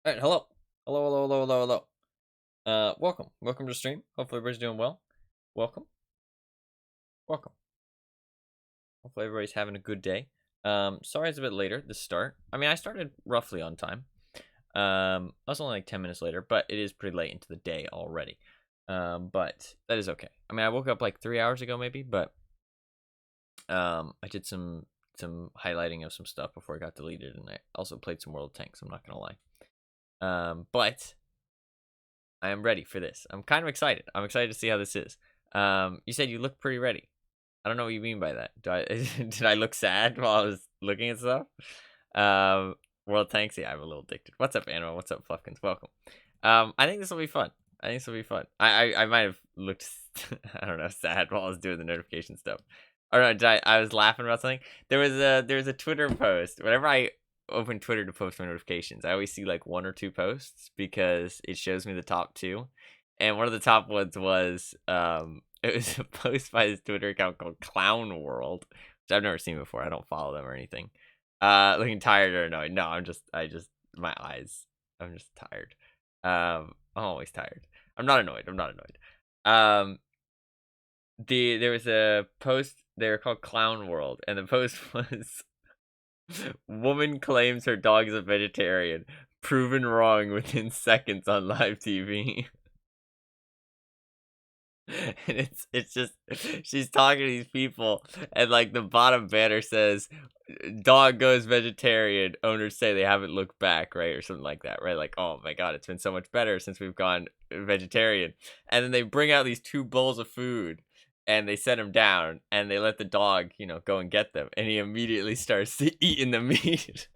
All right, hello. Hello. Welcome to stream. Hopefully everybody's doing well. Welcome. Welcome. Hopefully everybody's having a good day. Sorry it's a bit later, the start. I mean, I started roughly on time. I was only like 10 minutes later, but it is pretty late into the day already. But that is okay. I mean, I woke up like 3 hours ago maybe, but I did some highlighting of some stuff before it got deleted, and I also played some World of Tanks, I'm not gonna lie. But I am ready for this. I'm kind of excited. I'm excited to see how this is. You said you look pretty ready. I don't know what you mean by that. Did I look sad while I was looking at stuff? Um, World Tanks. Yeah, I'm a little addicted. What's up, Animal? What's up, Fluffkins? Welcome. I think this will be fun. I might have looked, I don't know, sad while I was doing the notification stuff. Or no, I was laughing about something. There was a Twitter post. Whenever I open Twitter to post my notifications, I always see like one or two posts because it shows me the top two. And one of the top ones was it was a post by this Twitter account called Clown World, which I've never seen before. I don't follow them or anything. Looking tired or annoyed. No, my eyes. I'm just tired. I'm always tired. I'm not annoyed. Um, there was a post. They were called Clown World, and the post was woman claims her dog is a vegetarian, proven wrong within seconds on live TV. And it's just she's talking to these people, and like the bottom banner says dog goes vegetarian, owners say they haven't looked back, right, or something like that, right? Like, oh my god, it's been so much better since we've gone vegetarian. And then they bring out these two bowls of food and they set him down and they let the dog, go and get them, and he immediately starts eating the meat.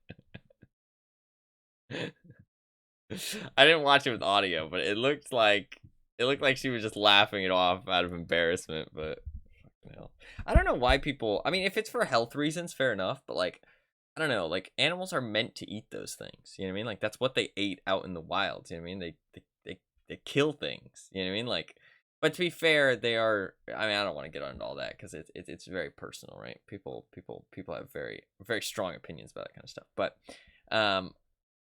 I didn't watch it with audio, but it looked like she was just laughing it off out of embarrassment. But I don't know why people. I mean, if it's for health reasons, fair enough. But like, I don't know. Like, animals are meant to eat those things. You know what I mean? Like, that's what they ate out in the wild. You know what I mean? They kill things. You know what I mean? Like, but to be fair, they are. I mean, I don't want to get into all that because it's very personal, right? People have very strong opinions about that kind of stuff. Um,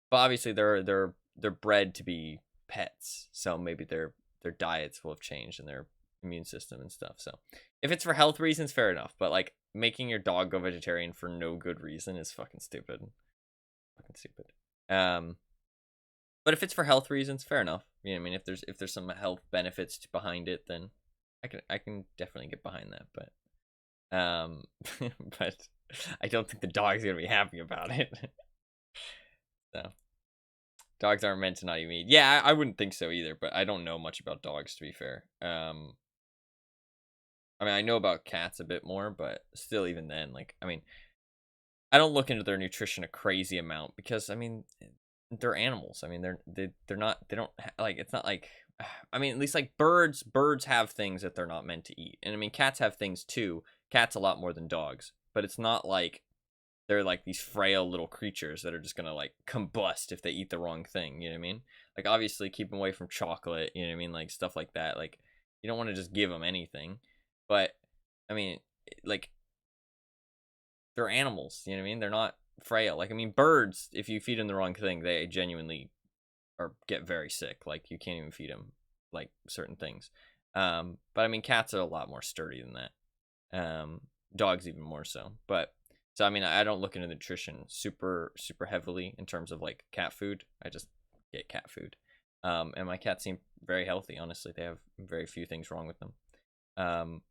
but obviously they're bred to be pets, so maybe their diets will have changed and their immune system and stuff. So if it's for health reasons, fair enough. But like making your dog go vegetarian for no good reason is fucking stupid. Fucking stupid. Um, but if it's for health reasons, fair enough. You know what I mean? If there's some health benefits behind it, then I can definitely get behind that. But I don't think the dog's gonna be happy about it. So dogs aren't meant to not eat meat. Yeah, I wouldn't think so either, but I don't know much about dogs, to be fair. I mean, I know about cats a bit more, but still, even then, like, I mean, I don't look into their nutrition a crazy amount because, I mean, they're animals. I mean, they're not they don't like it's not like I mean, at least like birds have things that they're not meant to eat, and I mean, cats have things too. Cats a lot more than dogs, but it's not like they're like these frail little creatures that are just gonna like combust if they eat the wrong thing. You know what I mean? Like, obviously keep them away from chocolate. You know what I mean? Like stuff like that. Like, you don't want to just give them anything, but I mean, like, they're animals. You know what I mean? They're not frail. Like, I mean, birds, if you feed them the wrong thing, they genuinely or get very sick. Like, you can't even feed them like certain things. But I mean, cats are a lot more sturdy than that. Dogs even more so. But so I mean, I don't look into nutrition super heavily in terms of like cat food. I just get cat food. And my cats seem very healthy. Honestly, they have very few things wrong with them. Um,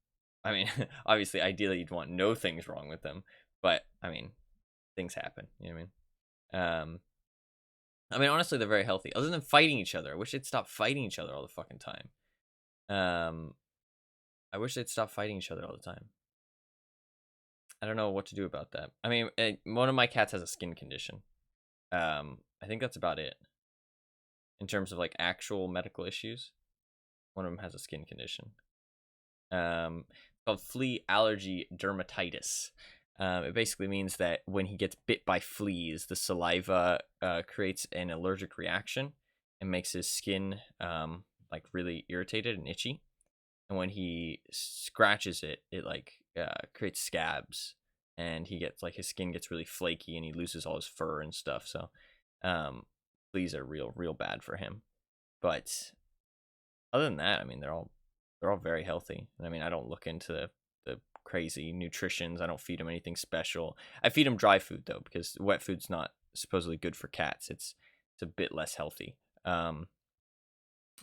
I mean, obviously, ideally, you'd want no things wrong with them, but I mean, things happen. You know what I mean? I mean, honestly, they're very healthy. Other than fighting each other, I wish they'd stop fighting each other all the fucking time. Um, I wish they'd stop fighting each other all the time. I don't know what to do about that. I mean, one of my cats has a skin condition. I think that's about it in terms of like actual medical issues. One of them has a skin condition. It's called flea allergy dermatitis. It basically means that when he gets bit by fleas, the saliva creates an allergic reaction and makes his skin like really irritated and itchy. And when he scratches it, it like creates scabs, and he gets like his skin gets really flaky and he loses all his fur and stuff. So, um, fleas are real bad for him. But other than that, I mean, they're all very healthy. And I mean, I don't look into the crazy nutritions. I don't feed them anything special. I feed them dry food though, because wet food's not supposedly good for cats. It's a bit less healthy.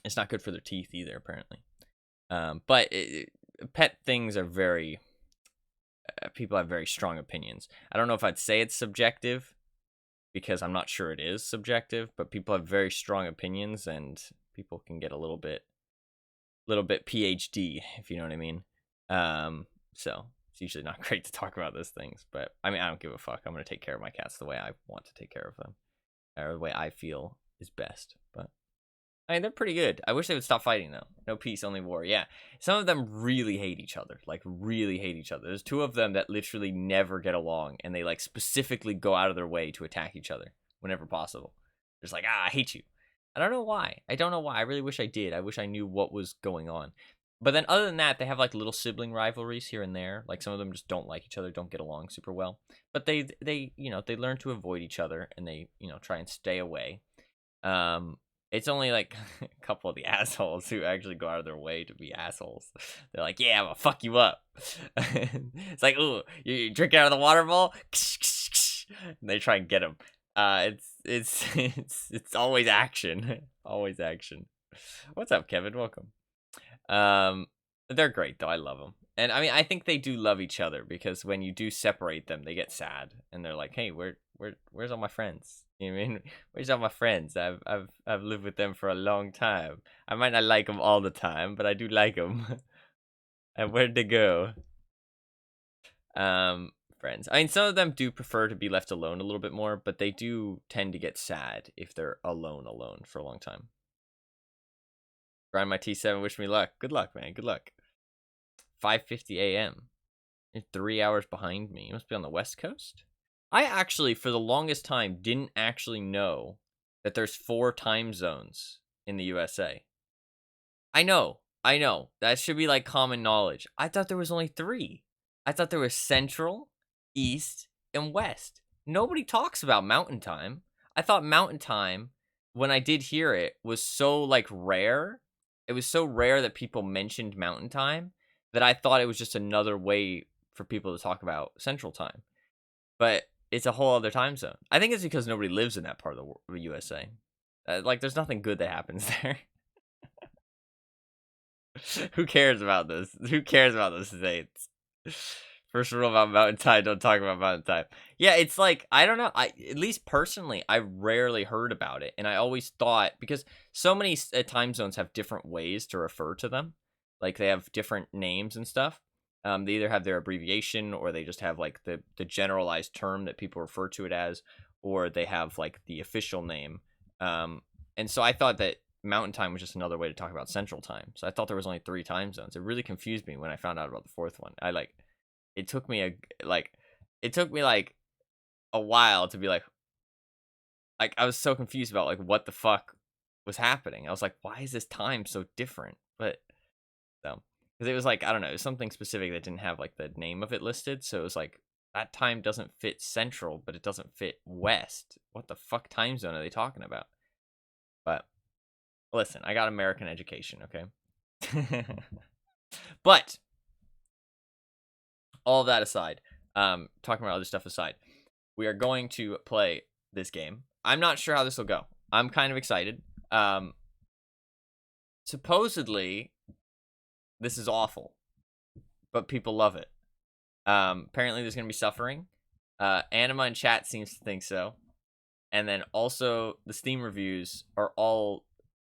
It's not good for their teeth either, apparently. But pet things are very. People have very strong opinions. I don't know if I'd say it's subjective, because I'm not sure it is subjective. But people have very strong opinions, and people can get a little bit PhD, if you know what I mean. So it's usually not great to talk about those things, but I mean, I don't give a fuck. I'm gonna take care of my cats the way I want to take care of them, or the way I feel is best. But I mean, they're pretty good. I wish they would stop fighting though. No peace, only war. Yeah, some of them really hate each other, like really hate each other. There's 2 of them that literally never get along, and they like specifically go out of their way to attack each other whenever possible. Just like, I hate you. I don't know why. I really wish I did. I wish I knew what was going on. But then other than that, they have like little sibling rivalries here and there. Like some of them just don't like each other, don't get along super well. But they learn to avoid each other, and they, try and stay away. It's only like a couple of the assholes who actually go out of their way to be assholes. They're like, yeah, I'm gonna fuck you up. It's like, ooh, you drink out of the water bowl? And they try and get him. It's always action. Always action. What's up, Kevin? Welcome. They're great though. I love them. And I mean, I think they do love each other, because when you do separate them, they get sad and they're like, "Hey, where's all my friends? You know what I mean? Where's all my friends? I've lived with them for a long time. I might not like them all the time, but I do like them. And where'd they go?" Friends. I mean, some of them do prefer to be left alone a little bit more, but they do tend to get sad if they're alone for a long time. Grind my T7, wish me luck. Good luck, man. Good luck. 5:50 a.m. You're 3 hours behind me. You must be on the West Coast. I actually, for the longest time, didn't actually know that there's 4 time zones in the USA. I know. That should be like common knowledge. I thought there was only 3. I thought there was Central, East, and West. Nobody talks about Mountain Time. I thought Mountain Time, when I did hear it, was so like rare. It was so rare that people mentioned Mountain Time that I thought it was just another way for people to talk about Central Time. But it's a whole other time zone. I think it's because nobody lives in that part of the USA. Like, there's nothing good that happens there. Who cares about this? Who cares about those states? First rule about Mountain Time, don't talk about Mountain Time. Yeah, it's like, I don't know. At least personally, I rarely heard about it. And I always thought, because so many time zones have different ways to refer to them. Like, they have different names and stuff. They either have their abbreviation, or they just have, like, the generalized term that people refer to it as, or they have, like, the official name. And so I thought that Mountain Time was just another way to talk about Central Time. So I thought there was only 3 time zones. It really confused me when I found out about the 4th one. It took me a while to be like I was so confused about like what the fuck was happening. I was like, why is this time so different? But so, because it was like, I don't know, it was something specific that didn't have like the name of it listed. So it was like, that time doesn't fit Central, but it doesn't fit West. What the fuck time zone are they talking about? But listen, I got American education, okay? But all of that aside, talking about other stuff aside, we are going to play this game. I'm not sure how this will go. I'm kind of excited. Supposedly, this is awful, but people love it. Apparently, there's going to be suffering. Anima in chat seems to think so. And then also, the Steam reviews are all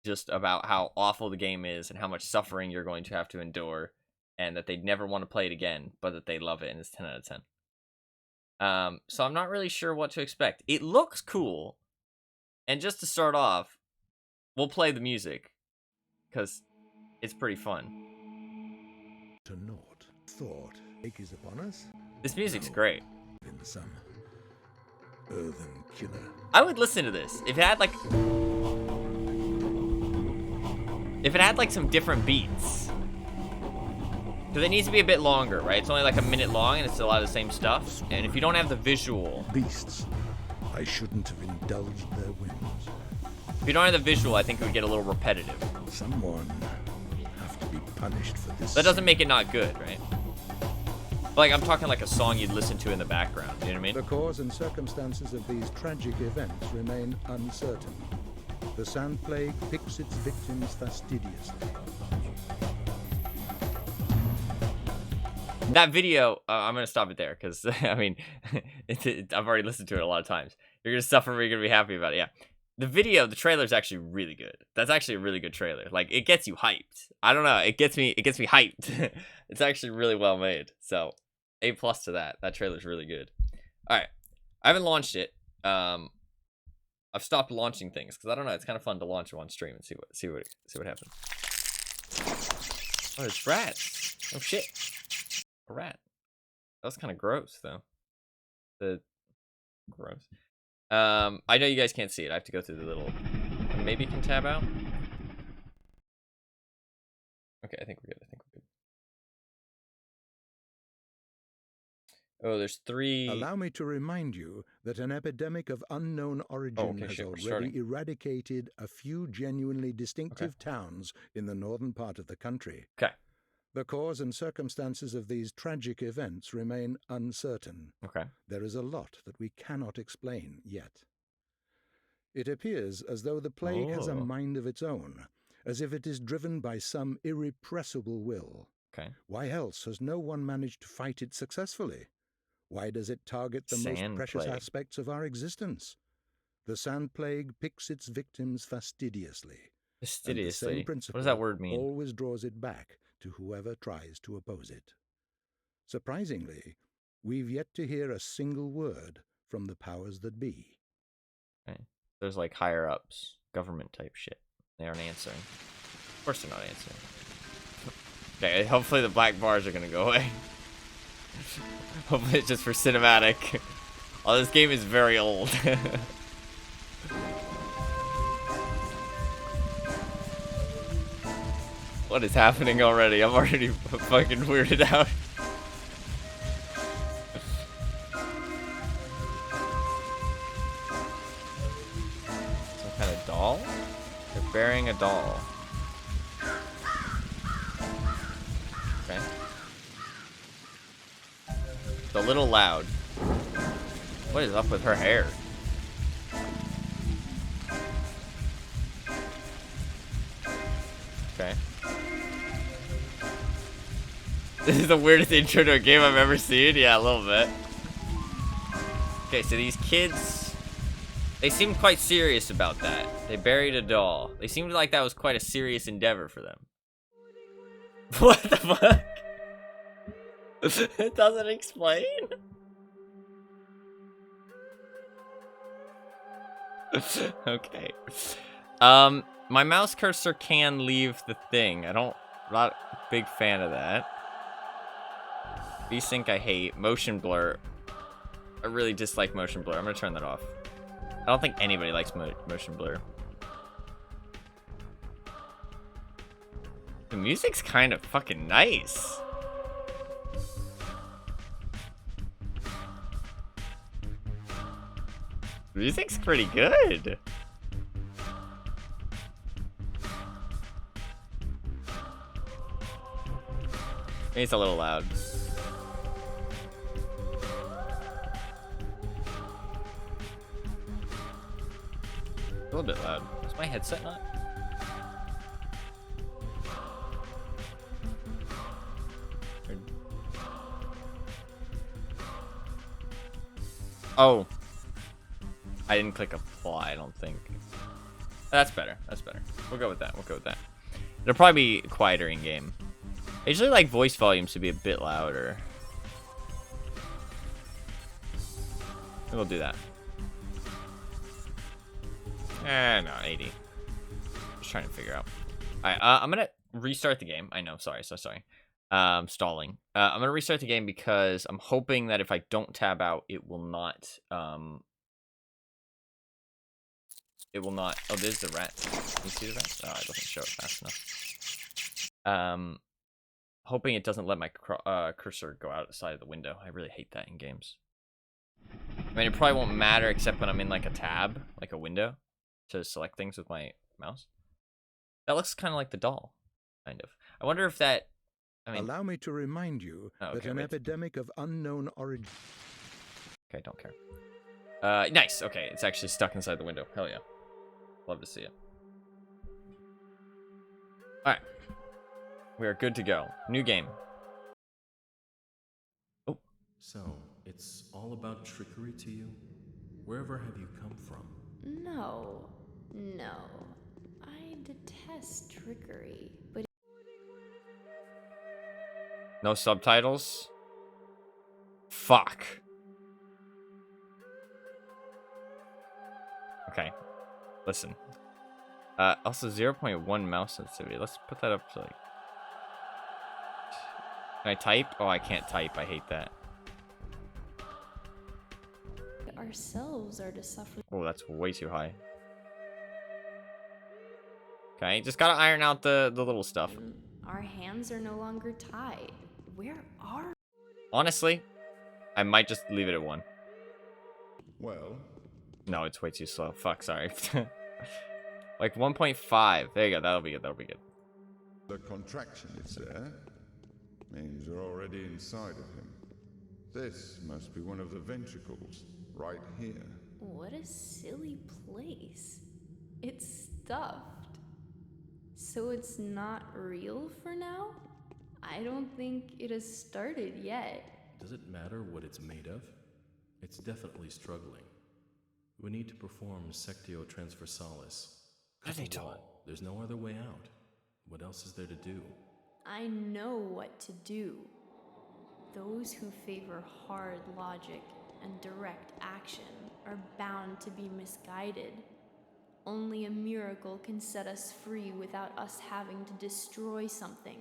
just about how awful the game is and how much suffering you're going to have to endure, and that they'd never want to play it again, but that they love it, and it's 10 out of 10. So I'm not really sure what to expect. It looks cool, and just to start off, we'll play the music, because it's pretty fun. To naught thought is upon us. This music's great. In some earthen killer. I would listen to this if it had like some different beats. Because it needs to be a bit longer, right? It's only like a minute long, and it's a lot of the same stuff. And if you don't have the visual... Beasts, I shouldn't have indulged their whims. If you don't have the visual, I think it would get a little repetitive. Someone have to be punished for this. That doesn't make it not good, right? But, like, I'm talking like a song you'd listen to in the background, you know what I mean? The cause and circumstances of these tragic events remain uncertain. The sand plague picks its victims fastidiously. That video, I'm going to stop it there because, I mean, I've already listened to it a lot of times. You're going to suffer, but you're going to be happy about it. Yeah. The video, the trailer is actually really good. That's actually a really good trailer. Like, it gets you hyped. I don't know. It gets me hyped. It's actually really well made. So, A+ to that. That trailer's really good. All right. I haven't launched it. I've stopped launching things because I don't know. It's kind of fun to launch them on stream and see what happens. Oh, it's rats. Oh shit. A rat. That was kind of gross though. Gross. I know you guys can't see it. I have to go through the little. Maybe you can tab out. Okay, I think we're good. Oh, there's 3. Allow me to remind you that an epidemic of unknown origin has already eradicated a few genuinely distinctive towns in the northern part of the country. Okay. The cause and circumstances of these tragic events remain uncertain. Okay. There is a lot that we cannot explain yet. It appears as though the plague has a mind of its own, as if it is driven by some irrepressible will. Okay. Why else has no one managed to fight it successfully? Why does it target the most precious aspects of our existence? The sand plague picks its victims fastidiously. Fastidiously? And the same principle what does that word mean? Always draws it back to whoever tries to oppose it. Surprisingly, we've yet to hear a single word from the powers that be. Okay. There's like higher ups, government type shit. They aren't answering. Of course they're not answering. Okay, hopefully the black bars are gonna go away. Hopefully it's just for cinematic. Oh, this game is very old. What is happening already? I'm already fucking weirded out. Some kind of doll? They're burying a doll. Okay. It's a little loud. What is up with her hair? Okay. This is the weirdest intro to a game I've ever seen. Yeah, a little bit. Okay, so these kids, they seemed quite serious about that. They buried a doll. They seemed like that was quite a serious endeavor for them. What the fuck? It doesn't explain? Okay. My mouse cursor can leave the thing. Not a big fan of that. VSync I hate. Motion blur. I really dislike motion blur. I'm gonna turn that off. I don't think anybody likes motion blur. The music's kind of fucking nice. The music's pretty good. Maybe it's a little loud. A little bit loud. Is my headset not? Oh. I didn't click apply, I don't think. That's better. That's better. We'll go with that. It'll probably be quieter in game. I usually like voice volumes to be a bit louder. We'll do that. No, 80. Just trying to figure out. Alright, I'm gonna restart the game. I know, sorry, so sorry. Stalling. I'm gonna restart the game because I'm hoping that if I don't tab out, it will not, oh, there's the rat. Can you see the rat? Oh, it doesn't show it fast enough. Hoping it doesn't let my cursor go outside of the window. I really hate that in games. I mean, it probably won't matter except when I'm in like a tab, like a window. to select things with my mouse. That looks kind of like the doll, kind of. I wonder if that. I mean, allow me to remind you that an epidemic of unknown origin. Okay, don't care. Nice. Okay, it's actually stuck inside the window. Hell yeah. Love to see it. All right, we are good to go. New game. Oh. So it's all about trickery to you? Wherever have you come from? No. I detest trickery, but No subtitles? Fuck. Okay. Listen. Also 0.1 mouse sensitivity. Let's put that up to like... Can I type? Oh, I can't type. I hate that. ourselves are to suffer. Oh, that's way too high. Okay, just gotta iron out the little stuff. Our hands are no longer tied. Where are... Honestly, I might just leave it at 1. Well... No, it's way too slow. Fuck, sorry. Like 1.5. There you go. That'll be good. That'll be good. The contraction is there. Means you're already inside of him. This must be one of the ventricles, right here. What a silly place. It's stuffed. So it's not real for now? I don't think it has started yet. Does it matter what it's made of? It's definitely struggling. We need to perform sectio transversalis. There's no other way out. What else is there to do? I know what to do. Those who favor hard logic and direct action are bound to be misguided. Only a miracle can set us free without us having to destroy something.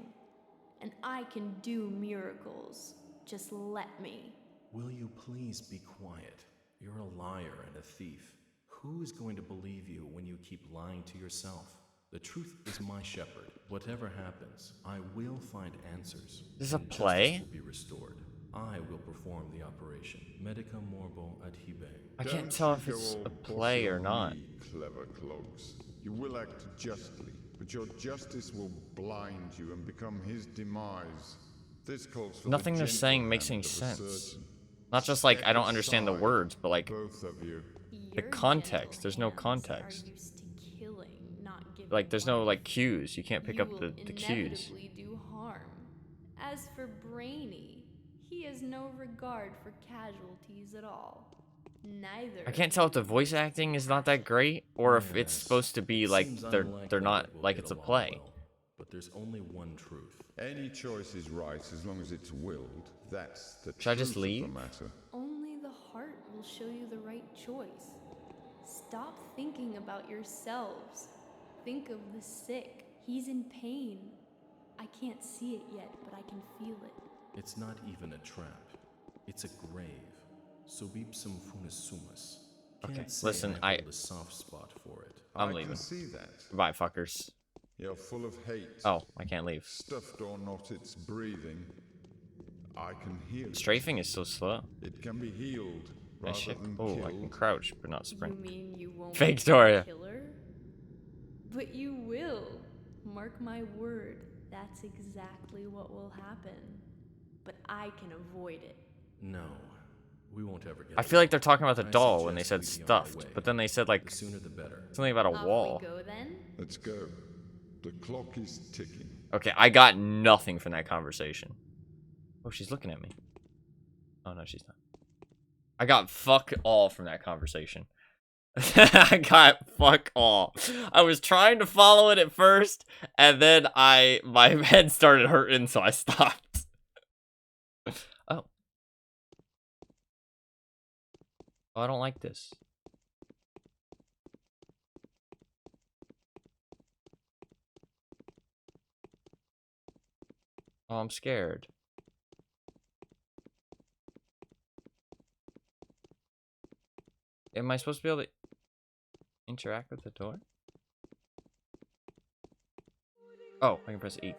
And I can do miracles. Just let me. Will you please be quiet? You're a liar and a thief. Who is going to believe you when you keep lying to yourself? The truth is my shepherd. Whatever happens, I will find answers. This is a play? Justice will be restored. I will perform the operation. Medica morbo adhibe. I can't tell if it's a play or not. Clever cloaks. You will act justly, but your justice will blind you and become his demise. This calls for Nothing they're saying makes any sense. Not just like I don't understand the words, but like both of you. The context. There's no context. Are used to killing, not giving Like there's no life. like cues. You can't pick You up will the cues. inevitably do harm. As for Brainy, he has no regard for casualties at all. Neither. I can't tell if the voice acting is not that great or if it's Yes. supposed to be like Seems they're unlikely not that we'll like get it's a along play. well, but there's only one truth. Any choice is right as long as it's willed. That's the Should I just truth of leave? the matter. Only the heart will show you the right choice. Stop thinking about yourselves. Think of the sick. He's in pain. I can't see it yet, but I can feel it. It's not even a trap. It's a grave. Subipsum funisumus. Okay, Can't say listen, I hold a soft spot for it. I'm I leaving. can see that. Bye, fuckers. You're full of hate. Oh, I can't leave. Stuffed or not, it's breathing. I can hear it. Strafing is so slow. It can be healed I rather shit. than Oh, killed. I can crouch, but not You sprint. mean you won't Fake be Doria. a killer? But you will. Mark my word. That's exactly what will happen. But I can avoid it. No, we won't ever get I feel like they're along. talking about the I doll when they suggest said we be on our stuffed, way. but then they said like The sooner the better. something about a Off wall. we go then. Let's go. The clock is ticking. Okay, I got nothing from that conversation. Oh, she's looking at me. Oh no, she's not. I got fuck all from that conversation. I got fuck all. I was trying to follow it at first, and then my head started hurting, so I stopped. Oh. Oh, I don't like this. Oh, I'm scared. Am I supposed to be able to interact with the door? Oh, I can press E.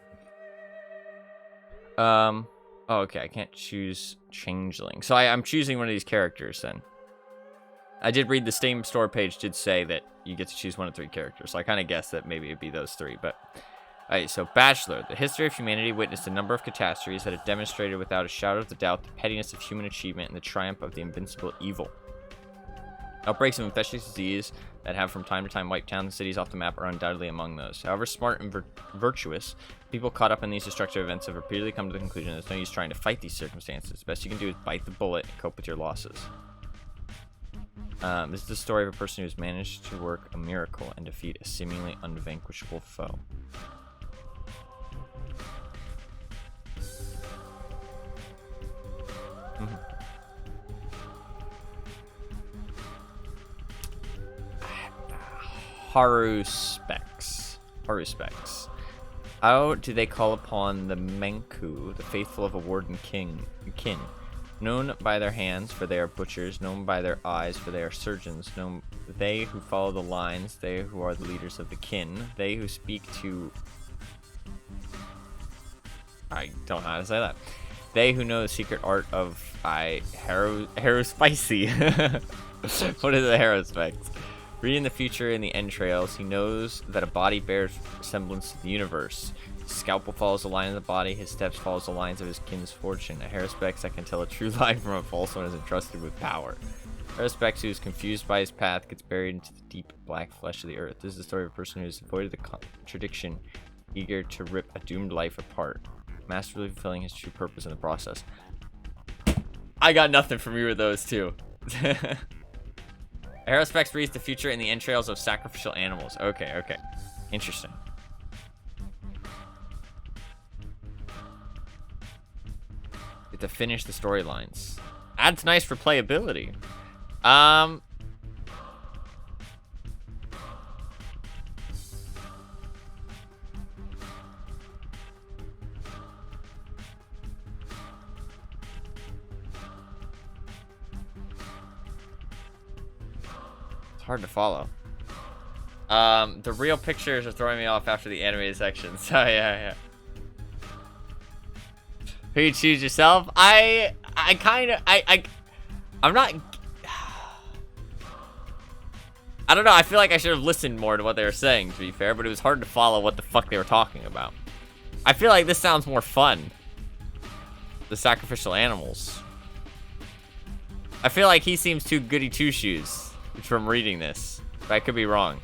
Oh, okay, I can't choose changeling. So I'm choosing one of these characters then. I did read the Steam store page did say that you get to choose 1 of 3 characters, so I kind of guessed that maybe it'd be those 3, but... Alright, so Bachelor. The history of humanity witnessed a number of catastrophes that have demonstrated without a shadow of a doubt the pettiness of human achievement and the triumph of the invincible evil. Outbreaks of infectious disease that have from time to time wiped towns and cities off the map are undoubtedly among those. However smart and virtuous, people caught up in these destructive events have repeatedly come to the conclusion that there's no use trying to fight these circumstances. The best you can do is bite the bullet and cope with your losses. This is the story of a person who's managed to work a miracle and defeat a seemingly unvanquishable foe. Haruspects. How do they call upon the Menku, the faithful of a warden kin? Known by their hands, for they are butchers. Known by their eyes, for they are surgeons. Known they who follow the lines, they who are the leaders of the kin. They who speak to... I don't know how to say that. They who know the secret art of Haruspicy. What is a Haruspecs? Reading the future in the entrails, he knows that a body bears resemblance to the universe. His scalpel follows the line of the body, his steps follows the lines of his kin's fortune. A Haruspecs that can tell a true lie from a false one is entrusted with power. Haruspecs who is confused by his path gets buried into the deep black flesh of the earth. This is the story of a person who has avoided the contradiction, eager to rip a doomed life apart, masterfully fulfilling his true purpose in the process. I got nothing from you with those two. Haruspecs reads the future in the entrails of sacrificial animals. Okay. Interesting. Get to finish the storylines. Adds nice replayability. Hard to follow. The real pictures are throwing me off after the animated section. So yeah. Who you choose yourself? I'm not. I don't know. I feel like I should have listened more to what they were saying, to be fair, but it was hard to follow what the fuck they were talking about. I feel like this sounds more fun. The sacrificial animals. I feel like he seems too goody two shoes from reading this, but I could be wrong.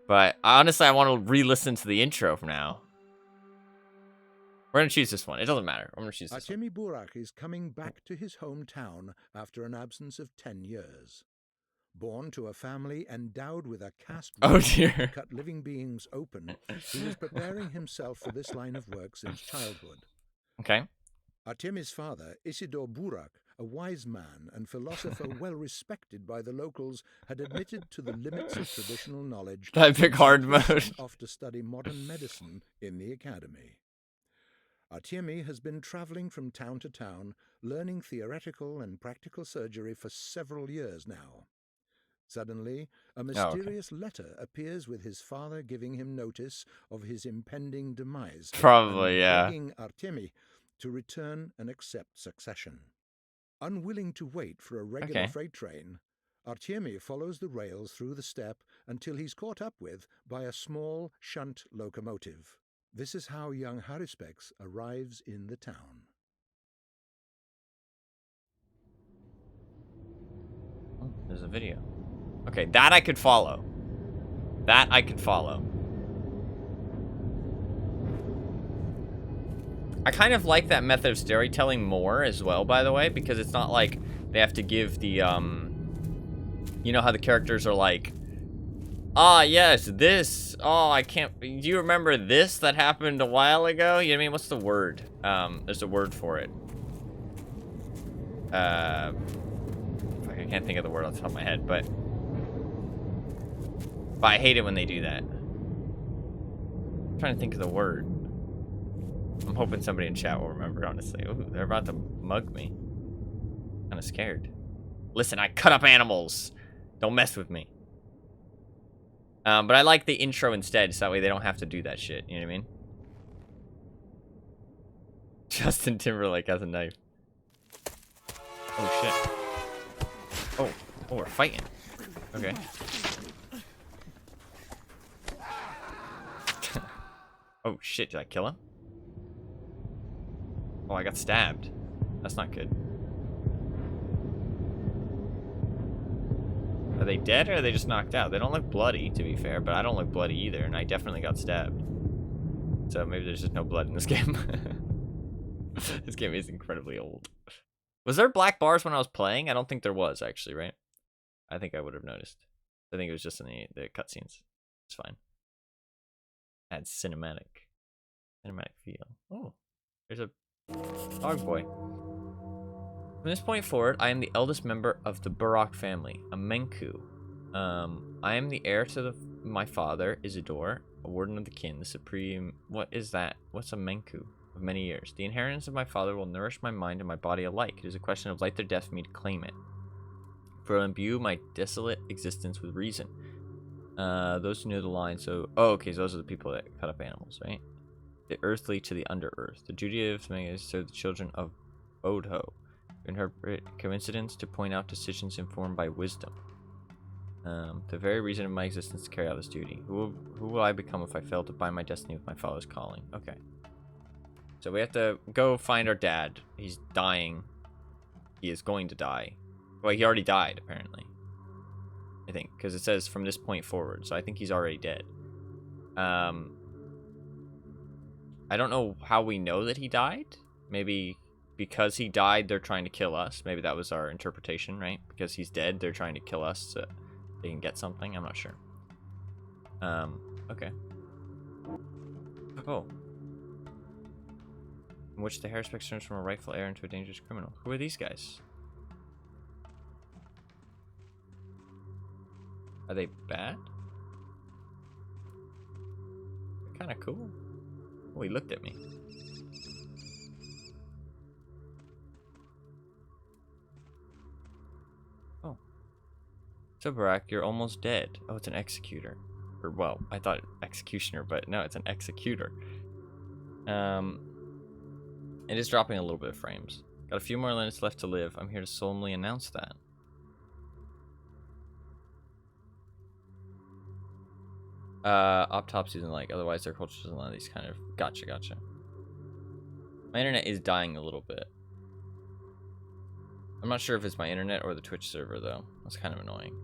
But honestly, I want to re-listen to the intro from now. We're gonna choose this one. It doesn't matter. I'm gonna choose this one. Artemi Burak is coming back to his hometown after an absence of 10 years. Born to a family endowed with a caste to cut living beings open, he was preparing himself for this line of work since childhood. Okay. Artemi's father, Isidore Burak, a wise man and philosopher well respected by the locals, had admitted to the limits of traditional knowledge. I pick hard mode. Off to study modern medicine in the academy. Artemi has been traveling from town to town, learning theoretical and practical surgery for several years now. Suddenly, a mysterious letter appears with his father giving him notice of his impending demise. Probably, yeah. Begging Artemi to return and accept succession. Unwilling to wait for a regular freight train, Artemi follows the rails through the steppe until he's caught up with by a small shunt locomotive. This is how young Haruspecs arrives in the town. Oh, there's a video. Okay, that I could follow. That I could follow. I kind of like that method of storytelling more as well, by the way, because it's not like they have to give the, you know how the characters are like, ah, yes, this, oh, I can't, do you remember this that happened a while ago? You know what I mean? What's the word? There's a word for it. I can't think of the word off the top of my head, but I hate it when they do that. I'm trying to think of the word. I'm hoping somebody in chat will remember, honestly. Ooh, they're about to mug me. Kind of scared. Listen, I cut up animals. Don't mess with me. But I like the intro instead, so that way they don't have to do that shit. You know what I mean? Justin Timberlake has a knife. Oh, shit. Oh, we're fighting. Okay. Oh shit, did I kill him? Oh, I got stabbed. That's not good. Are they dead or are they just knocked out? They don't look bloody, to be fair, but I don't look bloody either, and I definitely got stabbed. So maybe there's just no blood in this game. This game is incredibly old. Was there black bars when I was playing? I don't think there was, actually, right? I think I would have noticed. I think it was just in the cutscenes. It's fine. Adds cinematic feel. Oh, there's a dog boy. From this point forward, I am the eldest member of the Burok family, a Menku. I am the heir to my father, Isidore, a warden of the kin, the supreme... What is that? What's a Menku? Of many years. The inheritance of my father will nourish my mind and my body alike. It is a question of life or death for me to claim it. For it will imbue my desolate existence with reason. Those who know the line, so... Oh, okay, so those are the people that cut up animals, right? The earthly to the under-earth. The duty of man is to serve the children of Bodho. Interpret coincidence to point out decisions informed by wisdom. The very reason of my existence to carry out this duty. Who will I become if I fail to bind my destiny with my father's calling? Okay. So we have to go find our dad. He's dying. He is going to die. Well, he already died, apparently. I think, because it says from this point forward. So I think he's already dead. I don't know how we know that he died. Maybe because he died, they're trying to kill us. Maybe that was our interpretation, right? Because he's dead, they're trying to kill us so they can get something. I'm not sure. Okay. Oh. In which the hairspec turns from a rightful heir into a dangerous criminal. Who are these guys? Are they bad? They're kind of cool. Oh, he looked at me. Oh. So, Barak, you're almost dead. Oh, it's an executor. Or, well, I thought executioner, but no, it's an executor. It is dropping a little bit of frames. Got a few more minutes left to live. I'm here to solemnly announce that. Autopsies and like, otherwise their culture doesn't allow these kind of... Gotcha. My internet is dying a little bit. I'm not sure if it's my internet or the Twitch server, though. That's kind of annoying.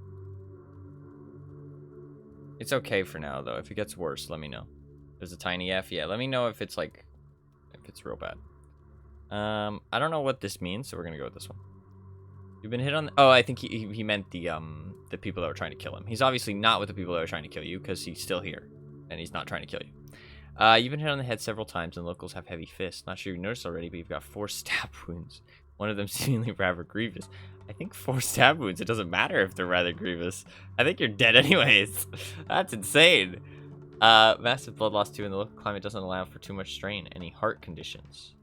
It's okay for now, though. If it gets worse, let me know. There's a tiny F. Yeah, let me know if it's like... If it's real bad. I don't know what this means, so we're gonna go with this one. You've been hit on... Oh, I think he meant the people that were trying to kill him. He's obviously not with the people that are trying to kill you, because he's still here. And he's not trying to kill you. You've been hit on the head several times, and locals have heavy fists. Not sure you've noticed already, but you've got 4 stab wounds. One of them seemingly rather grievous. I think 4 stab wounds, it doesn't matter if they're rather grievous. I think you're dead anyways. That's insane. Massive blood loss too, and the local climate doesn't allow for too much strain. Any heart conditions?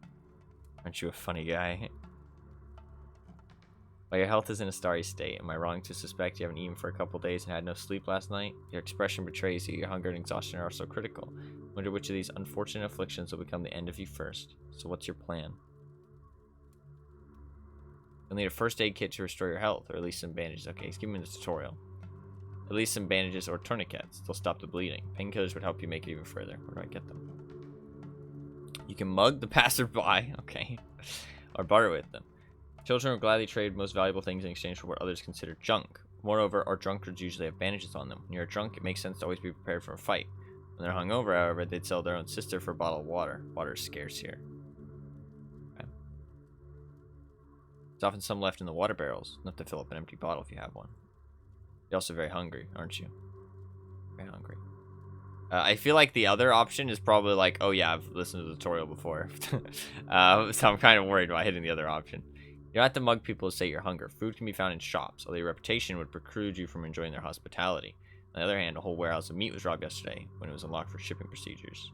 Aren't you a funny guy? While your health is in a starry state, am I wrong to suspect you haven't eaten for a couple days and had no sleep last night? Your expression betrays you. Your hunger and exhaustion are so critical. Wonder which of these unfortunate afflictions will become the end of you first. So what's your plan? You'll need a first aid kit to restore your health, or at least some bandages. Okay, he's giving me the tutorial. At least some bandages or tourniquets. They'll stop the bleeding. Painkillers would help you make it even further. Where do I get them? You can mug the passerby, okay, or barter with them. Children will gladly trade most valuable things in exchange for what others consider junk. Moreover, our drunkards usually have bandages on them. When you're drunk, it makes sense to always be prepared for a fight. When they're hungover, however, they'd sell their own sister for a bottle of water. Water is scarce here. Okay. There's often some left in the water barrels, enough to fill up an empty bottle if you have one. You're also very hungry, aren't you? Very hungry. I feel like the other option is probably like, oh yeah, I've listened to the tutorial before. So I'm kind of worried about hitting the other option. You don't have to mug people to sate your hunger. Food can be found in shops, although your reputation would preclude you from enjoying their hospitality. On the other hand, a whole warehouse of meat was robbed yesterday when it was unlocked for shipping procedures.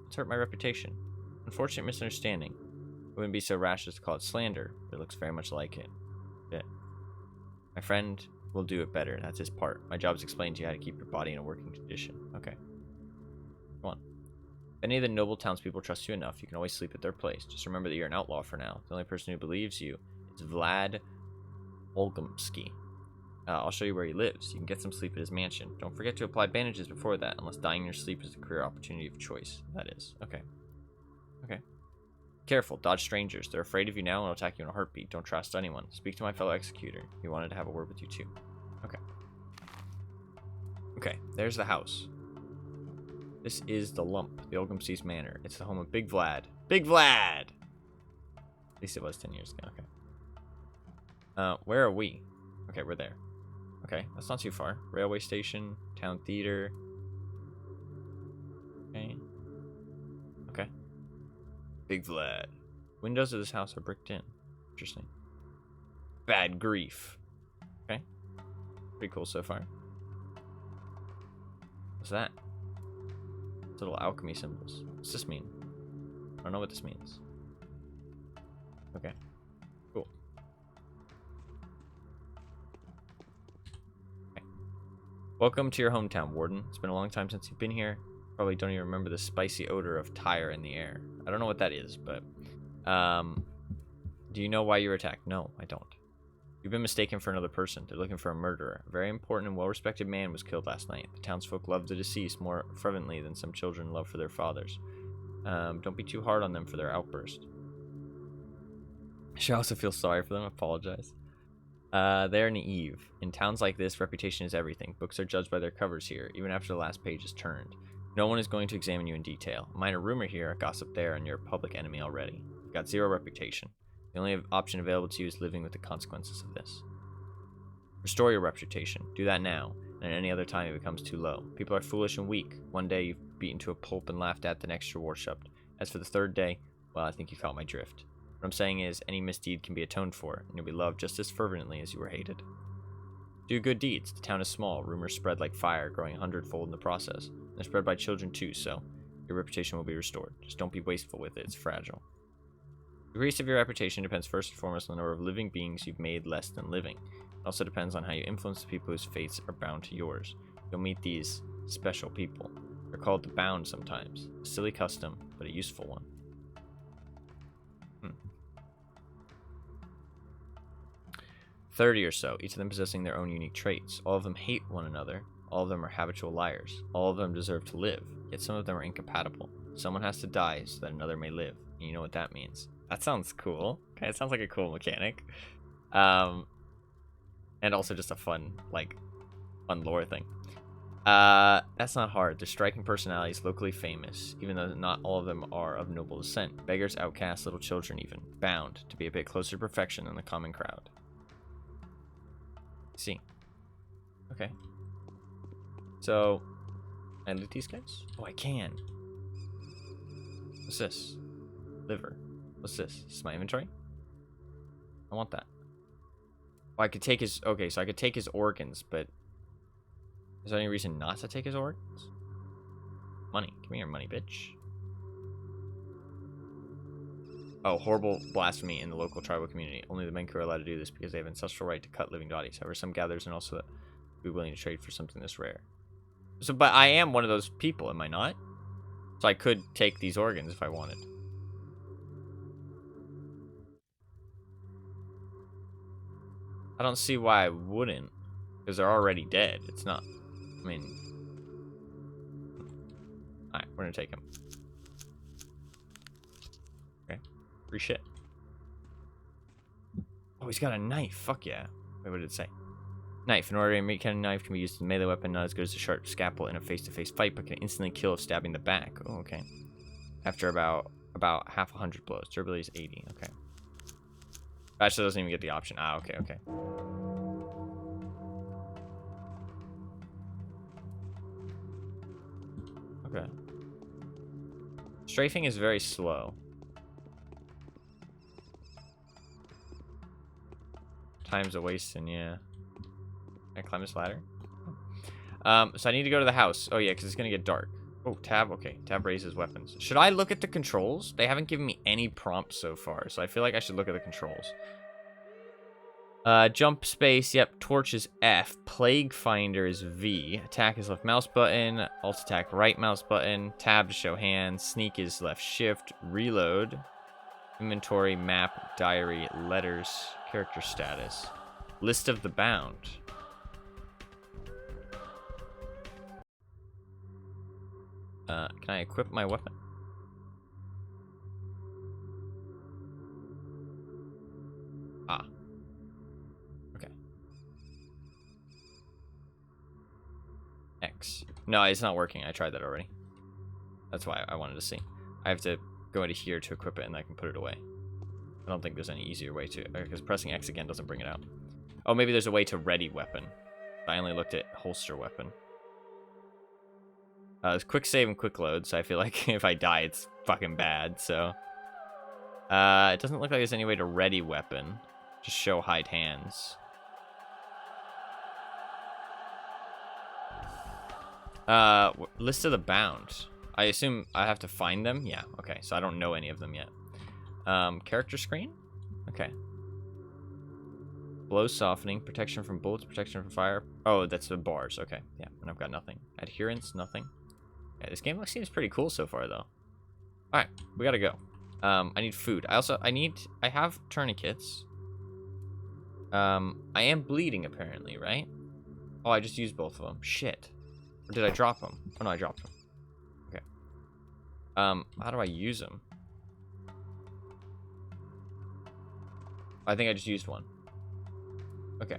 It's hurt my reputation. Unfortunate misunderstanding. I wouldn't be so rash as to call it slander, but it looks very much like it. Shit. My friend will do it better. That's his part. My job is to explain to you how to keep your body in a working condition. Okay. Come on. If any of the noble townspeople trust you enough, you can always sleep at their place. Just remember that you're an outlaw for now. The only person who believes you is Vlad Olgumsky. I'll show you where he lives. You can get some sleep at his mansion. Don't forget to apply bandages before that, unless dying in your sleep is a career opportunity of choice. That is. Okay. Okay. Careful. Dodge strangers. They're afraid of you now and will attack you in a heartbeat. Don't trust anyone. Speak to my fellow executor. He wanted to have a word with you too. Okay. Okay. There's the house. This is the Lump, the Olgumsees Manor. It's the home of Big Vlad. Big Vlad! At least it was 10 years ago. Okay. Where are we? Okay, we're there. Okay, that's not too far. Railway station, town theater. Okay. Okay. Big Vlad. Windows of this house are bricked in. Interesting. Bad grief. Okay. Pretty cool so far. What's that? Little alchemy symbols. What's this mean? I don't know what this means. Okay. Cool. Okay. Welcome to your hometown, Warden. It's been a long time since you've been here. Probably don't even remember the spicy odor of tire in the air. I don't know what that is, but do you know why you were attacked? No, I don't. You've been mistaken for another person. They're looking for a murderer. A very important and well-respected man was killed last night. The townsfolk love the deceased more fervently than some children love for their fathers. Don't be too hard on them for their outburst. I should also feel sorry for them. Apologize. They're naive. In towns like this, reputation is everything. Books are judged by their covers here, even after the last page is turned. No one is going to examine you in detail. A minor rumor here, a gossip there, and you're a public enemy already. You've got zero reputation. The only option available to you is living with the consequences of this. Restore your reputation. Do that now, and at any other time it becomes too low. People are foolish and weak. One day you've beaten to a pulp and laughed at, the next you're worshipped. As for the third day, well, I think you caught my drift. What I'm saying is, any misdeed can be atoned for, and you'll be loved just as fervently as you were hated. Do good deeds. The town is small. Rumors spread like fire, growing 100-fold in the process. They're spread by children too, so your reputation will be restored. Just don't be wasteful with it. It's fragile. The increase of your reputation depends first and foremost on the number of living beings you've made less than living. It also depends on how you influence the people whose fates are bound to yours. You'll meet these special people. They're called the Bound sometimes. A silly custom, but a useful one. 30 or so, each of them possessing their own unique traits. All of them hate one another. All of them are habitual liars. All of them deserve to live, yet some of them are incompatible. Someone has to die so that another may live, and you know what that means. That sounds cool. Okay, it sounds like a cool mechanic. And also just a fun lore thing. That's not hard. They're striking personalities, locally famous, even though not all of them are of noble descent. Beggars, outcasts, little children even. Bound to be a bit closer to perfection than the common crowd. See. Okay. So, can I loot these guys? Oh, I can. What's this? Liver. What's this? This is my inventory? I want that. Oh, I could take his... Okay, so I could take his organs, but... Is there any reason not to take his organs? Money. Give me your money, bitch. Oh, horrible blasphemy in the local tribal community. Only the Menku are allowed to do this because they have ancestral right to cut living bodies. However, some gatherers and also be willing to trade for something this rare. So, but I am one of those people, am I not? So I could take these organs if I wanted. I don't see why I wouldn't. Because they're already dead. It's not... I mean... Alright, we're gonna take him. Okay. Free shit. Oh, he's got a knife. Fuck yeah. Wait, what did it say? Knife. An ordinary kind of knife can be used as a melee weapon, not as good as a sharp scalpel in a face-to-face fight, but can instantly kill if stabbing the back. Oh, okay. After about half 100 blows. Durability is 80. Okay. Actually, doesn't even get the option. Ah, okay, okay. Okay. Strafing is very slow. Time's a wasting, yeah. Can I climb this ladder? So I need to go to the house. Oh, yeah, because it's going to get dark. Oh, tab. Okay, tab raises weapons. Should I look at the controls? They haven't given me any prompts so far, so I feel like I should look at the controls. Jump space. Yep, torch is F. Plague finder is V. Attack is left mouse button. Alt attack right mouse button. Tab to show hands. Sneak is left shift. Reload. Inventory, map, diary, letters, character status. List of the bound. Can I equip my weapon? Ah. Okay. X. No, it's not working. I tried that already. That's why I wanted to see. I have to go into here to equip it, and I can put it away. I don't think there's any easier way to... Because pressing X again doesn't bring it out. Oh, maybe there's a way to ready weapon. I only looked at holster weapon. It's quick save and quick load, so I feel like if I die, it's fucking bad, so... it doesn't look like there's any way to ready weapon. Just show hide hands. List of the bound. I assume I have to find them? Yeah, okay, so I don't know any of them yet. Character screen? Okay. Blow softening, protection from bullets, protection from fire. Oh, that's the bars, okay. Yeah, and I've got nothing. Adherence, nothing. Yeah, this game seems pretty cool so far, though. Alright, we gotta go. I need food. I have tourniquets. I am bleeding, apparently, right? Oh, I just used both of them. Shit. Or did I drop them? Oh, no, I dropped them. Okay. How do I use them? I think I just used one. Okay.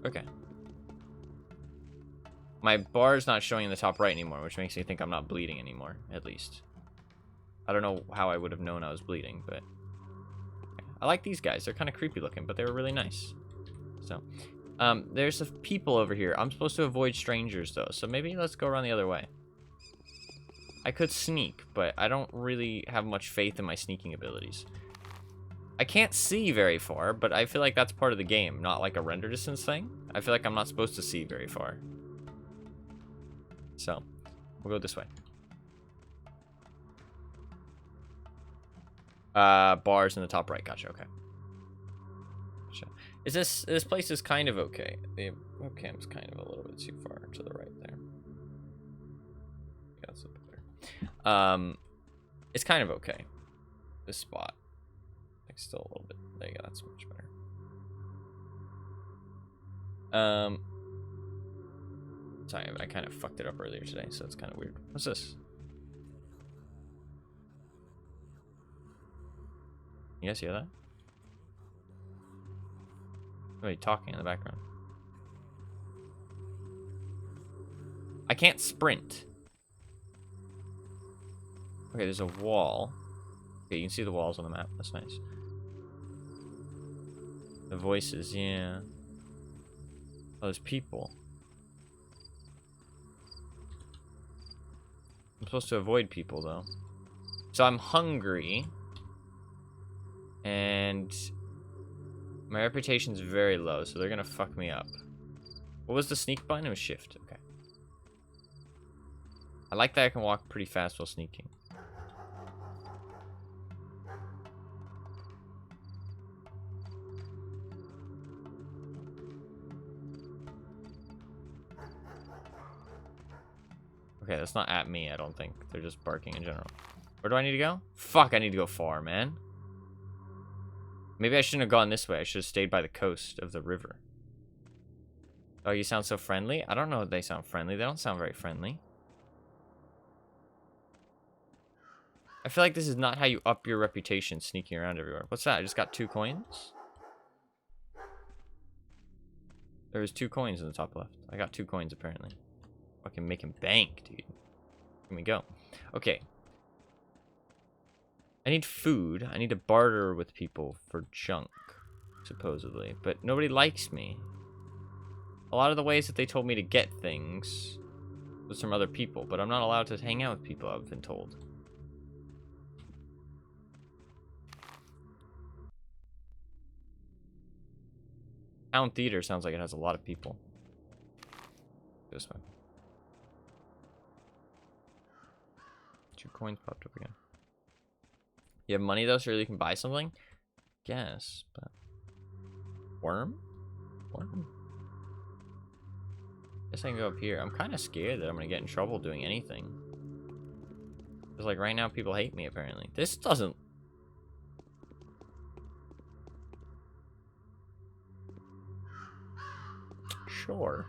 Okay. My bar's not showing in the top right anymore, which makes me think I'm not bleeding anymore, at least. I don't know how I would have known I was bleeding, but... I like these guys. They're kind of creepy looking, but they were really nice. So, there's people over here. I'm supposed to avoid strangers, though, so maybe let's go around the other way. I could sneak, but I don't really have much faith in my sneaking abilities. I can't see very far, but I feel like that's part of the game, not like a render distance thing. I feel like I'm not supposed to see very far. So, we'll go this way. Bars in the top right. Gotcha, okay. Gotcha. Is this place is kind of okay. The webcam's kind of a little bit too far to the right there. Yeah, that's a bit better. It's kind of okay. This spot. Like still a little bit. There you go, that's much better. Sorry, I kind of fucked it up earlier today, so it's kind of weird. What's this? You guys hear that? Somebody talking in the background. I can't sprint. Okay, there's a wall. Okay, you can see the walls on the map. That's nice. The voices, yeah. Oh, there's people. I'm supposed to avoid people, though. So I'm hungry. And my reputation's very low, so they're gonna fuck me up. What was the sneak button? It was shift. Okay. I like that I can walk pretty fast while sneaking. Okay, that's not at me, I don't think. They're just barking in general. Where do I need to go? Fuck, I need to go far, man. Maybe I shouldn't have gone this way. I should have stayed by the coast of the river. Oh, you sound so friendly? I don't know if they sound friendly. They don't sound very friendly. I feel like this is not how you up your reputation sneaking around everywhere. What's that? I just got 2 coins? There was 2 coins in the top left. I got 2 coins, apparently. Fucking making bank, dude. Here we go. Okay. I need food. I need to barter with people for junk, supposedly. But nobody likes me. A lot of the ways that they told me to get things was from other people, but I'm not allowed to hang out with people, I've been told. Town Theater sounds like it has a lot of people. This way. 2 coins popped up again. You have money though, so you can buy something? Guess, but... Worm? Worm? Guess I can go up here. I'm kind of scared that I'm gonna get in trouble doing anything. Because like right now people hate me apparently. This doesn't... Sure.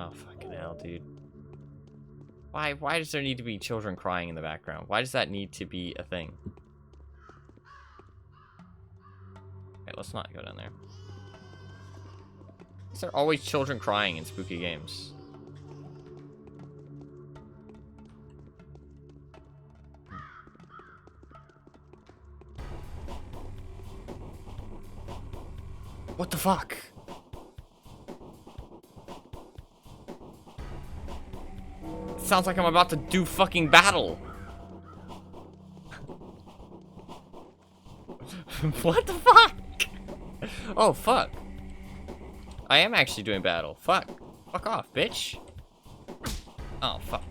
Oh, fucking hell, dude. Why does there need to be children crying in the background? Why does that need to be a thing? Okay, let's not go down there. Is there always children crying in spooky games? What the fuck? It sounds like I'm about to do fucking battle. What the fuck? Oh, fuck. I am actually doing battle. Fuck. Fuck off, bitch. Oh, fuck.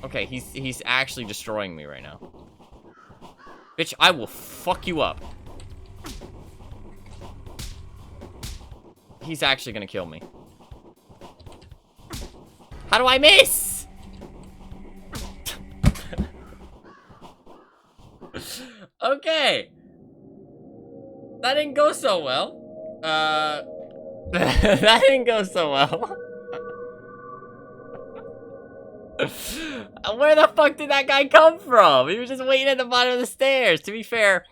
Okay, he's actually destroying me right now. Bitch, I will fuck you up. He's actually gonna kill me. How do I miss? Okay. That didn't go so well. That didn't go so well. Where the fuck did that guy come from? He was just waiting at the bottom of the stairs. To be fair.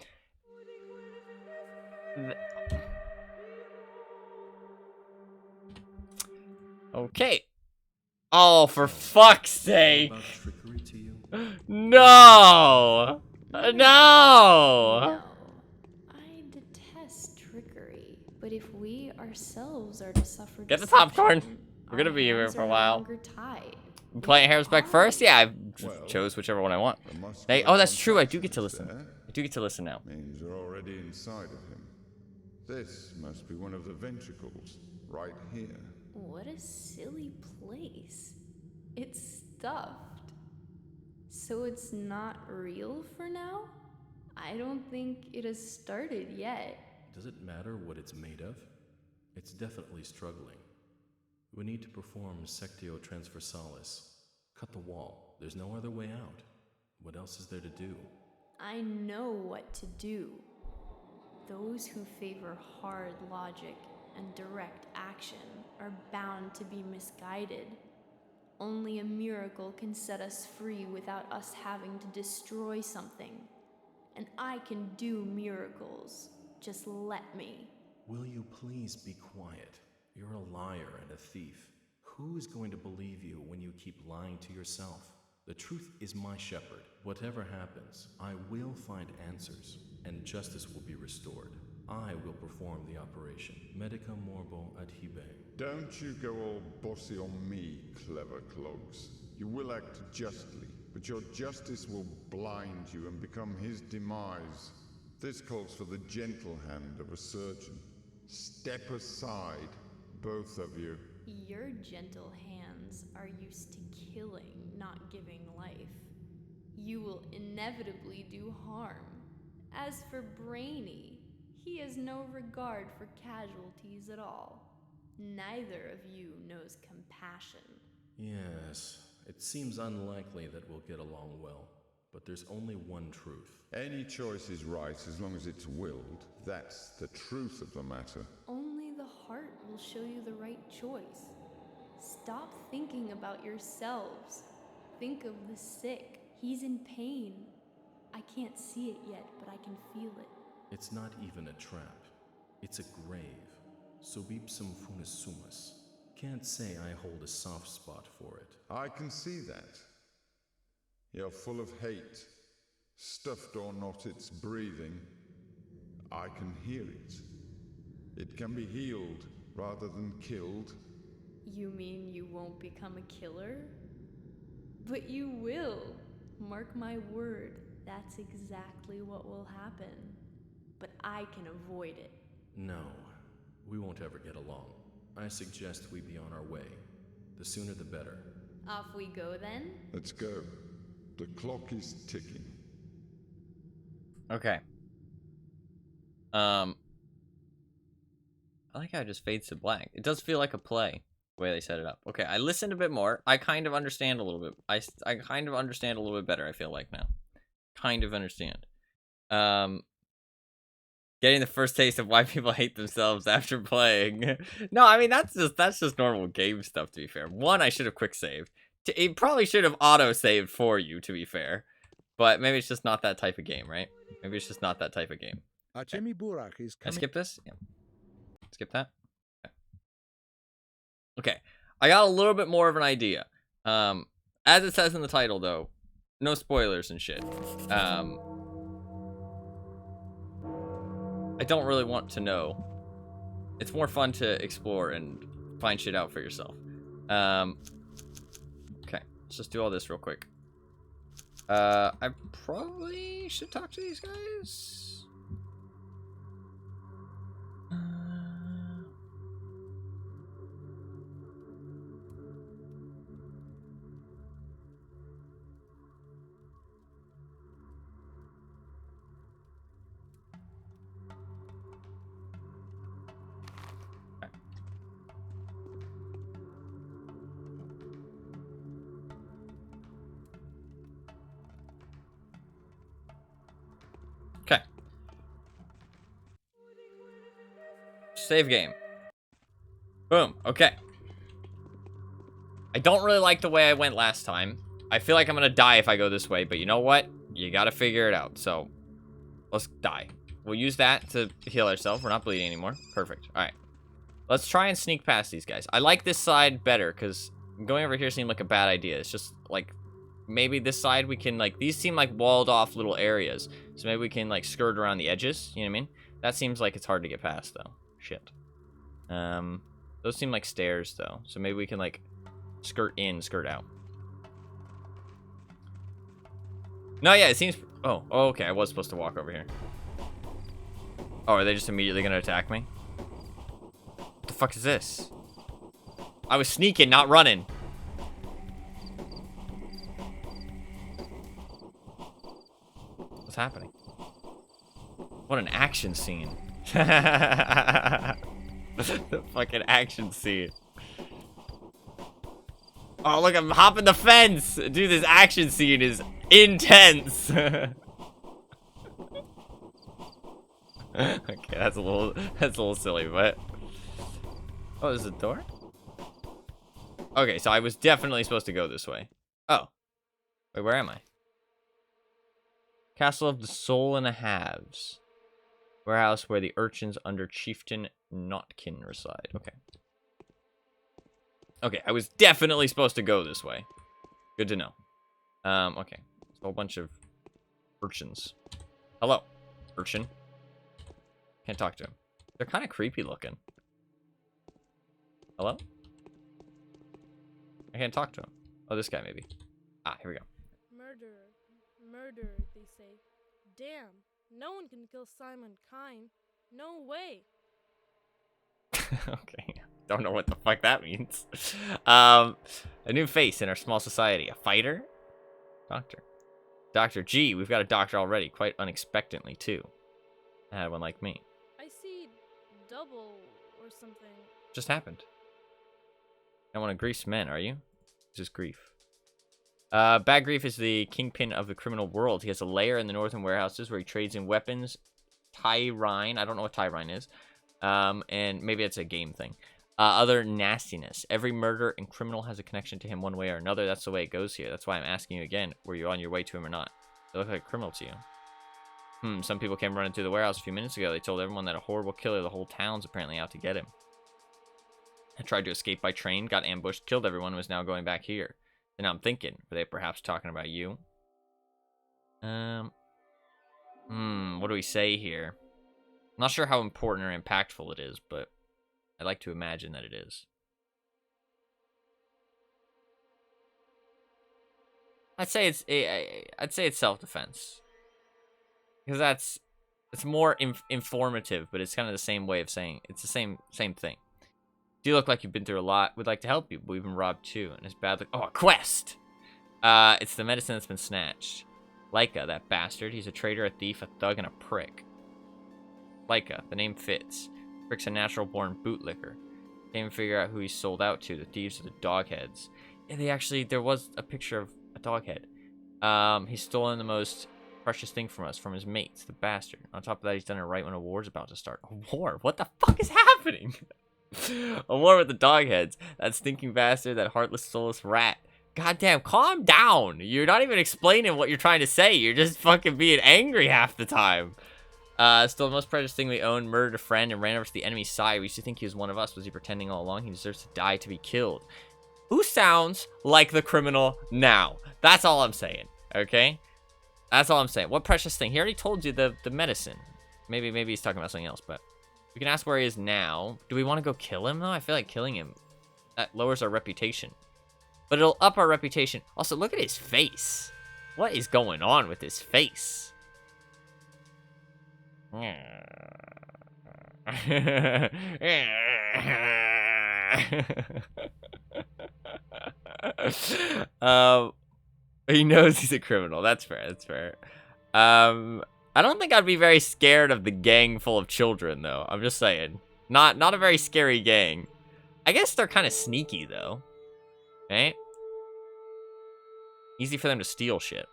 Okay. Oh, for fuck's sake. About trickery to you? No. No. No. I detest trickery, but if we ourselves are to suffer Get the popcorn. deception, We're gonna our be here hands for a are no while. longer tied. Playing Harrisbeck first? Yeah, I Well, chose whichever one I want. the muscular Hey, oh, that's true. I do get to contraction listen. there I do get to listen now. means you're already inside of him. This must be one of the ventricles, right here. What a silly place. It's stuffed. So it's not real for now? I don't think it has started yet. Does it matter what it's made of? It's definitely struggling. We need to perform sectio transversalis. Cut the wall. There's no other way out. What else is there to do? I know what to do. Those who favor hard logic and direct action are bound to be misguided. Only a miracle can set us free without us having to destroy something. And I can do miracles. Just let me. Will you please be quiet? You're a liar and a thief. Who is going to believe you when you keep lying to yourself? The truth is my shepherd. Whatever happens, I will find answers, and justice will be restored. I will perform the operation. Medica morbo adhibe. Don't you go all bossy on me, clever clogs. You will act justly, but your justice will blind you and become his demise. This calls for the gentle hand of a surgeon. Step aside, both of you. Your gentle hands are used to killing, not giving life. You will inevitably do harm. As for Brainy, he has no regard for casualties at all. Neither of you knows compassion. Yes, it seems unlikely that we'll get along well, but there's only one truth. Any choice is right as long as it's willed. That's the truth of the matter. Only the heart will show you the right choice. Stop thinking about yourselves. Think of the sick. He's in pain. I can't see it yet, but I can feel it. It's not even a trap. It's a grave. Subipsum funis sumus. Can't say I hold a soft spot for it. I can see that. You're full of hate. Stuffed or not, it's breathing. I can hear it. It can be healed rather than killed. You mean you won't become a killer? But you will. Mark my word, that's exactly what will happen. But I can avoid it. No, we won't ever get along. I suggest we be on our way. The sooner the better. Off we go then? Let's go. The clock is ticking. Okay. I like how it just fades to black. It does feel like a play, the way they set it up. Okay, I listened a bit more. I kind of understand a little bit. I kind of understand a little bit better, I feel like now. Kind of understand. Getting the first taste of why people hate themselves after playing. No, I mean that's just normal game stuff. To be fair, one, I should have quick saved. It probably should have auto saved for you. To be fair, but maybe it's just not that type of game, right? Maybe it's just not that type of game. Artemi Burak is Can I coming. skip this? Yeah. Skip that. Okay. I got a little bit more of an idea. As it says in the title, though, no spoilers and shit. I don't really want to know. It's more fun to explore and find shit out for yourself. Okay, let's just do all this real quick. I probably should talk to these guys. Okay. Save game. Boom. Okay. I don't really like the way I went last time. I feel like I'm gonna die if I go this way, but you know what? You gotta figure it out. So, let's die. We'll use that to heal ourselves. We're not bleeding anymore. Perfect. Alright. Let's try and sneak past these guys. I like this side better, because going over here seemed like a bad idea. It's just, like, maybe this side we can, like, these seem like walled off little areas. So maybe we can, like, skirt around the edges. You know what I mean? That seems like it's hard to get past, though. Shit. Those seem like stairs, though. So maybe we can, like, skirt in, skirt out. No, yeah, it seems... Oh, okay, I was supposed to walk over here. Oh, are they just immediately gonna attack me? What the fuck is this? I was sneaking, not running. What's happening? What an action scene. The fucking action scene. Oh, look, I'm hopping the fence. Dude, this action scene is intense. Okay, that's a little silly, but... Oh, there's a door? Okay, so I was definitely supposed to go this way. Oh. Wait, where am I? Castle of the Soul and the Halves. Warehouse where the urchins under Chieftain Notkin reside. Okay. Okay, I was definitely supposed to go this way. Good to know. Okay. It's a whole bunch of urchins. Hello, urchin. Can't talk to him. They're kind of creepy looking. Hello? I can't talk to him. Oh, this guy maybe. Ah, here we go. Murder, they say. Damn, no one can kill Simon Kine. No way. Okay. Don't know what the fuck that means. A new face in our small society. A fighter? Doctor. Doctor. Gee, we've got a doctor already. Quite unexpectedly, too. I had one like me. I see double or something. Just happened. Not one of Grief's men, are you? This is Grief. Bad Grief is the kingpin of the criminal world. He has a lair in the northern warehouses where he trades in weapons. Tyrine. I don't know what Tyrine is. And maybe it's a game thing. Other nastiness. Every murder and criminal has a connection to him one way or another. That's the way it goes here. That's why I'm asking you again. Were you on your way to him or not? They look like a criminal to you. Some people came running through the warehouse a few minutes ago. They told everyone that a horrible killer, the whole town's apparently out to get him. I tried to escape by train, got ambushed, killed everyone, and was now going back here. Then I'm thinking, were they perhaps talking about you? What do we say here? I'm not sure how important or impactful it is, but I'd like to imagine that it is. I'd say it's self-defense, because it's more informative, but it's kind of the same way of saying it's the same thing. Do you look like you've been through a lot? We'd like to help you, but we've been robbed too, and it's bad. Oh, a quest! It's the medicine that's been snatched. Leica, that bastard. He's a traitor, a thief, a thug, and a prick. Leica, the name fits. Prick's a natural-born bootlicker. Can't even figure out who he's sold out to. The thieves are the dogheads. Yeah, there was a picture of a doghead. He's stolen the most Precious thing from us, from his mates, the bastard. On top of that, he's done it right when a war's about to start. A war? What the fuck is happening? A war with the dogheads. That stinking bastard, that heartless, soulless rat. Goddamn, calm down. You're not even explaining what you're trying to say. You're just fucking being angry half the time. Still the most precious thing we own. Murdered a friend and ran over to the enemy's side. We used to think he was one of us. Was he pretending all along? He deserves to die, to be killed. Who sounds like the criminal now? That's all I'm saying, okay? That's all I'm saying. What precious thing? He already told you the medicine. Maybe we talking about something else, but we can ask where he is now. Do we want to go kill him, though? I feel like killing him, that lowers our reputation. But it'll up our reputation. Also, look at his face. What is going on with his face? He knows he's a criminal. That's fair. That's fair. I don't think I'd be very scared of the gang full of children, though. I'm just saying. Not a very scary gang. I guess they're kind of sneaky, though. Right? Easy for them to steal shit.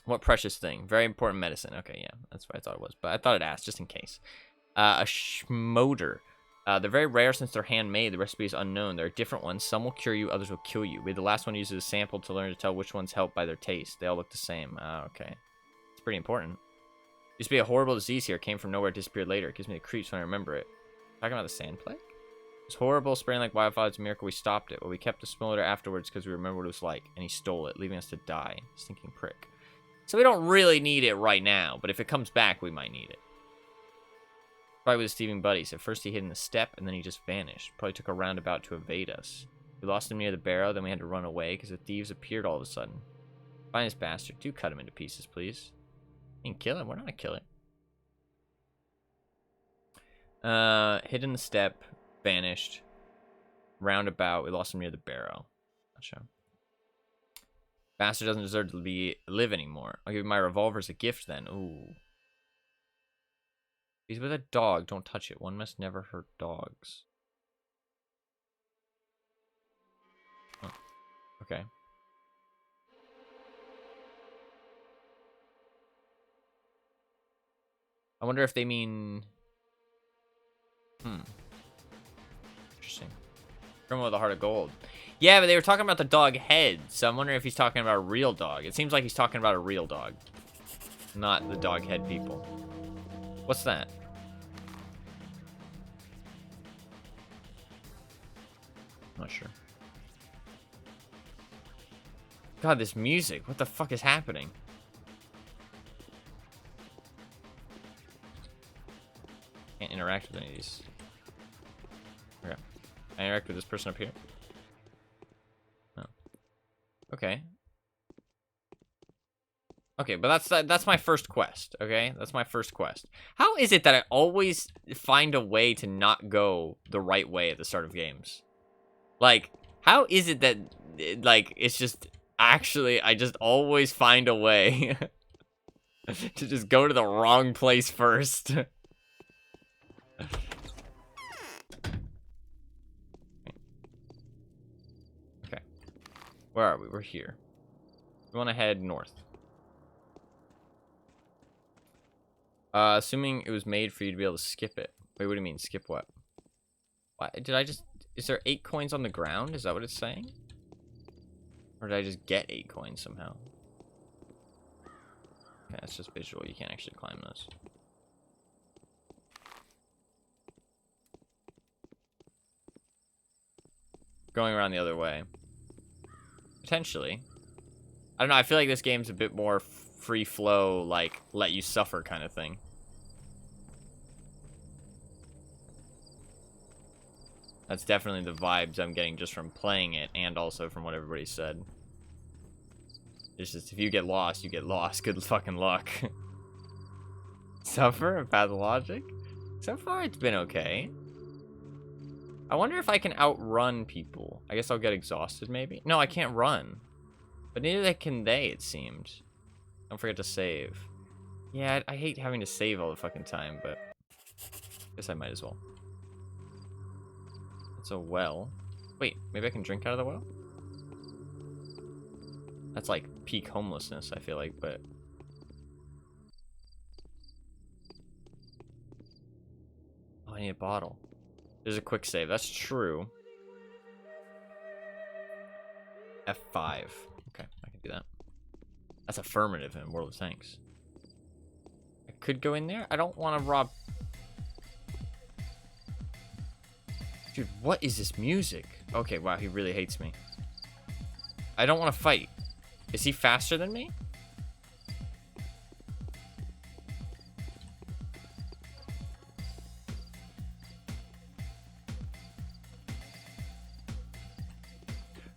What precious thing? Very important medicine. Okay, yeah. That's what I thought it was. But I thought I'd ask, just in case. A schmoder. They're very rare since they're handmade. The recipe is unknown. There are different ones. Some will cure you, others will kill you. We had the last one used as a sample to learn to tell which ones help by their taste. They all look the same. Okay. It's pretty important. Used to be a horrible disease here. Came from nowhere, disappeared later. It gives me the creeps when I remember it. Talking about the sand plague? It's horrible, spraying like wildfire. It's a miracle we stopped it. But we kept the smolder afterwards because we remembered what it was like. And he stole it, leaving us to die. Stinking prick. So we don't really need it right now. But if it comes back, we might need it. Probably with his thieving buddies. At first he hid in the step, and then he just vanished. Probably took a roundabout to evade us. We lost him near the barrow, then we had to run away, because the thieves appeared all of a sudden. Find this bastard. Do cut him into pieces, please. You can kill him. We're not gonna kill him. Hid in the step. Vanished. Roundabout. We lost him near the barrow. Gotcha. Bastard doesn't deserve to live anymore. I'll give you my revolver as a gift, then. Ooh. He's with a dog. Don't touch it. One must never hurt dogs. Oh. Okay. I wonder if they mean... Interesting. Criminal with a heart of gold. Yeah, but they were talking about the dog head, so I'm wondering if he's talking about a real dog. It seems like he's talking about a real dog. Not the dog head people. What's that? Not sure. God, this music. What the fuck is happening? Can't interact with any of these. Okay. I interact with this person up here. Oh. Okay. Okay, but that's my first quest, okay? That's my first quest. How is it that I always find a way to not go the right way at the start of games? Like, how is it that, like, it's just, actually, I just always find a way to just go to the wrong place first? Okay. Where are we? We're here. We want to head north. Assuming it was made for you to be able to skip it. Wait, what do you mean? Skip what? What? Did I just... Is there 8 coins on the ground? Is that what it's saying? Or did I just get 8 coins somehow? Okay, that's just visual. You can't actually climb those. Going around the other way. Potentially. I don't know. I feel like this game's a bit more free flow, like, let you suffer kind of thing. That's definitely the vibes I'm getting just from playing it, and also from what everybody said. It's just, if you get lost, you get lost. Good fucking luck. Suffer and Pathologic? So far, it's been okay. I wonder if I can outrun people. I guess I'll get exhausted, maybe? No, I can't run. But neither can they, it seemed. Don't forget to save. Yeah, I hate having to save all the fucking time, but... I guess I might as well. It's a well. Wait, maybe I can drink out of the well? That's like peak homelessness, I feel like, but... Oh, I need a bottle. There's a quick save. That's true. F5. Okay, I can do that. That's affirmative in World of Tanks. I could go in there. I don't want to rob... Dude, what is this music? Okay, wow, he really hates me. I don't want to fight. Is he faster than me?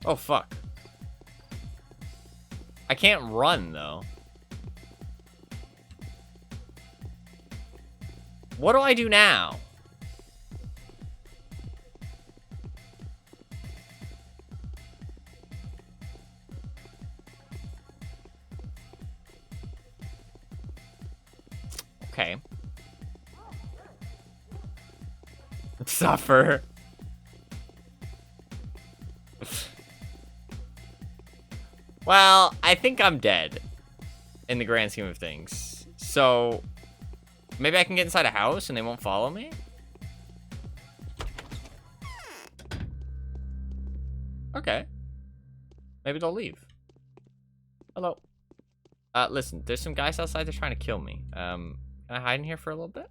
Oh, fuck. I can't run, though. What do I do now? Okay. Suffer. Well, I think I'm dead in the grand scheme of things. So, maybe I can get inside a house and they won't follow me? Okay. Maybe they'll leave. Hello. Listen, there's some guys outside. They're trying to kill me. Can I hide in here for a little bit?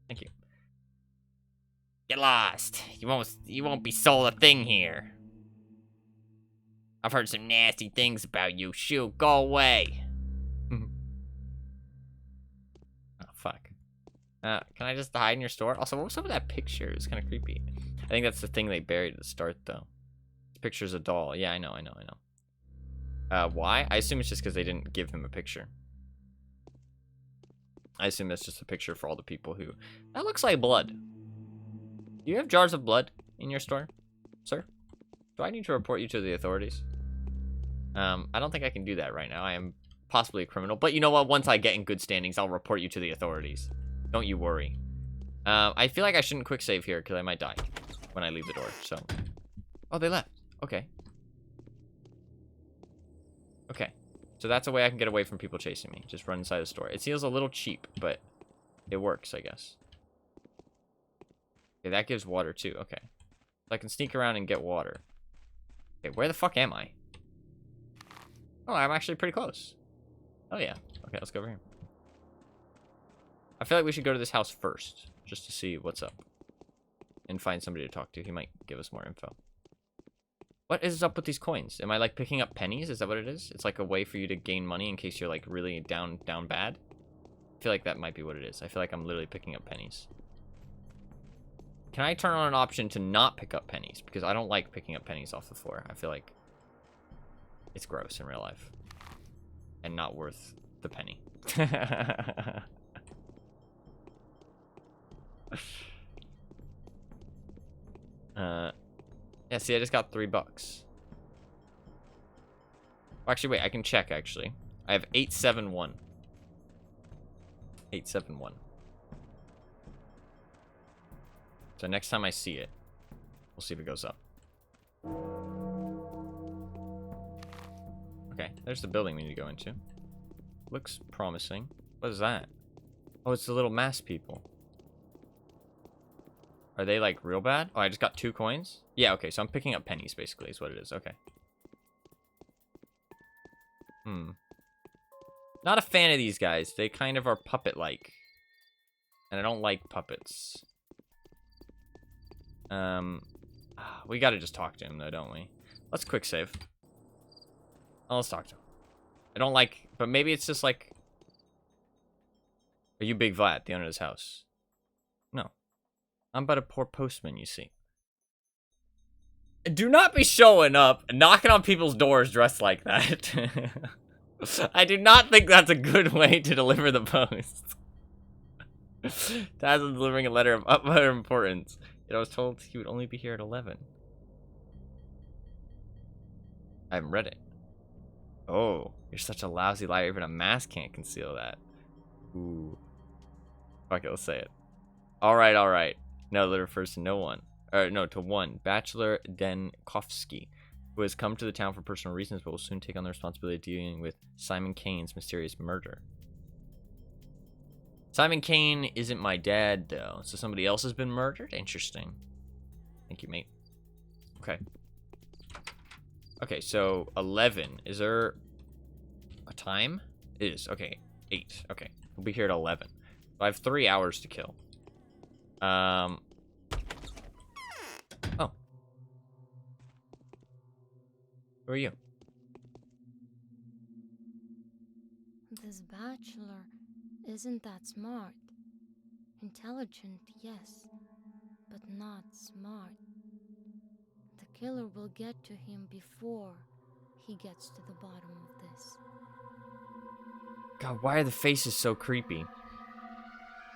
Thank you. Get lost. You won't be sold a thing here. I've heard some nasty things about you. Shoo, go away. Oh, fuck. Can I just hide in your store? Also, what was up with that picture? It's kind of creepy. I think that's the thing they buried at the start, though. This picture's a doll. Yeah, I know. Why? I assume it's just because they didn't give him a picture. I assume that's just a picture for all the people who... That looks like blood. Do you have jars of blood in your store, sir? Do I need to report you to the authorities? I don't think I can do that right now. I am possibly a criminal. But you know what? Once I get in good standings, I'll report you to the authorities. Don't you worry. I feel like I shouldn't quick save here because I might die when I leave the door. So, oh, they left. Okay. Okay. So that's a way I can get away from people chasing me. Just run inside the store. It feels a little cheap, but it works, I guess. Okay, that gives water too. Okay. So I can sneak around and get water. Okay, where the fuck am I? Oh, I'm actually pretty close. Oh, yeah. Okay, let's go over here. I feel like we should go to this house first, just to see what's up. And find somebody to talk to. He might give us more info. What is up with these coins? Am I, like, picking up pennies? Is that what it is? It's like a way for you to gain money in case you're, like, really down bad? I feel like that might be what it is. I feel like I'm literally picking up pennies. Can I turn on an option to not pick up pennies? Because I don't like picking up pennies off the floor. I feel like it's gross in real life. And not worth the penny. Yeah, see, I just got $3. Actually, wait, I can check, actually. I have 871. 871. So next time I see it, we'll see if it goes up. Okay, there's the building we need to go into. Looks promising. What is that? Oh, it's the little mask people. Are they, like, real bad? Oh, I just got 2 coins? Yeah, okay, so I'm picking up pennies, basically, is what it is. Okay. Not a fan of these guys. They kind of are puppet-like. And I don't like puppets. We gotta just talk to him, though, don't we? Let's quick save. Oh, let's talk to him. I don't like... But maybe it's just, like... Are you Big Vlad, the owner of this house? No. I'm but a poor postman, you see. Do not be showing up and knocking on people's doors dressed like that. I do not think that's a good way to deliver the post. Taz is delivering a letter of utmost importance. Yet I was told he would only be here at 11. I haven't read it. Oh, you're such a lousy liar. Even a mask can't conceal that. Ooh. Fuck it, let's say it. Alright, alright. No, that refers to no one. Or, no, to one. Bachelor Denkovsky, who has come to the town for personal reasons but will soon take on the responsibility of dealing with Simon Kane's mysterious murder. Simon Kane isn't my dad, though, so somebody else has been murdered? Interesting. Thank you, mate. Okay. Okay, so 11. Is there a time? It is. Okay, 8. Okay, we'll be here at 11. So I have 3 hours to kill. Oh. Who are you? This bachelor isn't that smart. Intelligent, yes, but not smart. The killer will get to him before he gets to the bottom of this. God, why are the faces so creepy?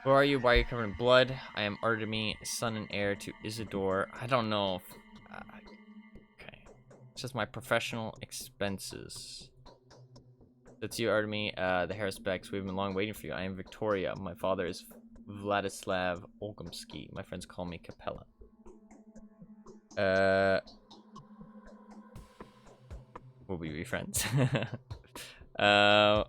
Who are you? Why are you covered in blood? I am Artemy, son and heir to Isidore. I don't know if... okay. It says my professional expenses. That's you, Artemy. The hair specs. We've been long waiting for you. I am Victoria. My father is Vladislav Olkomsky. My friends call me Capella. Will we be friends? I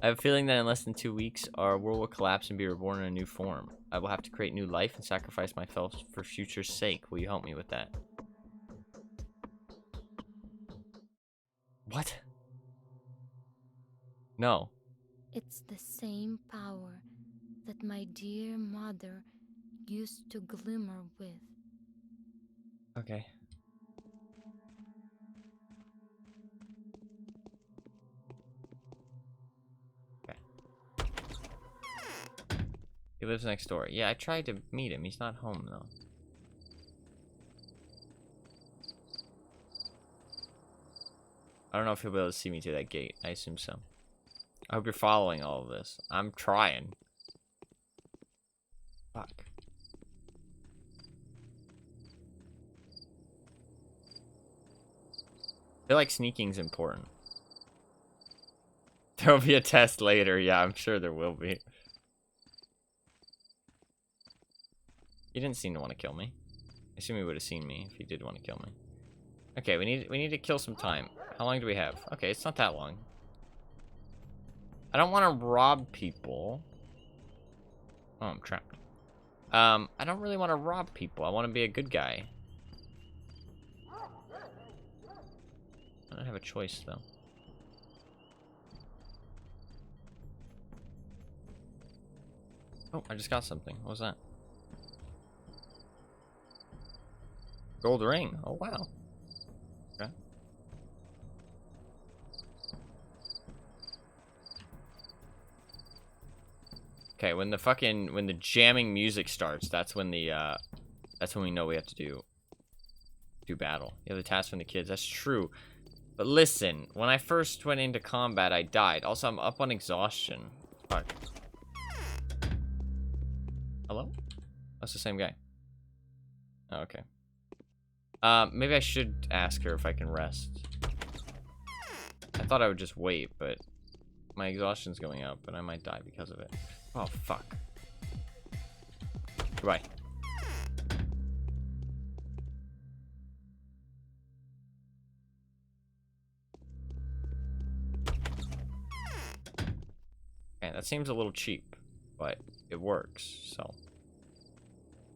have a feeling that in less than 2 weeks, our world will collapse and be reborn in a new form. I will have to create new life and sacrifice myself for future's sake. Will you help me with that? What? No. It's the same power that my dear mother used to glimmer with. Okay. He lives next door. Yeah, I tried to meet him. He's not home, though. I don't know if he'll be able to see me through that gate. I assume so. I hope you're following all of this. I'm trying. Fuck. I feel like sneaking's important. There'll be a test later. Yeah, I'm sure there will be. He didn't seem to want to kill me. I assume he would have seen me if he did want to kill me. Okay, we need to kill some time. How long do we have? Okay, it's not that long. I don't want to rob people. Oh, I'm trapped. I don't really want to rob people. I want to be a good guy. I don't have a choice, though. Oh, I just got something. What was that? Gold ring. Oh, wow. Okay. Okay, when the jamming music starts, that's when we know we have to do battle. You have the task from the kids. That's true. But listen, when I first went into combat, I died. Also, I'm up on exhaustion. Fuck. Hello? That's the same guy. Oh, okay. Maybe I should ask her if I can rest. I thought I would just wait, but my exhaustion's going up, and I might die because of it. Oh, fuck. Goodbye. Okay, that seems a little cheap, but it works, so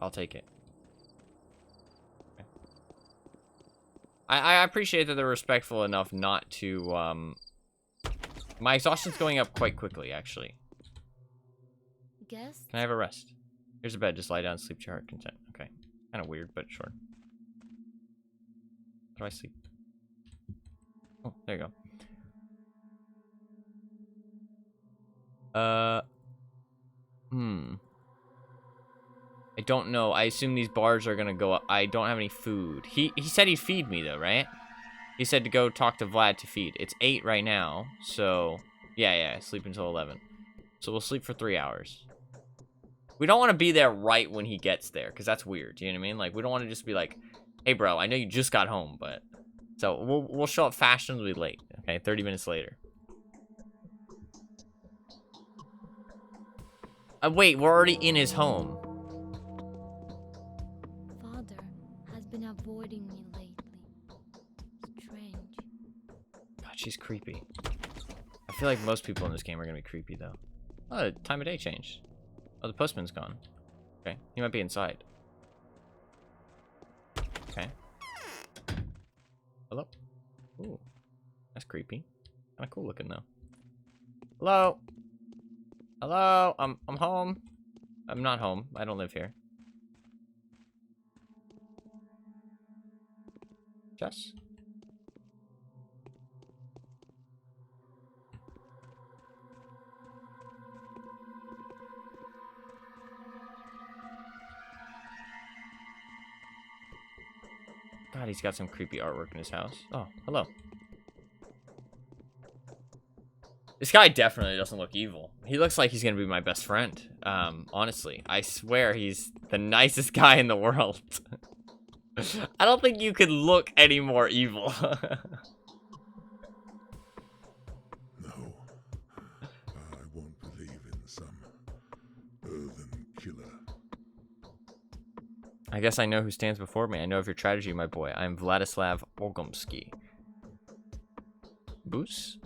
I'll take it. Okay. I appreciate that they're respectful enough not to, my exhaustion's going up quite quickly, actually. Guess? Can I have a rest? Here's a bed. Just lie down and sleep to your heart content. Okay. Kind of weird, but sure. How do I sleep? Oh, there you go. I don't know. I assume these bars are gonna go up. I don't have any food. He said he'd feed me, though, right? He said to go talk to Vlad to feed. It's 8 right now, so... Yeah, sleep until 11. So we'll sleep for 3 hours. We don't want to be there right when he gets there, because that's weird. You know what I mean? Like, we don't want to just be like, hey, bro, I know you just got home, but... So, we'll show up fashionably late, okay? 30 minutes later. Wait, we're already in his home. Father has been avoiding me lately. she's creepy. I feel like most people in this game are gonna be creepy though. Oh, the time of day changed. Oh, the postman's gone. Okay, he might be inside. Okay. Hello? Ooh, that's creepy. Kind of cool looking though. Hello? Hello? I'm home. I'm not home. I don't live here. Jess? God, he's got some creepy artwork in his house. Oh, hello. This guy definitely doesn't look evil. He looks like he's gonna be my best friend. Honestly, I swear he's the nicest guy in the world. I don't think you could look any more evil. No, I won't believe in some earthen killer. I guess I know who stands before me. I know of your tragedy, my boy. I am Vladislav Olgomsky. Boos?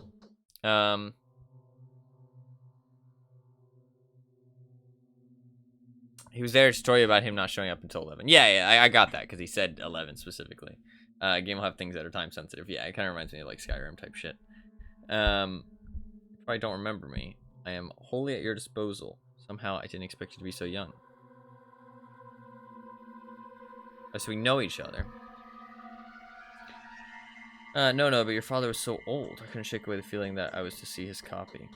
He was there to tell you about him not showing up until 11. Yeah, I got that because he said 11 specifically. Game will have things that are time sensitive. Yeah, it kind of reminds me of like Skyrim type shit. You probably don't remember me. I am wholly at your disposal. Somehow I didn't expect you to be so young. Oh, so we know each other. No, but your father was so old. I couldn't shake away the feeling that I was to see his copy.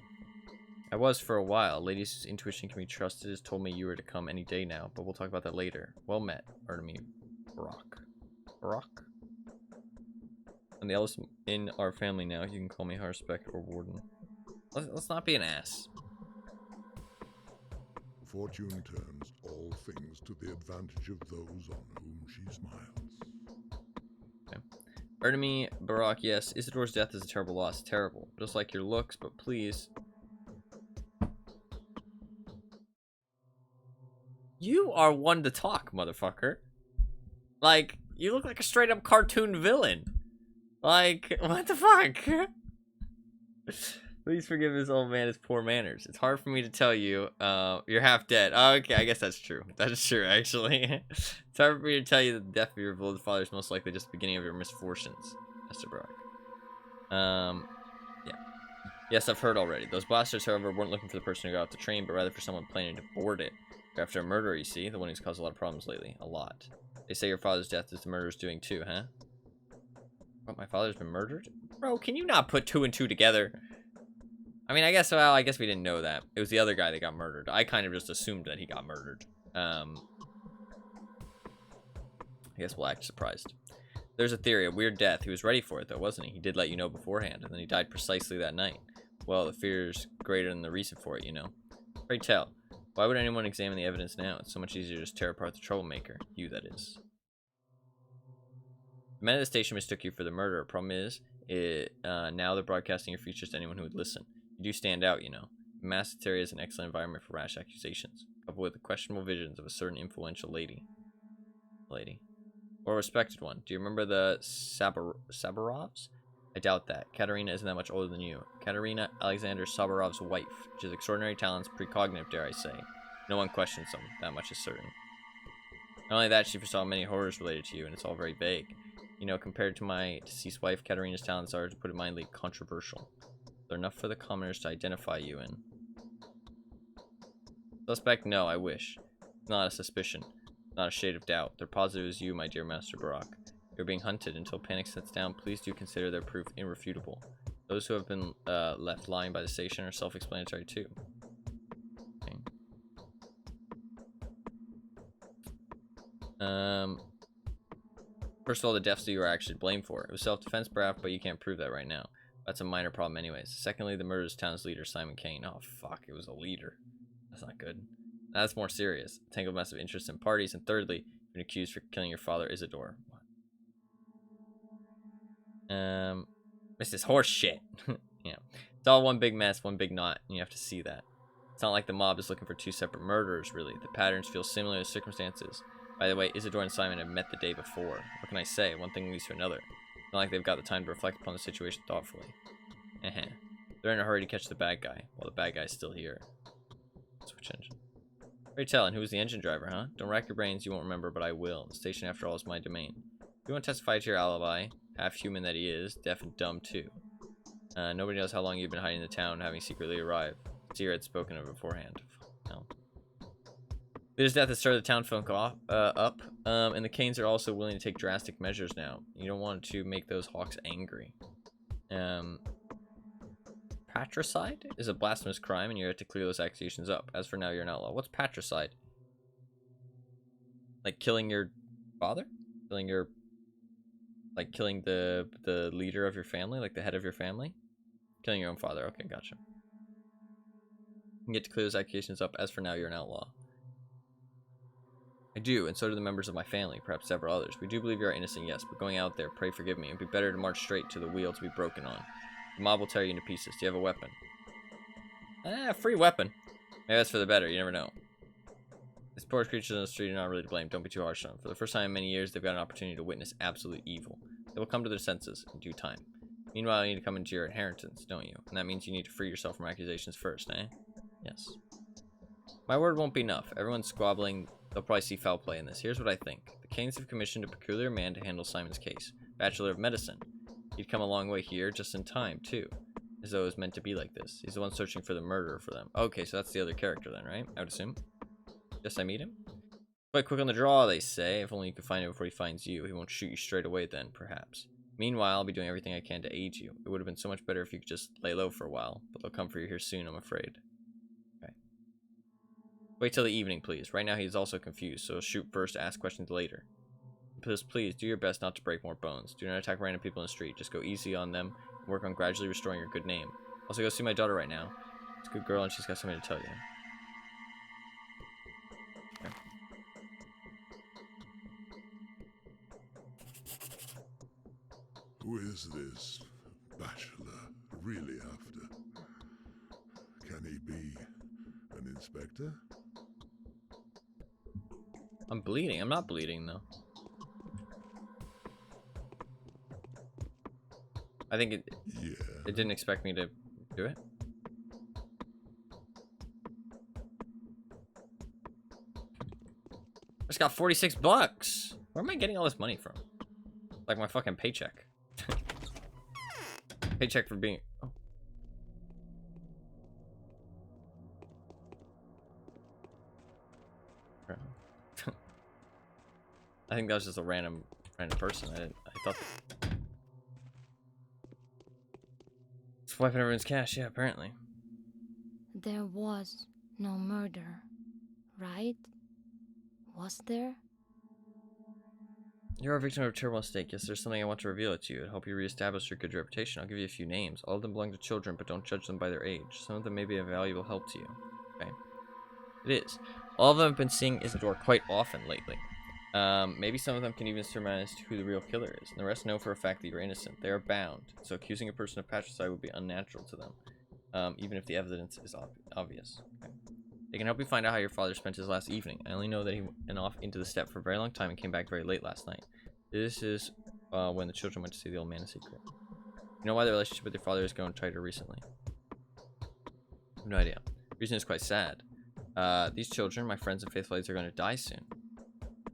I was for a while. Ladies whose intuition can be trusted has told me you were to come any day now, but we'll talk about that later. Well met, Artemy Brock. Brock? I'm the eldest in our family now. You can call me Harspec or Warden. Let's not be an ass. Fortune turns all things to the advantage of those on whom she smiles. Okay. Artemy Barak, yes. Isidore's death is a terrible loss. Terrible. Just like your looks, but please. You are one to talk, motherfucker. Like, you look like a straight up cartoon villain. Like, what the fuck? Please forgive this old man his poor manners. It's hard for me to tell you, you're half dead. Oh, okay, I guess that's true. That is true, actually. It's hard for me to tell you that the death of your beloved father is most likely just the beginning of your misfortunes, Mr. Brock. Yeah. Yes, I've heard already. Those blasters, however, weren't looking for the person who got off the train, but rather for someone planning to board it. They're after a murderer, you see, the one who's caused a lot of problems lately. A lot. They say your father's death is the murderer's doing too, huh? What, my father's been murdered? Bro, can you not put two and two together? I mean, I guess we didn't know that. It was the other guy that got murdered. I kind of just assumed that he got murdered. I guess we'll act surprised. There's a theory, a weird death. He was ready for it, though, wasn't he? He did let you know beforehand, and then he died precisely that night. Well, the fear's greater than the reason for it, you know. Pray tell, why would anyone examine the evidence now? It's so much easier to just tear apart the troublemaker. You, that is. The men at the station mistook you for the murderer. Problem is, now they're broadcasting your features to anyone who would listen. You do stand out, you know. The Massacre is an excellent environment for rash accusations, coupled with the questionable visions of a certain influential lady. Or a respected one. Do you remember the Sabarovs? I doubt that. Katerina isn't that much older than you. Katerina Alexander Sabarov's wife. She has extraordinary talents, precognitive, dare I say. No one questions them. That much is certain. Not only that, she foresaw many horrors related to you, and it's all very vague. You know, compared to my deceased wife, Katerina's talents are, to put it mildly, controversial. They're enough for the commoners to identify you in. Suspect? No, I wish. It's not a suspicion. Not a shade of doubt. They're positive as you, my dear Master Barak. You're being hunted. Until panic sets down, please do consider their proof irrefutable. Those who have been left lying by the station are self-explanatory too. Okay. First of all, the deaths that you were actually blamed for. It was self-defense, perhaps, but you can't prove that right now. That's a minor problem anyways. Secondly, the murder's town's leader, Simon Kane. Oh, fuck, it was a leader. That's not good. That's more serious. Tangled mess of interest in parties. And thirdly, you've been accused for killing your father, Isidore. This is horse shit. Yeah. It's all one big mess, one big knot, and you have to see that. It's not like the mob is looking for two separate murderers, really. The patterns feel similar to circumstances. By the way, Isidore and Simon have met the day before. What can I say? One thing leads to another. It's not like they've got the time to reflect upon the situation thoughtfully. They're in a hurry to catch the bad guy, while the bad guy's still here. Switch engine. Pray tell, and who was the engine driver, huh? Don't rack your brains, you won't remember, but I will. The station, after all, is my domain. You won't testify to your alibi. Half human that he is, deaf and dumb, too. Nobody knows how long you've been hiding in the town, having secretly arrived. Seer had spoken of it beforehand. No. His death has started the town folk up, and the Canes are also willing to take drastic measures now. You don't want to make those hawks angry. Patricide is a blasphemous crime, and you have to clear those accusations up. As for now, you're an outlaw. What's patricide? Like killing your father? Killing your... Like killing the leader of your family? Like the head of your family? Killing your own father. Okay, gotcha. You can get to clear those accusations up. As for now, you're an outlaw. I do, and so do the members of my family, perhaps several others. We do believe you are innocent, yes, but going out there, pray forgive me. It would be better to march straight to the wheel to be broken on. The mob will tear you into pieces. Do you have a weapon? Free weapon. Maybe that's for the better, you never know. These poor creatures on the street are not really to blame. Don't be too harsh on them. For the first time in many years, they've got an opportunity to witness absolute evil. They will come to their senses in due time. Meanwhile, you need to come into your inheritance, don't you? And that means you need to free yourself from accusations first, eh? Yes. My word won't be enough. Everyone's squabbling. They'll probably see foul play in this. Here's what I think. The Canes have commissioned a peculiar man to handle Simon's case. Bachelor of Medicine. He'd come a long way here, just in time, too. As though it was meant to be like this. He's the one searching for the murderer for them. Okay, so that's the other character then, right? I would assume. Guess I meet him? Quite quick on the draw, they say. If only you could find him before he finds you. He won't shoot you straight away then, perhaps. Meanwhile, I'll be doing everything I can to aid you. It would have been so much better if you could just lay low for a while. But they'll come for you here soon, I'm afraid. Okay. Wait till the evening, please. Right now he's also confused, so shoot first, ask questions later. Please, do your best not to break more bones. Do not attack random people in the street. Just go easy on them and work on gradually restoring your good name. Also, go see my daughter right now. She's a good girl and she's got something to tell you. Okay. Who is this bachelor really after? Can he be an inspector? I'm bleeding. I'm not bleeding, though. I think it didn't expect me to do it. I just got 46 bucks. Where am I getting all this money from? Like my fucking paycheck. Paycheck for being... Oh. I think that was just a random person. I thought... Swiping everyone's cash, yeah, apparently. There was no murder, right? Was there? You're a victim of a terrible mistake. Yes, there's something I want to reveal it to you. I hope you reestablish your good reputation. I'll give you a few names. All of them belong to children, but don't judge them by their age. Some of them may be a valuable help to you. Okay. It is. All of them have been seeing Isidore quite often lately. Maybe some of them can even surmise who the real killer is, and the rest know for a fact that you're innocent. They are bound, so accusing a person of patricide would be unnatural to them, even if the evidence is obvious. Okay. They can help you find out how your father spent his last evening. I only know that he went off into the steppe for a very long time and came back very late last night. This is when the children went to see the old man in secret. You know why the relationship with your father has grown tighter recently? I have no idea. The reason is quite sad. These children, my friends and faithful aides, are going to die soon.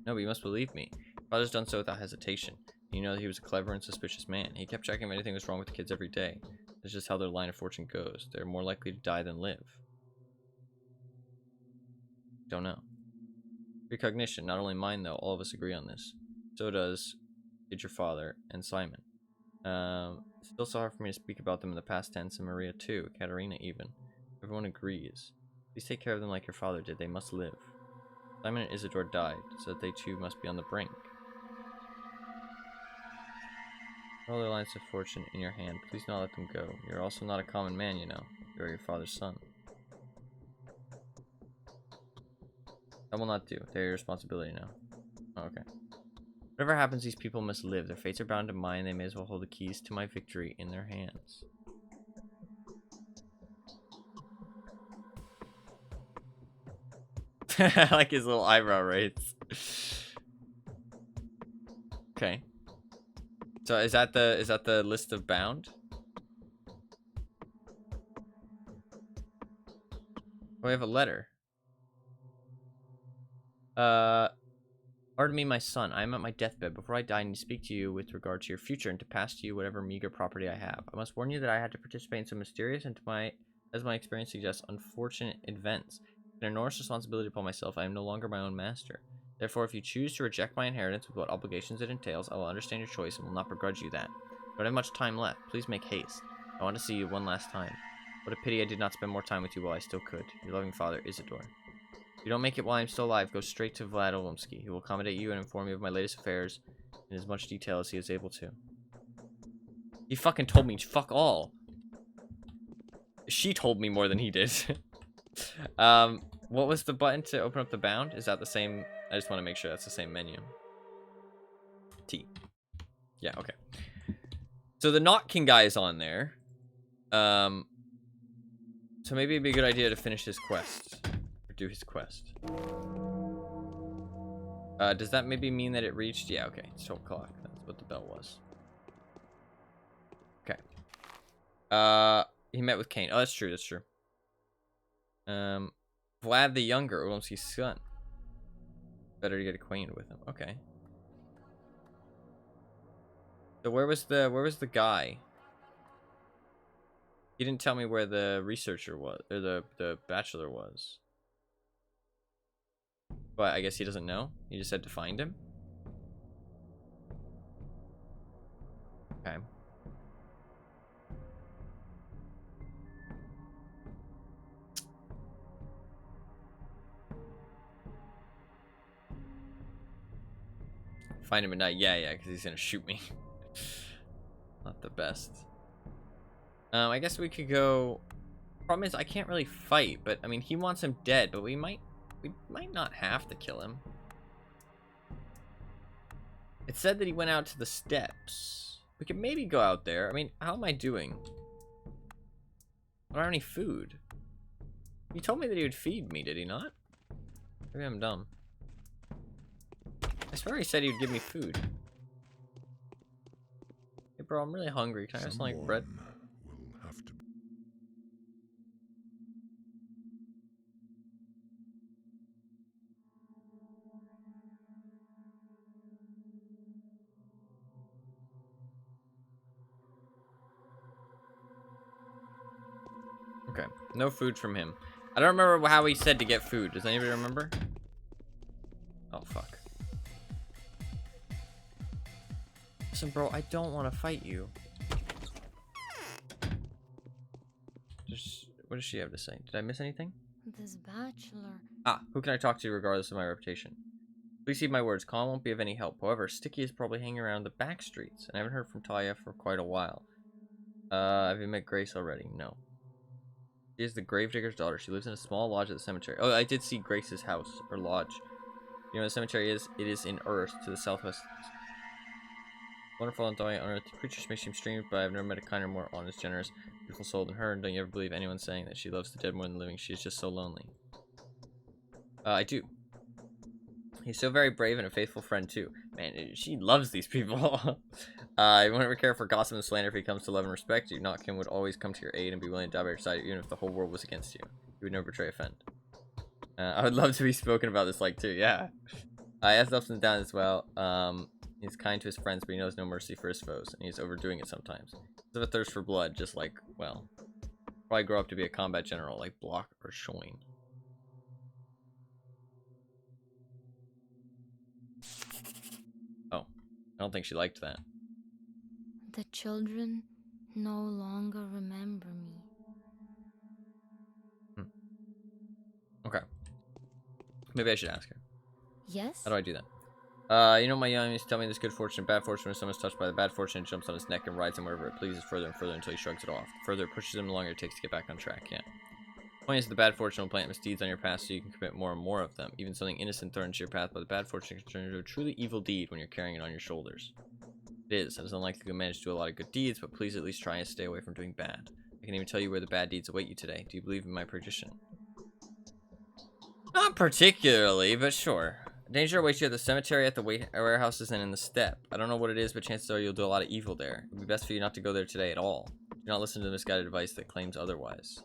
No, but you must believe me. Father's done so without hesitation. You know that he was a clever and suspicious man. He kept checking if anything was wrong with the kids every day. That's just how their line of fortune goes. They're more likely to die than live. Don't know. Precognition, not only mine though, all of us agree on this. So does your father and Simon. It's still so hard for me to speak about them in the past tense, and Maria too, Katerina even. Everyone agrees. Please take care of them like your father did. They must live. Simon and Isidore died, so that they too must be on the brink. All their lines of fortune in your hand. Please not let them go. You're also not a common man, you know. You're your father's son. That will not do. They're your responsibility now. Oh, okay. Whatever happens, these people must live. Their fates are bound to mine. They may as well hold the keys to my victory in their hands. I like his little eyebrow raise. Okay. So is that the list of bound? Oh, I have a letter. Pardon me, my son. I am at my deathbed. Before I die, I need to speak to you with regard to your future and to pass to you whatever meager property I have. I must warn you that I had to participate in some mysterious and, as my experience suggests, unfortunate events. An enormous responsibility upon myself. I am no longer my own master. Therefore, if you choose to reject my inheritance with what obligations it entails, I will understand your choice and will not begrudge you that. I don't have much time left. Please make haste. I want to see you one last time. What a pity I did not spend more time with you while I still could. Your loving father, Isidore. If you don't make it while I'm still alive, go straight to Vlad Olimsky. He will accommodate you and inform you of my latest affairs in as much detail as he is able to. He fucking told me fuck all. She told me more than he did. What was the button to open up the bound? Is that the same? I just want to make sure that's the same menu. T. Yeah, okay. So the Knot King guy is on there. So maybe it'd be a good idea to finish his quest. Or do his quest. Does that maybe mean that it reached? Yeah, okay. It's 12 o'clock. That's what the bell was. Okay. He met with Cain. Oh, that's true. That's true. Vlad the Younger, Olimsky's son. Better to get acquainted with him. Okay. So where was the guy? He didn't tell me where the researcher was, or the bachelor was. But I guess he doesn't know. He just said to find him. Okay. Find him at night. Yeah, because he's gonna shoot me. Not the best. I guess we could go. Problem is, I can't really fight, but I mean, he wants him dead, but we might not have to kill him. It said that he went out to the steps. We could maybe go out there. I mean, how am I doing? I don't have any food. He told me that he would feed me, did he not? Maybe I'm dumb. I swear he said he would give me food. Hey bro, I'm really hungry. Can I have some like bread? Will have to... Okay, no food from him. I don't remember how he said to get food. Does anybody remember? Oh, fuck. Listen, bro, I don't want to fight you. Just, what does she have to say? Did I miss anything? This bachelor. Ah, who can I talk to regardless of my reputation? Please heed my words. Colin won't be of any help. However, Sticky is probably hanging around the back streets, and I haven't heard from Talia for quite a while. Have you met Grace already? No. She is the gravedigger's daughter. She lives in a small lodge at the cemetery. Oh, I did see Grace's house, or lodge. You know where the cemetery is? It is in Earth, to the southwest. Wonderful and dying unearthed creatures may seem strange, but I've never met a kinder, more honest, generous, beautiful soul than her. And don't you ever believe anyone saying that she loves the dead more than the living. She is just so lonely. I do. He's so very brave and a faithful friend, too. Man, she loves these people. You won't ever care for gossip and slander if he comes to love and respect you. Notkin would always come to your aid and be willing to die by your side, even if the whole world was against you. He would never betray a friend. I would love to be spoken about this like, too. Yeah. He has ups and downs as well. He's kind to his friends, but he knows no mercy for his foes, and he's overdoing it sometimes. He's of a thirst for blood, just like, well, probably grow up to be a combat general like Block or Shoin. Oh, I don't think she liked that. The children no longer remember me. Okay. Maybe I should ask her. Yes? How do I do that? You know, my young used to tell me there's good fortune and bad fortune. When someone's touched by the bad fortune, it jumps on his neck and rides him wherever it pleases, further and further until he shrugs it off. The further it pushes him, the longer it takes to get back on track. Yeah. The point is, the bad fortune will plant misdeeds on your path so you can commit more and more of them. Even something innocent thrown into your path, but the bad fortune can turn into a truly evil deed when you're carrying it on your shoulders. It is, and it's unlikely you'll manage to do a lot of good deeds, but please at least try and stay away from doing bad. I can even tell you where the bad deeds await you today. Do you believe in my prediction? Not particularly, but sure. Danger awaits you at the cemetery, at the warehouses, and in the steppe. I don't know what it is, but chances are you'll do a lot of evil there. It would be best for you not to go there today at all. Do not listen to the misguided advice that claims otherwise.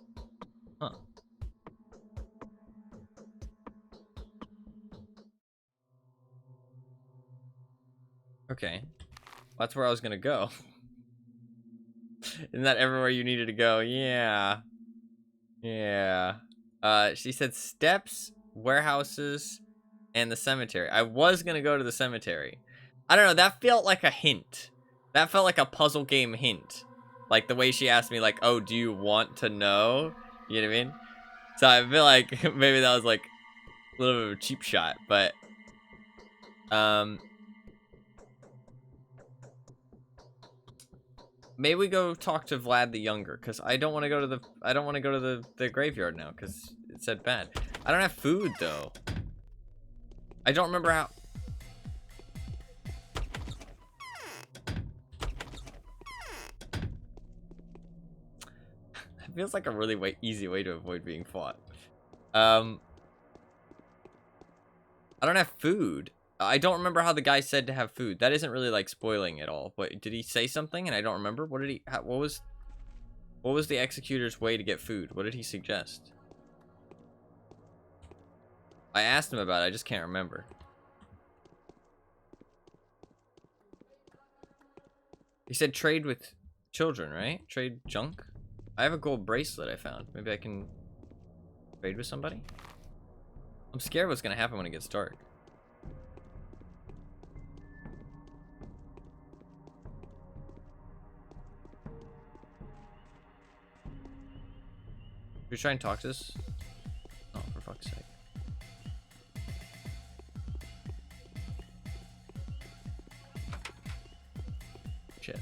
Huh. Okay. That's where I was gonna go. Isn't that everywhere you needed to go? Yeah. Yeah. She said steps, warehouses, and the cemetery. I was gonna go to the cemetery. I don't know, that felt like a hint. That felt like a puzzle game hint. Like the way she asked me, like, oh, do you want to know? You know what I mean? So I feel like maybe that was like a little bit of a cheap shot, but maybe we go talk to Vlad the Younger, because I don't want to go to the graveyard now, because it said bad. I don't have food though. I don't remember how. It feels like a really easy way to avoid being fought. I don't have food. I don't remember how the guy said to have food. That isn't really like spoiling at all. But did he say something and I don't remember? What did he? What was the executor's way to get food? What did he suggest? I asked him about it. I just can't remember. He said trade with children, right? Trade junk. I have a gold bracelet I found. Maybe I can trade with somebody. I'm scared what's gonna happen when it gets dark. Should we try and talk to this? Oh, for fuck's sake. Shit.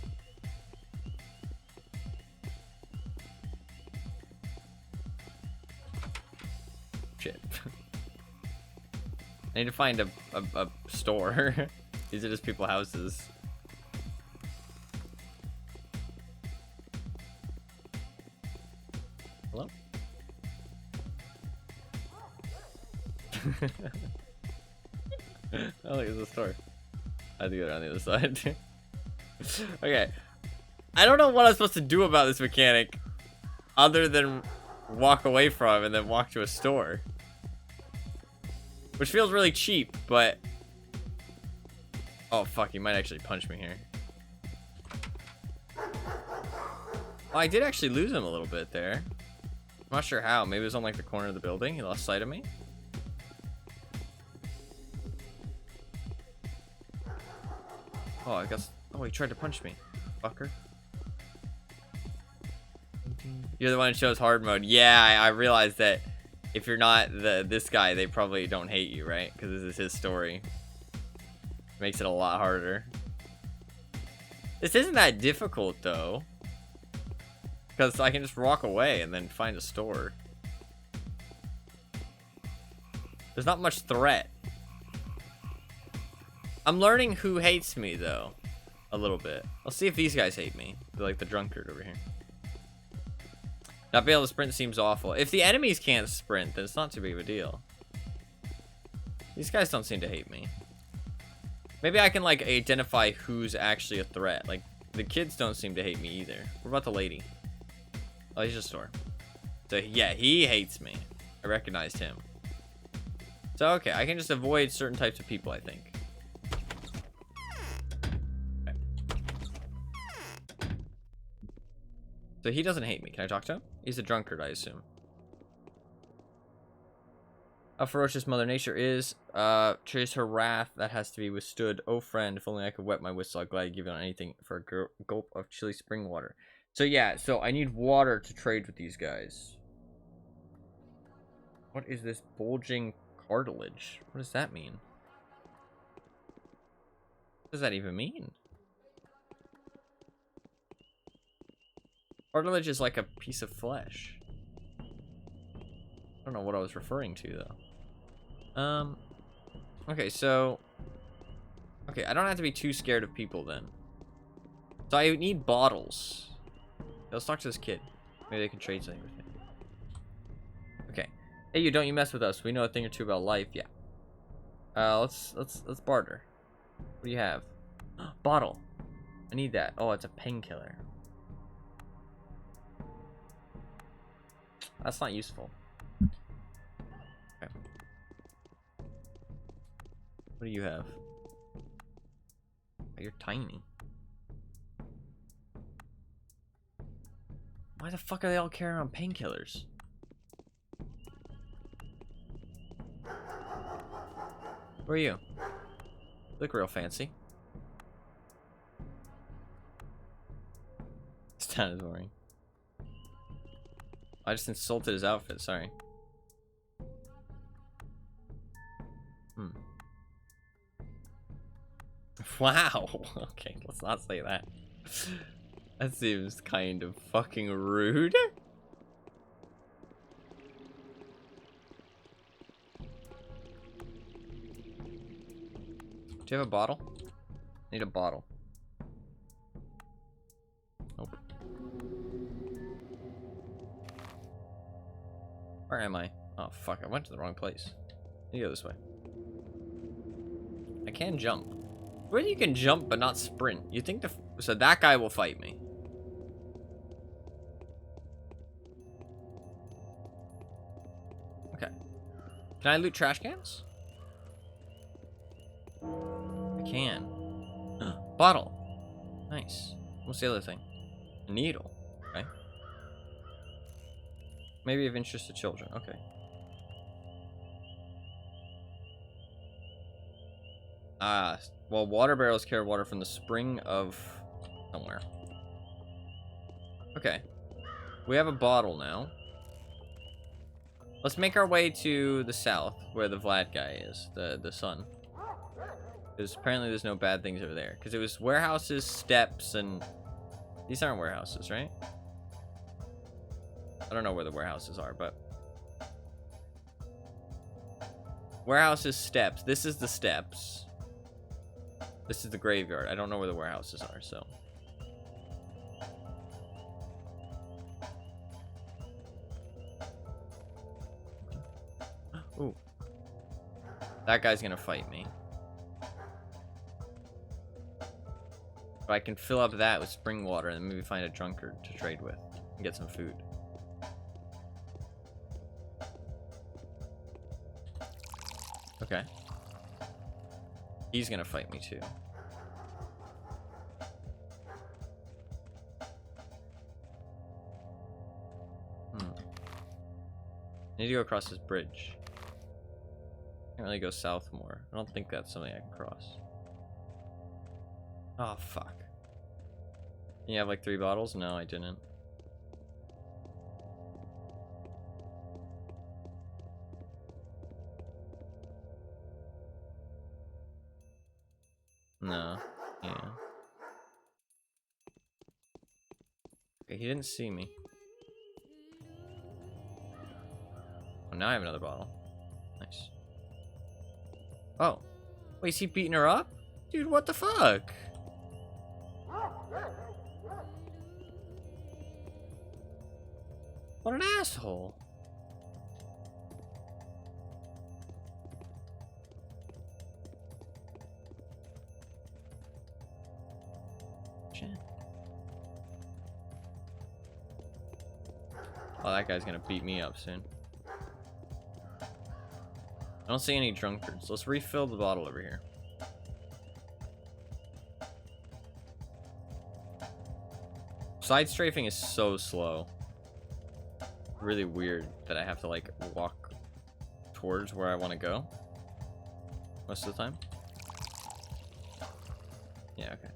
Shit. I need to find a store. These are just people's houses. Hello? Oh, look, it's a store. I have to go down the other side. Okay. I don't know what I'm supposed to do about this mechanic other than walk away from and then walk to a store. Which feels really cheap, but... Oh, fuck, he might actually punch me here. Oh, I did actually lose him a little bit there. I'm not sure how. Maybe it was on, like, the corner of the building. He lost sight of me. Oh, I guess... Oh, he tried to punch me. Fucker. You're the one who chose hard mode. Yeah, I realized that if you're not this guy, they probably don't hate you, right? Because this is his story. Makes it a lot harder. This isn't that difficult, though. Because I can just walk away and then find a store. There's not much threat. I'm learning who hates me, though. A little bit. Let's see if these guys hate me. They're like the drunkard over here. Not being able to sprint seems awful. If the enemies can't sprint, then it's not too big of a deal. These guys don't seem to hate me. Maybe I can, like, identify who's actually a threat. Like, the kids don't seem to hate me either. What about the lady? Oh, he's just a store. So, yeah, he hates me. I recognized him. So, okay, I can just avoid certain types of people, I think. Okay. So, he doesn't hate me. Can I talk to him? He's a drunkard, I assume. How ferocious Mother Nature is. Trace her wrath that has to be withstood. Oh, friend, if only I could wet my whistle, I'd gladly give you on anything for a gulp of chilly spring water. So, yeah, so I need water to trade with these guys. What is this bulging cartilage? What does that mean? What does that even mean? Cartilage is like a piece of flesh. I don't know what I was referring to, though. Okay, so... Okay, I don't have to be too scared of people, then. So I need bottles. Let's talk to this kid. Maybe they can trade something with me. Okay. Hey, you, don't you mess with us. We know a thing or two about life. Yeah. Let's barter. What do you have? Bottle. I need that. Oh, it's a painkiller. That's not useful. Okay. What do you have? You're tiny. Why the fuck are they all carrying around painkillers? Who are you? Look real fancy. This town is boring. I just insulted his outfit, sorry. Wow. Okay, let's not say that. That seems kind of fucking rude. Do you have a bottle? Need a bottle. Nope. Where am I? Oh fuck, I went to the wrong place. You go this way. I can jump. Where you can jump but not sprint? You think so that guy will fight me. Okay. Can I loot trash cans? I can. Bottle. Nice. What's the other thing? A needle. Okay. Maybe of interest to children. Okay. Well, water barrels carry water from the spring of somewhere. Okay. We have a bottle now. Let's make our way to the south, where the Vlad guy is, the sun. Because apparently there's no bad things over there. Because it was warehouses, steps, and... These aren't warehouses, right? I don't know where the warehouses are, but... Warehouses, steps. This is the steps. This is the graveyard. I don't know where the warehouses are, so... Ooh. That guy's gonna fight me. But I can fill up that with spring water and maybe find a drunkard to trade with and get some food. Okay. He's gonna fight me too. I need to go across this bridge. Can't really go south more. I don't think that's something I can cross. Oh, fuck. You have like 3 bottles? No, I didn't. No. Yeah. Okay, he didn't see me. Oh, now I have another bottle. Nice. Oh. Wait, is he beating her up? Dude, what the fuck? What an asshole. Shit. Oh, that guy's gonna beat me up soon. I don't see any drunkards. Let's refill the bottle over here. Side strafing is so slow. Really weird that I have to like walk towards where I want to go most of the time. Yeah, okay.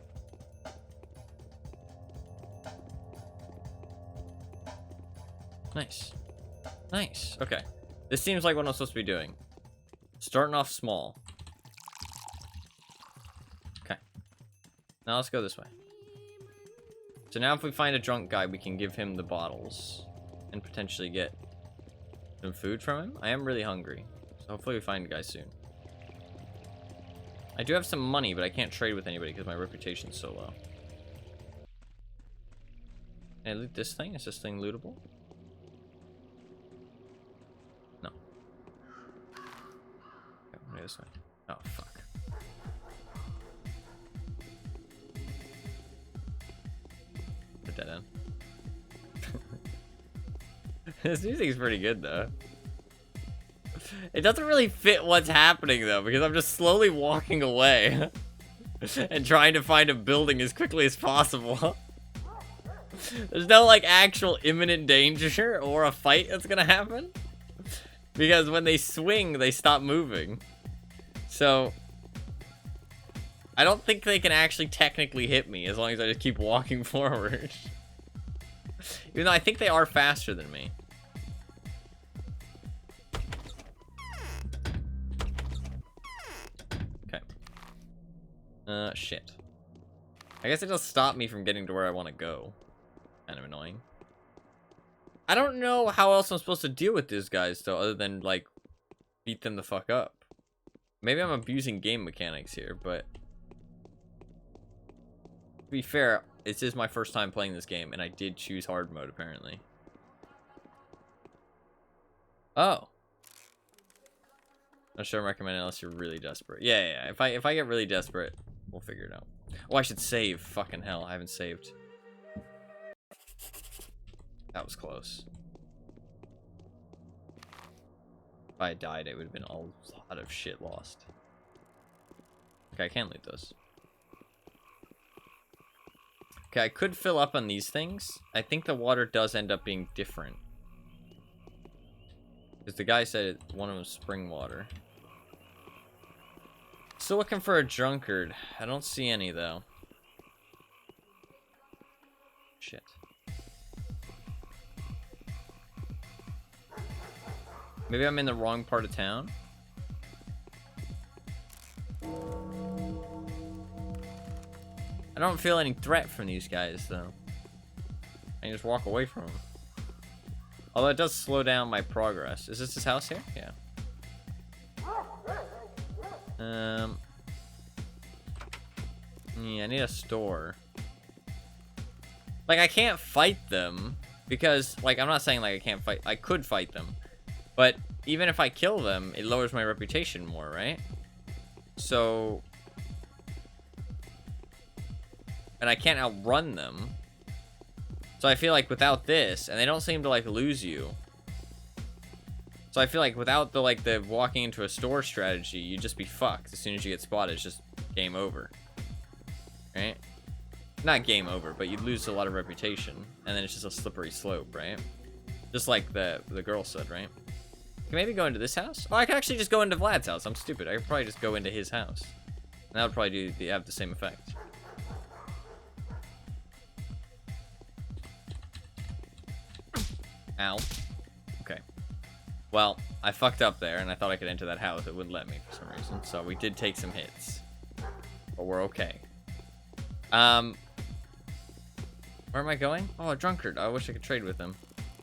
Nice. Nice. Okay. This seems like what I'm supposed to be doing. Starting off small. Okay. Now let's go this way. So now if we find a drunk guy, we can give him the bottles and potentially get some food from him. I am really hungry, so hopefully we find a guy soon. I do have some money, but I can't trade with anybody because my reputation's so low. Can I loot this thing? Is this thing lootable? No. Okay, this way. Oh, fuck. The dead end. This music's pretty good, though. It doesn't really fit what's happening, though, because I'm just slowly walking away. and trying to find a building as quickly as possible. There's no, like, actual imminent danger or a fight that's gonna happen. Because when they swing, they stop moving. So, I don't think they can actually technically hit me as long as I just keep walking forward. Even though I think they are faster than me. Okay. Shit. I guess it does stop me from getting to where I want to go. Kind of annoying. I don't know how else I'm supposed to deal with these guys, though, other than, like, beat them the fuck up. Maybe I'm abusing game mechanics here, but... To be fair, this is my first time playing this game, and I did choose hard mode, apparently. Oh. Not sure I recommend it unless you're really desperate. Yeah. If I get really desperate, we'll figure it out. Oh, I should save. Fucking hell, I haven't saved. That was close. If I had died, it would have been a lot of shit lost. Okay, I can't loot those. Okay, I could fill up on these things. I think the water does end up being different. Because the guy said one of them was spring water. Still looking for a drunkard. I don't see any, though. Shit. Maybe I'm in the wrong part of town. I don't feel any threat from these guys, though. I can just walk away from them. Although it does slow down my progress. Is this his house here? Yeah. Yeah, I need a store. Like, I can't fight them. Because, like, I'm not saying, like, I can't fight. I could fight them. But even if I kill them, it lowers my reputation more, right? So... And I can't outrun them. So I feel like without this, and they don't seem to, like, lose you. So I feel like without the, like, the walking into a store strategy, you'd just be fucked. As soon as you get spotted, it's just game over. Right? Not game over, but you'd lose a lot of reputation. And then it's just a slippery slope, right? Just like the girl said, right? Can maybe go into this house? Oh, I could actually just go into Vlad's house. I'm stupid. I could probably just go into his house. And that would probably have the same effect. Ow. Okay. Well, I fucked up there, and I thought I could enter that house. It wouldn't let me for some reason. So we did take some hits. But we're okay. Where am I going? Oh, a drunkard. I wish I could trade with him.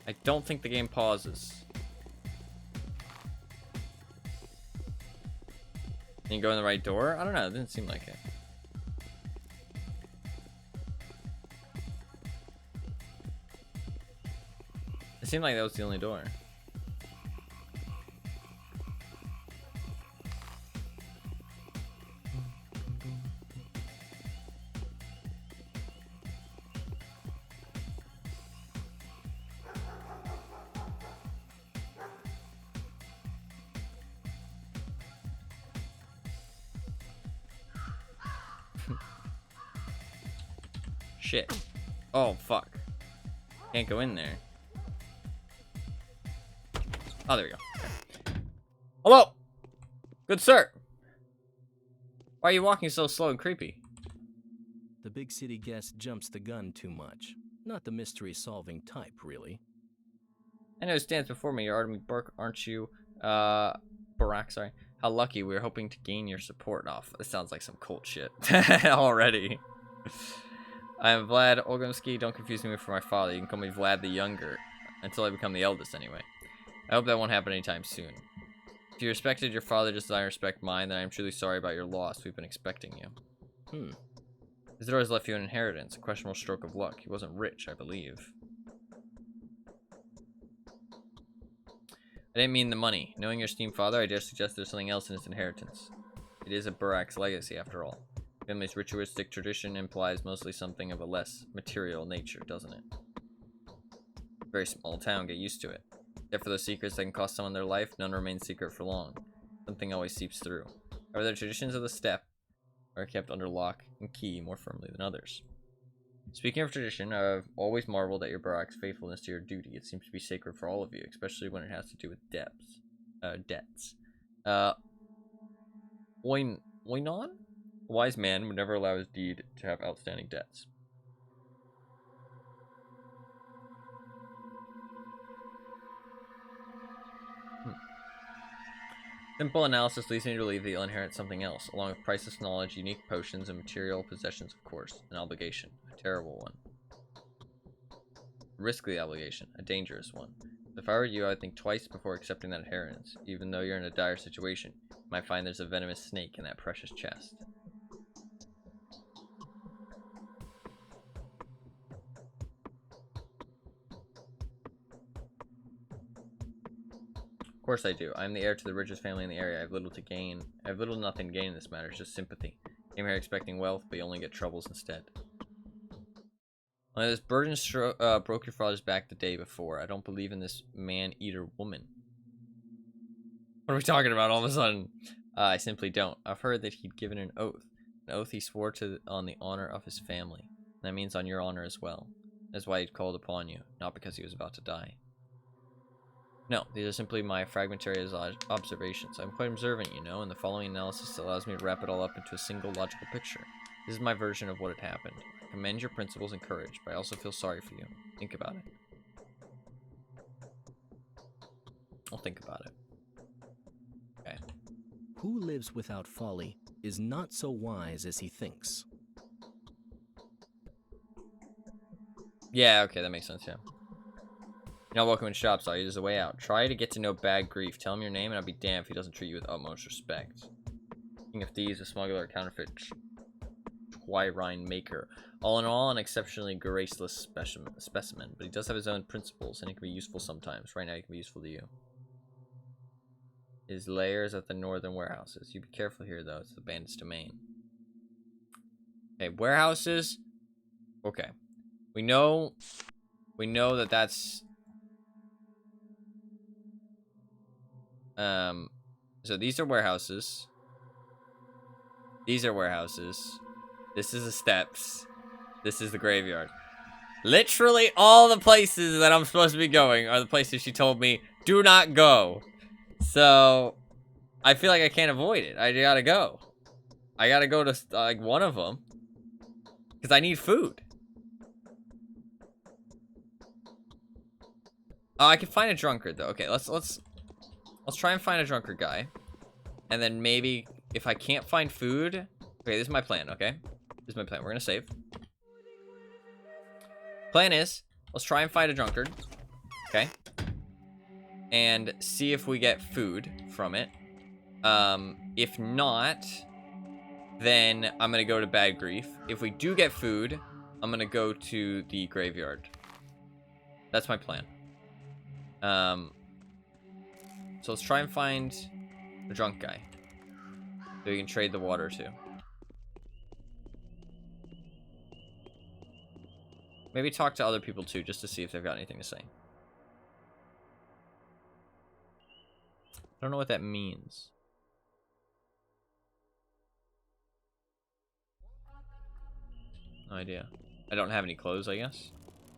I don't think the game pauses. Can you go in the right door? I don't know. It didn't seem like it. It seemed like that was the only door. Shit. Oh, fuck. Can't go in there. Oh, there we go. Okay. Hello! Good sir! Why are you walking so slow and creepy? The big city guest jumps the gun too much. Not the mystery-solving type, really. I know who stands before me. You're Artemis Burke, aren't you? Barack, sorry. How lucky. We were hoping to gain your support. Oh, this sounds like some cult shit. Already. I am Vlad Olgomsky. Don't confuse me for my father. You can call me Vlad the Younger. Until I become the eldest, anyway. I hope that won't happen anytime soon. If you respected your father just as I respect mine, then I am truly sorry about your loss. We've been expecting you. Isidore has left you an inheritance, a questionable stroke of luck. He wasn't rich, I believe. I didn't mean the money. Knowing your esteemed father, I dare suggest there's something else in his inheritance. It is a Burak's legacy, after all. Family's ritualistic tradition implies mostly something of a less material nature, doesn't it? Very small town, get used to it. Except for those secrets that can cost someone their life, none remains secret for long. Something always seeps through. However, the traditions of the steppe are kept under lock and key more firmly than others. Speaking of tradition, I've always marveled at your Barak's faithfulness to your duty. It seems to be sacred for all of you, especially when it has to do with debts. Oinon? A wise man would never allow his deed to have outstanding debts. Simple analysis leads me to believe that you'll inherit something else, along with priceless knowledge, unique potions, and material possessions, of course. An obligation. A terrible one. Risky obligation. A dangerous one. If I were you, I would think twice before accepting that inheritance. Even though you're in a dire situation, you might find there's a venomous snake in that precious chest. Of course I do. I am the heir to the richest family in the area. I have little to gain. I have little to nothing to gain in this matter. It's just sympathy. Came here expecting wealth, but you only get troubles instead. This burden broke your father's back the day before. I don't believe in this man-eater woman. What are we talking about all of a sudden? I simply don't. I've heard that he'd given an oath. An oath he swore to on the honor of his family. That means on your honor as well. That's why he'd called upon you, not because he was about to die. No, these are simply my fragmentary observations. I'm quite observant, you know, and the following analysis allows me to wrap it all up into a single logical picture. This is my version of what had happened. I commend your principles and courage, but I also feel sorry for you. Think about it. I'll think about it. Okay. Who lives without folly is not so wise as he thinks. Yeah, okay, that makes sense, yeah. You're not welcome in shops, are you? There's a way out. Try to get to know Bad Grief. Tell him your name, and I'll be damned if he doesn't treat you with utmost respect. King of Thieves, a smuggler, a counterfeit Twyrine maker. All in all, an exceptionally graceless specimen, but he does have his own principles, and he can be useful sometimes. Right now, he can be useful to you. His lair is at the northern warehouses. You be careful here, though. It's the bandit's domain. Okay, warehouses. Okay. We know that that's... So these are warehouses. These are warehouses. This is the steps. This is the graveyard. Literally all the places that I'm supposed to be going are the places she told me do not go. So I feel like I can't avoid it. I gotta go. I gotta go to like one of them because I need food. Oh, I can find a drunkard though. Okay, let's try and find a drunkard guy, and then maybe if I can't find food. Okay, this is my plan. Okay, this is my plan. We're gonna save. Plan is, let's try and find a drunkard. Okay. And see if we get food from it. If not, then I'm gonna go to Bad Grief. If we do get food, I'm gonna go to the graveyard. That's my plan. So let's try and find a drunk guy so we can trade the water to. Maybe talk to other people too, just to see if they've got anything to say. I don't know what that means. No idea. I don't have any clothes, I guess.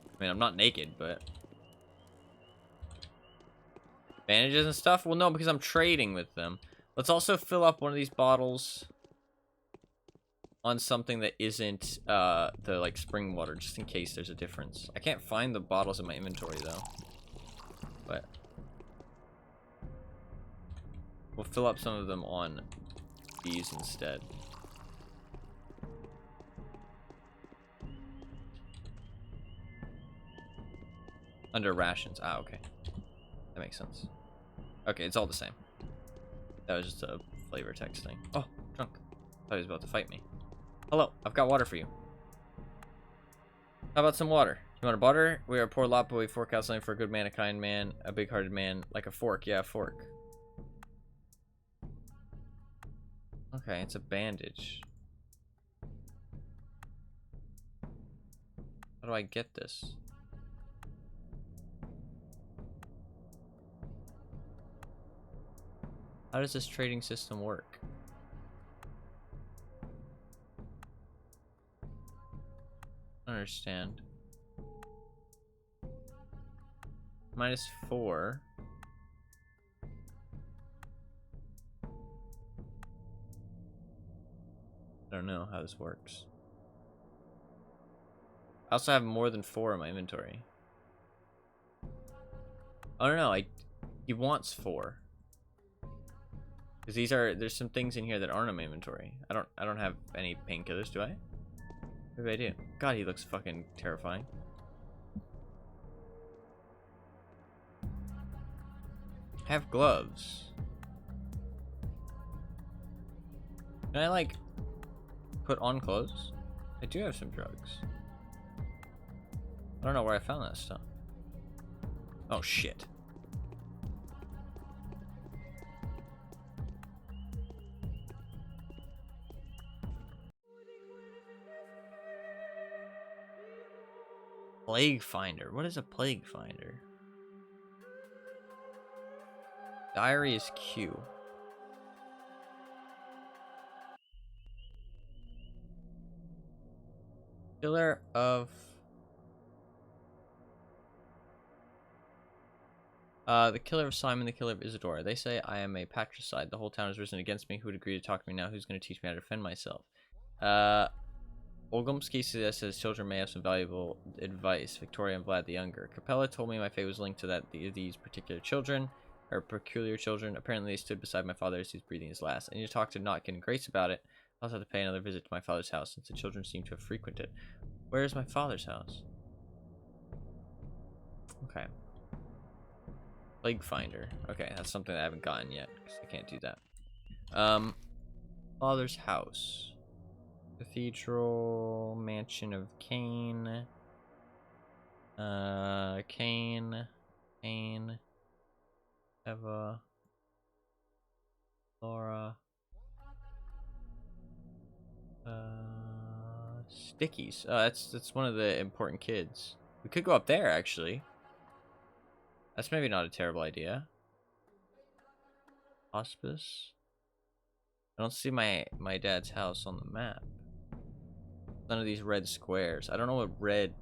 I mean, I'm not naked, but... Bandages and stuff? Well, no, because I'm trading with them. Let's also fill up one of these bottles on something that isn't the like spring water, just in case there's a difference. I can't find the bottles in my inventory though, but we'll fill up some of them on these instead. Under rations. Ah, okay, that makes sense. Okay, it's all the same. That was just a flavor text thing. Oh, drunk. Thought he was about to fight me. Hello, I've got water for you. How about some water? You want a butter? We are a poor lot, but we fork out something for a good man, a kind man, a big-hearted man, like a fork. Yeah, a fork. Okay, it's a bandage. How do I get this? How does this trading system work? understand. -4. I don't know how this works. I also have more than 4 in my inventory. Oh no, he wants 4. Because there's some things in here that aren't in my inventory. I don't have any painkillers, do I? Maybe I do. God, he looks fucking terrifying. I have gloves. Can I like put on clothes? I do have some drugs. I don't know where I found that stuff. Oh shit. Plague finder. What is a plague finder? Diary is Q. Killer of the killer of Simon, the killer of Isadora. They say I am a patricide. The whole town has risen against me. Who would agree to talk to me now? Who's going to teach me how to defend myself? Olgumsky says children may have some valuable advice. Victoria and Vlad the Younger. Capella told me my fate was linked to these particular children, or peculiar children. Apparently they stood beside my father as he's breathing his last. I need to talk to Notkin and Grace about it. I also have to pay another visit to my father's house since the children seem to have frequented. Where is my father's house? Okay. Plague finder. Okay, that's something that I haven't gotten yet, because I can't do that. Father's house. Cathedral, Mansion of Cain. Cain, Eva, Laura. Stickies. That's one of the important kids. We could go up there, actually. That's maybe not a terrible idea. Hospice. I don't see my dad's house on the map. None of these red squares. I don't know what red...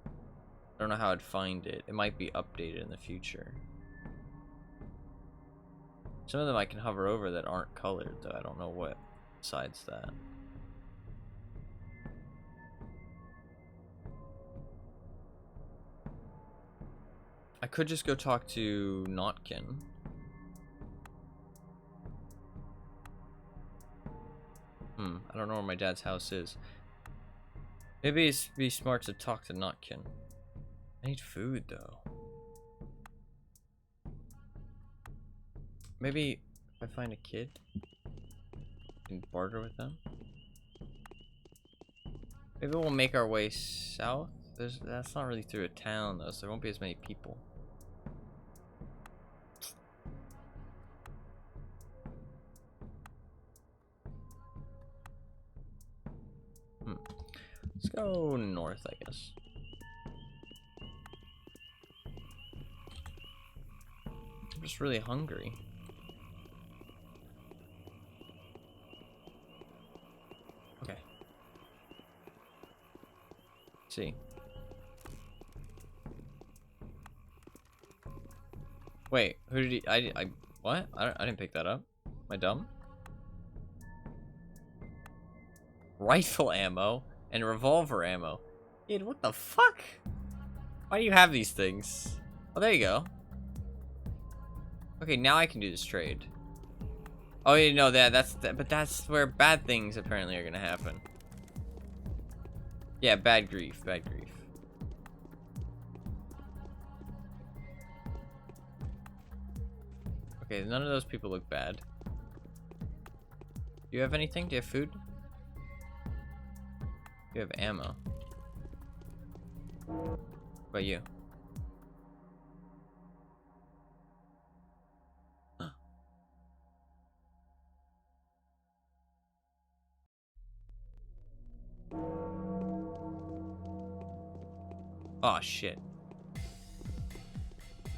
I don't know how I'd find it. It might be updated in the future. Some of them I can hover over that aren't colored, though. I don't know what besides that. I could just go talk to Notkin. I don't know where my dad's house is. Maybe it'd be smart to talk to Notkin. I need food, though. Maybe if I find a kid, I can barter with them. Maybe we'll make our way south. That's not really through a town, though, so there won't be as many people. Let's go north, I guess. I'm just really hungry. Okay. Let's see. Wait, who did he? I what? I didn't pick that up. Am I dumb? Rifle ammo and revolver ammo. Dude, what the fuck? Why do you have these things? Oh, there you go. Okay, now I can do this trade. Oh, you know but that's where bad things apparently are gonna happen. Yeah, bad grief, bad grief. Okay, none of those people look bad. Do you have anything? Do you have food? You have ammo. What about you? Oh shit.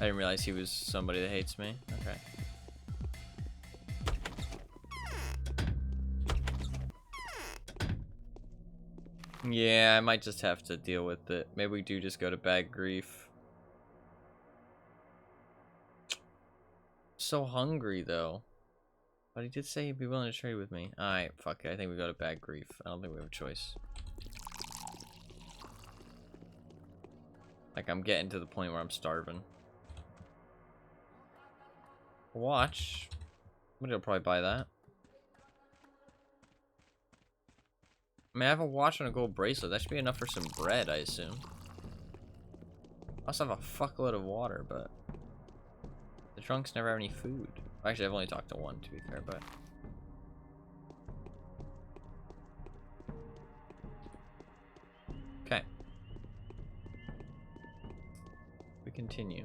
I didn't realize he was somebody that hates me. Okay. Yeah, I might just have to deal with it. Maybe we do just go to Bad Grief. So hungry though. But he did say he'd be willing to trade with me. Alright, fuck it. I think we go to Bad Grief. I don't think we have a choice. Like, I'm getting to the point where I'm starving. Watch. Somebody will probably buy that. I mean, I have a watch and a gold bracelet. That should be enough for some bread, I assume. I also have a fuckload of water, but... the drunks never have any food. Actually, I've only talked to one, to be fair, but... okay. We continue.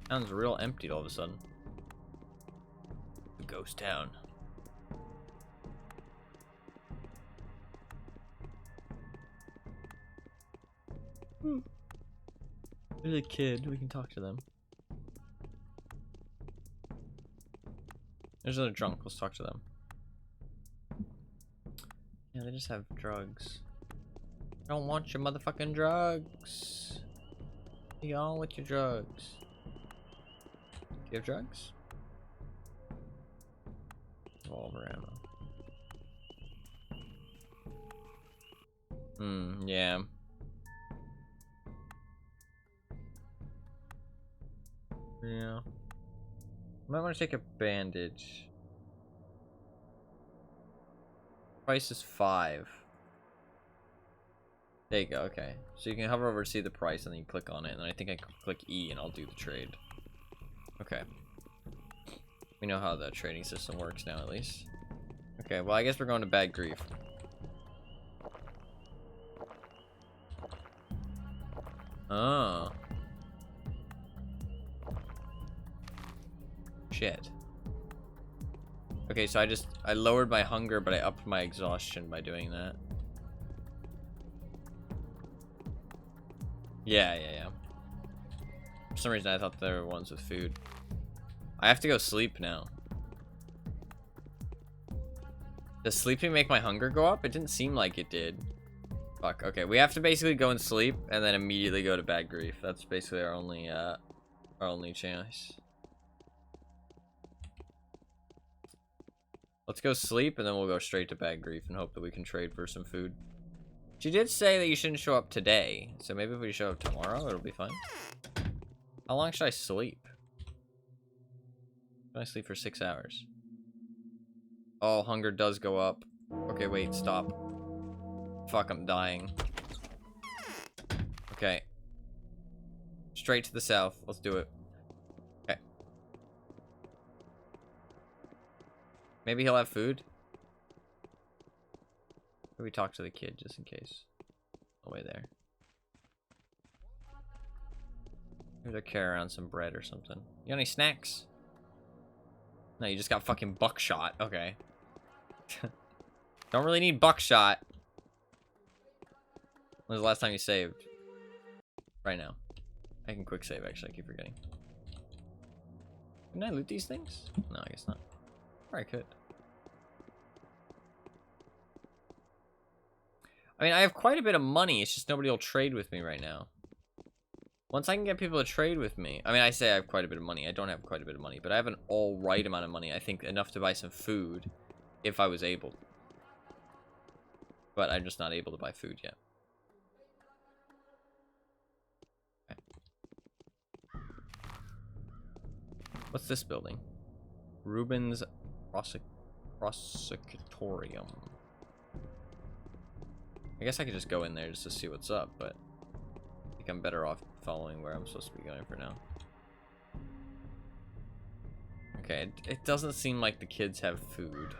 Town's real empty all of a sudden. The ghost town. There's a kid. We can talk to them. There's another drunk. Let's talk to them. Yeah, they just have drugs. I don't want your motherfucking drugs. Be on with your drugs. Do you have drugs? Revolver ammo. Yeah. Yeah. Might want to take a bandage. Price is 5. There you go, okay. So you can hover over to see the price and then you click on it, and then I think I can click E and I'll do the trade. Okay. We know how the trading system works now, at least. Okay, well, I guess we're going to Bad Grief. Oh. Shit. Okay, so I lowered my hunger, but I upped my exhaustion by doing that. Yeah. For some reason, I thought there were ones with food. I have to go sleep now. Does sleeping make my hunger go up? It didn't seem like it did. Fuck, okay. We have to basically go and sleep, and then immediately go to Bad Grief. That's basically our only chance. Let's go sleep, and then we'll go straight to Bad Grief and hope that we can trade for some food. She did say that you shouldn't show up today, so maybe if we show up tomorrow, it'll be fine. How long should I sleep? Can I sleep for 6 hours? Oh, hunger does go up. Okay, wait, stop. Fuck, I'm dying. Okay. Straight to the south. Let's do it. Okay. Maybe he'll have food? Maybe talk to the kid just in case. No way there. Maybe they'll carry around some bread or something. You got any snacks? No, you just got fucking buckshot. Okay. Don't really need buckshot. When was the last time you saved? Right now. I can quick save, actually. I keep forgetting. Can I loot these things? No, I guess not. Or I could. I mean, I have quite a bit of money. It's just nobody will trade with me right now. Once I can get people to trade with me. I mean, I say I have quite a bit of money. I don't have quite a bit of money. But I have an alright amount of money. I think enough to buy some food. If I was able. But I'm just not able to buy food yet. Okay. What's this building? Rubens Prosecutorium. I guess I could just go in there just to see what's up, but I think I'm better off following where I'm supposed to be going for now. Okay, it doesn't seem like the kids have food.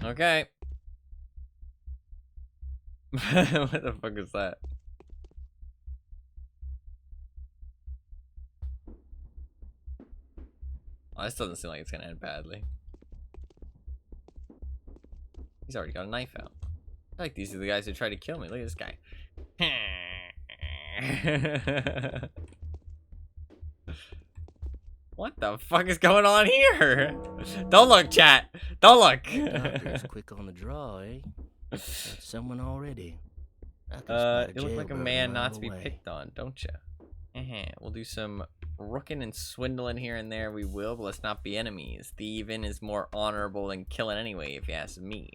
Okay. What the fuck is that? Oh, this doesn't seem like it's gonna end badly. He's already got a knife out. I like these are the guys who tried to kill me. Look at this guy. What the fuck is going on here? Don't look, chat. Don't look. Doctor's quick on the draw, eh? Got someone already. I could spot You look like a jailbird man mile not to be away. picked on, don't you? We'll do some rooking and swindling here and there. We will, but let's not be enemies. Thieving is more honorable than killing anyway, if you ask me.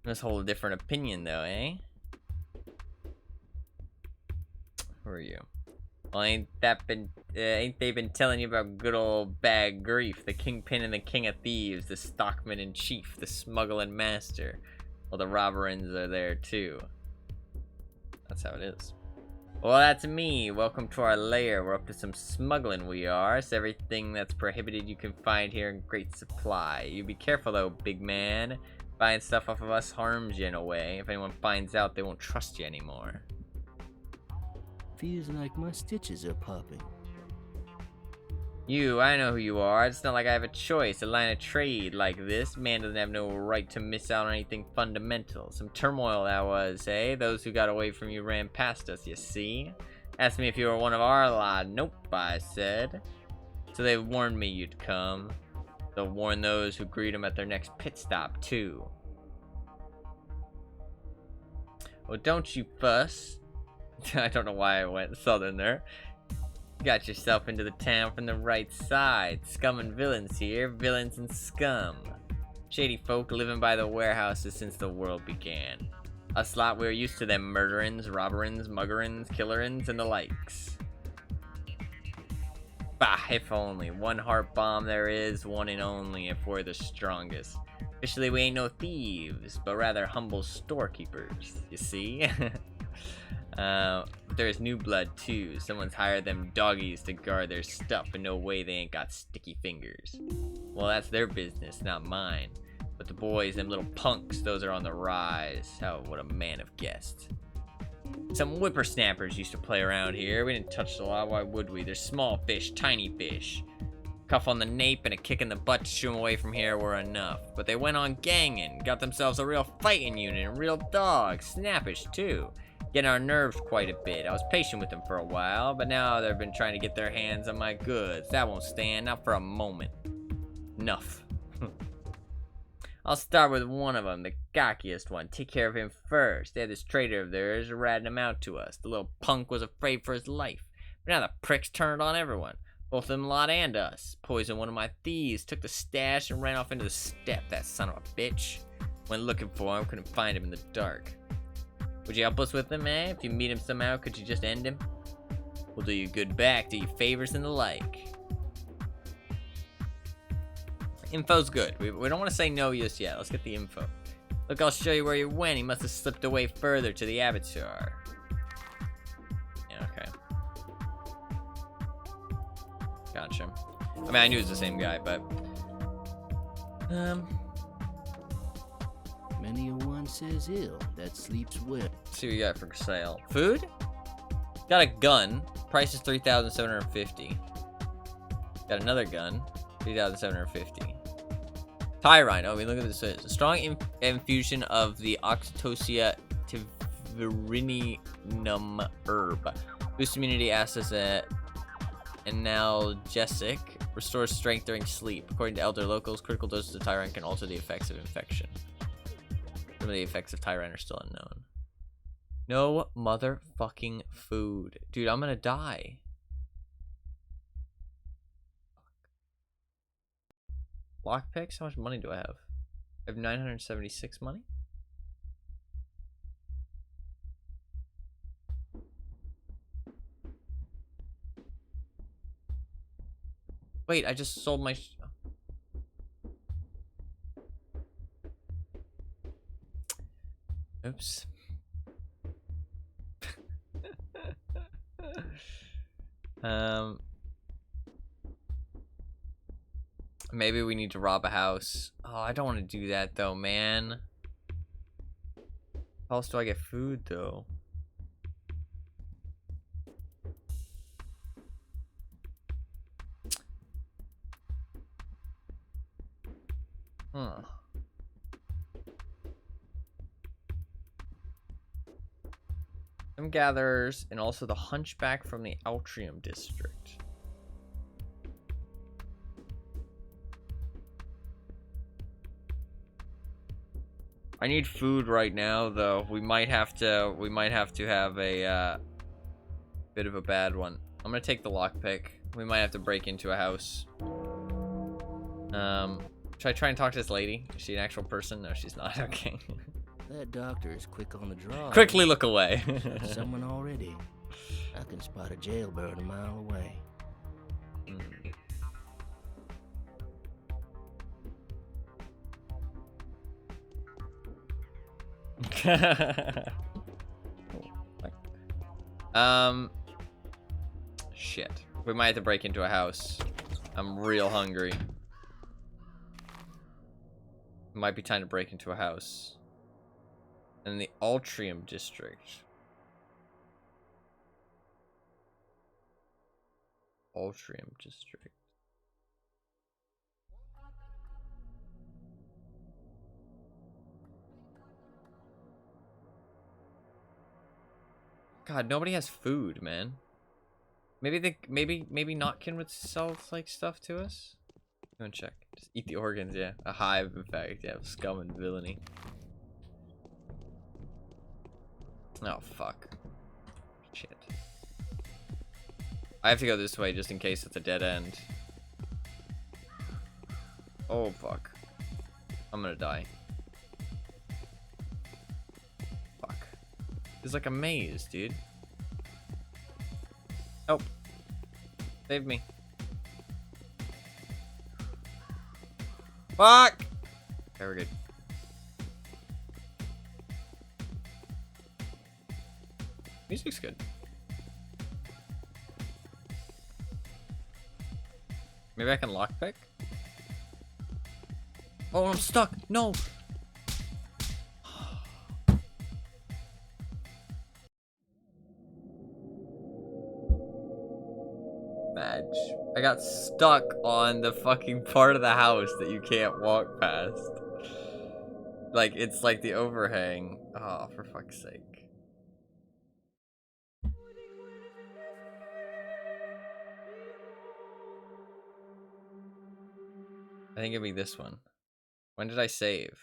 Let's hold a different opinion, though, eh? Who are you? Well, ain't they been telling you about good old Bad Grief, the kingpin and the king of thieves, the stockman in chief, the smuggling master? Well, the robberins are there too. That's how it is. Well, that's me. Welcome to our lair. We're up to some smuggling, we are. So everything that's prohibited you can find here in great supply. You be careful though, big man. Buying stuff off of us harms you in a way. If anyone finds out, they won't trust you anymore. Feels like my stitches are popping. I know who you are. It's not like I have a choice. A line of trade like this, man doesn't have no right to miss out on anything fundamental. Some turmoil that was, eh? Those who got away from you ran past us, you see? Asked me if you were one of our lot. Nope, I said. So they warned me you'd come. They'll warn those who greet them at their next pit stop, too. Well, don't you fuss. I don't know why I went southern there. Got yourself into the town from the right side. Scum and villains here, villains and scum. Shady folk living by the warehouses since the world began. Us lot, we're used to them murderins, robberins, muggerins, killerins, and the likes. Bah, if only. One heart bomb there is, one and only if we're the strongest. Officially, we ain't no thieves, but rather humble storekeepers, you see? There's new blood too. Someone's hired them doggies to guard their stuff, and no way they ain't got sticky fingers. Well, that's their business, not mine. But the boys, them little punks, those are on the rise. How would a man have guessed? Some whippersnappers used to play around here. We didn't touch the law, why would we? They're small fish, tiny fish. Cuff on the nape and a kick in the butt to shoo them away from here were enough. But they went on ganging, got themselves a real fighting unit, and real dogs, snappish too. Getting our nerves quite a bit. I was patient with them for a while, but now they've been trying to get their hands on my goods. That won't stand, not for a moment. Enough. I'll start with one of them, the gawkiest one. Take care of him first. They had this traitor of theirs ratting him out to us. The little punk was afraid for his life. But now the pricks turned on everyone. Both them lot and us. Poisoned one of my thieves, took the stash and ran off into the steppe, that son of a bitch. Went looking for him, couldn't find him in the dark. Would you help us with him, eh? If you meet him somehow, could you just end him? We'll do you good back, do you favors and the like. Info's good. We don't want to say no just yet. Let's get the info. Look, I'll show you where he went. He must have slipped away further to the abattoir. Yeah, okay. Gotcha. I mean, I knew it was the same guy, but... Many a one says ill that sleeps well. Let's see what you got for sale. Food? Got a gun. Price is $3,750. Got another gun. $3,750. Tyrine. Oh, I mean, look at this. It's a strong infusion of the Oxytocia tiverinium herb. Boosts immunity, acts as an analgesic. Restores strength during sleep. According to elder locals, critical doses of Tyrine can alter the effects of infection. Some of the effects of Tyrine are still unknown. No motherfucking food. Dude, I'm gonna die. Lockpicks? How much money do I have? I have 976 money? Wait, I just sold my... Oops. Maybe we need to rob a house. Oh, I don't want to do that though, man. How else do I get food though? Huh. Some gatherers, and also the hunchback from the Altrium district. I need food right now, though. We might have to have a bit of a bad one. I'm gonna take the lockpick. We might have to break into a house. Should I try and talk to this lady? Is she an actual person? No, she's not. Okay. That doctor is quick on the draw. Quickly look away. There's someone already. I can spot a jailbird a mile away. Shit. We might have to break into a house. I'm real hungry. Might be time to break into a house. In the Altrium district. Altrium district. God, nobody has food, man. Maybe Notkin would sell like stuff to us. Go and check. Just eat the organs, yeah. A hive, in fact, yeah. Scum and villainy. Oh fuck. Shit. I have to go this way just in case it's a dead end. Oh fuck. I'm gonna die. Fuck. It's like a maze, dude. Help. Save me. Fuck! Okay, we're good. Music's good. Maybe I can lockpick? Oh, I'm stuck! No! Madge. I got stuck on the fucking part of the house that you can't walk past. Like, it's like the overhang. Oh, for fuck's sake. I think it'd be this one. When did I save?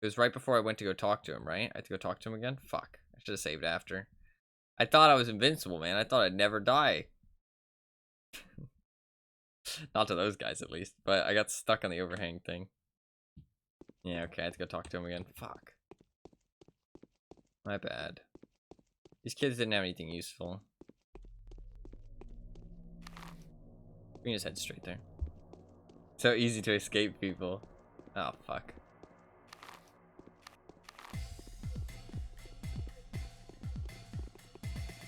It was right before I went to go talk to him, right? I had to go talk to him again? Fuck. I should have saved after. I thought I was invincible, man. I thought I'd never die. Not to those guys, at least. But I got stuck on the overhang thing. Yeah, okay. I had to go talk to him again. Fuck. My bad. These kids didn't have anything useful. We can just head straight there. So easy to escape people. Oh, fuck.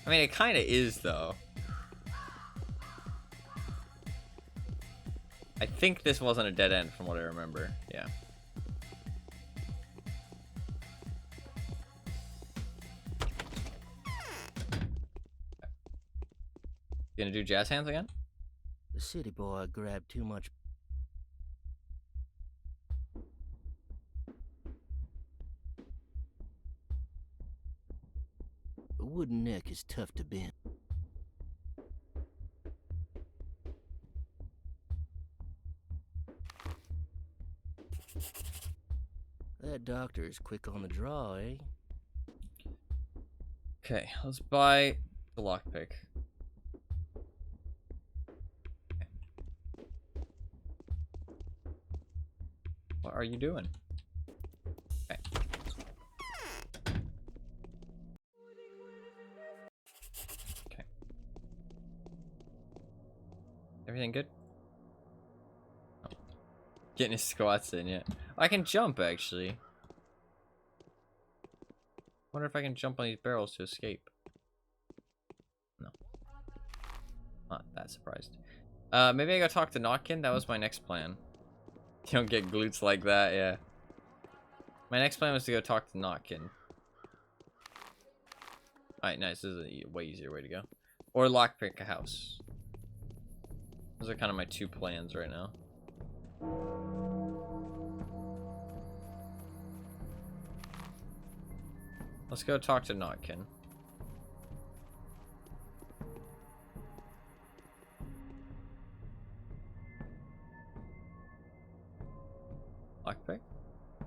I mean, it kind of is, though. I think this wasn't a dead end from what I remember. Yeah. Gonna do jazz hands again? The city boy grabbed too much. A wooden neck is tough to bend. That doctor is quick on the draw, eh? Okay, let's buy the lockpick. Okay. What are you doing? Okay. Okay. Everything good? Oh. Getting his squats in, yeah. I can jump, actually. Wonder if I can jump on these barrels to escape. No. Not that surprised. Maybe I go talk to Notkin. That was my next plan. You don't get glutes like that, yeah. My next plan was to go talk to Notkin. Alright, nice. This is a way easier way to go. Or lockpick a house. Those are kind of my two plans right now. Let's go talk to Notkin.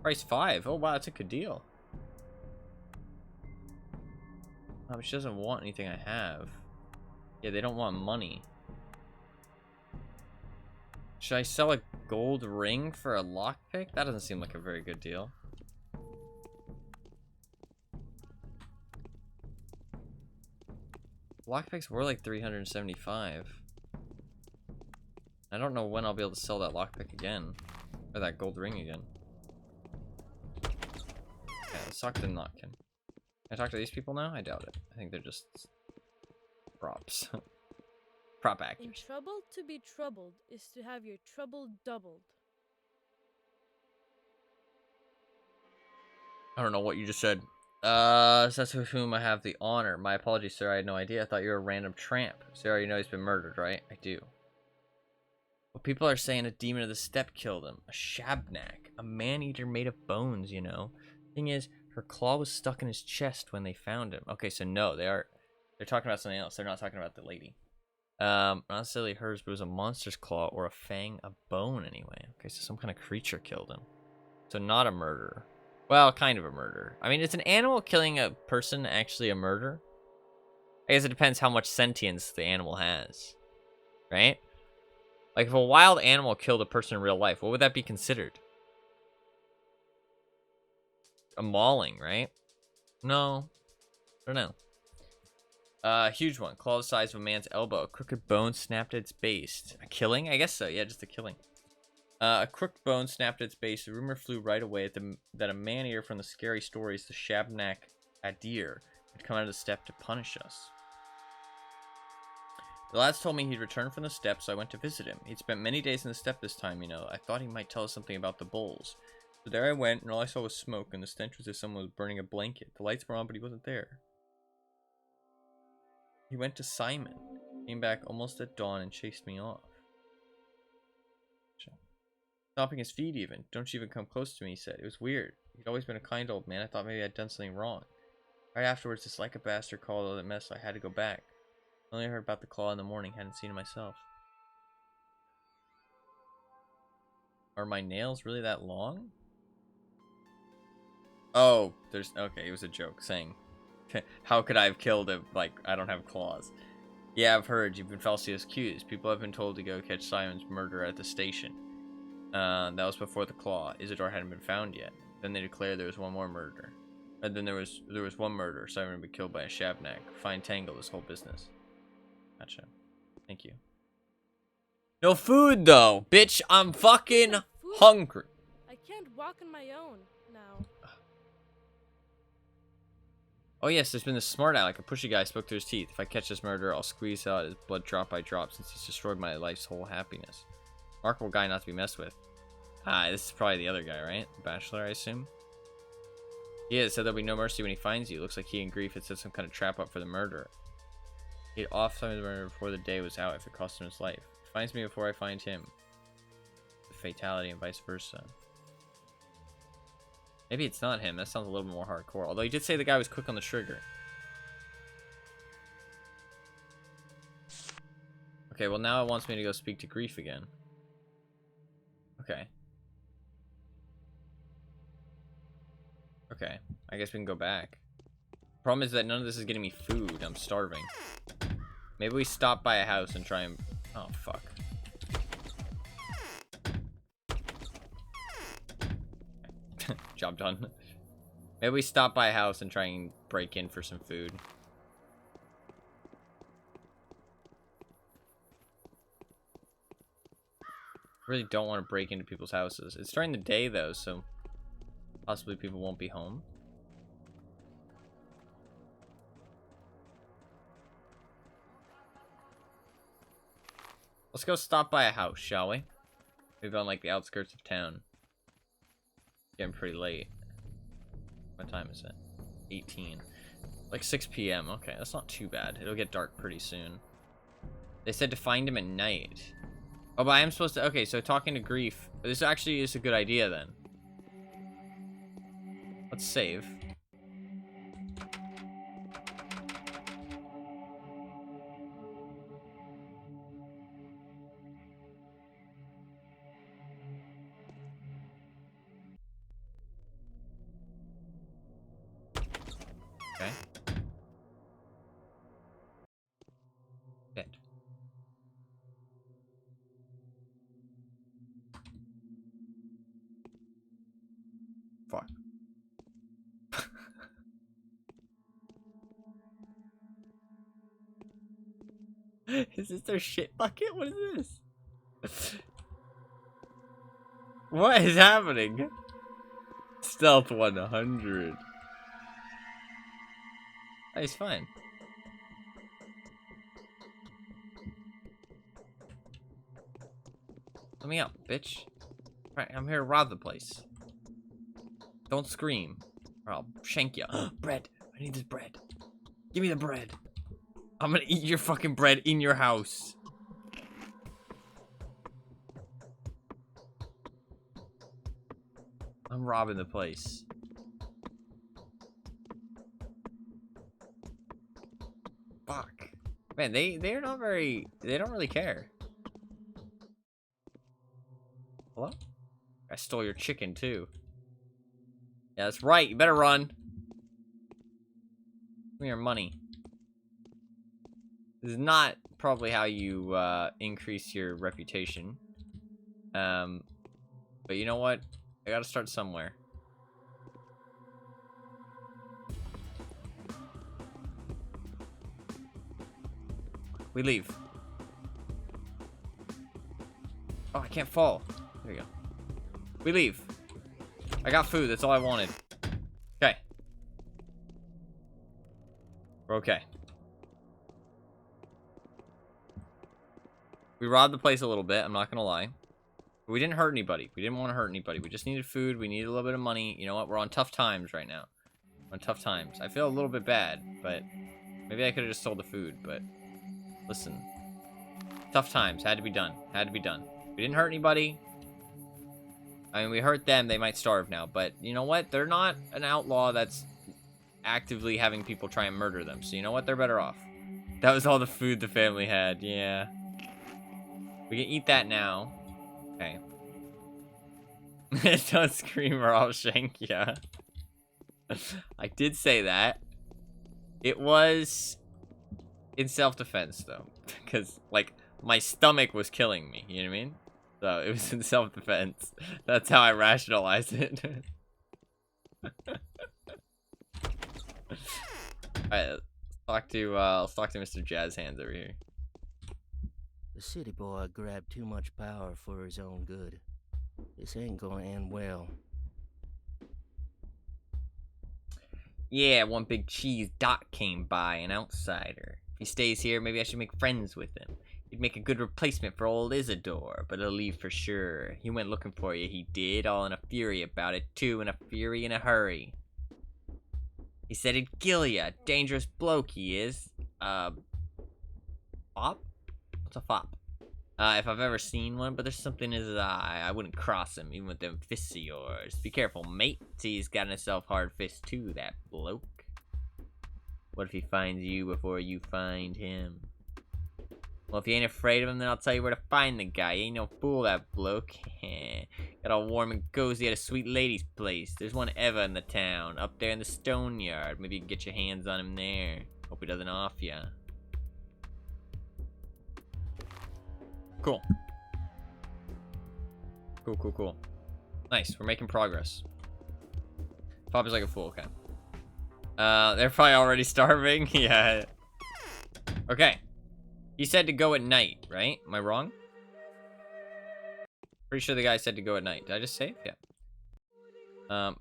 Price 5. Oh wow, that's a good deal. Oh, but she doesn't want anything I have. Yeah, they don't want money. Should I sell a gold ring for a lockpick? That doesn't seem like a very good deal. Lockpicks were like 375. I don't know when I'll be able to sell that lockpick again. Or that gold ring again. Okay, let's talk to Notkin. Can I talk to these people now? I doubt it. I think they're just props. Prop In actors. trouble to be troubled is to have your trouble doubled. I don't know what you just said. Says with whom I have the honor. My apologies, sir. I had no idea. I thought you were a random tramp. Sir, you know he's been murdered, right? I do. Well, people are saying a demon of the steppe killed him. A shabnak. A man-eater made of bones, you know. Thing is, her claw was stuck in his chest when they found him. Okay, so no, they're talking about something else. They're not talking about the lady. Not necessarily hers, but it was a monster's claw or a fang, a bone anyway. Okay, so some kind of creature killed him. So not a murderer. Well, kind of a murder. I mean, is an animal killing a person actually a murder? I guess it depends how much sentience the animal has. Right? Like, if a wild animal killed a person in real life, what would that be considered? A mauling, right? No. I don't know. Huge one. Claw the size of a man's elbow. A crooked bone snapped at its base. A killing? I guess so. Yeah, just a killing. A crooked bone snapped at its base. The rumor flew right away that a man-eater from the scary stories, the Shabnak Adir, had come out of the steppe to punish us. The lads told me he'd returned from the steppe, so I went to visit him. He'd spent many days in the steppe this time, you know. I thought he might tell us something about the bulls. So there I went, and all I saw was smoke, and the stench was as if someone was burning a blanket. The lights were on, but he wasn't there. He went to Simon, came back almost at dawn, and chased me off. Stomping his feet even. Don't you even come close to me, he said. It was weird. He'd always been a kind old man. I thought maybe I'd done something wrong. Right afterwards, this like a bastard called all that mess, so I had to go back. I only heard about the claw in the morning, hadn't seen it myself. Are my nails really that long? Oh, there's... Okay, it was a joke saying, how could I have killed him? Like, I don't have claws. Yeah, I've heard you've been falsely accused. People have been told to go catch Simon's murderer at the station. That was before the claw. Isidore hadn't been found yet. Then they declared there was one more murder. And then there was one murder. Simon had been killed by a shabnak. Fine tangle, this whole business. Gotcha. Thank you. No food though, bitch. I'm fucking hungry. I can't walk on my own now. Oh yes, there's been this smart aleck, a pushy guy spoke through his teeth. If I catch this murderer, I'll squeeze out his blood drop by drop since he's destroyed my life's whole happiness. Remarkable guy not to be messed with. Ah, this is probably the other guy, right? The bachelor, I assume. He said there'll be no mercy when he finds you. Looks like he and Grief had set some kind of trap up for the murderer. He'd off time the murder before the day was out if it cost him his life. He finds me before I find him. The fatality and vice versa. Maybe it's not him. That sounds a little more hardcore. Although he did say the guy was quick on the trigger. Okay, well now it wants me to go speak to Grief again. Okay. Okay, I guess we can go back. Problem is that none of this is getting me food. I'm starving. Maybe we stop by a house and try and... Oh, fuck. Job done. Maybe we stop by a house and try and break in for some food. Really don't want to break into people's houses. It's during the day though, so possibly people won't be home. Let's go stop by a house, shall we? Maybe on like the outskirts of town. Getting pretty late. What time is it? 18. Like 6 p.m. Okay, that's not too bad. It'll get dark pretty soon. They said to find him at night. Oh, but I am supposed to... Okay, so talking to Grief. This actually is a good idea, then. Let's save. Okay. Dead. Fuck. Is this their shit bucket? What is this? What is happening? Stealth 100. Oh, he's fine. Let me up, bitch. Right, I'm here to rob the place. Don't scream, or I'll shank you. Bread. I need this bread. Give me the bread. I'm gonna eat your fucking bread in your house. I'm robbing the place. Fuck. Man, they're not very... They don't really care. Hello? I stole your chicken, too. Yeah, that's right. You better run. Give me your money. This is not probably how you increase your reputation. But you know what? I gotta start somewhere. We leave. Oh, I can't fall. There we go. We leave. I got food. That's all I wanted. Okay. We're okay. We robbed the place a little bit. I'm not gonna lie. But we didn't hurt anybody. We didn't want to hurt anybody. We just needed food. We needed a little bit of money. You know what? We're on tough times right now. We're on tough times. I feel a little bit bad, but maybe I could have just sold the food. But listen. Tough times. Had to be done. Had to be done. We didn't hurt anybody. I mean, we hurt them. They might starve now. But you know what? They're not an outlaw that's actively having people try and murder them. So you know what? They're better off. That was all the food the family had. Yeah. We can eat that now. Okay. Don't scream or I'll shank ya. I did say that. It was in self-defense, though. Because, like, my stomach was killing me. You know what I mean? So, it was in self-defense. That's how I rationalized it. Alright, let's talk to Mr. Jazz Hands over here. The city boy grabbed too much power for his own good. This ain't gonna end well. Yeah, one big cheese Doc came by, an outsider. If he stays here, maybe I should make friends with him. He'd make a good replacement for old Isidore, but he'll leave for sure. He went looking for you, he did, all in a fury about it, too, in a fury in a hurry. He said he'd kill ya, dangerous bloke he is. Fop? What's a fop? If I've ever seen one, but there's something in his eye. I wouldn't cross him, even with them fists of yours. Be careful, mate. He's got himself hard fist too, that bloke. What if he finds you before you find him? Well, if you ain't afraid of him, then I'll tell you where to find the guy. He ain't no fool, that bloke. Got all warm and cozy at a sweet lady's place. There's one Eva in the town, up there in the stone yard. Maybe you can get your hands on him there. Hope he doesn't off ya. Cool. Cool. Nice, we're making progress. Pop is like a fool, okay. They're probably already starving. Yeah. Okay. He said to go at night, right? Am I wrong? Pretty sure the guy said to go at night. Did I just save? Yeah.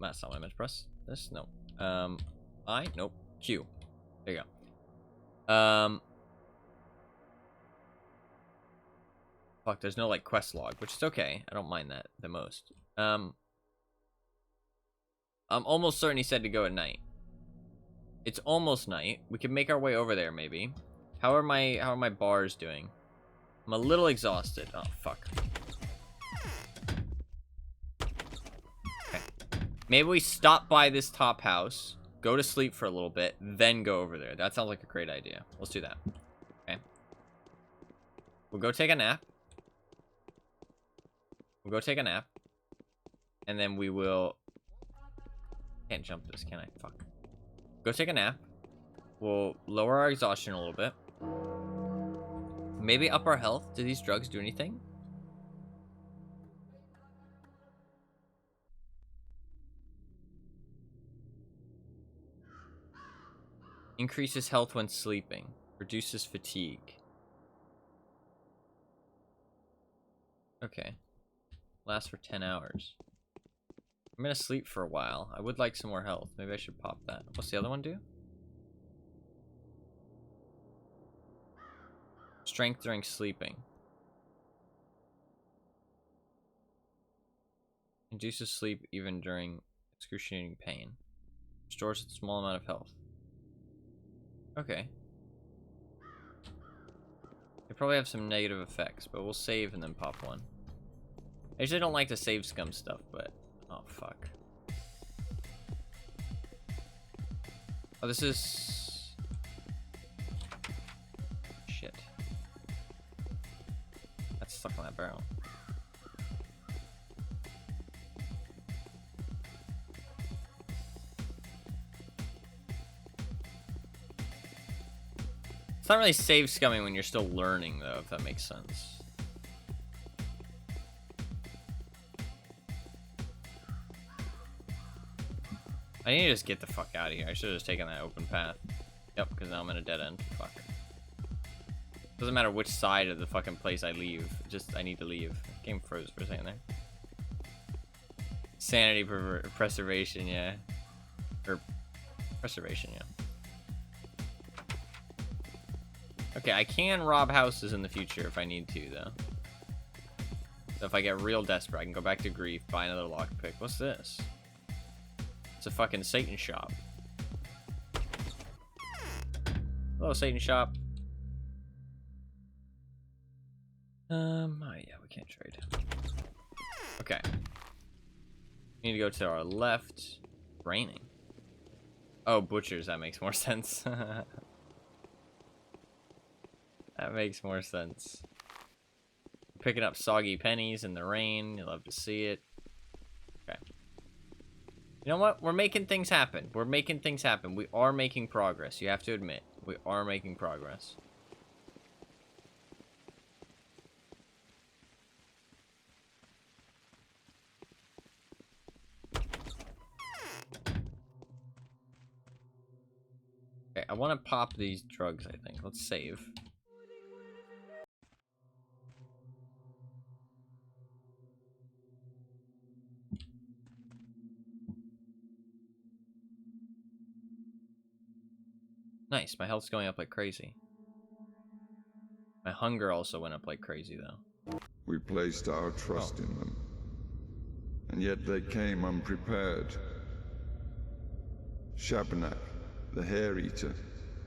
That's not what I meant to press. This? No. I? Nope. Q. There you go. Fuck, there's no, like, quest log, which is okay. I don't mind that the most. I'm almost certain he said to go at night. It's almost night. We can make our way over there, maybe. How are my bars doing? I'm a little exhausted. Oh, fuck. Okay. Maybe we stop by this top house, go to sleep for a little bit, then go over there. That sounds like a great idea. Let's do that. Okay. We'll go take a nap. We'll go take a nap. And then we will... Can't jump this, can I? Fuck. Go take a nap. We'll lower our exhaustion a little bit. Maybe up our health. Do these drugs do anything? Increases health when sleeping. Reduces fatigue. Okay. Lasts for 10 hours. I'm gonna sleep for a while. I would like some more health. Maybe I should pop that. What's the other one do? Strength during sleeping. Induces sleep even during excruciating pain. Restores a small amount of health. Okay. They probably have some negative effects, but we'll save and then pop one. I usually don't like to save scum stuff, but... Oh, fuck. Oh, this is... Shit. That's stuck on that barrel. It's not really save scumming when you're still learning, though, if that makes sense. I need to just get the fuck out of here. I should have just taken that open path. Yep, because now I'm in a dead end. Fuck. Doesn't matter which side of the fucking place I leave. Just, I need to leave. Game froze for a second there. Sanity preservation, yeah. Or, preservation, yeah. Okay, I can rob houses in the future if I need to, though. So if I get real desperate, I can go back to Grief, buy another lockpick. What's this? It's a fucking Satan shop. Hello, Satan shop. Oh yeah, we can't trade. Okay. We need to go to our left. Raining. Oh, butchers, that makes more sense. That makes more sense. Picking up soggy pennies in the rain. You love to see it. Okay. You know what? We're making things happen. We're making things happen. We are making progress. You have to admit. We are making progress. Okay, I want to pop these drugs, I think. Let's save. Nice, my health's going up like crazy. My hunger also went up like crazy, though. We placed our trust in them, and yet they came unprepared. Shabanak, the Hair Eater,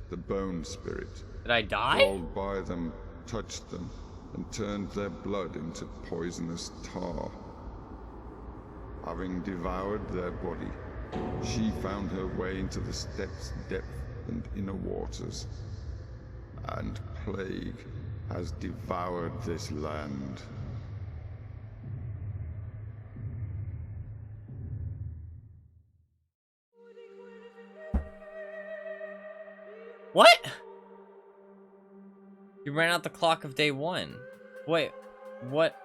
the Bone Spirit, Did I die? crawled by them, touched them, and turned their blood into poisonous tar. Having devoured their body, she found her way into the steppes' depth and inner waters, and plague has devoured this land. What? You ran out the clock of day one. Wait, what?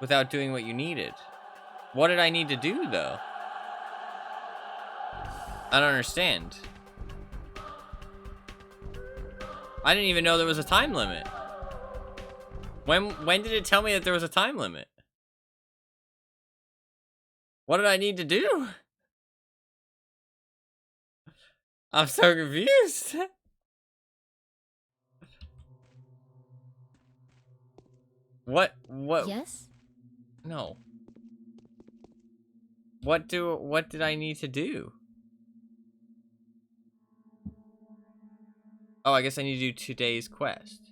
Without doing what you needed. What did I need to do, though? I don't understand. I didn't even know there was a time limit. When did it tell me that there was a time limit? What did I need to do? I'm so confused. What? Yes? No. What did I need to do? Oh, I guess I need to do today's quest.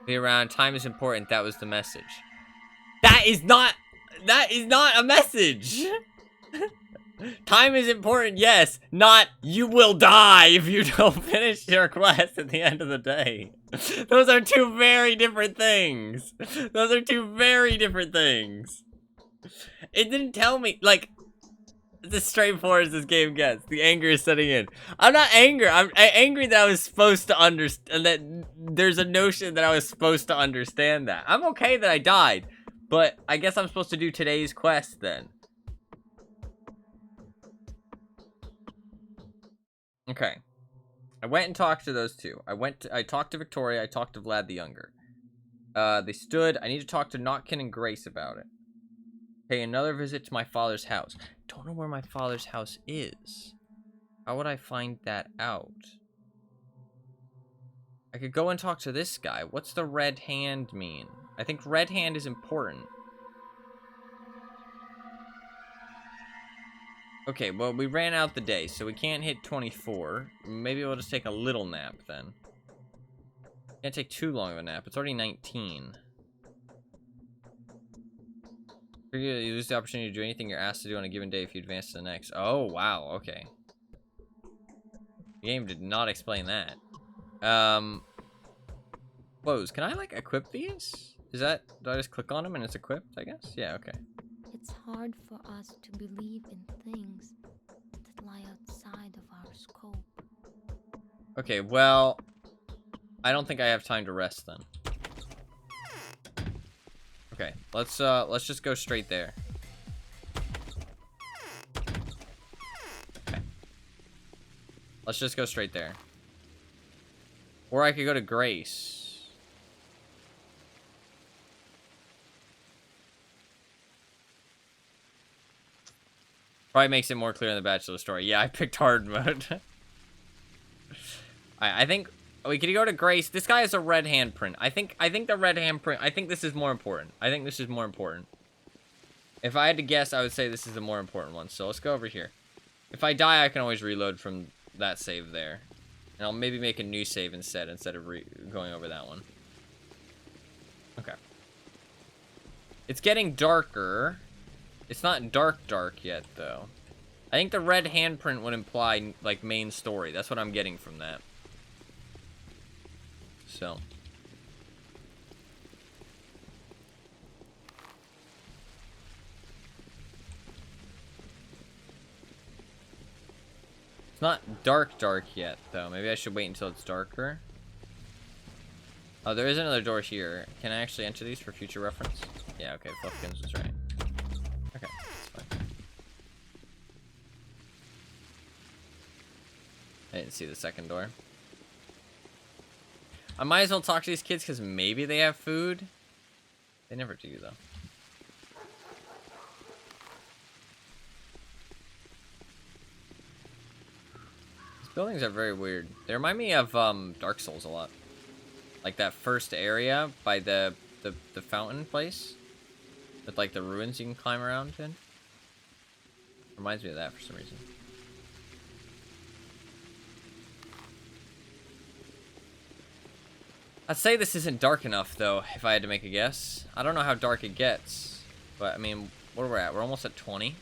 Be around. Time is important. That was the message. That is not a message. Time is important, yes. Not you will die if you don't finish your quest at the end of the day. Those are two very different things. Those are two very different things. It didn't tell me, like, it's as straightforward as this game gets. The anger is setting in. I'm not angry. I'm angry that I was supposed to understand, that there's a notion that I was supposed to understand that. I'm okay that I died, but I guess I'm supposed to do today's quest then. Okay. I went and talked to those two. I talked to Victoria, I talked to Vlad the Younger. They stood. I need to talk to Notkin and Grace about it. Pay another visit to my father's house. Don't know where my father's house is. How would I find that out? I could go and talk to this guy. What's the red hand mean? I think red hand is important. Okay, well, we ran out the day, so we can't hit 24. Maybe we'll just take a little nap then. Can't take too long of a nap. It's already 19. You lose the opportunity to do anything you're asked to do on a given day if you advance to the next. Oh, wow, okay. The game did not explain that. Close. Can I, like, equip these? Is that, do I just click on them and it's equipped, I guess? Yeah, okay. It's hard for us to believe in things that lie outside of our scope. Okay, well, I don't think I have time to rest then. Okay, let's just go straight there. Okay. Let's just go straight there. Or I could go to Grace. Probably makes it more clear in the Bachelor story. Yeah, I picked hard mode. I think we could go to Grace. This guy has a red handprint. I think the red handprint. I think this is more important. I think this is more important. If I had to guess, I would say this is the more important one. So let's go over here. If I die, I can always reload from that save there, and I'll maybe make a new save instead of going over that one. Okay. It's getting darker. It's not dark yet though. I think the red handprint would imply like main story. That's what I'm getting from that. So. It's not dark yet, though. Maybe I should wait until it's darker. Oh, there is another door here. Can I actually enter these for future reference? Yeah, okay, Fluffkins was right. Okay, that's fine. I didn't see the second door. I might as well talk to these kids because maybe they have food. They never do, though. These buildings are very weird. They remind me of Dark Souls a lot. Like that first area by the fountain place. With like the ruins you can climb around in. Reminds me of that for some reason. I'd say this isn't dark enough, though, if I had to make a guess. I don't know how dark it gets. But, I mean, where we're at? We're almost at 20.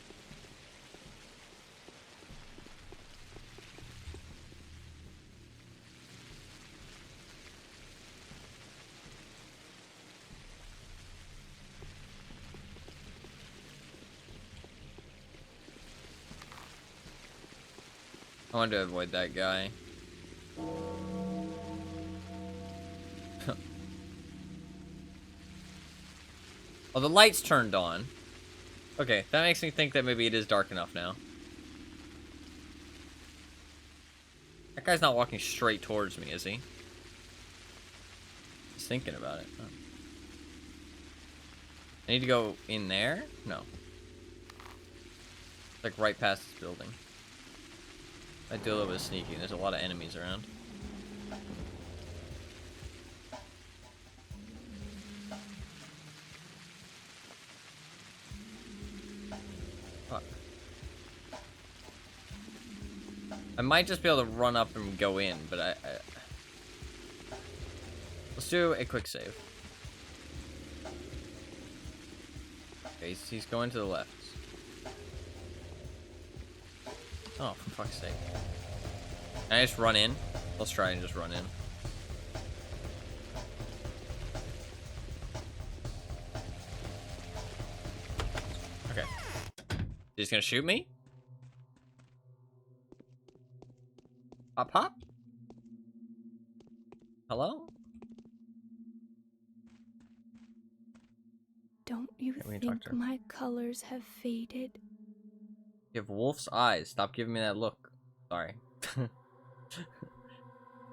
I wanted to avoid that guy. Oh, the light's turned on. Okay, that makes me think that maybe it is dark enough now. That guy's not walking straight towards me, is he? He's thinking about it. Oh. I need to go in there? No. It's like right past this building. I do a little bit of sneaking. There's a lot of enemies around. I might just be able to run up and go in, but let's do a quick save. Okay, he's going to the left. Oh, for fuck's sake. Can I just run in? Let's try and just run in. Okay. He's gonna shoot me? Hop hop? Hello? Don't you we can talk to think her. my colors have faded? You have wolf's eyes. Stop giving me that look. Sorry.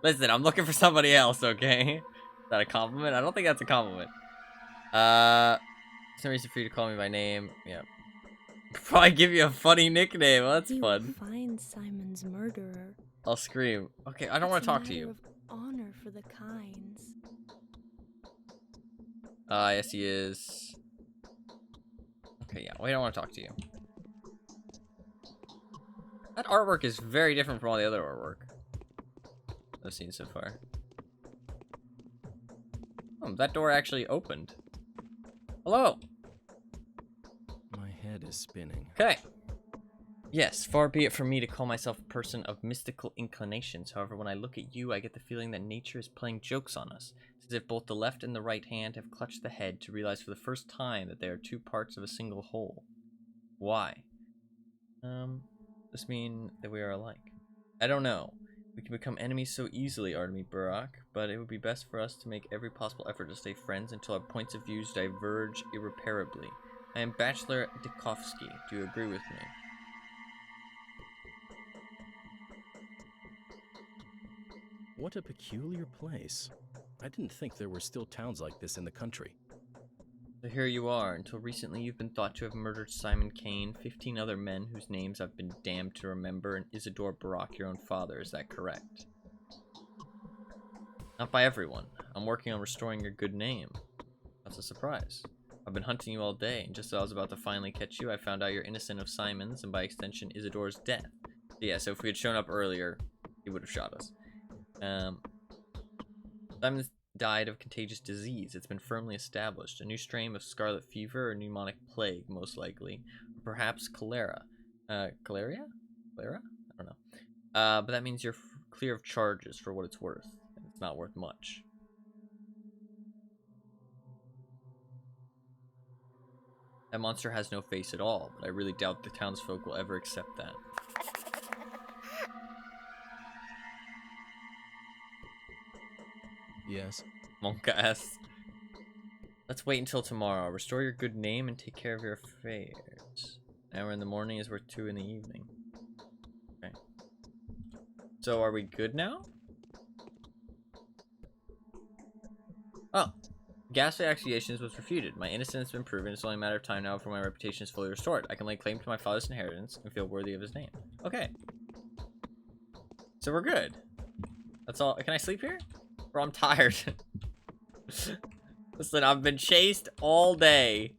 Listen, I'm looking for somebody else, okay? Is that a compliment? I don't think that's a compliment. There's no reason for you to call me by name. Yeah. Probably give you a funny nickname. Well, that's We fun. will find Simon's murderer. I'll scream. Okay, I don't want to talk to you. It's a matter of honor for the Kynes. Yes, he is. Okay, yeah, we don't want to talk to you. That artwork is very different from all the other artwork I've seen so far. Oh, that door actually opened. Hello. My head is spinning. Okay. Yes, far be it from me to call myself a person of mystical inclinations. However, when I look at you, I get the feeling that nature is playing jokes on us. It's as if both the left and the right hand have clutched the head to realize for the first time that they are two parts of a single whole. Why? This mean that we are alike? I don't know. We can become enemies so easily, Artemy Burak, but it would be best for us to make every possible effort to stay friends until our points of views diverge irreparably. I am Bachelor Dikovsky. Do you agree with me? What a peculiar place. I didn't think there were still towns like this in the country. So here you are. Until recently, you've been thought to have murdered Simon Kane, 15 other men whose names I've been damned to remember, and Isidore Barak, your own father. Is that correct? Not by everyone. I'm working on restoring your good name. That's a surprise. I've been hunting you all day, and just as I was about to finally catch you, I found out you're innocent of Simon's, and by extension, Isidore's death. So yeah, so if we had shown up earlier, he would have shot us. Simon's died of contagious disease. It's been firmly established. A new strain of scarlet fever or pneumonic plague, most likely. Or perhaps cholera. Cholera? Cholera? I don't know. But that means you're clear of charges for what it's worth. And it's not worth much. That monster has no face at all, but I really doubt the townsfolk will ever accept that. Yes. Monka asks. Let's wait until tomorrow. Restore your good name and take care of your affairs. An hour in the morning is worth 2 in the evening. Okay. So are we good now? Oh. Ghastly accusations was refuted. My innocence has been proven. It's only a matter of time now before my reputation is fully restored. I can lay claim to my father's inheritance and feel worthy of his name. Okay. So we're good. That's all. Can I sleep here? Bro, I'm tired. Listen, I've been chased all day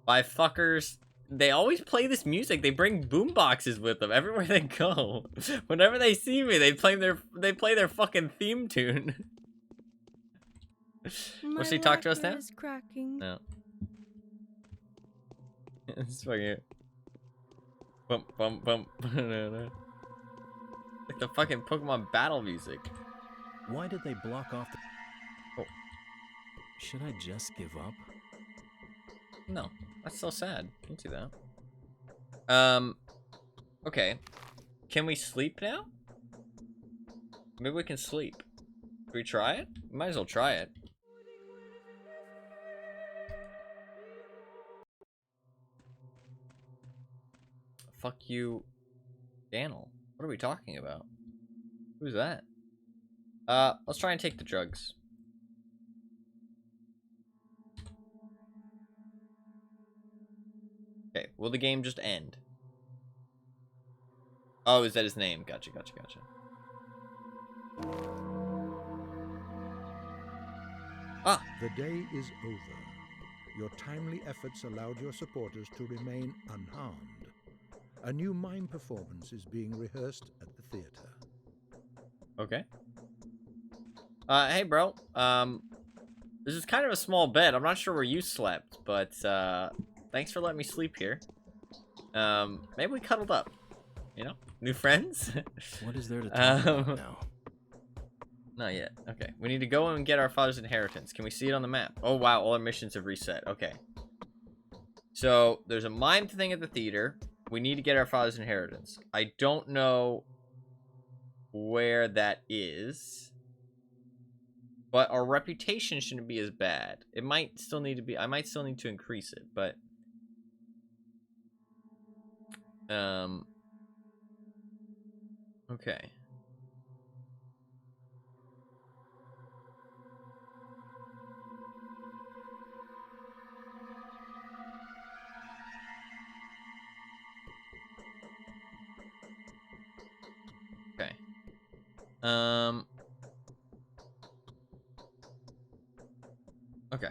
by fuckers. They always play this music. They bring boom boxes with them everywhere they go. Whenever they see me, they play their fucking theme tune. Will she talk to us now? Is cracking. No. It's fucking bump bump bump. Like the fucking Pokemon battle music. Why did they block off the... Oh. Should I just give up? No, that's so sad. Don't do that. Okay. Can we sleep now? Maybe we can sleep. Can we try it? Might as well try it. Fuck you, Daniel. What are we talking about? Who's that? Let's try and take the drugs. Okay, will the game just end? Oh, is that his name? Gotcha, gotcha, gotcha. Ah! The day is over. Your timely efforts allowed your supporters to remain unharmed. A new mime performance is being rehearsed at the theater. Okay. Hey, bro. This is kind of a small bed. I'm not sure where you slept, but, thanks for letting me sleep here. Maybe we cuddled up. You know? New friends? What is there to talk about now? Not yet. Okay. We need to go and get our father's inheritance. Can we see it on the map? Oh, wow. All our missions have reset. Okay. So, there's a mime thing at the theater. We need to get our father's inheritance. I don't know where that is. But our reputation shouldn't be as bad. It might still need to be... I might still need to increase it, but... Okay. Okay. Okay.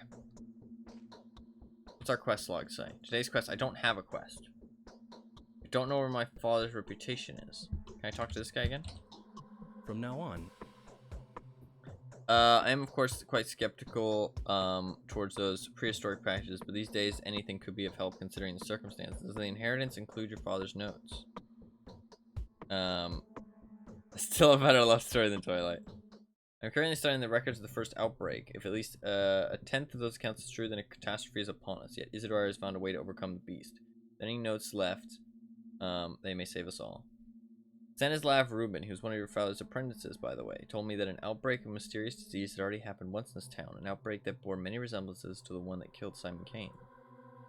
What's our quest log say? Today's quest, I don't have a quest. I don't know where my father's reputation is. Can I talk to this guy again? From now on, I am, of course, quite skeptical towards those prehistoric practices, but these days anything could be of help considering the circumstances. Does the inheritance include your father's notes? Still a better love story than Twilight. I'm currently studying the records of the first outbreak. If at least a tenth of those accounts is true, then a catastrophe is upon us. Yet Isidore has found a way to overcome the beast. If any notes left, they may save us all. Stanislav Rubin, who's one of your father's apprentices, by the way, told me that an outbreak of mysterious disease had already happened once in this town, an outbreak that bore many resemblances to the one that killed Simon Kane.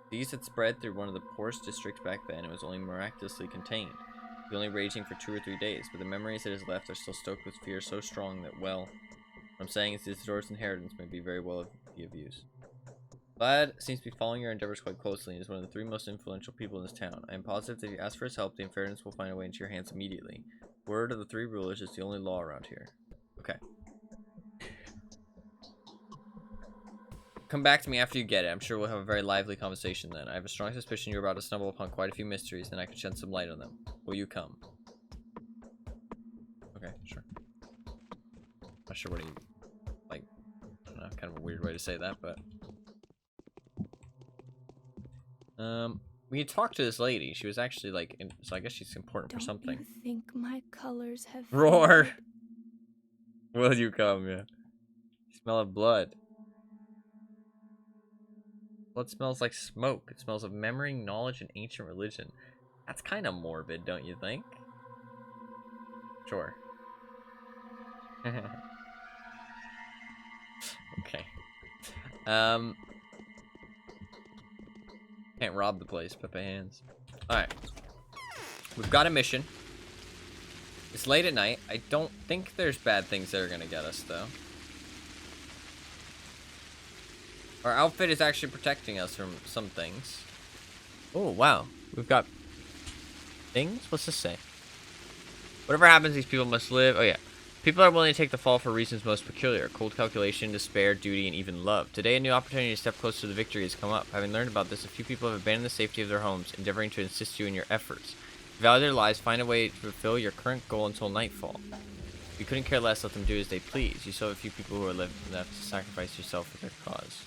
The disease had spread through one of the poorest districts back then and was only miraculously contained. It was only raging for 2 or 3 days, but the memories it has left are still stoked with fear so strong that, well, what I'm saying is Isidore's inheritance may be very well be of use. Vlad seems to be following your endeavors quite closely and is one of the 3 most influential people in this town. I am positive that if you ask for his help, the inheritance will find a way into your hands immediately. Word of the 3 rulers is the only law around here. Okay. Come back to me after you get it. I'm sure we'll have a very lively conversation then. I have a strong suspicion you're about to stumble upon quite a few mysteries, and I could shed some light on them. Will you come? Okay, sure. Not sure what he... like... I don't know, kind of a weird way to say that, but... we had talked to this lady. She was actually, like... so I guess she's important for something. Don't you think my colors have Roar! faded? Will you come, yeah. Smell of blood. Blood smells like smoke. It smells of memory, knowledge, and ancient religion. That's kind of morbid, don't you think? Sure. Okay. Can't rob the place, put my hands. Alright. We've got a mission. It's late at night. I don't think there's bad things that are gonna get us, though. Our outfit is actually protecting us from some things. Oh, wow. We've got things? What's this say? Whatever happens, these people must live. Oh, yeah. People are willing to take the fall for reasons most peculiar. Cold calculation, despair, duty, and even love. Today, a new opportunity to step closer to the victory has come up. Having learned about this, a few people have abandoned the safety of their homes, endeavoring to assist you in your efforts. Value their lives, find a way to fulfill your current goal until nightfall. If you couldn't care less, let them do as they please. You still have a few people who are left to sacrifice yourself for their cause.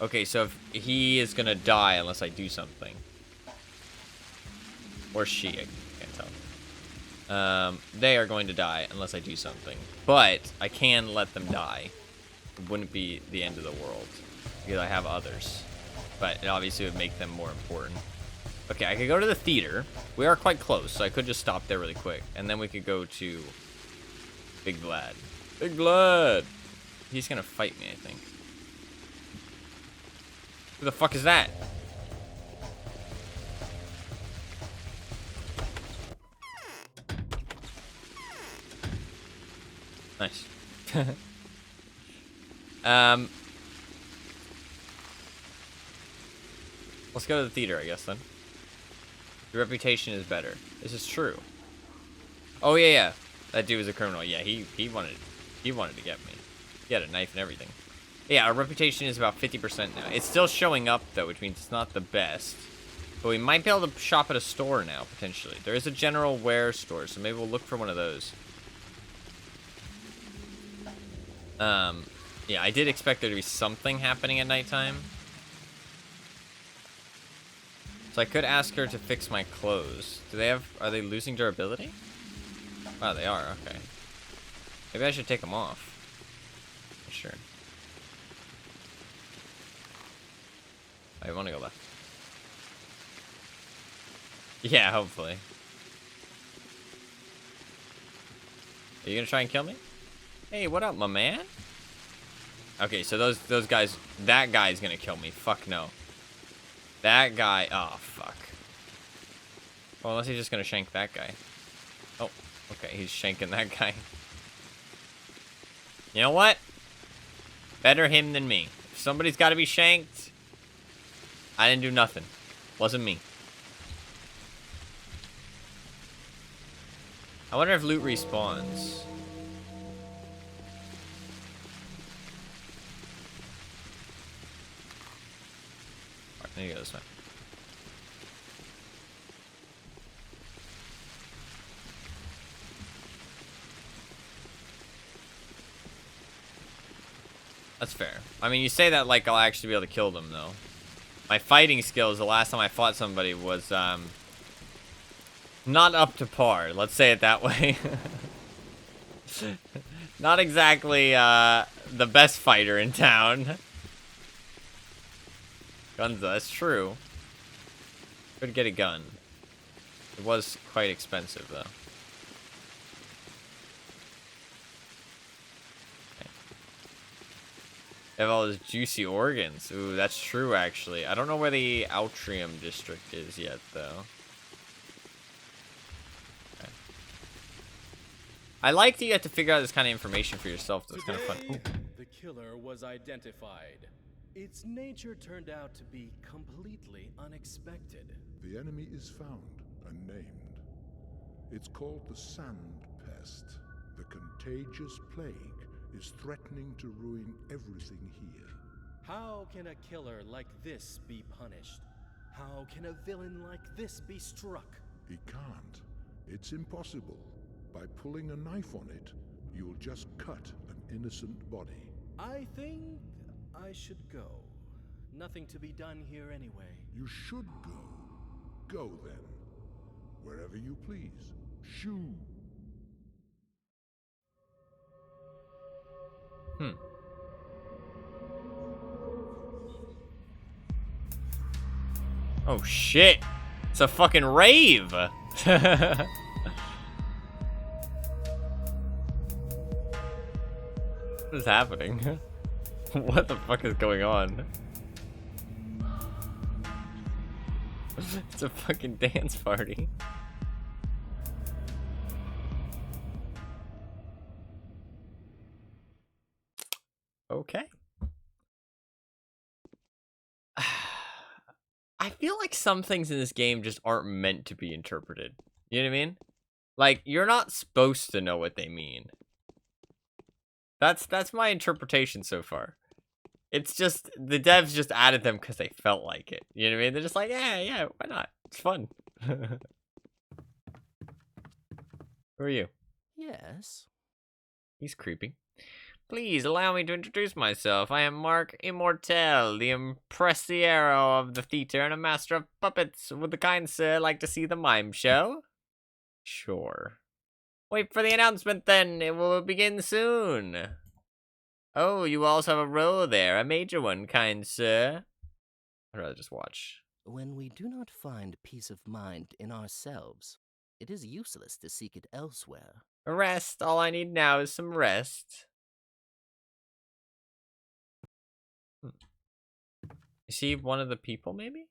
Okay, so if he is gonna die unless I do something. Or she, I can't tell. They are going to die unless I do something. But I can let them die. It wouldn't be the end of the world. Because I have others. But it obviously would make them more important. Okay, I could go to the theater. We are quite close, so I could just stop there really quick. And then we could go to Big Vlad. Big Vlad! He's gonna fight me, I think. Who the fuck is that? Nice. Let's go to the theater, I guess, then. Your reputation is better. This is true. Oh, yeah, yeah. That dude was a criminal. Yeah, he wanted to get me. He had a knife and everything. Yeah, our reputation is about 50% now. It's still showing up, though, which means it's not the best. But we might be able to shop at a store now, potentially. There is a general wear store, so maybe we'll look for one of those. Yeah, I did expect there to be something happening at nighttime. So I could ask her to fix my clothes. Do they have... Are they losing durability? Oh, they are. Okay. Maybe I should take them off. Sure. I want to go left. Yeah, hopefully. Are you gonna try and kill me? Hey, what up, my man? Okay, so those guys... That guy's gonna kill me. Fuck no. That guy... Oh, fuck. Well, unless he's just gonna shank that guy. Oh, okay, he's shanking that guy. You know what? Better him than me. If somebody's gotta be shanked, I didn't do nothing. Wasn't me. I wonder if loot respawns. Alright, I need to go this way. That's fair. I mean, you say that like I'll actually be able to kill them, though. My fighting skills, the last time I fought somebody was, not up to par. Let's say it that way. Not exactly, the best fighter in town. Guns, that's true. Could get a gun. It was quite expensive, though. They have all those juicy organs. Ooh, that's true, actually. I don't know where the Outrium district is yet, though. Okay. I like that you have to figure out this kind of information for yourself. That's kind of fun. Ooh. The killer was identified. Its nature turned out to be completely unexpected. The enemy is found and named. It's called the Sand Pest. The contagious plague is threatening to ruin everything here. How can a killer like this be punished? How can a villain like this be struck? He can't. It's impossible. By pulling a knife on it, you'll just cut an innocent body. I think I should go. Nothing to be done here anyway. You should go. Go then. Wherever you please. Shoo! Oh shit! It's a fucking rave! What is happening? What the fuck is going on? It's a fucking dance party. Okay. I feel like some things in this game just aren't meant to be interpreted. You know what I mean? Like, you're not supposed to know what they mean. That's my interpretation so far. It's just, the devs just added them because they felt like it. You know what I mean? They're just like, yeah, why not? It's fun. Who are you? Yes. He's creepy. Please allow me to introduce myself. I am Mark Immortel, the impressiero of the theater and a master of puppets. Would the kind sir like to see the mime show? Sure. Wait for the announcement then. It will begin soon. Oh, you also have a role there. A major one, kind sir. I'd rather just watch. When we do not find peace of mind in ourselves, it is useless to seek it elsewhere. Rest. All I need now is some rest. Is he one of the people, maybe?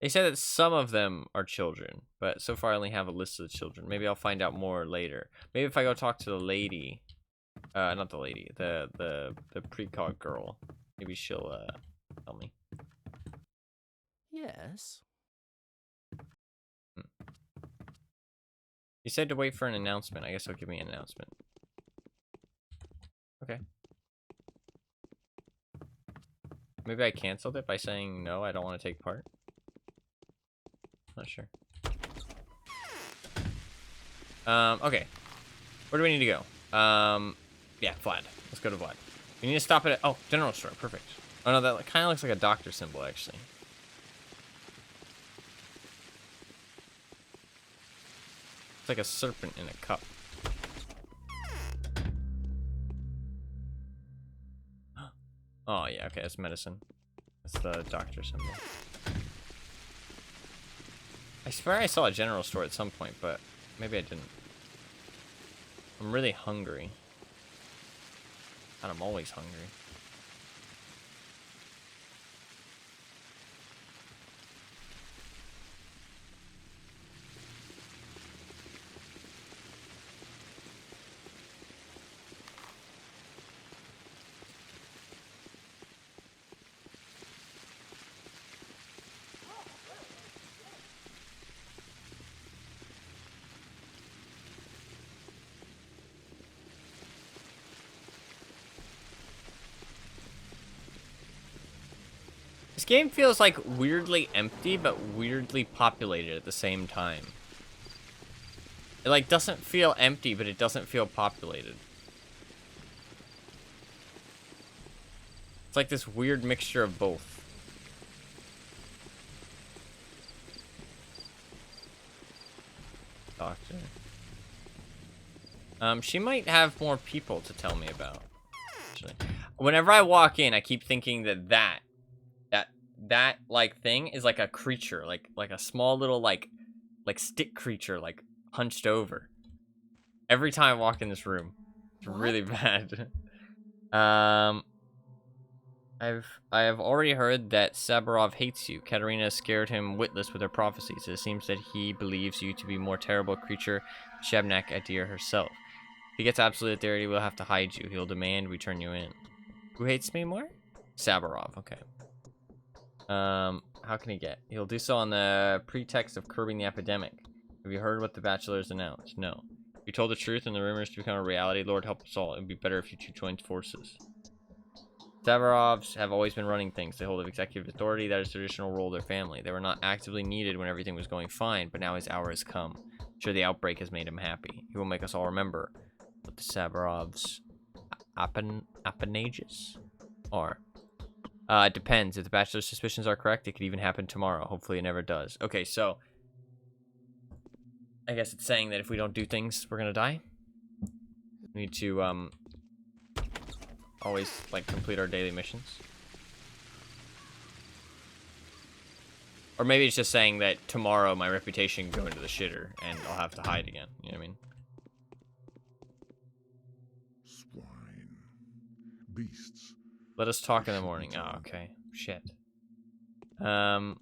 They said that some of them are children, but so far I only have a list of the children. Maybe I'll find out more later. Maybe if I go talk to the lady, not the lady, the precog girl, maybe she'll tell me. Yes. You said to wait for an announcement. I guess he'll give me an announcement. Okay. Maybe I canceled it by saying no, I don't want to take part. Not sure. Okay. Where do we need to go? Yeah, Vlad. Let's go to Vlad. We need to stop at oh, general store. Perfect. Oh no, that kind of looks like a doctor symbol, actually. It's like a serpent in a cup. Oh, yeah, okay, that's medicine. That's the doctor symbol. I swear I saw a general store at some point, but maybe I didn't. I'm really hungry. God, I'm always hungry. This game feels like weirdly empty, but weirdly populated at the same time. It like doesn't feel empty, but it doesn't feel populated. It's like this weird mixture of both. Doctor. She might have more people to tell me about. Actually, whenever I walk in, I keep thinking that like thing is like a creature, like a small little like stick creature, like hunched over. Every time I walk in this room, it's really bad. I have already heard that Saburov hates you. Katerina scared him witless with her prophecies. It seems that he believes you to be more terrible creature than Shabnak Adir herself. If he gets absolute authority, we'll have to hide you. He'll demand we turn you in. Who hates me more? Saburov, okay. How can he get? He'll do so on the pretext of curbing the epidemic. Have you heard what the bachelors announced? No. If you told the truth and the rumors to become a reality, Lord help us all. It would be better if you two joined forces. Saburovs have always been running things. They hold executive authority. That is the traditional role of their family. They were not actively needed when everything was going fine, but now his hour has come. I'm sure the outbreak has made him happy. He will make us all remember what the Saburovs' appanages are. It depends. If the bachelor's suspicions are correct, it could even happen tomorrow. Hopefully it never does. Okay, so I guess it's saying that if we don't do things, we're gonna die. We need to, always, like, complete our daily missions. Or maybe it's just saying that tomorrow my reputation can go into the shitter, and I'll have to hide again. You know what I mean? Swine. Beasts. Let us talk in the morning. Oh, okay. Shit. Well,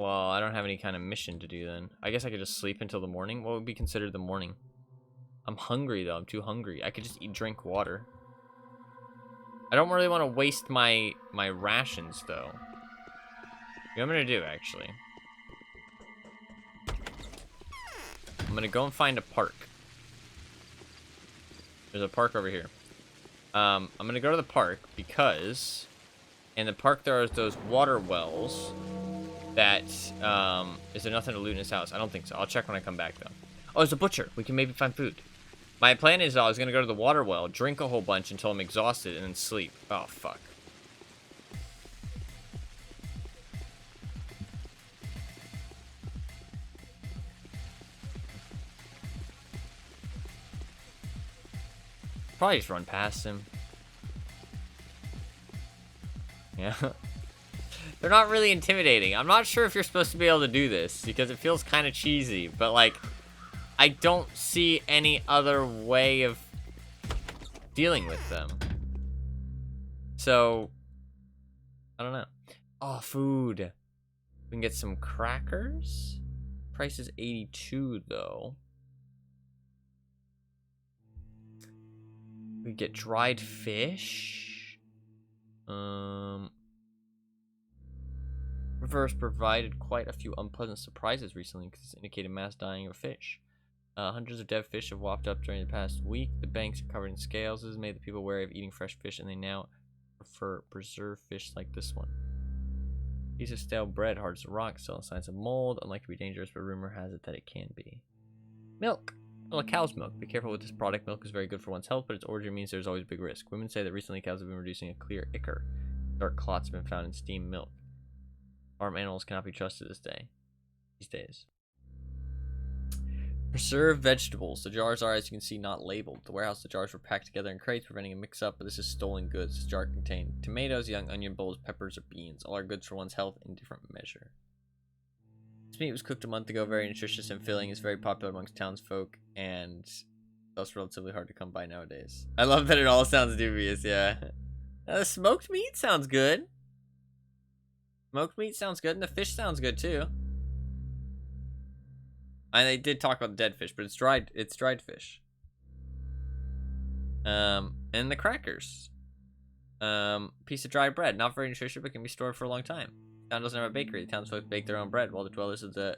I don't have any kind of mission to do then. I guess I could just sleep until the morning. What would be considered the morning? I'm hungry, though. I'm too hungry. I could just drink water. I don't really want to waste my rations, though. You know what I'm going to do, actually? I'm going to go and find a park. There's a park over here. I'm going to go to the park because in the park there are those water wells that, is there nothing to loot in his house? I don't think so. I'll check when I come back, though. Oh, there's a butcher. We can maybe find food. My plan is I was going to go to the water well, drink a whole bunch until I'm exhausted, and then sleep. Oh, fuck. Probably just run past him. Yeah. They're not really intimidating. I'm not sure if you're supposed to be able to do this, because it feels kind of cheesy, but, like, I don't see any other way of dealing with them. So, I don't know. Oh, food. We can get some crackers. Price is 82, though. We get dried fish. Reverse provided quite a few unpleasant surprises recently because it's indicated mass dying of fish. Hundreds of dead fish have whopped up during the past week. The banks are covered in scales. This has made the people wary of eating fresh fish, and they now prefer preserved fish like this one. Piece of stale bread, hard as a rock, still signs of mold. Unlikely to be dangerous, but rumor has it that it can be. Milk. Well, a cow's milk. Be careful with this product. Milk is very good for one's health, but its origin means there's always a big risk. Women say that recently cows have been producing a clear ichor. Dark clots have been found in steamed milk. Farm animals cannot be trusted these days. Preserved vegetables. The jars are, as you can see, not labeled. The warehouse, the jars were packed together in crates, preventing a mix-up, but this is stolen goods. This jar contained tomatoes, young onion bulbs, peppers, or beans. All are goods for one's health in different measure. This meat was cooked a month ago, very nutritious and filling. It's very popular amongst townsfolk, and thus relatively hard to come by nowadays. I love that it all sounds dubious, yeah. Smoked meat sounds good. Smoked meat sounds good, and the fish sounds good, too. And they did talk about the dead fish, but it's dried fish. And the crackers. Piece of dry bread, not very nutritious, but can be stored for a long time. The town doesn't have a bakery. The townsfolk bake their own bread, while the dwellers of the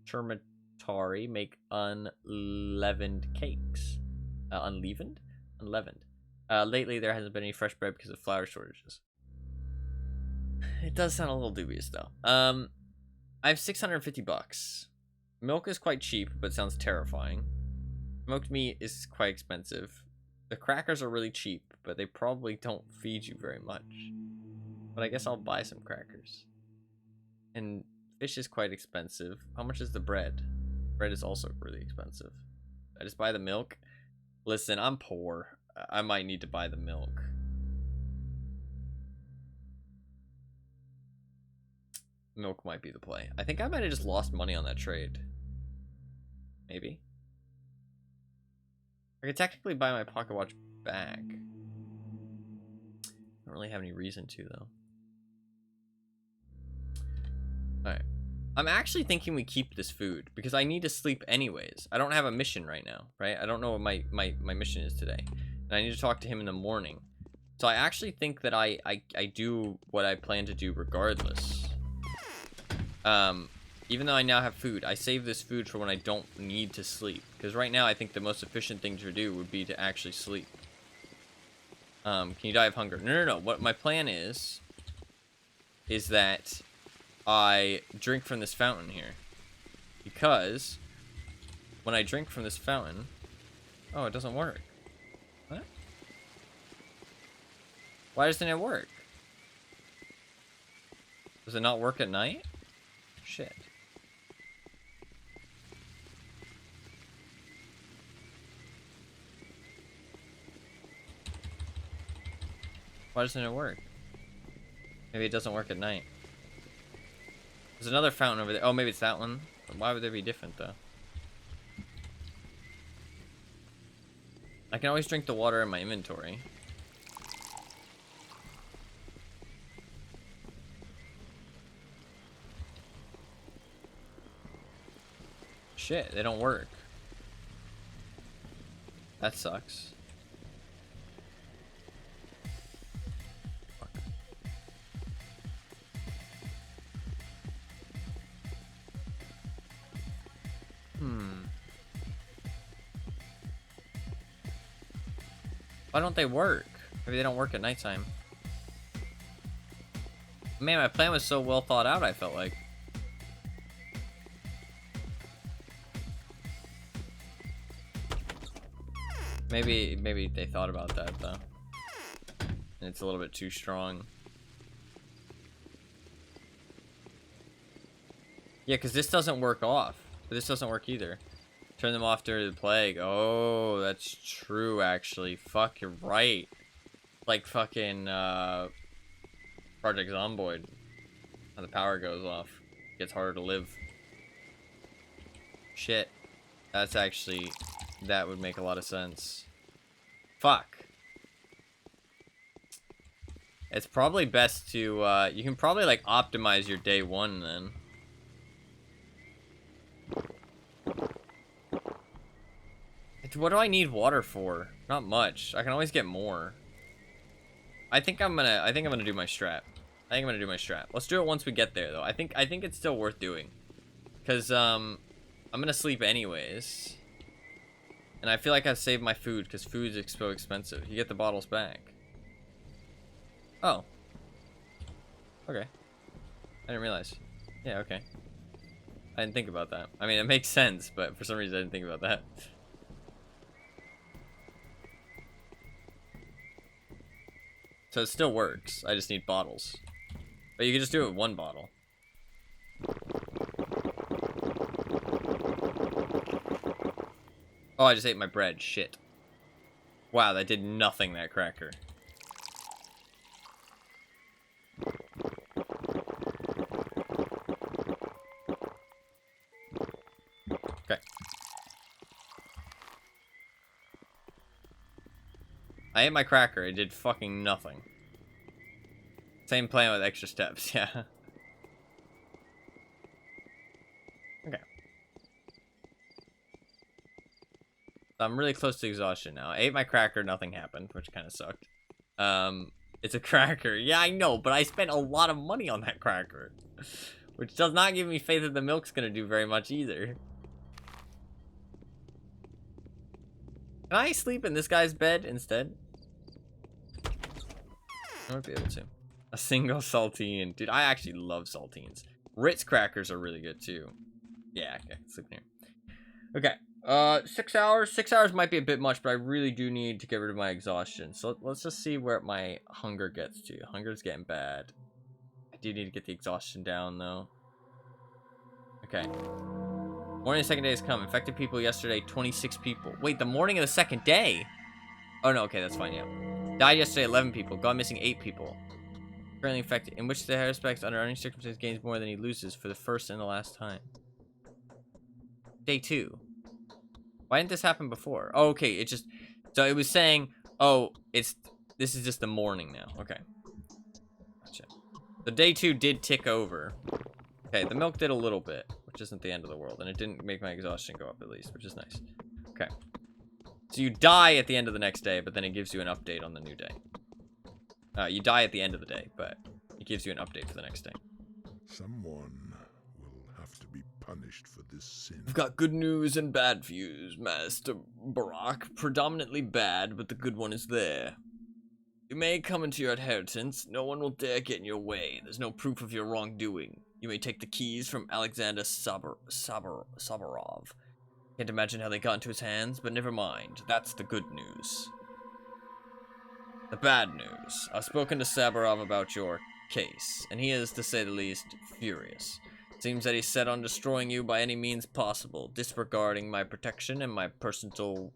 Termitari make unleavened cakes. Unleavened? Unleavened. Lately, there hasn't been any fresh bread because of flour shortages. It does sound a little dubious, though. I have 650 bucks. Milk is quite cheap, but sounds terrifying. Smoked meat is quite expensive. The crackers are really cheap, but they probably don't feed you very much. But I guess I'll buy some crackers. And fish is quite expensive. How much is the bread? Bread is also really expensive. I just buy the milk? Listen, I'm poor. I might need to buy the milk. Milk might be the play. I think I might have just lost money on that trade. Maybe. I could technically buy my pocket watch back. I don't really have any reason to, though. Alright. I'm actually thinking we keep this food, because I need to sleep anyways. I don't have a mission right now, right? I don't know what my mission is today. And I need to talk to him in the morning. So I actually think that I do what I plan to do regardless. Even though I now have food, I save this food for when I don't need to sleep. Because right now, I think the most efficient thing to do would be to actually sleep. Can you die of hunger? No. What my plan is that I drink from this fountain here. Because when I drink from this fountain... Oh, it doesn't work. What? Why doesn't it work? Does it not work at night? Shit. Why doesn't it work? Maybe it doesn't work at night. There's another fountain over there. Oh, maybe it's that one. Why would they be different, though? I can always drink the water in my inventory. Shit, they don't work. That sucks. Fuck. Why don't they work? Maybe they don't work at nighttime. Man, my plan was so well thought out, I felt like. Maybe they thought about that, though. And it's a little bit too strong. Yeah, because this doesn't work off. But this doesn't work either. Turn them off during the plague. Oh, that's true, actually. Fuck, you're right. Like fucking, Project Zomboid. When the power goes off. It gets harder to live. Shit. That's actually... That would make a lot of sense. Fuck. It's probably best to, you can probably, like, optimize your day one, then. What do I need water for? Not much. I can always get more. I think I'm gonna do my strat. Let's do it once we get there, though. I think it's still worth doing. Because, I'm gonna sleep anyways. And I feel like I've saved my food, because food is so expensive. You get the bottles back. Oh. Okay. I didn't realize. Yeah, okay. I didn't think about that. I mean, it makes sense, but for some reason I didn't think about that. So it still works. I just need bottles. But you can just do it with one bottle. Oh, I just ate my bread. Shit. Wow, that did nothing, that cracker. Okay. I ate my cracker. It did fucking nothing. Same plan with extra steps, yeah. Okay. So I'm really close to exhaustion now. I ate my cracker, nothing happened, which kind of sucked. It's a cracker. Yeah, I know, but I spent a lot of money on that cracker. Which does not give me faith that the milk's gonna do very much either. Can I sleep in this guy's bed instead? I might be able to. A single saltine. Dude, I actually love saltines. Ritz crackers are really good too. Yeah, okay, sleep in here. Okay, 6 hours. 6 hours might be a bit much, but I really do need to get rid of my exhaustion. So let's just see where my hunger gets to. Hunger's getting bad. I do need to get the exhaustion down though. Okay. Morning of the second day has come. Infected people yesterday, 26 people. Wait, the morning of the second day? Oh no, okay, that's fine, yeah. Died yesterday, 11 people. Gone missing, 8 people. Currently infected. In which the suspect, under any circumstances, gains more than he loses for the first and the last time. Day 2. Why didn't this happen before? Oh, okay, it just... So it was saying, oh, this is just the morning now. Okay. Gotcha. So day 2 did tick over. Okay, the milk did a little bit, which isn't the end of the world. And it didn't make my exhaustion go up at least, which is nice. Okay. So you die at the end of the next day, but then it gives you an update on the new day. You die at the end of the day, but it gives you an update for the next day. Someone will have to be punished for this sin. I've got good news and bad views, Master Barak. Predominantly bad, but the good one is there. You may come into your inheritance. No one will dare get in your way. There's no proof of your wrongdoing. You may take the keys from Alexander Sabarov. Can't imagine how they got into his hands, but never mind. That's the good news. The bad news. I've spoken to Sabarov about your case, and he is, to say the least, furious. Seems that he's set on destroying you by any means possible, disregarding my protection and my personal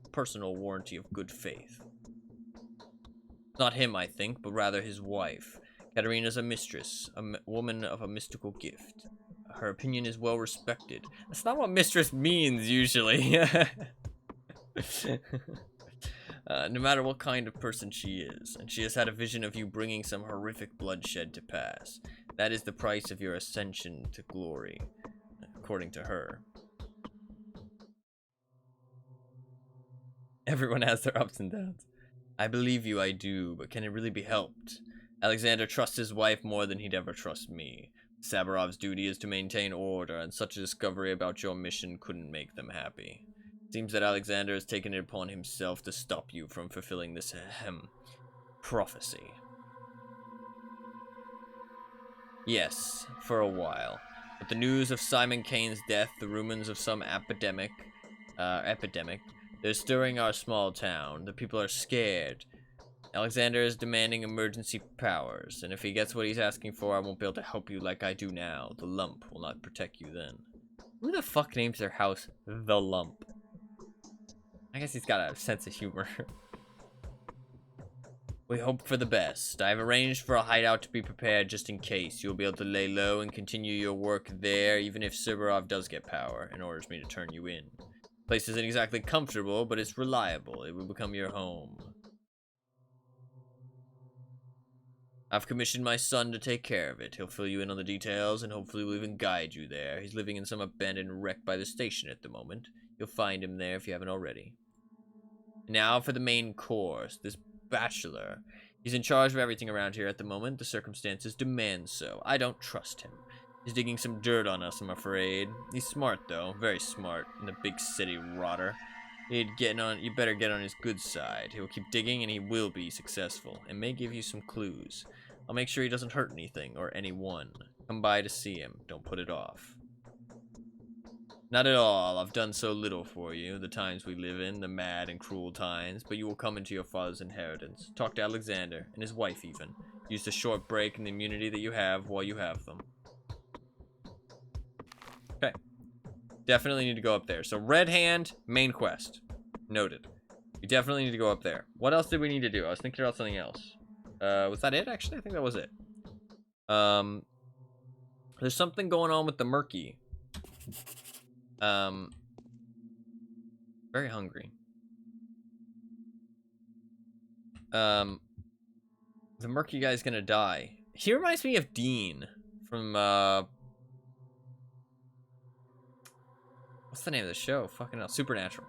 warranty of good faith. Not him, I think, but rather his wife. Katerina's a mistress, a woman of a mystical gift. Her opinion is well respected. That's not what mistress means, usually. No matter what kind of person she is, and she has had a vision of you bringing some horrific bloodshed to pass. That is the price of your ascension to glory, according to her. Everyone has their ups and downs. I believe you, I do, but can it really be helped? Alexander trusts his wife more than he'd ever trust me. Sabarov's duty is to maintain order, and such a discovery about your mission couldn't make them happy. Seems that Alexander has taken it upon himself to stop you from fulfilling this prophecy. Yes, for a while. But the news of Simon Kane's death, the rumors of some epidemic, they're stirring our small town. The people are scared. Alexander is demanding emergency powers, and if he gets what he's asking for, I won't be able to help you like I do now. The Lump will not protect you then. Who the fuck names their house The Lump? I guess he's got a sense of humor. We hope for the best. I've arranged for a hideout to be prepared just in case. You'll be able to lay low and continue your work there, even if Sibarov does get power and orders me to turn you in. The place isn't exactly comfortable, but it's reliable. It will become your home. I've commissioned my son to take care of it. He'll fill you in on the details and hopefully will even guide you there. He's living in some abandoned wreck by the station at the moment. You'll find him there if you haven't already. Now for the main course. This bachelor. He's in charge of everything around here at the moment. The circumstances demand so. I don't trust him. He's digging some dirt on us, I'm afraid. He's smart, though. Very smart. In the big city rotter. You better get on his good side. He will keep digging and he will be successful. And may give you some clues. I'll make sure he doesn't hurt anything or anyone. Come by to see him. Don't put it off. Not at all. I've done so little for you. The times we live in, the mad and cruel times. But you will come into your father's inheritance. Talk to Alexander, and his wife even. Use the short break and the immunity that you have while you have them. Okay. Definitely need to go up there. So, Red Hand, main quest. Noted. We definitely need to go up there. What else did we need to do? I was thinking about something else. Was that it, actually? I think that was it. There's something going on with the Murky. Very hungry. The Murky guy's gonna die. He reminds me of Dean from, what's the name of the show? Fucking hell. Supernatural.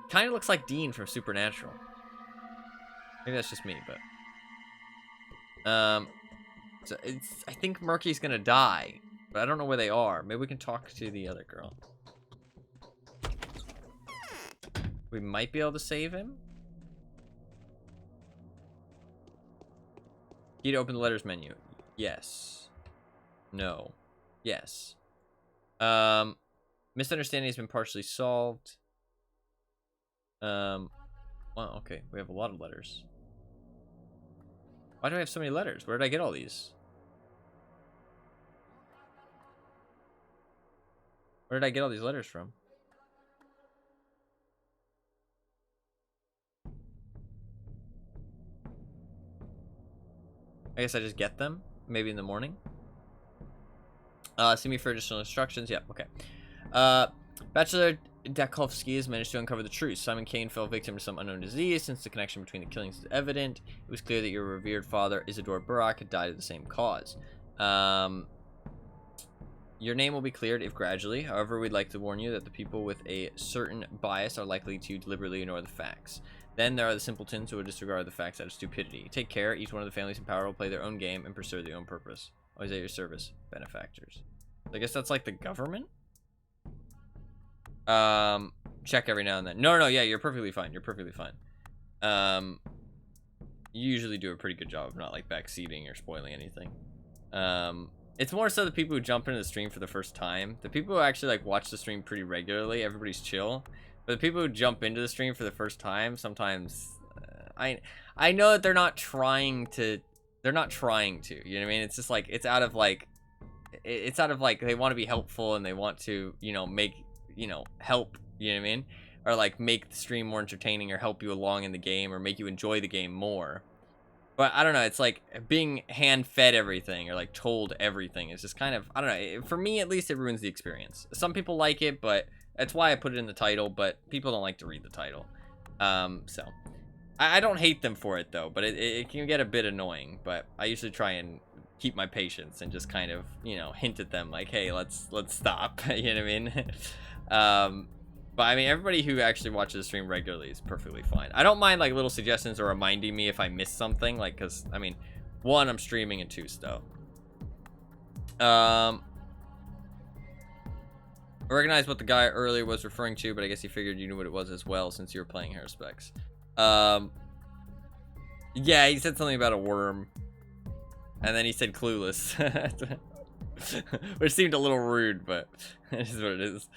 Kind of looks like Dean from Supernatural. Maybe that's just me, but... So I think Murky's gonna die, but I don't know where they are. Maybe we can talk to the other girl. We might be able to save him. Key to open the letters menu. Yes. No. Yes. Misunderstanding has been partially solved. Well, okay. We have a lot of letters. Why do I have so many letters? Where did I get all these? Where did I get all these letters from? I guess I just get them. Maybe in the morning. See me for additional instructions. Yep, okay. Bachelor Dakovsky has managed to uncover the truth. Simon Kane fell victim to some unknown disease. Since the connection between the killings is evident, it was clear that your revered father, Isidore Burak, had died of the same cause. Your name will be cleared if gradually. However, we'd like to warn you that the people with a certain bias are likely to deliberately ignore the facts. Then there are the simpletons who will disregard the facts out of stupidity. Take care. Each one of the families in power will play their own game and pursue their own purpose. Always at your service, benefactors. I guess that's like the government? Check every now and then. No, yeah, you're perfectly fine. You're perfectly fine. You usually do a pretty good job of not like backseating or spoiling anything. It's more so the people who jump into the stream for the first time. The people who actually like watch the stream pretty regularly, everybody's chill. But the people who jump into the stream for the first time, sometimes I know that they're not trying to. You know what I mean? It's just like it's out of like they want to be helpful and they want to, you know, make, you know, help, you know what I mean? Or like make the stream more entertaining or help you along in the game or make you enjoy the game more. But I don't know, it's like being hand-fed everything or like told everything is just kind of, I don't know, for me at least it ruins the experience. Some people like it, but that's why I put it in the title, but people don't like to read the title. So I don't hate them for it though, but it can get a bit annoying, but I usually try and keep my patience and just kind of, you know, hint at them like, hey, let's stop. You know what I mean? But I mean, everybody who actually watches the stream regularly is perfectly fine. I don't mind like little suggestions or reminding me if I miss something, like, because I mean, one, I'm streaming, and two, stuff. I recognize what the guy earlier was referring to, but I guess he figured you knew what it was as well since you were playing Haruspecs. Yeah, he said something about a worm, and then he said clueless, which seemed a little rude, but it is what it is.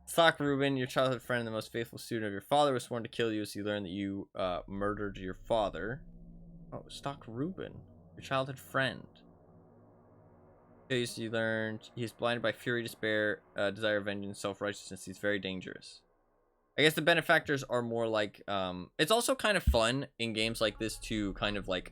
Stock Reuben, your childhood friend and the most faithful student of your father, was sworn to kill you as he learned that you murdered your father. Oh, Stock Reuben, your childhood friend. You learned he is blinded by fury, despair, desire of vengeance, self-righteousness. He's very dangerous. I guess the benefactors are more like, it's also kind of fun in games like this to kind of like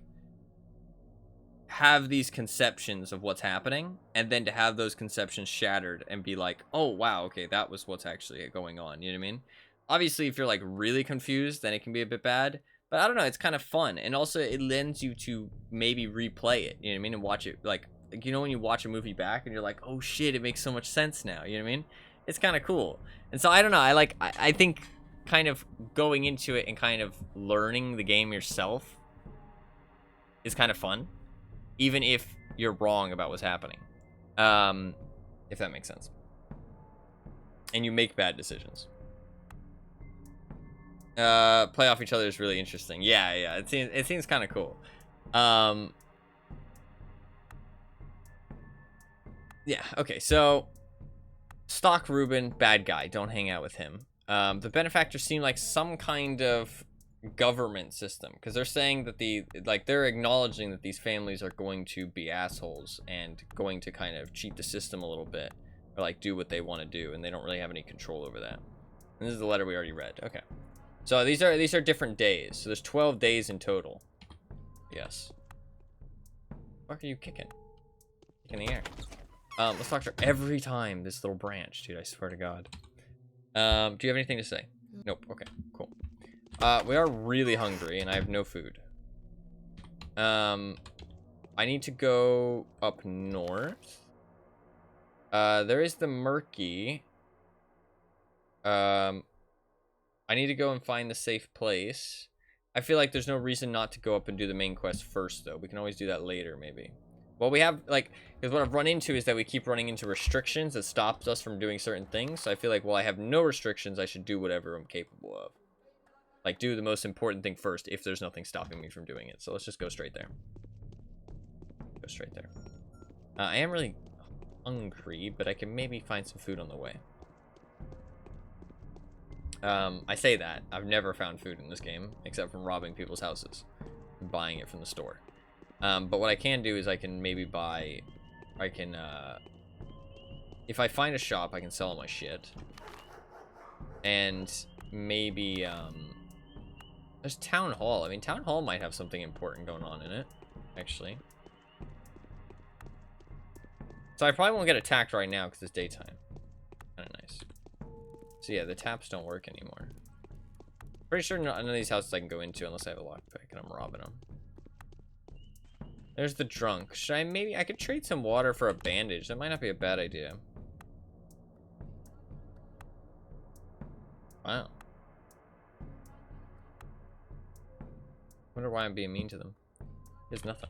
have these conceptions of what's happening and then to have those conceptions shattered and be like, oh wow, okay, that was what's actually going on. You know what I mean? Obviously, if you're like really confused, then it can be a bit bad, but I don't know, it's kind of fun. And also it lends you to maybe replay it, you know what I mean, and watch it like, you know, when you watch a movie back and you're like, oh shit, it makes so much sense now, you know what I mean? It's kind of cool. And so I don't know, I think kind of going into it and kind of learning the game yourself is kind of fun, even if you're wrong about what's happening, if that makes sense, and you make bad decisions. Play off each other is really interesting. Yeah, it seems kind of cool. Yeah, okay, so Stock Reuben, bad guy, don't hang out with him. The benefactors seem like some kind of government system, because they're saying that they're acknowledging that these families are going to be assholes and going to kind of cheat the system a little bit or like do what they want to do, and they don't really have any control over that. And this is the letter we already read. Okay. So these are different days. So there's 12 days in total. Yes. What are you kicking? Kicking the air. Let's talk to her every time. This little branch, dude. I swear to God. Do you have anything to say? Nope. Okay. Cool. We are really hungry, and I have no food. I need to go up north. There is the Murky. I need to go and find the safe place. I feel like there's no reason not to go up and do the main quest first, though. We can always do that later, maybe. Well, we have, like, because what I've run into is that we keep running into restrictions that stops us from doing certain things. So I feel like, well, I have no restrictions. I should do whatever I'm capable of. Like, do the most important thing first if there's nothing stopping me from doing it. So let's just go straight there. Go straight there. I am really hungry, but I can maybe find some food on the way. I say that. I've never found food in this game, except from robbing people's houses and buying it from the store. But what I can do is I can maybe buy... I can, if I find a shop, I can sell all my shit. And maybe, there's Town Hall. I mean, Town Hall might have something important going on in it, actually. So I probably won't get attacked right now because it's daytime. Kind of nice. So yeah, the taps don't work anymore. Pretty sure none of these houses I can go into unless I have a lockpick and I'm robbing them. There's the drunk. Should I maybe... I could trade some water for a bandage. That might not be a bad idea. Wow. Wonder why I'm being mean to them. There's nothing.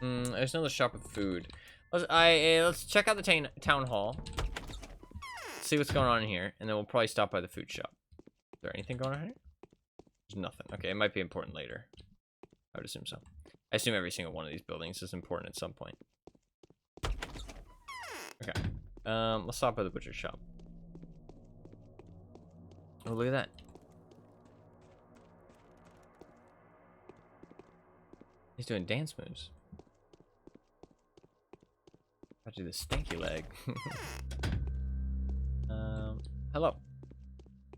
There's another shop of food. Let's check out the town hall. See what's going on in here, and then we'll probably stop by the food shop. Is there anything going on here? There's nothing. Okay, it might be important later. I would assume so. I assume every single one of these buildings is important at some point. Okay. Let's stop by the butcher shop. Oh, look at that. He's doing dance moves. I'll do the stanky leg. Hello.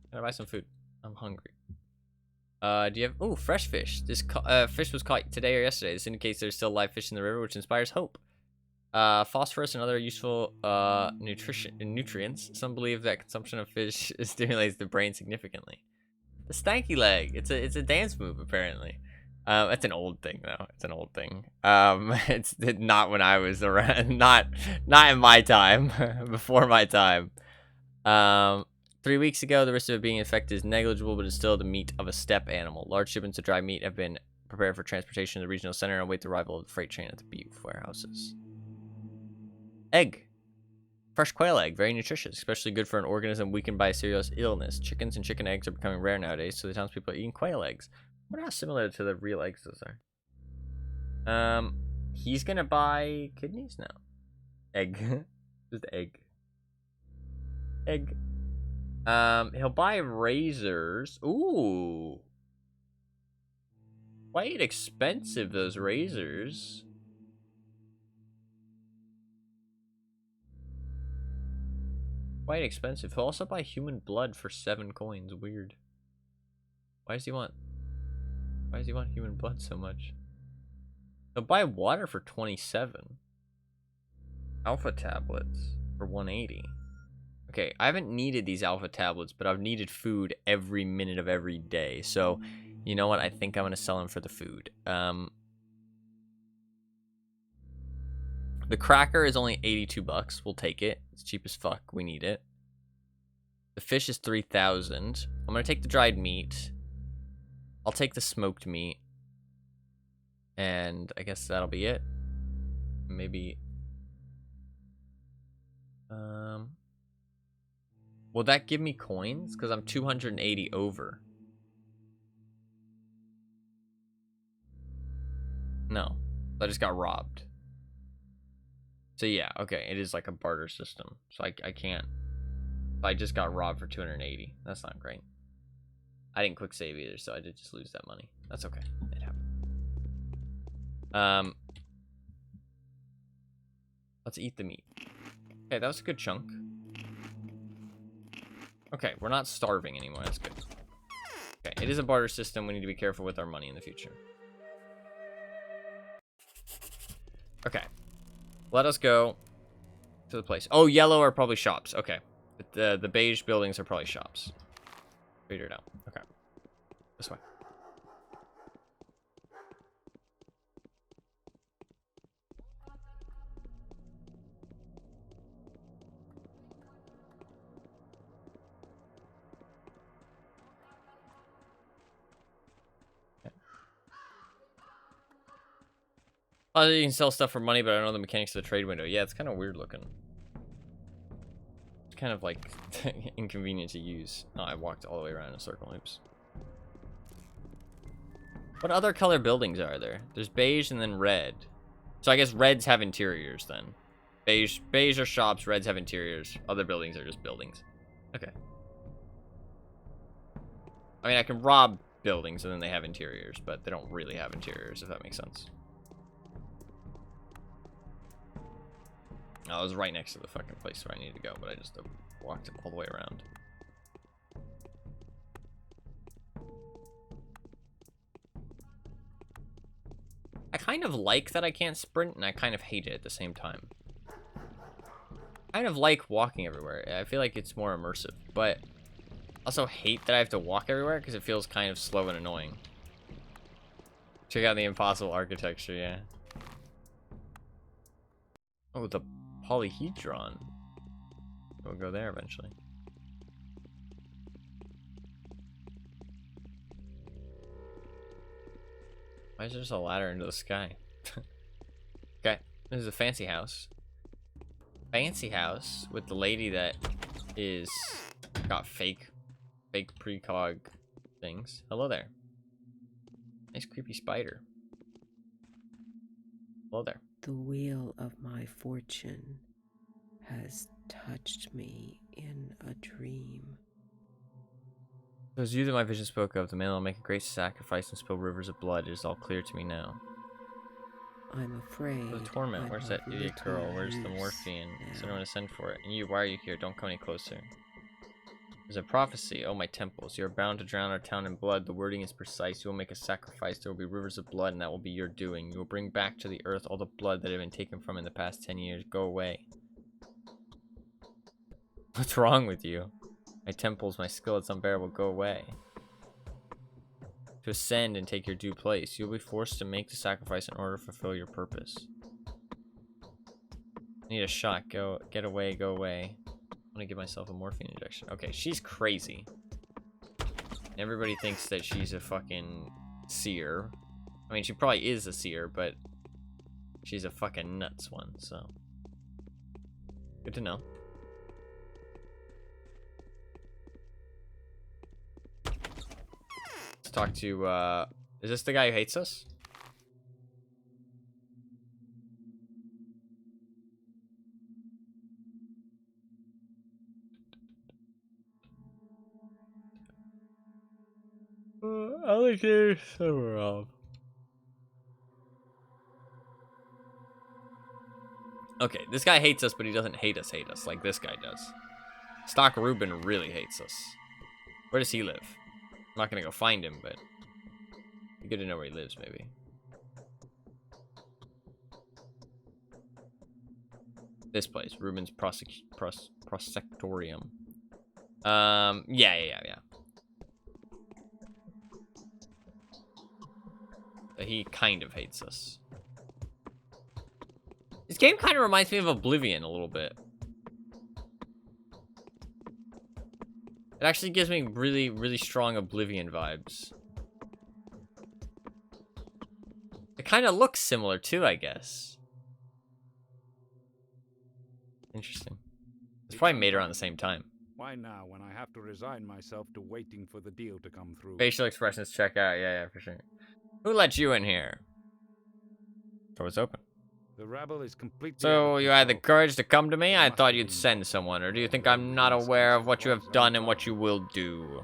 Can I buy some food? I'm hungry. Do you have... Oh, fresh fish. This fish was caught today or yesterday. This indicates there's still live fish in the river, which inspires hope. Phosphorus and other useful nutrients. Some believe that consumption of fish stimulates the brain significantly. The stanky leg. It's a dance move, apparently. It's an old thing, though. It's an old thing. It's not when I was around. Not in my time. Before my time. 3 weeks ago, the risk of it being infected is negligible, but it's still the meat of a steppe animal. Large shipments of dry meat have been prepared for transportation to the regional center and await the arrival of the freight train at the beef warehouses. Egg. Fresh quail egg. Very nutritious, especially good for an organism weakened by a serious illness. Chickens and chicken eggs are becoming rare nowadays, so the townspeople are eating quail eggs. I wonder how similar to the real eggs those are. He's gonna buy kidneys now. Egg. Just egg. Egg. He'll buy razors. Ooh. Quite expensive, those razors. Quite expensive. He'll also buy human blood for 7 coins. Weird. Why does he want human blood so much? He'll buy water for 27. Alpha tablets for 180. Okay, I haven't needed these alpha tablets, but I've needed food every minute of every day. So, you know what? I think I'm going to sell them for the food. The cracker is only 82 bucks. We'll take it. It's cheap as fuck. We need it. The fish is 3,000. I'm going to take the dried meat. I'll take the smoked meat. And I guess that'll be it. Maybe... Will that give me coins? Because I'm 280 over. No. I just got robbed. So yeah, okay. It is like a barter system. So I can't. I just got robbed for 280. That's not great. I didn't quick save either, so I did just lose that money. That's okay. It happened. Let's eat the meat. Okay, that was a good chunk. Okay, we're not starving anymore. That's good. Okay, it is a barter system. We need to be careful with our money in the future. Okay. Let us go to the place. Oh, yellow are probably shops. Okay. The beige buildings are probably shops. Figure it out. Okay. This way. Oh, you can sell stuff for money, but I don't know the mechanics of the trade window. Yeah, it's kind of weird looking. It's kind of like inconvenient to use. Oh, I walked all the way around in a circle. Oops. What other color buildings are there? There's beige and then red. So I guess reds have interiors then. Beige are shops, reds have interiors. Other buildings are just buildings. Okay. I mean, I can rob buildings and then they have interiors, but they don't really have interiors, if that makes sense. Oh, I was right next to the fucking place where I needed to go, but I just walked all the way around. I kind of like that I can't sprint, and I kind of hate it at the same time. I kind of like walking everywhere. I feel like it's more immersive, but also hate that I have to walk everywhere because it feels kind of slow and annoying. Check out the impossible architecture, yeah. Oh, the polyhedron. We'll go there eventually. Why is there just a ladder into the sky? Okay, this is a fancy house. Fancy house with the lady that is got fake precog things. Hello there. Nice creepy spider. Hello there. The wheel of my fortune has touched me in a dream. It was you that my vision spoke of. The man will make a great sacrifice and spill rivers of blood. It is all clear to me now. I'm afraid. The torment. Where's that idiot girl? Where's the morphine? Is anyone to send for it? And you, why are you here? Don't come any closer. There's a prophecy. Oh, my temples. You are bound to drown our town in blood. The wording is precise. You will make a sacrifice. There will be rivers of blood, and that will be your doing. You will bring back to the earth all the blood that had been taken from in the past 10 years. Go away. What's wrong with you? My temples, my skill, it's unbearable. Go away. To ascend and take your due place, you will be forced to make the sacrifice in order to fulfill your purpose. I need a shot. Go. Get away. Go away. I'm gonna give myself a morphine injection. Okay, she's crazy. Everybody thinks that she's a fucking seer. I mean, she probably is a seer, but she's a fucking nuts one, so. Good to know. Let's talk to, is this the guy who hates us? I like to somewhere else. Okay, this guy hates us, but he doesn't hate us like this guy does. Stock Reuben really hates us. Where does he live? I'm not gonna go find him, but it'd be good to know where he lives, maybe. This place, Reuben's Prosectorium. Yeah. He kind of hates us. This game kind of reminds me of Oblivion a little bit. It actually gives me really, really strong Oblivion vibes. It kind of looks similar too, I guess. Interesting. It's probably made around the same time. Why now, when I have to resign myself to waiting for the deal to come through? Facial expressions check out. Yeah, for sure. Who let you in here? Door's open. The rabble is completely. So you had the courage to come to me? I thought you'd send someone. Or do you think I'm not aware of what you have done and what you will do?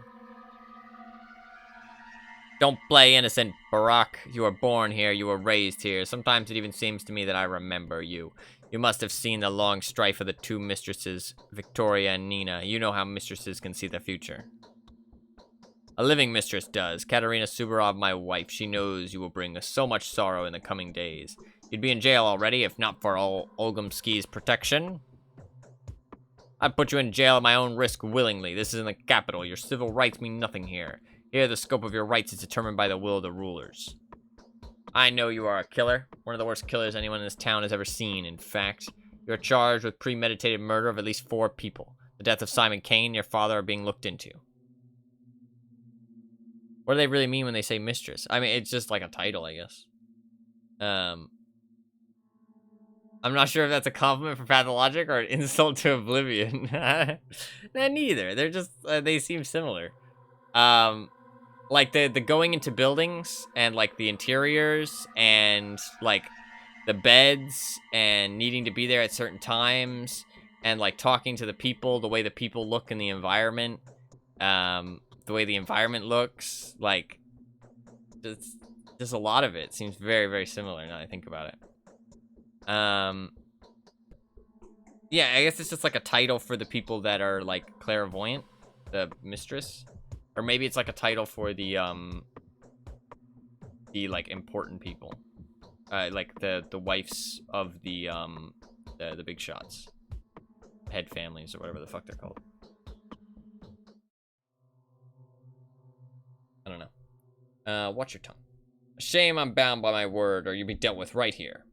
Don't play innocent, Barack. You were born here, you were raised here. Sometimes it even seems to me that I remember you. You must have seen the long strife of the two mistresses, Victoria and Nina. You know how mistresses can see the future. A living mistress does. Katerina Suvorov, my wife. She knows you will bring us so much sorrow in the coming days. You'd be in jail already if not for Olgumsky's protection. I'd put you in jail at my own risk willingly. This is in the capital. Your civil rights mean nothing here. Here, the scope of your rights is determined by the will of the rulers. I know you are a killer. One of the worst killers anyone in this town has ever seen, in fact. You're charged with premeditated murder of at least 4 people. The death of Simon Kane and your father are being looked into. What do they really mean when they say mistress? I mean, it's just like a title, I guess. I'm not sure if that's a compliment for Pathologic or an insult to Oblivion. Nah, neither. They're just, they seem similar. Like the going into buildings and like the interiors and like the beds and needing to be there at certain times and like talking to the people, the way the people look in the environment, the way the environment looks, like just a lot of it seems very, very similar now that I think about it. Yeah, I guess it's just like a title for the people that are like clairvoyant, the mistress, or maybe it's like a title for the like important people, like the wives of the big shots, head families or whatever the fuck they're called. I don't know. Watch your tongue. Shame I'm bound by my word, or you'll be dealt with right here.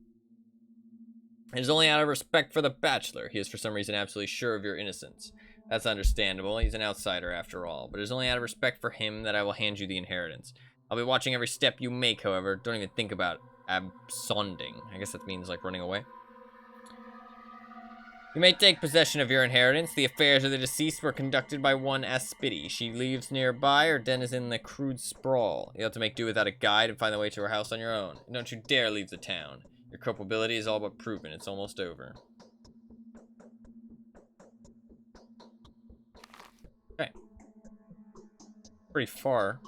It is only out of respect for the bachelor. He is for some reason absolutely sure of your innocence. That's understandable. He's an outsider after all. But it is only out of respect for him that I will hand you the inheritance. I'll be watching every step you make, however. Don't even think about absconding. I guess that means like running away. You may take possession of your inheritance. The affairs of the deceased were conducted by one Aspidi. She lives nearby or denizen the crude sprawl. You have to make do without a guide and find the way to her house on your own. Don't you dare leave the town. Your culpability is all but proven. It's almost over. Okay. Pretty far.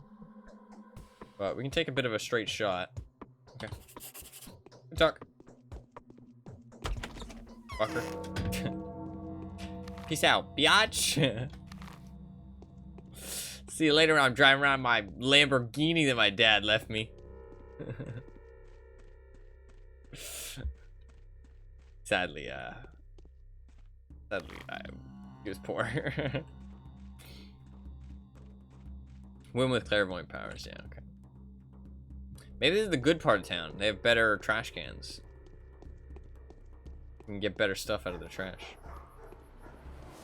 But we can take a bit of a straight shot. Okay. Good talk. Fucker. Peace out, biatch. See you later when I'm driving around my Lamborghini that my dad left me. Sadly, he was poor. Women with clairvoyant powers, yeah, okay. Maybe this is the good part of town. They have better trash cans. You can get better stuff out of the trash.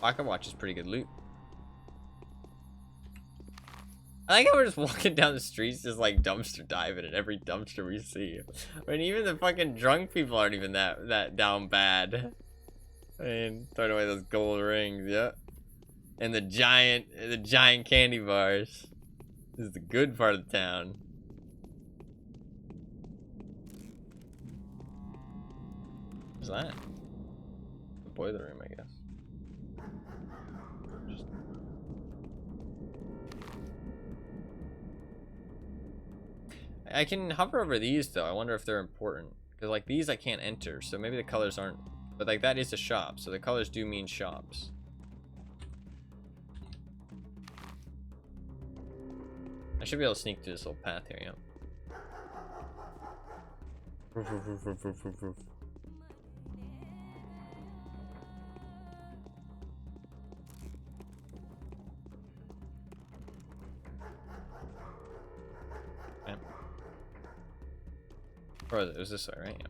Pocket watch is pretty good loot. I like how we're just walking down the streets just like dumpster diving at every dumpster we see. I mean, even the fucking drunk people aren't even that down bad. I mean, throwing away those gold rings, yeah. And the giant candy bars. This is the good part of the town. What's that? The boiler room, I guess. I can hover over these though. I wonder if they're important. Because like these I can't enter, so maybe the colors aren't. But like that is a shop, so the colors do mean shops. I should be able to sneak through this little path here, yeah. Roof, roof, roof, roof, roof, roof, roof. Okay. Or it was this way, right?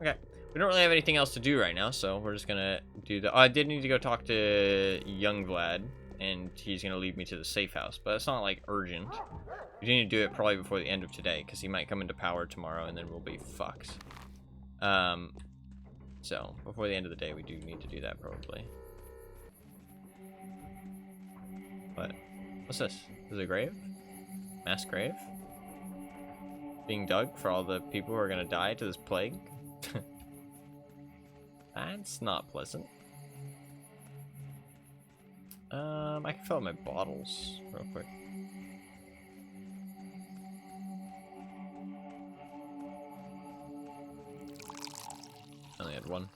Yeah. Okay. We don't really have anything else to do right now, so we're just gonna do the... Oh, I did need to go talk to young Vlad, and he's gonna lead me to the safe house, but it's not like urgent. We do need to do it probably before the end of today, because he might come into power tomorrow, and then we'll be fucked. So before the end of the day, we do need to do that probably. But what's this? Is it a grave? Mass grave? Being dug for all the people who are gonna die to this plague? That's not pleasant. I can fill up my bottles real quick. I only had one.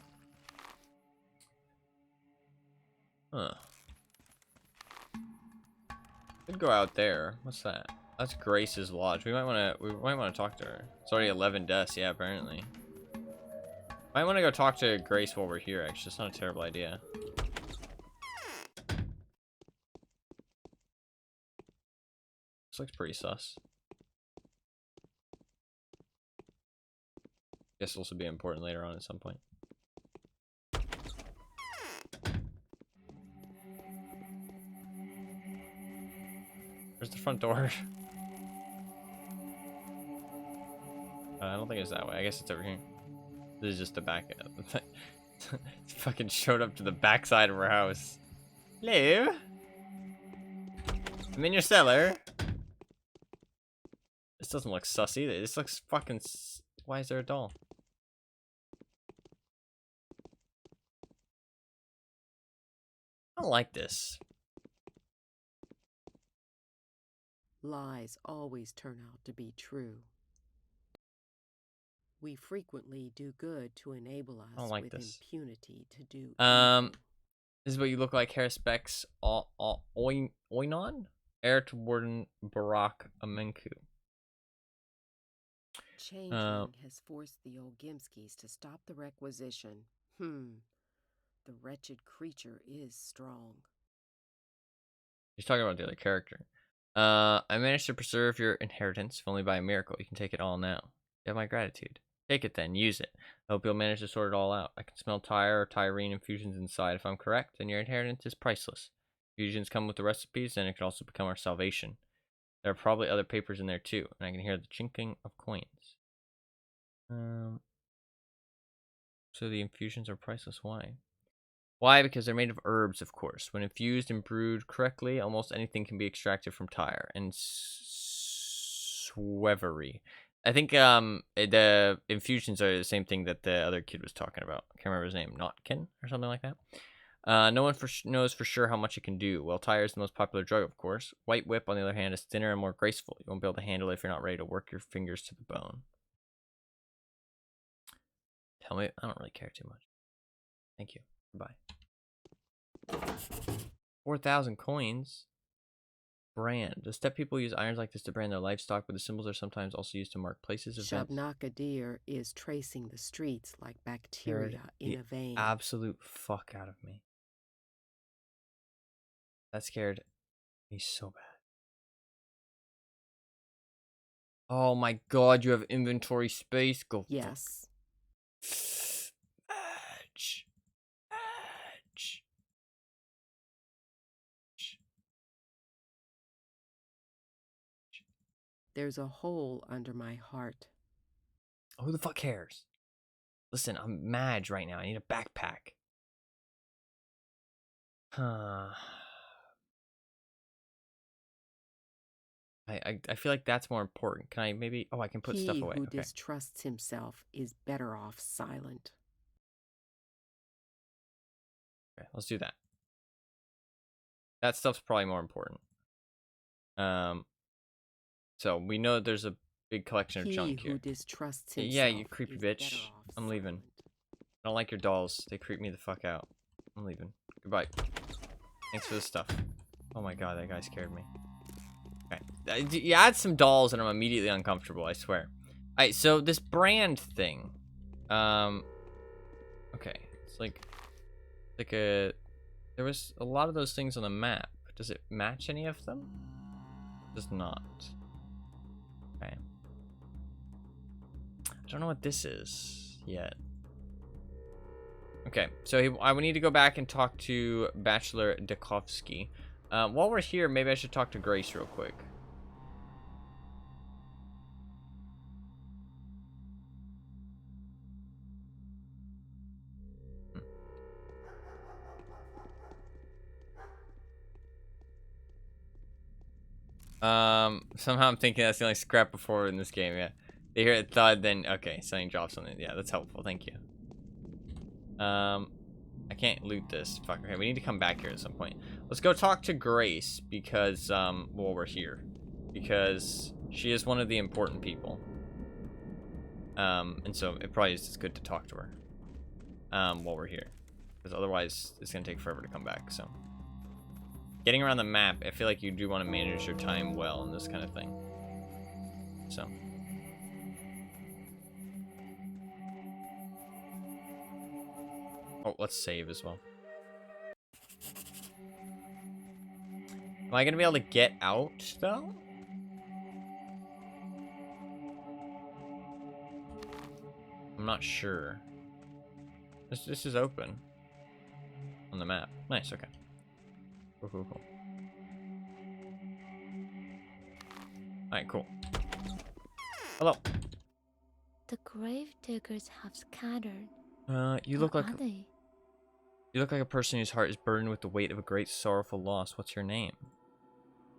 Huh. Could go out there. What's that? That's Grace's lodge. We might want to talk to her. It's already 11 deaths. Yeah, apparently. Might want to go talk to Grace while we're here. Actually, it's not a terrible idea. This looks pretty sus. Guess this will be important later on at some point. Where's the front door? I don't think it's that way. I guess it's over here. This is just the back. Fucking showed up to the backside of our house. Hello? I'm in your cellar. This doesn't look sus either. This looks fucking... Why is there a doll? I don't like this. Lies always turn out to be true. We frequently do good to enable us don't like with this. impunity to do This is what you look like, Harrispex Oinon? Heir to Warden Barak Amenku. Changeling has forced the Olgimskis to stop the requisition. The wretched creature is strong. He's talking about the other character. I managed to preserve your inheritance, if only by a miracle. You can take it all now. You have my gratitude. Take it then, use it. I hope you'll manage to sort it all out. I can smell Tyre or Tyrene infusions inside. If I'm correct, then your inheritance is priceless. Infusions come with the recipes, and it could also become our salvation. There are probably other papers in there too, and I can hear the chinking of coins. So the infusions are priceless. Why? Why? Because they're made of herbs, of course. When infused and brewed correctly, almost anything can be extracted from Tyre and Swevery. I think the infusions are the same thing that the other kid was talking about. I can't remember his name. Notkin or something like that. No one knows for sure how much it can do. Well, Tyre is the most popular drug, of course. White Whip, on the other hand, is thinner and more graceful. You won't be able to handle it if you're not ready to work your fingers to the bone. Tell me, I don't really care too much. Thank you. Goodbye. 4,000 coins. Brand. The steppe people use irons like this to brand their livestock, but the symbols are sometimes also used to mark places, events. Shabnakadir is tracing the streets like bacteria in a vein. Absolute fuck out of me. That scared me so bad. Oh my god, you have inventory space? Go. Yes. Edge. There's a hole under my heart. Who the fuck cares? Listen, I'm Madge right now. I need a backpack. I feel like that's more important. Can I maybe... Oh, I can put stuff away. He who Okay. distrusts himself is better off silent. Okay, let's do that. That stuff's probably more important. So we know there's a big collection of junk here. He who distrusts himself Yeah, you creepy is bitch. better off I'm leaving. silent. I don't like your dolls. They creep me the fuck out. I'm leaving. Goodbye. Thanks for the stuff. Oh my god, that guy scared me. Okay. You add some dolls and I'm immediately uncomfortable, I swear. Alright, so this brand thing. Okay. It's like a... There was a lot of those things on the map. Does it match any of them? It does not. Okay. I don't know what this is yet. Okay, so I would need to go back and talk to Bachelor Dekovsky. While we're here, maybe I should talk to Grace real quick. Somehow I'm thinking that's the only scrap before in this game, yeah. They hear a thud, then, okay, something drops something. Yeah, that's helpful, thank you. I can't loot this. Fuck, okay, we need to come back here at some point. Let's go talk to Grace, because, well, we're here. Because she is one of the important people. And so it probably is just good to talk to her. while we're here. Because otherwise, it's going to take forever to come back, so. Getting around the map, I feel like you do want to manage your time well in this kind of thing. So. Oh, let's save as well. Am I going to be able to get out, though? I'm not sure. This is open. On the map. Nice, okay. Cool, cool, cool. Alright, cool. Hello. The grave diggers have scattered. You look like a person whose heart is burdened with the weight of a great sorrowful loss. What's your name?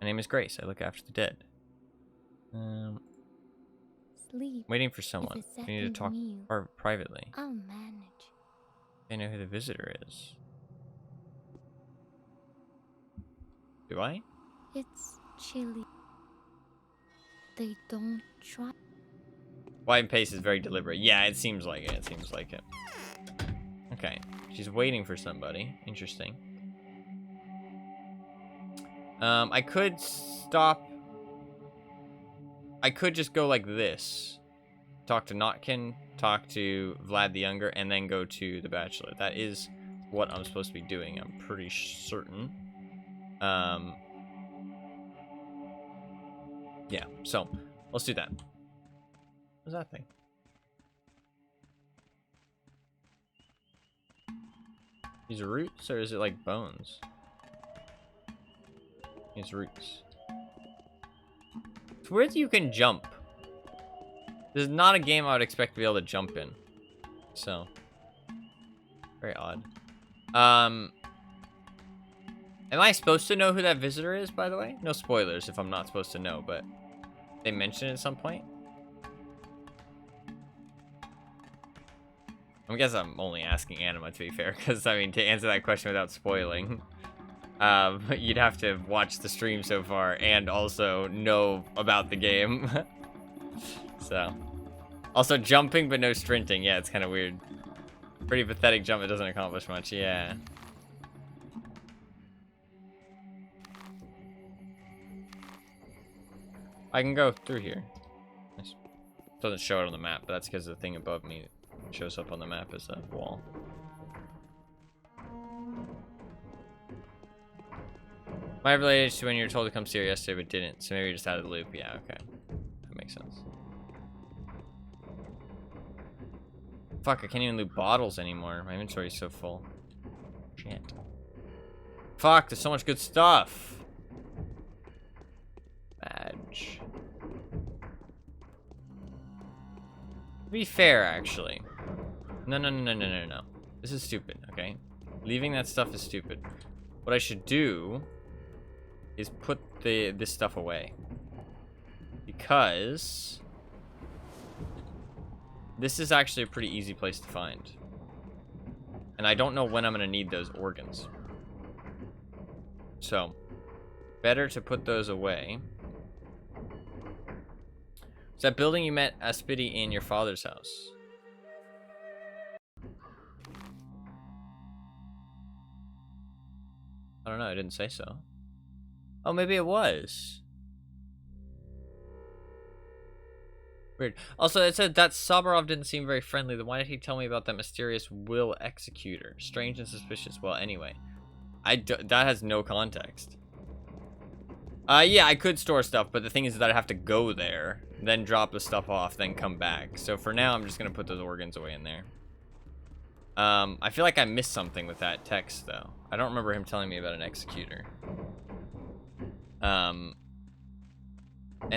My name is Grace. I look after the dead. Sleep. Waiting for someone. We need to talk privately. I'll manage. I know who the visitor is. Do I? It's chilly. They don't try. Wide pace is very deliberate. Yeah, it seems like it. It seems like it. Okay. She's waiting for somebody. Interesting. I could stop. I could just go like this. Talk to Notkin, talk to Vlad the Younger, and then go to the Bachelor. That is what I'm supposed to be doing. I'm pretty certain. Yeah, so let's do that. What's that thing? These roots, or is it like bones? These roots. It's weird that you can jump. This is not a game I would expect to be able to jump in. So, very odd. Am I supposed to know who that visitor is, by the way? No spoilers if I'm not supposed to know, but they mentioned it at some point. I guess I'm only asking Anima, to be fair, because, I mean, to answer that question without spoiling, you'd have to watch the stream so far and also know about the game. So. Also, jumping but no sprinting. Yeah, it's kind of weird. Pretty pathetic jump. It doesn't accomplish much. Yeah. I can go through here. Nice. Doesn't show it on the map, but that's because the thing above me shows up on the map as a wall. Might have related to when you were told to come see her yesterday, but didn't. So maybe you're just out of the loop. Yeah, okay. That makes sense. Fuck, I can't even loot bottles anymore. My inventory's so full. Shit. Fuck, there's so much good stuff. Badge. To be fair, actually. No. This is stupid, okay? Leaving that stuff is stupid. What I should do is put this stuff away. Because this is actually a pretty easy place to find. And I don't know when I'm going to need those organs. So, better to put those away. Is that building you met Aspidi in your father's house? I don't know, I didn't say so. Oh, maybe it was. Weird. Also, it said that Sabarov didn't seem very friendly. Then why did he tell me about that mysterious will executor? Strange and suspicious. Well, anyway. That has no context. Yeah, I could store stuff, but the thing is that I have to go there, then drop the stuff off, then come back. So for now, I'm just going to put those organs away in there. I feel like I missed something with that text, though. I don't remember him telling me about an executor. And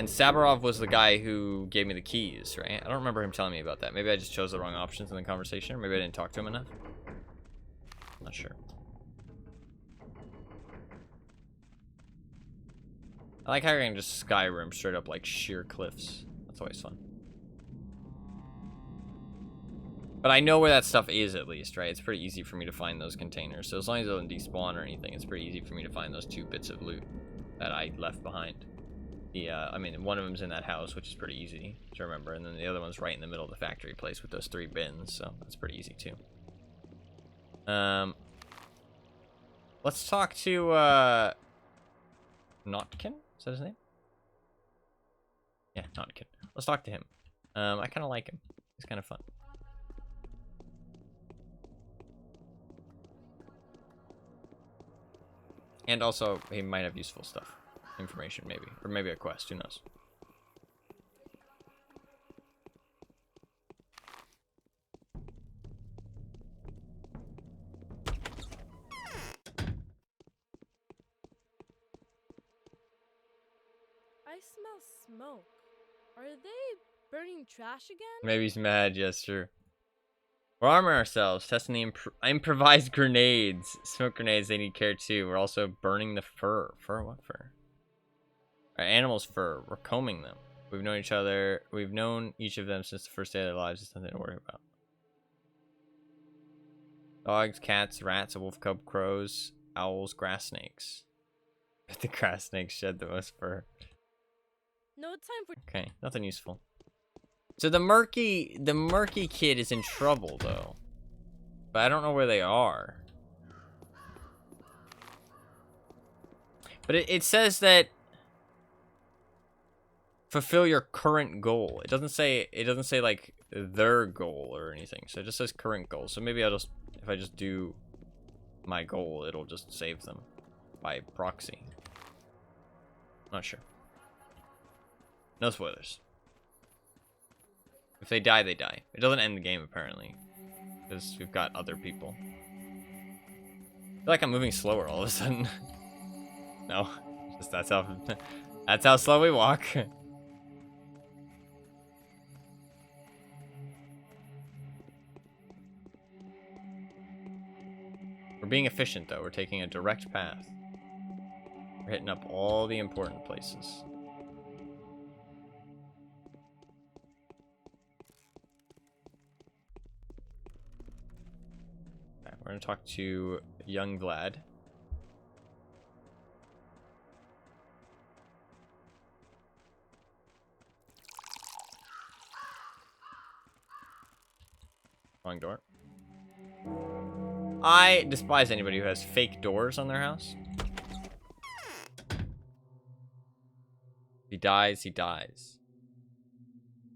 Sabarov was the guy who gave me the keys, right? I don't remember him telling me about that. Maybe I just chose the wrong options in the conversation, or maybe I didn't talk to him enough. I'm not sure. I like how you're going to just Skyrim straight up like sheer cliffs. That's always fun. But I know where that stuff is, at least, right? It's pretty easy for me to find those containers. So as long as it doesn't despawn or anything, it's pretty easy for me to find those 2 bits of loot that I left behind. I mean, one of them's in that house, which is pretty easy to remember. And then the other one's right in the middle of the factory place with those 3 bins. So that's pretty easy, too. Let's talk to Notkin? Is that his name? Yeah, Notkin. Let's talk to him. I kind of like him. He's kind of fun. And also, he might have useful stuff. Information, maybe. Or maybe a quest, who knows. I smell smoke. Are they burning trash again? Maybe he's mad, yes, sure. We're arming ourselves, testing the improvised grenades. Smoke grenades, they need care too. We're also burning the fur. Fur? What fur? Our animals' fur. We're combing them. We've known each other. We've known each of them since the first day of their lives. It's nothing to worry about. Dogs, cats, rats, a wolf cub, crows, owls, grass snakes. But the grass snakes shed the most fur. No time for. Okay, nothing useful. So the murky kid is in trouble though, but I don't know where they are. But it says that fulfill your current goal. It doesn't say like their goal or anything. So it just says current goal. So maybe if I just do my goal, it'll just save them by proxy. Not sure. No spoilers. If they die, they die. It doesn't end the game, apparently. Because we've got other people. I feel like I'm moving slower all of a sudden. No. Just that's how slow we walk. We're being efficient, though. We're taking a direct path. We're hitting up all the important places. We're going to talk to young Vlad. Wrong door. I despise anybody who has fake doors on their house. If he dies, he dies.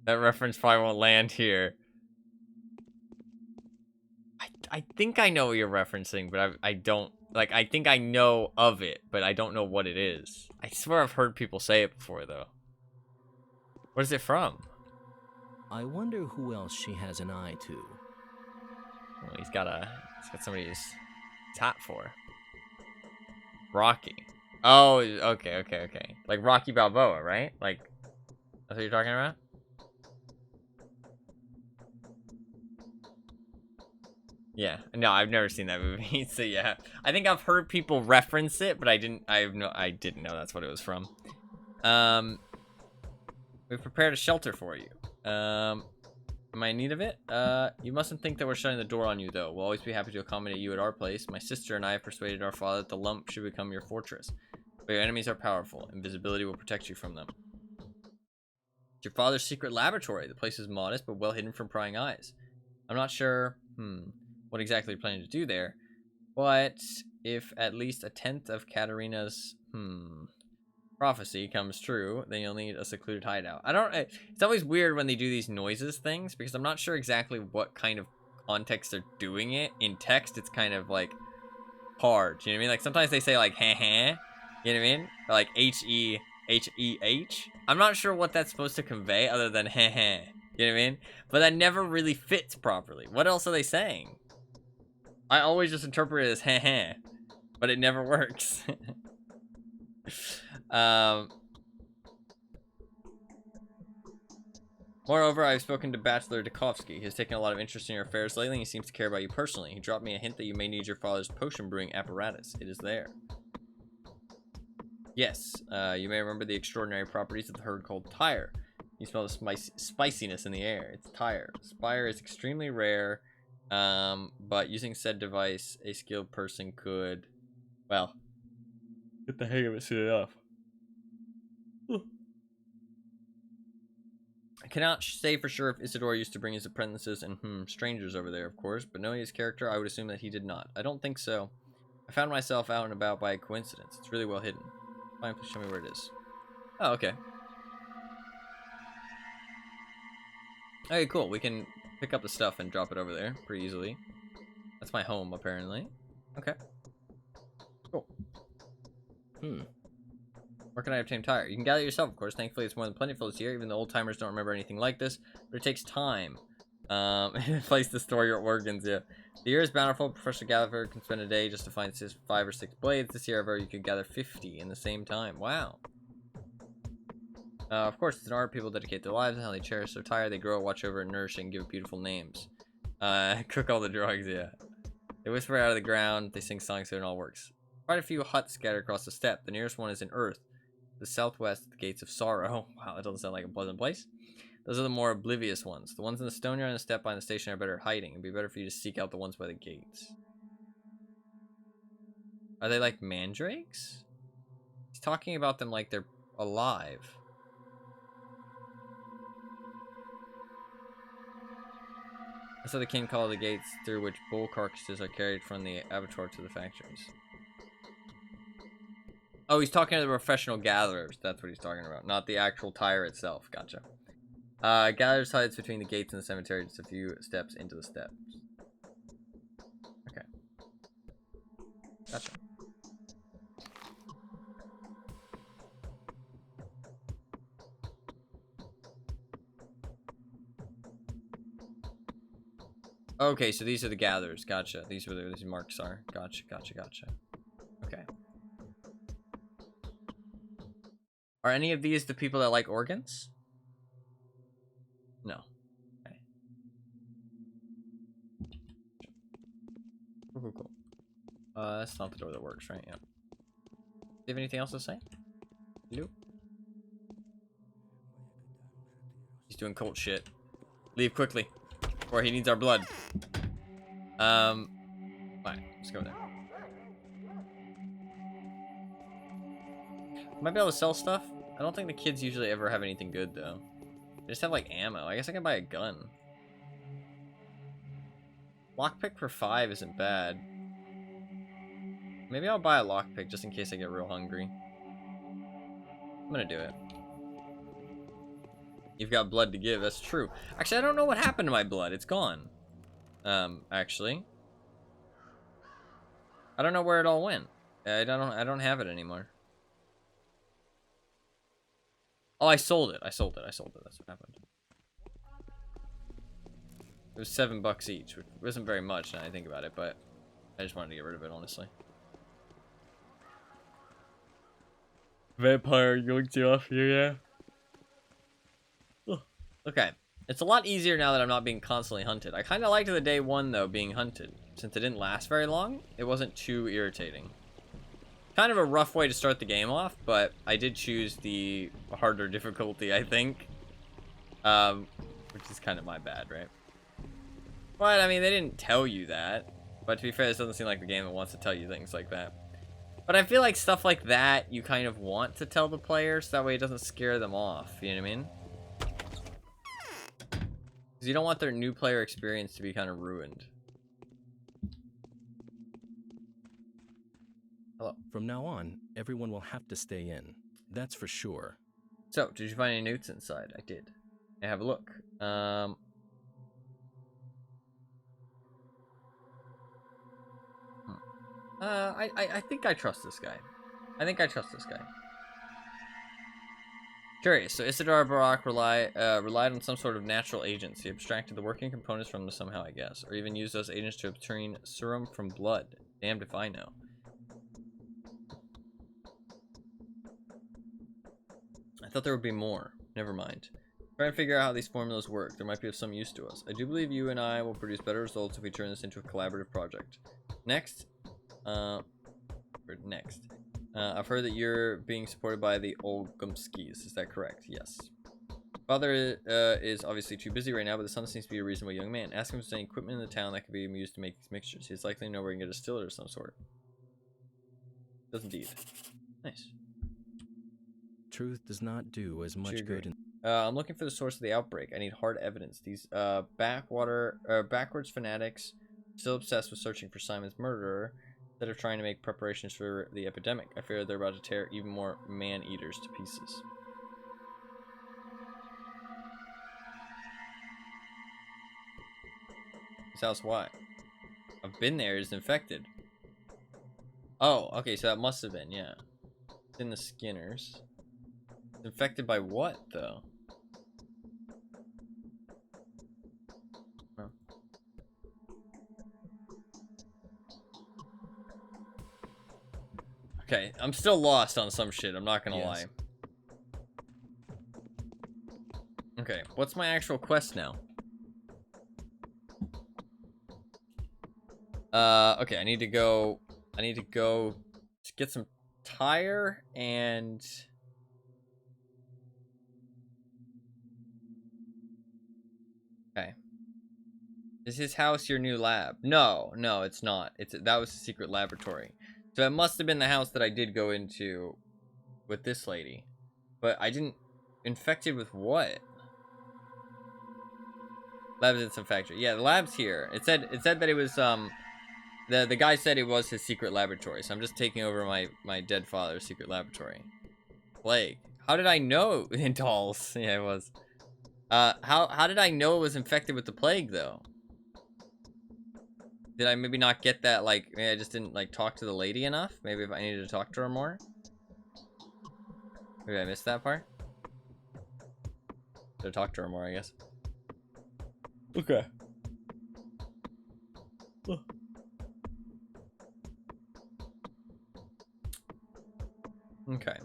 That reference probably won't land here. I think I know what you're referencing, but I don't, like, I think I know of it, but I don't know what it is. I swear I've heard people say it before, though. What is it from? I wonder who else she has an eye to. Well, he's got somebody he's hot for. Rocky. Oh, okay. Like Rocky Balboa, right? Like, that's what you're talking about? Yeah, no, I've never seen that movie, so yeah. I think I've heard people reference it, but I didn't know that's what it was from. We've prepared a shelter for you. Am I in need of it? You mustn't think that we're shutting the door on you, though. We'll always be happy to accommodate you at our place. My sister and I have persuaded our father that the lump should become your fortress. But your enemies are powerful. Invisibility will protect you from them. It's your father's secret laboratory. The place is modest, but well hidden from prying eyes. I'm not sure, what exactly you're planning to do there. But if at least a tenth of Katarina's, prophecy comes true, then you'll need a secluded hideout. It's always weird when they do these noises things, because I'm not sure exactly what kind of context they're doing it. In text, it's kind of, like, hard. You know what I mean? Like, sometimes they say, like, heh. You know what I mean? Or, like, H-E-H-E-H. I'm not sure what that's supposed to convey other than heh. You know what I mean? But that never really fits properly. What else are they saying? I always just interpret it as heh. But it never works. Moreover, I've spoken to Bachelor Dukovsky. He has taken a lot of interest in your affairs lately, and he seems to care about you personally. He dropped me a hint that you may need your father's potion brewing apparatus. It is there. Yes, you may remember the extraordinary properties of the herb called Tyre. You smell the spiciness in the air. It's Tyre. Spire is extremely rare, but using said device, a skilled person could, well, get the hang of it soon enough. I cannot say for sure if Isidore used to bring his apprentices and strangers over there, of course, but knowing his character, I would assume that he did not. I don't think so. I found myself out and about by coincidence. It's really well hidden. Fine, please show me where it is. Oh, okay. Okay, cool. We can pick up the stuff and drop it over there pretty easily. That's my home, apparently. Okay. Cool. Where can I obtain tire? You can gather it yourself, of course. Thankfully, it's more than plentiful this year. Even the old timers don't remember anything like this, but it takes time. Place to store your organs. Yeah, the year is bountiful. Professional gatherer can spend a day just to find 5 or 6 blades. This year, however, you can gather 50 in the same time. Wow. Of course, it's an art. People dedicate their lives and how they cherish their tire. They grow, watch over, and nourish, and give beautiful names. Cook all the drugs. Yeah. They whisper out of the ground. They sing songs, so it all works. Quite a few huts scattered across the steppe. The nearest one is in Earth. The southwest, the Gates of Sorrow. Wow, that doesn't sound like a pleasant place. Those are the more oblivious ones. The ones in the stone yard and the steppe behind the station are better at hiding. It'd be better for you to seek out the ones by the gates. Are they like mandrakes? He's talking about them like they're alive. That's what the king called the gates through which bull carcasses are carried from the abattoir to the factories. Oh, he's talking to the professional gatherers. That's what he's talking about, not the actual tire itself. Gotcha. Gatherers hides between the gates and the cemetery, just a few steps into the steps. Okay. Gotcha. Okay, so these are the gatherers. Gotcha. These are where these marks are. Gotcha, gotcha, gotcha. Okay. Are any of these the people that like organs? No. Okay. Cool, cool, cool. That's not the door that works, right? Yeah. Do you have anything else to say? Nope. He's doing cult shit. Leave quickly, or he needs our blood. Fine. Let's go there. Might be able to sell stuff. I don't think the kids usually ever have anything good though. They just have like ammo. I guess I can buy a gun. Lockpick for 5 isn't bad. Maybe I'll buy a lockpick just in case I get real hungry. I'm gonna do it. You've got blood to give. That's true. Actually, I don't know what happened to my blood. It's gone. Actually, I don't know where it all went. I don't have it anymore. Oh, I sold it. That's what happened. It was $7 each, which wasn't very much now I think about it, but I just wanted to get rid of it, honestly. Vampire going to off here, yeah. Ugh. Okay. It's a lot easier now that I'm not being constantly hunted. I kind of liked the day 1, though, being hunted. Since it didn't last very long, it wasn't too irritating. Kind of a rough way to start the game off, but I did choose the harder difficulty, I think. Which is kind of my bad, right? But, I mean, they didn't tell you that. But to be fair, this doesn't seem like the game that wants to tell you things like that. But I feel like stuff like that, you kind of want to tell the player, so that way it doesn't scare them off, you know what I mean? Because you don't want their new player experience to be kind of ruined. Hello. From now on, everyone will have to stay in. That's for sure. So, did you find any notes inside? I did. I have a look. I think I trust this guy. Curious. So Isidore Barak relied on some sort of natural agents. He abstracted the working components from them somehow, I guess, or even used those agents to obtain serum from blood. Damned if I know. I thought there would be more. Never mind. Try and figure out how these formulas work. There might be of some use to us. I do believe you and I will produce better results if we turn this into a collaborative project. Next. I've heard that you're being supported by the Olgumskis. Is that correct? Yes. Father is obviously too busy right now, but the son seems to be a reasonable young man. Ask him if there's any equipment in the town that could be used to make these mixtures. He's likely to know where he can get a distiller of some sort. Does indeed. Nice. Truth does not do as much good in... I'm looking for the source of the outbreak. I need hard evidence. These backwards fanatics still obsessed with searching for Simon's murderer instead of trying to make preparations for the epidemic. I fear they're about to tear even more man-eaters to pieces. This house, why? I've been there. It's infected. Oh, okay, so that must have been, yeah. It's in the Skinners. It's infected by what, though? Oh. Okay, I'm still lost on some shit, I'm not gonna lie. Okay, what's my actual quest now? Okay, I need to go to get some tire and... Okay. Is his house your new lab? No, it's not. That was a secret laboratory. So it must have been the house that I did go into with this lady. But I didn't... Infected with what? Labs in some factory. Yeah, the lab's here. It said that it was, the guy said it was his secret laboratory. So I'm just taking over my dead father's secret laboratory. Plague. How did I know? In dolls. Yeah, it was. How did I know it was infected with the plague, though? Did I maybe not get that, like, maybe I just didn't, like, talk to the lady enough? Maybe if I needed to talk to her more? Maybe I missed that part? Should talk to her more, I guess. Okay. Okay.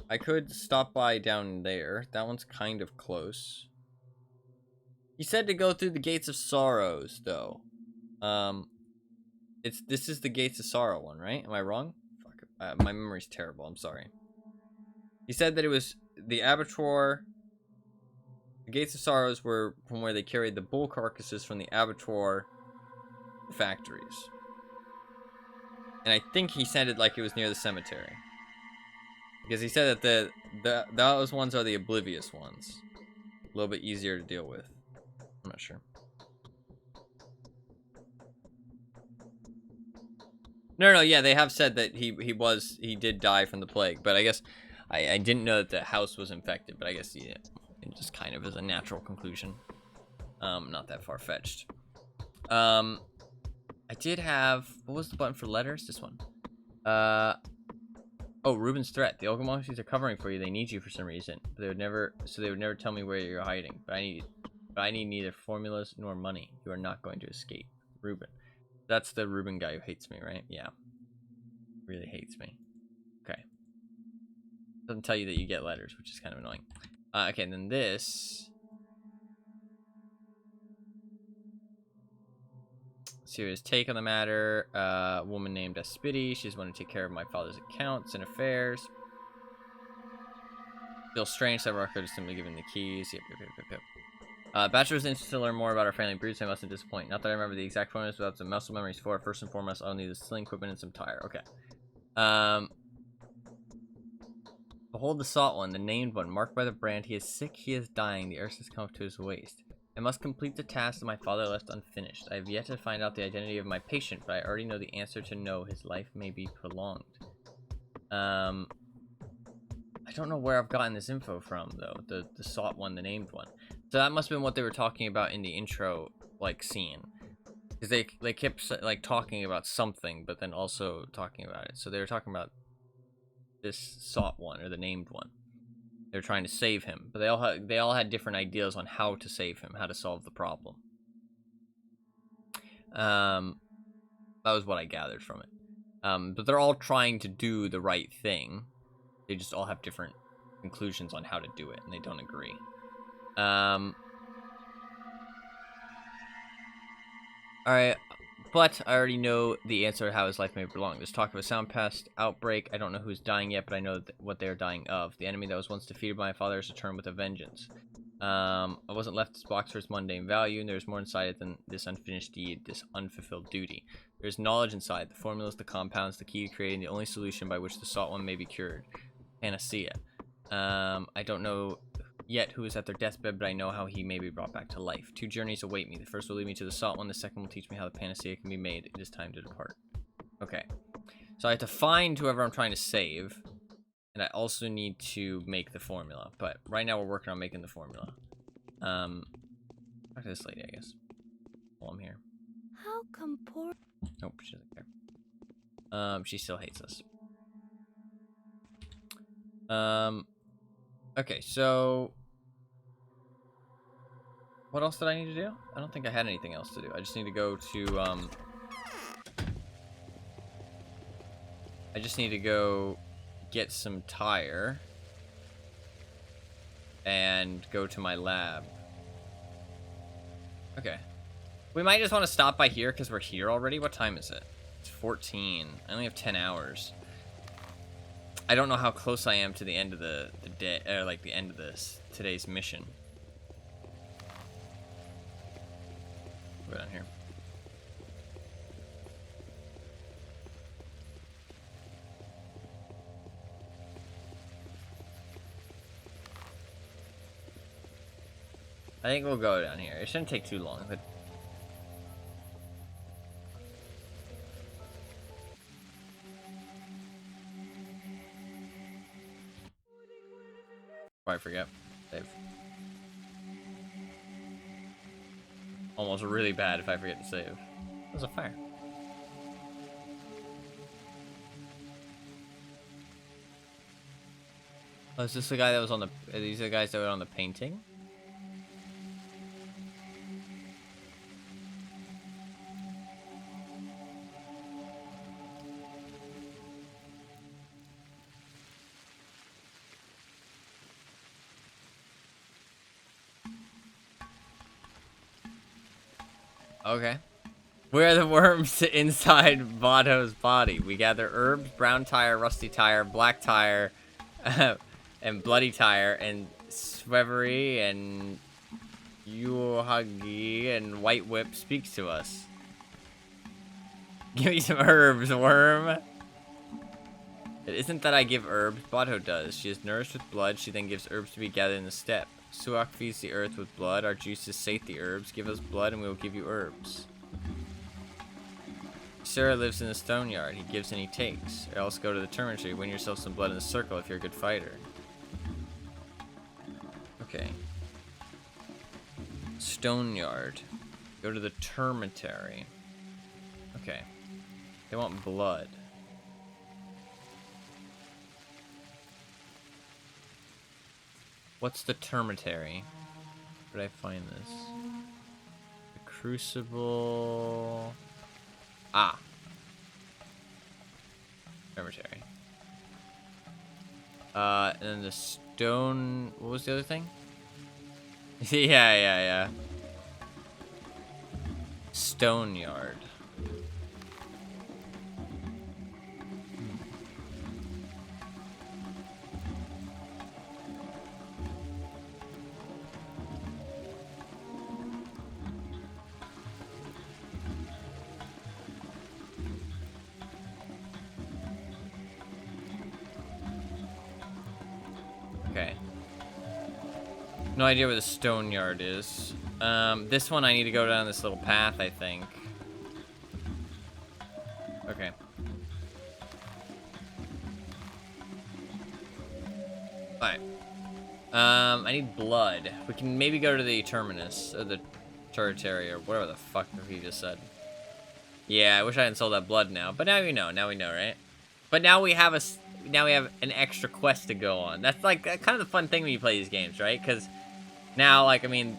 I could stop by down there. That one's kind of close. He said to go through the Gates of Sorrows, though. This is the Gates of Sorrow one, right? Am I wrong? Fuck. My memory's terrible. I'm sorry. He said that it was the abattoir. The Gates of Sorrows were from where they carried the bull carcasses from the abattoir factories. And I think he said it like it was near the cemetery. Because he said that those ones are the oblivious ones. A little bit easier to deal with. I'm not sure. No, yeah, they have said that he did die from the plague, but I guess I didn't know that the house was infected, but I guess yeah, it just kind of is a natural conclusion. Not that far-fetched. I did have, what was the button for letters? This one. Oh, Ruben's threat. The Ogamonkeys are covering for you. They need you for some reason. But they would never tell me where you're hiding. But I need neither formulas nor money. You are not going to escape. Ruben. That's the Ruben guy who hates me, right? Yeah. Really hates me. Okay. Doesn't tell you that you get letters, which is kind of annoying. Okay, and then this. Serious take on the matter. A woman named Aspidi. She's wanting to take care of my father's accounts and affairs. Feels strange that Rocco is simply given the keys. Yep. Bachelor's interested to learn more about our family breeds, so I mustn't disappoint. Not that I remember the exact formulas, but some muscle memories for it. First and foremost, I'll need the sling equipment and some tire. Okay. Behold the sought one, the named one, marked by the brand. He is sick, he is dying. The earth has come up to his waist. I must complete the task that my father left unfinished. I have yet to find out the identity of my patient, but I already know the answer to know his life may be prolonged. I don't know where I've gotten this info from, though. The sought one, the named one. So that must have been what they were talking about in the intro, like, scene. Because they kept, like, talking about something, but then also talking about it. So they were talking about this sought one, or the named one. They're trying to save him, but they all had different ideas on how to save him, how to solve the problem. That was what I gathered from it. But they're all trying to do the right thing. They just all have different conclusions on how to do it, and they don't agree. Alright, but I already know the answer to how his life may prolong. There's talk of a sound pest outbreak. I don't know who's dying yet, but I know what they're dying of. The enemy that was once defeated by my father has returned with a vengeance. I wasn't left this box for its mundane value, and there's more inside it than this unfinished deed, this unfulfilled duty. There's knowledge inside, the formulas, the compounds, the key to creating the only solution by which the sought one may be cured. Panacea. I don't know yet who is at their deathbed, but I know how he may be brought back to life. 2 journeys await me. The first will lead me to the salt one. The second will teach me how the panacea can be made. It is time to depart. Okay. So I have to find whoever I'm trying to save. And I also need to make the formula. But right now we're working on making the formula. Talk to this lady, I guess. While I'm here. How come poor... Nope, she doesn't care. She still hates us. Okay, so... What else did I need to do? I don't think I had anything else to do. I just need to go to, I just need to go get some tire. And go to my lab. Okay. We might just want to stop by here because we're here already. What time is it? It's 14. I only have 10 hours. I don't know how close I am to the end of the day, or like the end of today's mission. Go down here. I think we'll go down here. It shouldn't take too long, but... Before I forget. Save. Almost really bad if I forget to save. There's a fire. Oh, is this the guy that was on the... Are these the guys that were on the painting? Okay. Where are the worms inside Vado's body? We gather herbs, brown tire, rusty tire, black tire, and bloody tire, and Swevery, and Yuhagi, and White Whip speaks to us. Give me some herbs, worm. It isn't that I give herbs, Vado does. She is nourished with blood, she then gives herbs to be gathered in the steppe. Suak feeds the earth with blood, our juices sate the herbs. Give us blood and we will give you herbs. Sarah lives in the stone yard. He gives and he takes. Or else go to the tournament. Win yourself some blood in the circle if you're a good fighter. Okay. Stone yard. Go to the termitary. Okay. They want blood. What's the termitary? Where did I find this? The crucible... Ah. Termitary. And then the stone... What was the other thing? yeah. Stone yard. Okay. No idea where the stone yard is. This one I need to go down this little path, I think. Okay. Alright. I need blood. We can maybe go to the terminus, or the tertiary, or whatever the fuck he just said. Yeah, I wish I hadn't sold that blood now, but now we know, right? But now we have an extra quest to go on. That's like kind of the fun thing when you play these games, right? Because now, like, I mean,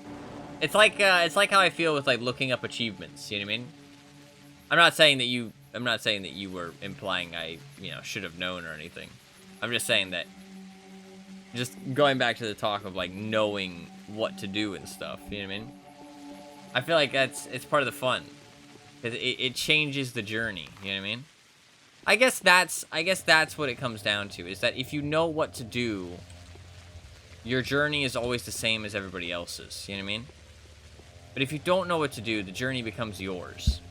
it's like how I feel with like looking up achievements. You know what I mean? I'm not saying that you were implying I, should have known or anything. I'm just saying that, just going back to the talk of like knowing what to do and stuff. You know what I mean? I feel like it's part of the fun, because it changes the journey. You know what I mean? I guess that's what it comes down to, is that if you know what to do, your journey is always the same as everybody else's, you know what I mean? But if you don't know what to do, the journey becomes yours.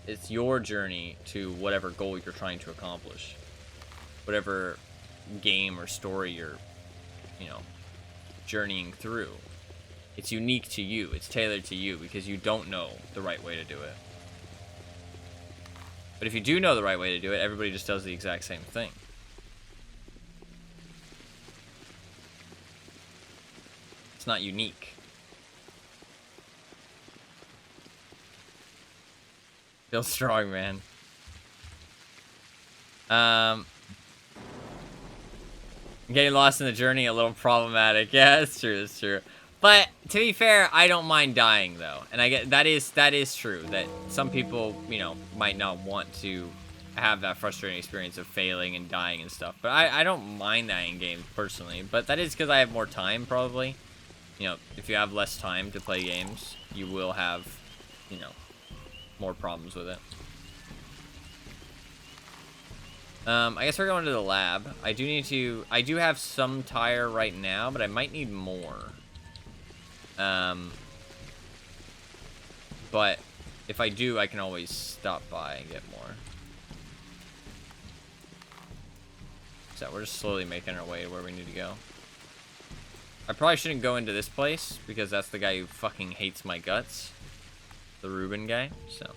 It's your journey to whatever goal you're trying to accomplish. Whatever game or story you're, journeying through. It's unique to you. It's tailored to you because you don't know the right way to do it. But if you do know the right way to do it, everybody just does the exact same thing. It's not unique. Feel strong, man. Getting lost in the journey, a little problematic. Yeah, that's true, that's true. But to be fair, I don't mind dying though. And I get that is true that some people, you know, might not want to have that frustrating experience of failing and dying and stuff. But I don't mind that in games personally. But that is because I have more time probably. You know, if you have less time to play games, you will have, you know, more problems with it. I guess we're going to the lab. I do have some tire right now, but I might need more. But if I do, I can always stop by and get more. So we're just slowly making our way to where we need to go. I probably shouldn't go into this place because that's the guy who fucking hates my guts. The Reuben guy, so.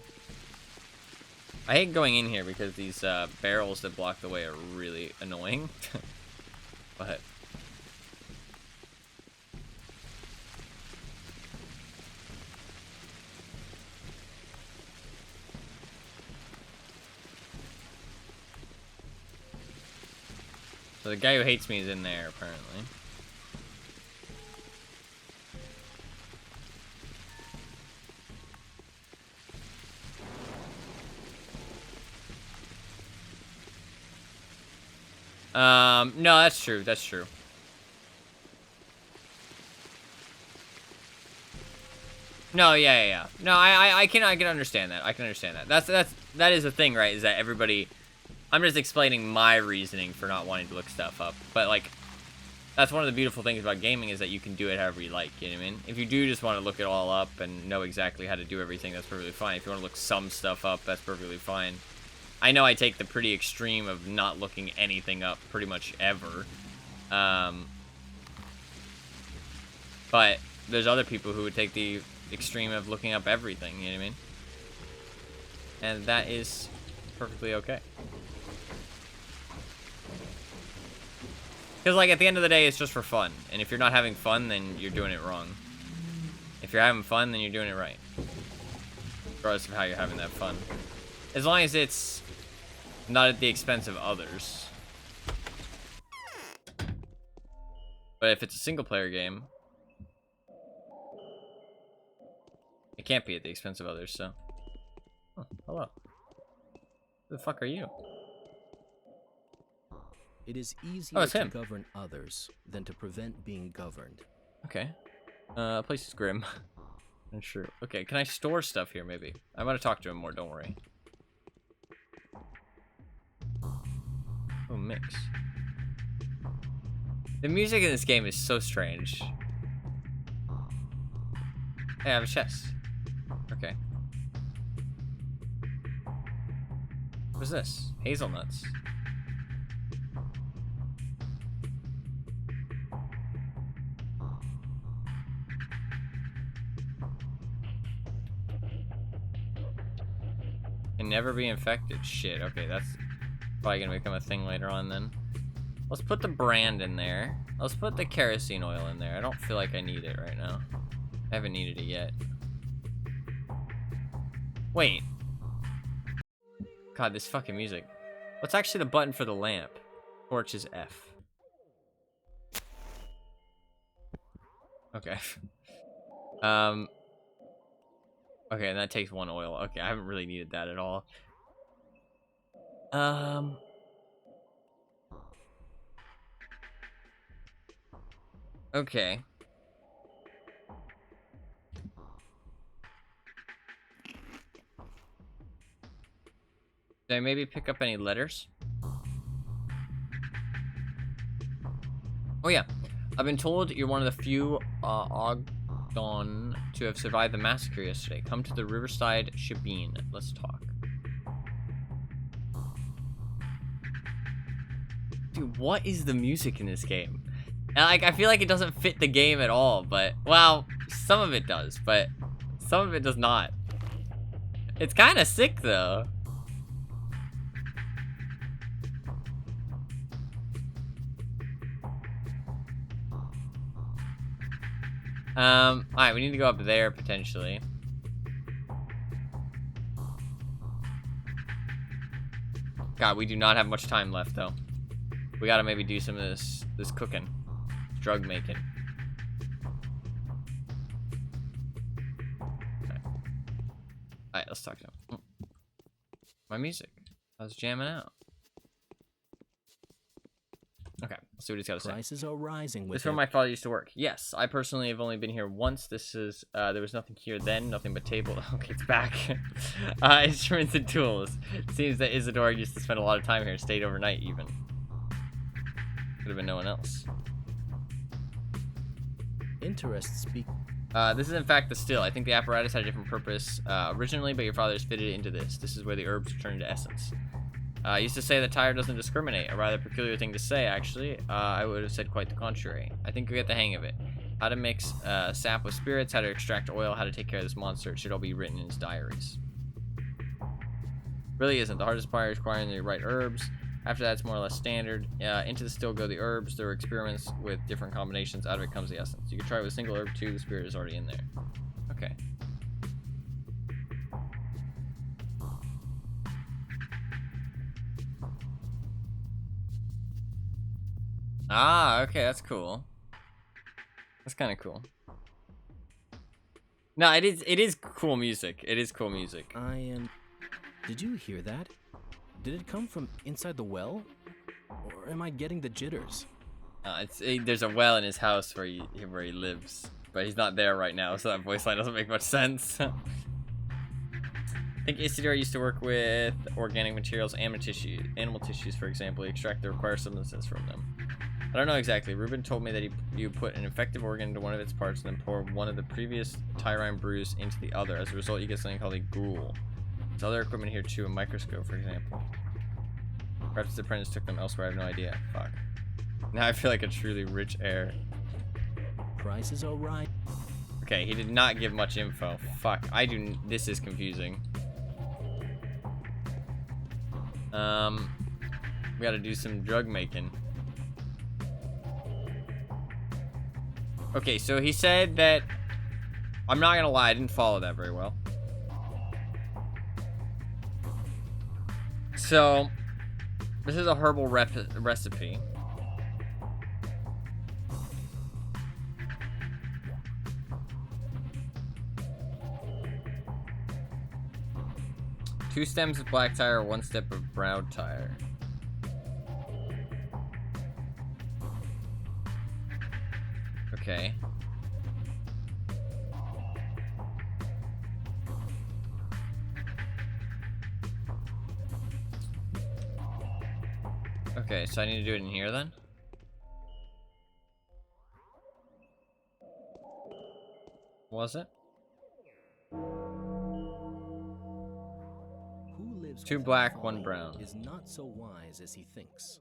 I hate going in here because these barrels that block the way are really annoying. But so the guy who hates me is in there apparently. No, that's true. That's true. No, yeah. No, I can understand that. I can understand that. That is the thing, right? Is that everybody, I'm just explaining my reasoning for not wanting to look stuff up. But like, that's one of the beautiful things about gaming is that you can do it however you like, you know what I mean? If you do just want to look it all up and know exactly how to do everything, that's perfectly fine. If you want to look some stuff up, that's perfectly fine. I know I take the pretty extreme of not looking anything up pretty much ever. But there's other people who would take the extreme of looking up everything, you know what I mean? And that is perfectly okay. Because, like, at the end of the day, it's just for fun. And if you're not having fun, then you're doing it wrong. If you're having fun, then you're doing it right. Regardless of how you're having that fun. As long as it's not at the expense of others. But if it's a single-player game, it can't be at the expense of others, so. Oh, hello. Who the fuck are you? It is easier it's to him. govern others than to prevent being governed. Okay. Place is grim. I'm sure. Okay, can I store stuff here, maybe? I'm gonna talk to him more, don't worry. Oh, mix. The music in this game is so strange. Hey, I have a chest. Okay. What's this? Hazelnuts. Can never be infected. Shit, okay, that's probably gonna become a thing later on then. Let's put the brand in there. Let's put the kerosene oil in there. I don't feel like I need it right now. I haven't needed it yet. Wait. God, this fucking music. What's actually the button for the lamp? Torch is F. Okay. Okay, and that takes one oil. Okay, I haven't really needed that at all. Okay. Did I maybe pick up any letters? Oh yeah. I've been told you're one of the few Ogdon to have survived the massacre yesterday. Come to the Riverside Shebeen. Let's talk. Dude, what is the music in this game? And, like, I feel like it doesn't fit the game at all, but, well, some of it does, but some of it does not. It's kind of sick, though. Alright, we need to go up there, potentially. God, we do not have much time left, though. We gotta maybe do some of this cooking. Drug making. Alright, let's talk to him. My music. I was jamming out. Okay, let's see what he's got to say. Prices are rising with This is where my father used to work. Yes, I personally have only been here once. This is, there was nothing here then, nothing but table. Okay, it's back. Instruments and tools. It seems that Isadora used to spend a lot of time here, stayed overnight even. Could have been no one else. Interest speak. This is in fact the still. I think the apparatus had a different purpose originally, but your father's fitted it into this. This is where the herbs turn into essence. I used to say that Tyre doesn't discriminate, a rather peculiar thing to say, actually. I would have said quite the contrary. I think we get the hang of it. How to mix sap with spirits, how to extract oil, how to take care of this monster. It should all be written in his diaries. Really isn't. The hardest part is requiring the right herbs. After that, it's more or less standard. Into the still go the herbs. There are experiments with different combinations. Out of it comes the essence. You can try it with a single herb too. The spirit is already in there. Okay. Ah, okay, that's cool. That's kind of cool. No, it is cool music. It is cool music. Did you hear that? Did it come from inside the well? Or am I getting the jitters? There's a well in his house where he lives, but he's not there right now, so that voice line doesn't make much sense. I think Isidore used to work with organic materials, animal tissues, for example. He extract the required substances from them. I don't know exactly. Ruben told me that you put an infective organ into one of its parts and then pour one of the previous Tyrine brews into the other. As a result, you get something called a ghoul. There's other equipment here too, a microscope, for example. Perhaps the apprentice took them elsewhere, I have no idea. Fuck. Now I feel like a truly rich heir. Prices are right. Okay, he did not give much info. Fuck, this is confusing. We gotta do some drug making. Okay, so he said that, I'm not gonna lie, I didn't follow that very well. So, this is a herbal recipe. Two stems of black tire, one step of brown tire. Okay. Okay, so I need to do it in here then? Was it? Who lives Two with black, folly one brown. is not so wise as he thinks.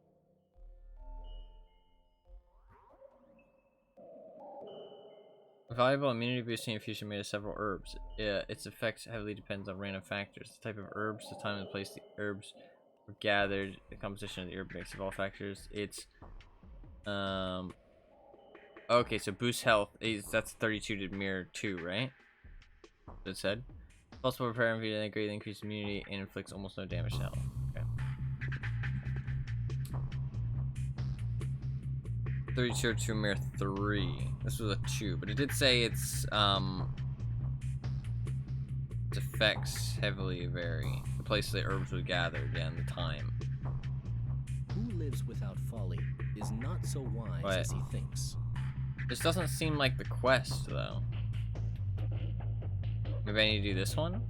A valuable immunity boosting infusion made of several herbs. Its effects heavily depends on random factors. The type of herbs, the time and the place the herbs were gathered, the composition of the herb mix of all factors. It's okay, so boost health that's 32 to mirror 2, right? That said. Also prepare and greatly increase immunity and inflicts almost no damage to health. Okay. 32 to mirror 3. This was a 2, but it did say its effects heavily vary. The place the herbs were gathered and the time. Who lives without folly is not so wise But as he thinks. this doesn't seem like the quest though. Maybe I need to do this one?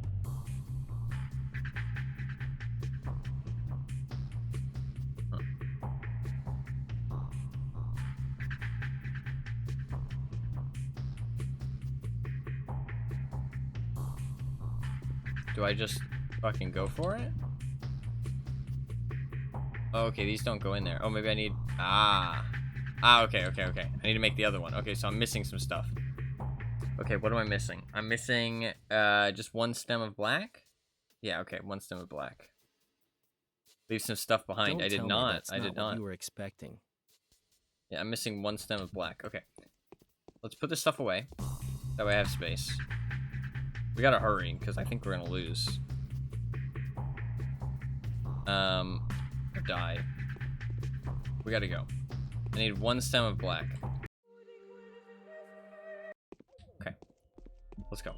Do I just fucking go for it? Oh, okay, these don't go in there. Oh, maybe I need... Ah. Ah, okay. I need to make the other one. Okay, so I'm missing some stuff. Okay, what am I missing? I'm missing just one stem of black. Yeah, okay, one stem of black. Leave some stuff behind. Don't I did tell me not. that's I not did what not. you were expecting. Yeah, I'm missing one stem of black. Okay. Let's put this stuff away. That way I have space. We gotta hurry, because I think we're gonna lose. Or die. We gotta go. I need one stem of black. Okay. Let's go.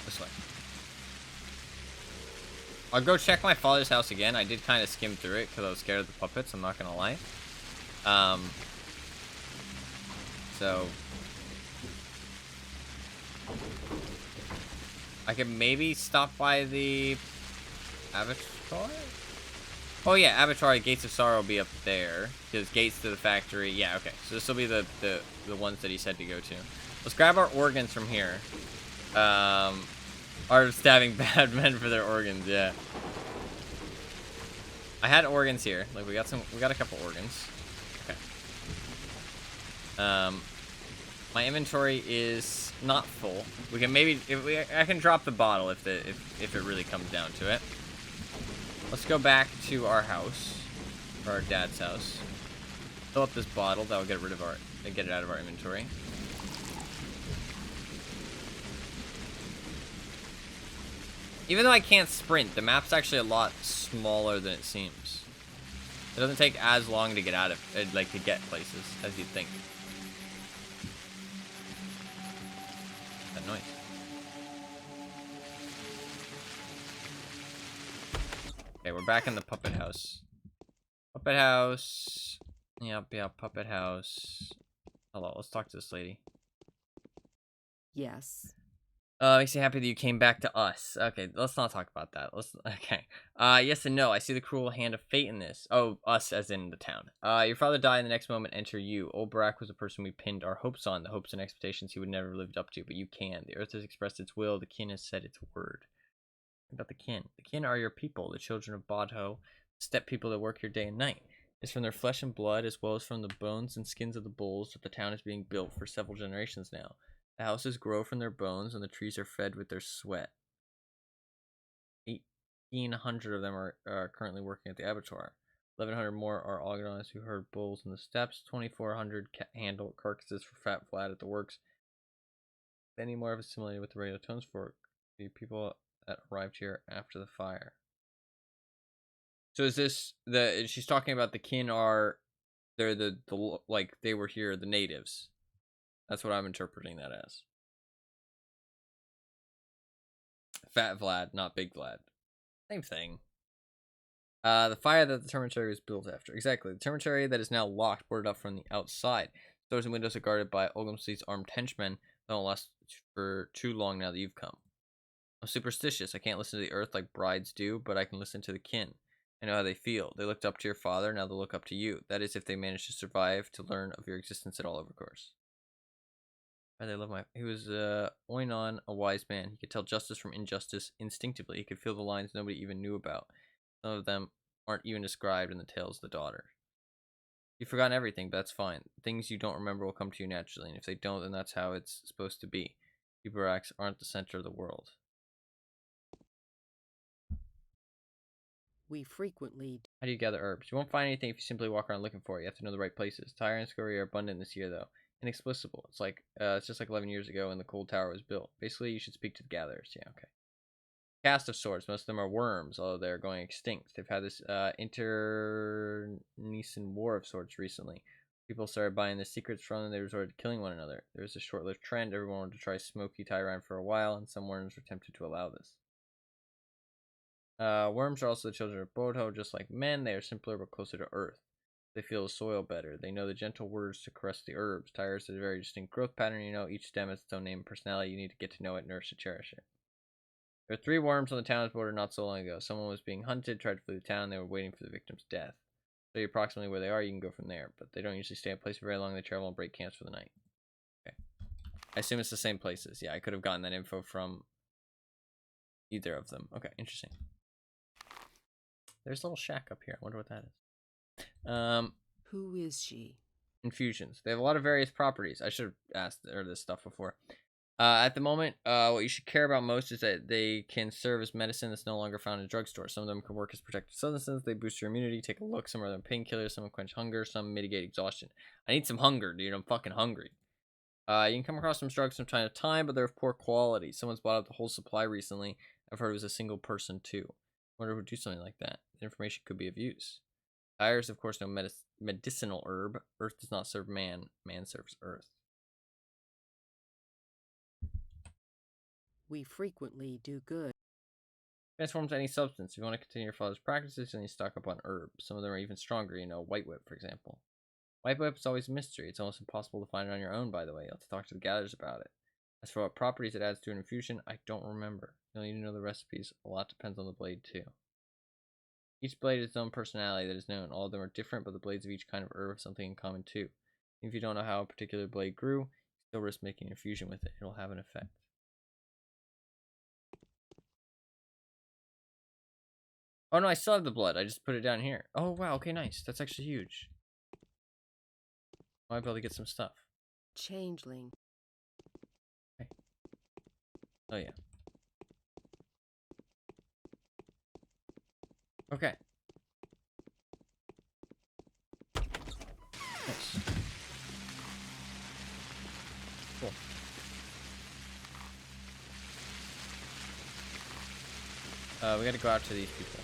This way. I'll go check my father's house again. I did kind of skim through it because I was scared of the puppets, I'm not gonna lie. So I could maybe stop by the Avatar? Oh yeah, Avatar, Gates of Sorrow will be up there. Because Gates to the Factory. Yeah, okay. So this will be the ones that he said to go to. Let's grab our organs from here. Art of stabbing bad men for their organs, yeah. I had organs here. Like we got a couple organs. Okay. My inventory is not full. We can maybe I can drop the bottle if it really comes down to it. Let's go back to our house, or our dad's house. Fill up this bottle. That'll get it out of our inventory. Even though I can't sprint, the map's actually a lot smaller than it seems. It doesn't take as long to get out of, like, to get places as you'd think. That noise. Okay, we're back in the puppet house. Puppet house. Yep, puppet house. Hello, let's talk to this lady. Yes. Makes me happy that you came back to us. Okay, let's not talk about that. Okay. Yes and no. I see the cruel hand of fate in this. Oh, us as in the town. Your father died, and the next moment enter you. Old Barak was the person we pinned our hopes on, the hopes and expectations he would never have lived up to, but you can. The earth has expressed its will, the kin has said its word. What about the kin? The kin are your people, the children of Bodho, steppe people that work here day and night. It's from their flesh and blood, as well as from the bones and skins of the bulls, that the town is being built for several generations now. The houses grow from their bones, and the trees are fed with their sweat. 1,800 of them are currently working at the abattoir. 1,100 more are organized who herd bulls in the steppes. 2,400 handle carcasses for Fat Vlad at the works. Many more have assimilated with the radio tones for the people that arrived here after the fire. So is this she's talking about the kin are, they're the like they were here, the natives. That's what I'm interpreting that as. Fat Vlad, not Big Vlad. Same thing. The fire that the termitary was built after. Exactly. The termitary that is now locked, boarded up from the outside. Doors and windows are guarded by Olgumsli's armed henchmen. They won't last for too long now that you've come. I'm superstitious. I can't listen to the earth like brides do, but I can listen to the kin. I know how they feel. They looked up to your father, now they'll look up to you. That is if they manage to survive to learn of your existence at all, of course. They love he was Oinon, a wise man. He could tell justice from injustice instinctively. He could feel the lines nobody even knew about. Some of them aren't even described in the tales of the daughter. You've forgotten everything, but that's fine. Things you don't remember will come to you naturally, and if they don't, then that's how it's supposed to be. You Baraks aren't the center of the world. We frequently... How do you gather herbs? You won't find anything if you simply walk around looking for it. You have to know the right places. Tyre and Scurry are abundant this year, though. Inexplicable. It's just like 11 years ago when the cold tower was built. Basically, you should speak to the gatherers. Yeah, okay. Cast of sorts. Most of them are worms, although they're going extinct. They've had this internecine war of sorts recently. People started buying the secrets from them. They resorted to killing one another. There was a short-lived trend. Everyone wanted to try smoky Tyrant for a while, and some worms were tempted to allow this. Worms are also the children of Bodho, just like men. They are simpler but closer to earth. They feel the soil better. They know the gentle words to caress the herbs. Tyrus is a very distinct growth pattern. You know, each stem has its own name and personality. You need to get to know it, nurse it, cherish it. There were 3 worms on the town's border not so long ago. Someone was being hunted, tried to flee the town. They were waiting for the victim's death. So you approximately where they are, you can go from there. But they don't usually stay in place for very long. They travel and break camps for the night. Okay. I assume it's the same places. Yeah, I could have gotten that info from either of them. Okay, interesting. There's a little shack up here. I wonder what that is. Who is she? Infusions. They have a lot of various properties. I should have asked this stuff before. At the moment, what you should care about most is that they can serve as medicine that's no longer found in drugstores. Some of them can work as protective substances. They boost your immunity. Take a look. Some of them painkillers. Some quench hunger. Some mitigate exhaustion. I need some hunger, dude. I'm fucking hungry. You can come across some drugs from time to time, but they're of poor quality. Someone's bought up the whole supply recently. I've heard it was a single person too. I wonder who would do something like that. The information could be of use. Fire is, of course, no medicinal herb. Earth does not serve man. Man serves Earth. We frequently do good. Transforms any substance. If you want to continue your father's practices, you'll need to stock up on herbs. Some of them are even stronger, you know, White Whip, for example. White Whip is always a mystery. It's almost impossible to find it on your own, by the way. You'll have to talk to the gatherers about it. As for what properties it adds to an infusion, I don't remember. You'll need to know the recipes. A lot depends on the blade, too. Each blade has its own personality that is known. All of them are different, but the blades of each kind of herb have something in common, too. If you don't know how a particular blade grew, you still risk making an infusion with it. It'll have an effect. Oh no, I still have the blood. I just put it down here. Oh wow, okay, nice. That's actually huge. I might be able to get some stuff. Changeling. Okay. Oh yeah. Okay. Nice. Cool. We gotta go out to these people.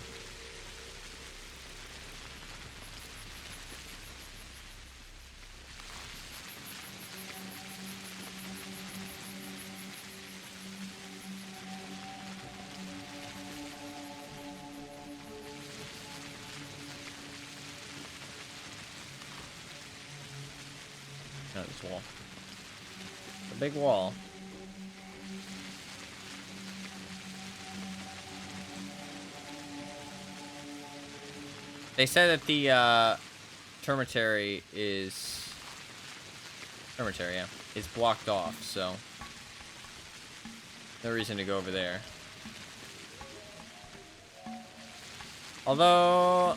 No, this wall. The big wall. They said that the termitary is blocked off, so no reason to go over there. Although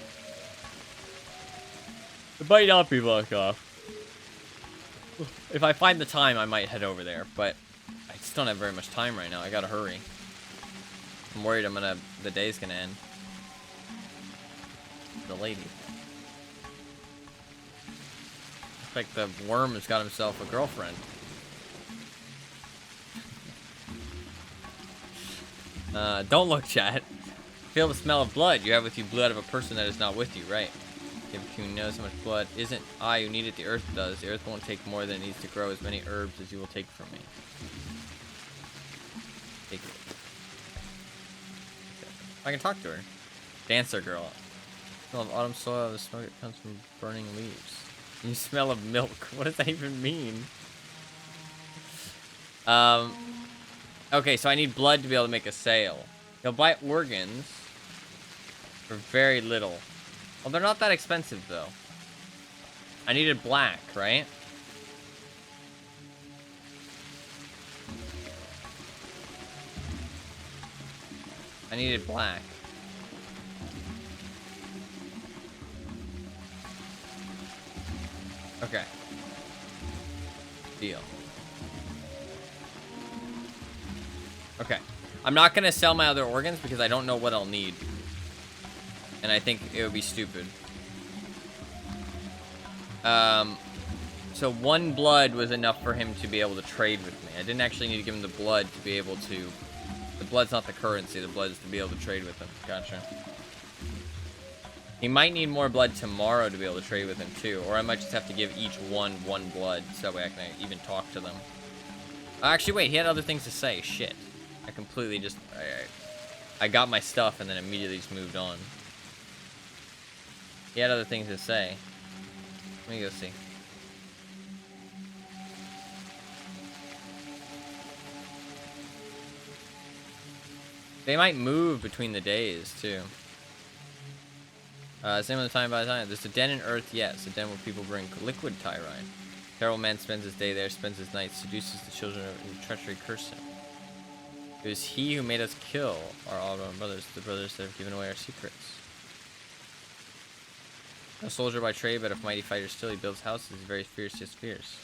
it might not be blocked off. If I find the time, I might head over there, but I just don't have very much time right now. I gotta hurry. I'm worried the day's gonna end. The lady. Looks like the worm has got himself a girlfriend. Don't look, chat. Feel the smell of blood. You have with you blood of a person that is not with you, right? If you knows how much blood isn't I who need it, the earth does. The earth won't take more than it needs to grow as many herbs as you will take from me. Take it. I can talk to her. Dancer girl. Smell of autumn soil, the smoke that comes from burning leaves. You smell of milk. What does that even mean? Okay, so I need blood to be able to make a sale. You'll buy organs for very little. Well, they're not that expensive, though. I needed black, right? I needed black. Okay. Deal. Okay. I'm not gonna sell my other organs because I don't know what I'll need. And I think it would be stupid. So one blood was enough for him to be able to trade with me. I didn't actually need to give him the blood to be able to... The blood's not the currency, the blood is to be able to trade with him. Gotcha. He might need more blood tomorrow to be able to trade with him too. Or I might just have to give each one blood so that way I can even talk to them. Actually, wait, he had other things to say. Shit. I completely just... I got my stuff and then immediately just moved on. He had other things to say. Let me go see. They might move between the days, too. Same with the time by time. There's a den in Earth, yes. A den where people bring liquid tyrine. Terrible man spends his day there, spends his night, seduces the children, and treachery curse him. It was he who made us kill all of our brothers, the brothers that have given away our secrets. A soldier by trade, but a mighty fighter still. He builds houses. He's very fierce, just fierce.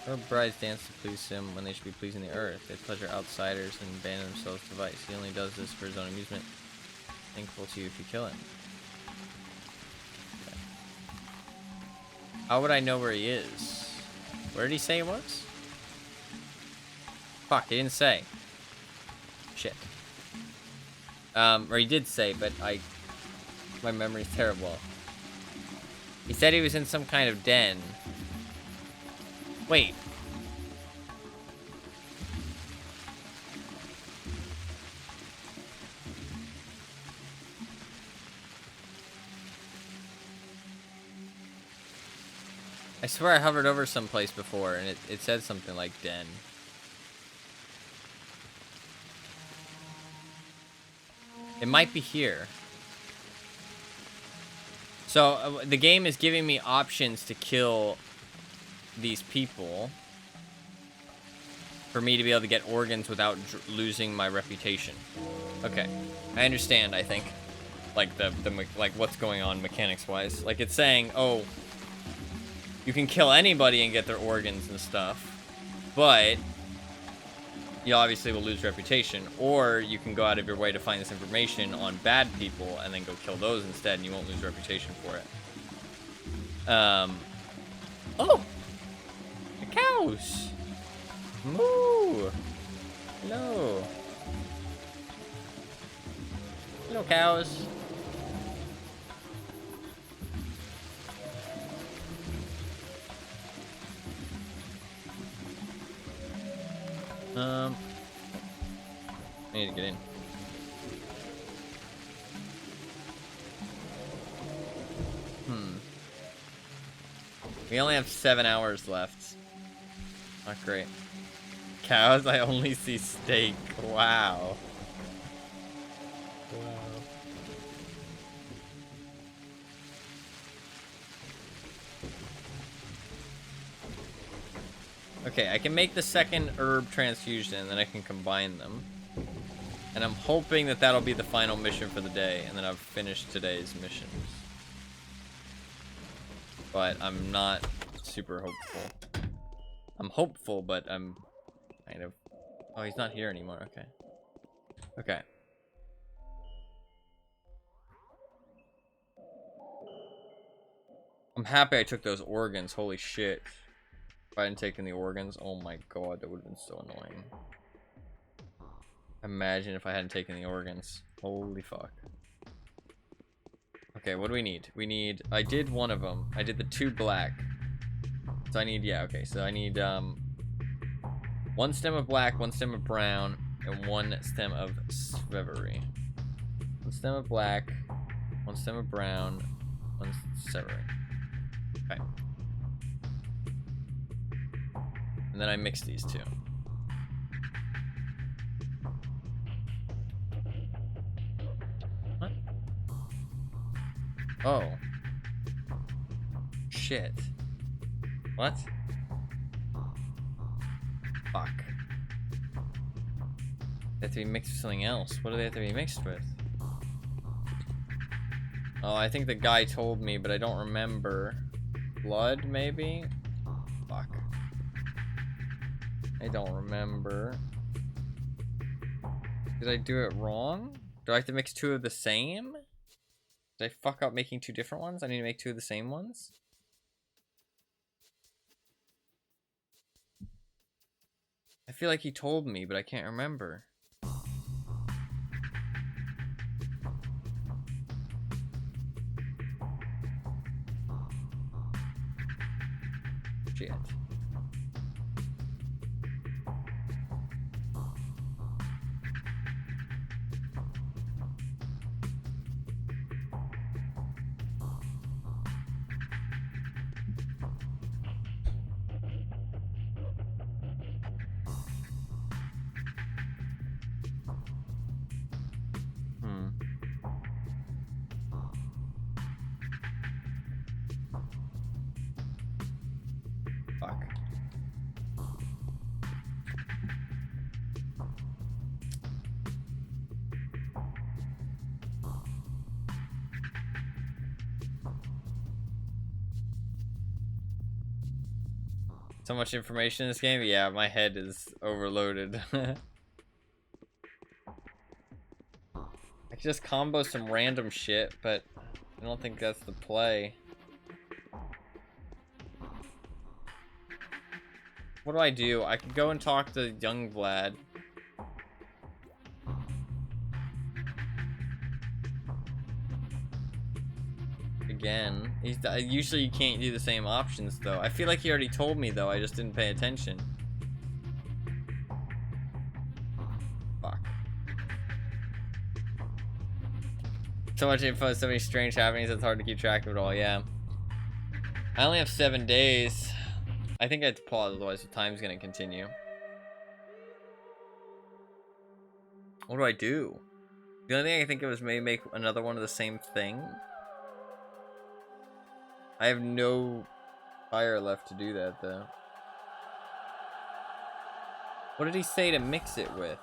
Our brides dance to please him when they should be pleasing the earth. They pleasure outsiders and abandon themselves to vice. He only does this for his own amusement. Thankful to you if you kill him. Okay. How would I know where he is? Where did he say he was? Fuck, he didn't say. Shit. Or he did say, but my memory's terrible. He said he was in some kind of den. Wait. I swear I hovered over someplace before and it said something like den. It might be here. So the game is giving me options to kill these people for me to be able to get organs without losing my reputation. Okay, I understand. I think, like like what's going on mechanics wise. Like it's saying, oh, you can kill anybody and get their organs and stuff, but you obviously will lose reputation. Or you can go out of your way to find this information on bad people and then go kill those instead, and you won't lose reputation for it. Oh. Cows! Moo! Hello. Hello, cows. I need to get in. We only have 7 hours left. Not great. Cows, I only see steak. Wow. Wow. Okay, I can make the second herb transfusion and then I can combine them. And I'm hoping that that'll be the final mission for the day and then I've finished today's missions. But I'm not super hopeful. I'm hopeful, but I'm kind of... Oh, he's not here anymore. Okay. Okay. I'm happy I took those organs. Holy shit. If I hadn't taken the organs, oh my god, that would have been so annoying. Imagine if I hadn't taken the organs. Holy fuck. Okay, what do we need? We need... I did one of them. I did the 2 black. So I need... Yeah, okay. So I need 1 stem of black, 1 stem of brown, and 1 stem of Svevery. 1 stem of black, 1 stem of brown, 1 Svevery. Okay. And then I mix these 2. What? Oh. Shit. What? Fuck. They have to be mixed with something else. What do they have to be mixed with? Oh, I think the guy told me, but I don't remember. Blood, maybe? Fuck. I don't remember. Did I do it wrong? Do I have to mix 2 of the same? Did I fuck up making 2 different ones? I need to make 2 of the same ones? I feel like he told me, but I can't remember. Shit. Fuck. So much information in this game? Yeah, my head is overloaded. I could just combo some random shit, but I don't think that's the play. What do? I could go and talk to young Vlad. Again. Usually you can't do the same options, though. I feel like he already told me, though. I just didn't pay attention. Fuck. So much info, so many strange happenings, it's hard to keep track of it all, yeah. I only have 7 days. I think I have to pause, otherwise the time's gonna continue. What do? The only thing I can think of is maybe make another one of the same thing. I have no fire left to do that, though. What did he say to mix it with?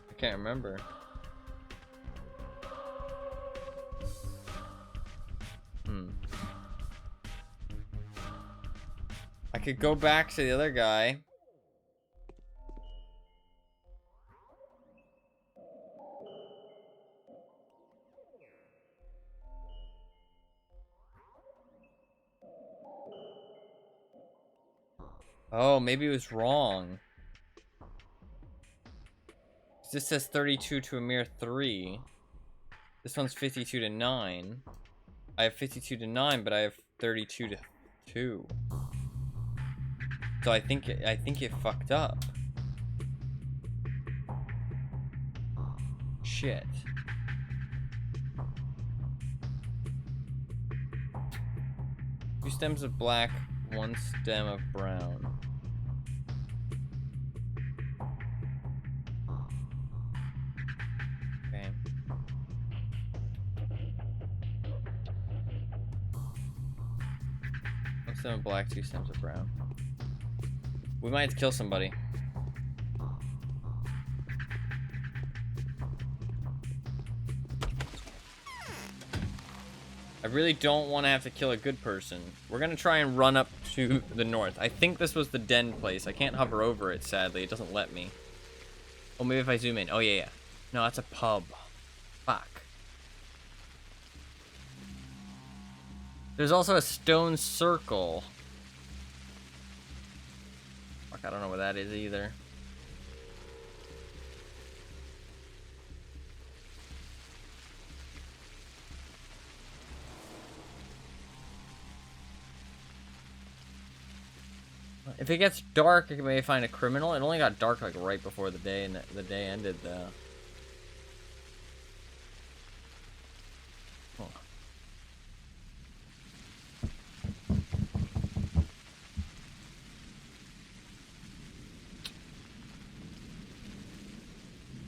I can't remember. I could go back to the other guy. Oh, maybe it was wrong. This says 32 to a mere 3. This one's 52 to 9. I have 52 to 9, but I have 32 to 2. So I think it fucked up. Shit. Two stems of black, one stem of brown. Okay. One stem of black, two stems of brown. We might have to kill somebody. I really don't want to have to kill a good person. We're gonna try and run up to the north. I think this was the den place. I can't hover over it, sadly. It doesn't let me. Oh, maybe if I zoom in. Oh, yeah. No, that's a pub. Fuck. There's also a stone circle. Fuck, I don't know what that is either. If it gets dark, I can maybe find a criminal. It only got dark like right before the day, and the day ended though. Huh.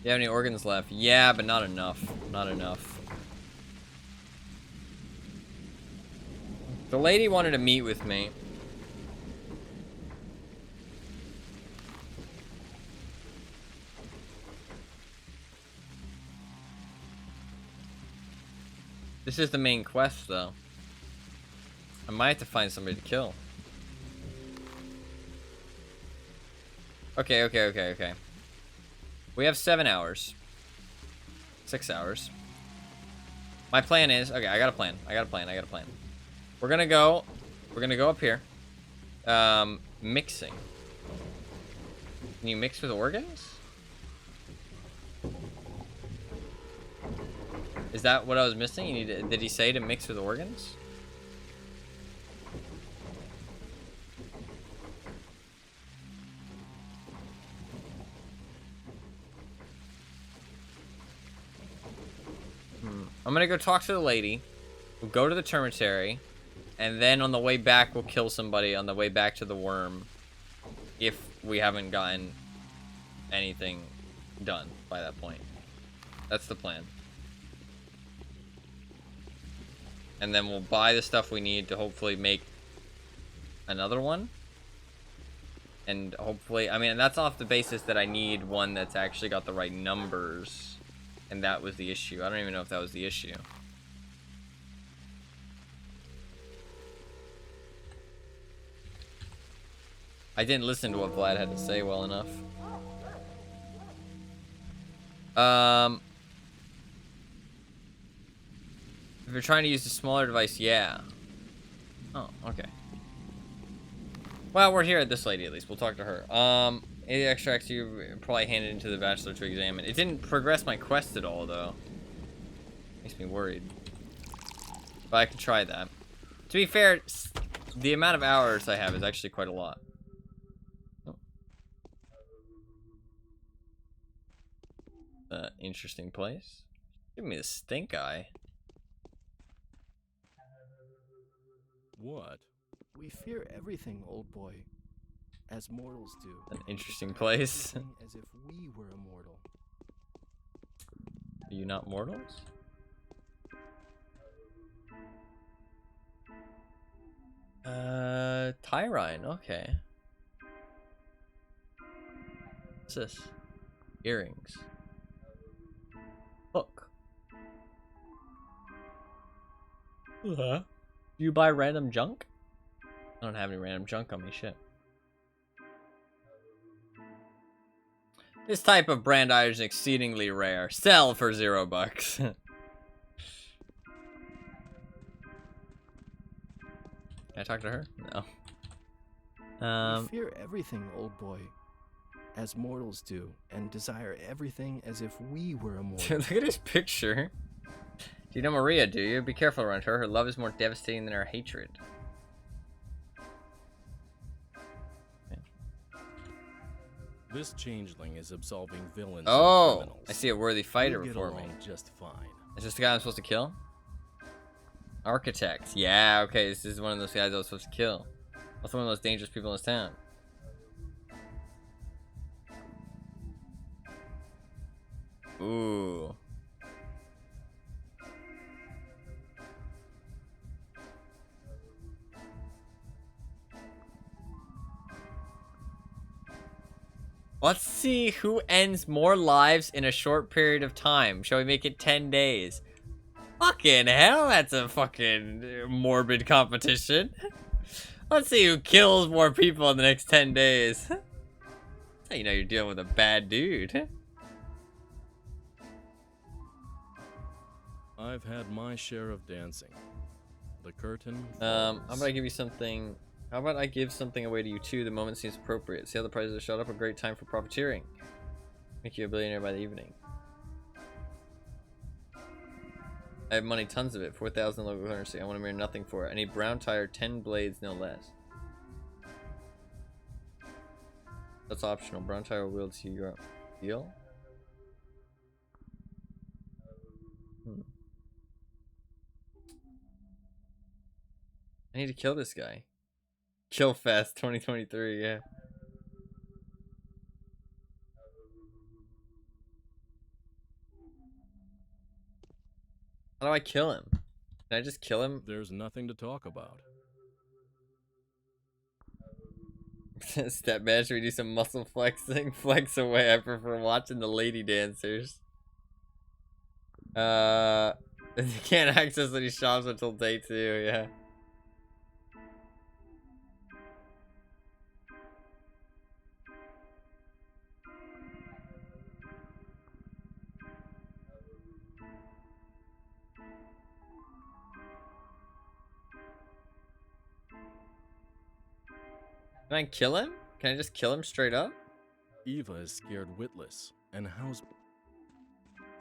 You have any organs left? Yeah, but not enough. Not enough. The lady wanted to meet with me. This is the main quest, though. I might have to find somebody to kill. Okay. We have 7 hours. 6 hours. My plan is... Okay, I got a plan. We're gonna go up here. Mixing. Can you mix with organs? Is that what I was missing? You need to, did he say to mix with organs? I'm gonna go talk to the lady. We'll go to the termitary. And then on the way back, we'll kill somebody on the way back to the worm. If we haven't gotten anything done by that point. That's the plan. And then we'll buy the stuff we need to hopefully make another one. And hopefully, I mean, that's off the basis that I need one that's actually got the right numbers. And that was the issue. I don't even know if that was the issue. I didn't listen to what Vlad had to say well enough. If you're trying to use a smaller device, yeah. Oh, okay. Well, we're here at this lady at least. We'll talk to her. Any extracts you probably handed into the bachelor to examine. It didn't progress my quest at all, though. Makes me worried. But I could try that. To be fair, the amount of hours I have is actually quite a lot. Interesting place. Give me the stink eye. What? We fear everything, old boy, as mortals do. An interesting place. As if we were immortal. Are you not mortals? Tyrine, okay. What's this? Earrings. Hook. Do you buy random junk? I don't have any random junk on me, shit. This type of brand iron is exceedingly rare. Sell for $0. Can I talk to her? No. We fear everything, old boy, as mortals do, and desire everything as if we were immortal. Look at his picture. Do you know Maria, do you? Be careful around her. Her love is more devastating than her hatred. This changeling is absolving villains and Oh, criminals. I see a worthy fighter We'll get before me. along just fine. Is this the guy I'm supposed to kill? Architect. Yeah, okay, this is one of those guys I was supposed to kill. What's one of those dangerous people in this town? Ooh. Let's see who ends more lives in a short period of time. Shall we make it 10 days? Fucking hell, that's a fucking morbid competition. Let's see who kills more people in the next 10 days. That's how you know you're dealing with a bad dude. I've had my share of dancing. The curtain How about I give you something? How about I give something away to you too? The moment seems appropriate. See how the prices have shot up? A great time for profiteering. Make you a billionaire by the evening. I have money, tons of it. 4,000 local currency. I want a mere nothing for it. I need brown tire, 10 blades, no less. That's optional. Brown tire will wield to your deal. I need to kill this guy. Kill Fest 2023, yeah. How do I kill him? Can I just kill him? There's nothing to talk about. Step match, we do some muscle flexing. Flex away. I prefer watching the lady dancers. You can't access any shops until day 2, yeah. Can I kill him? Can I just kill him straight up? Eva is scared witless, and how's...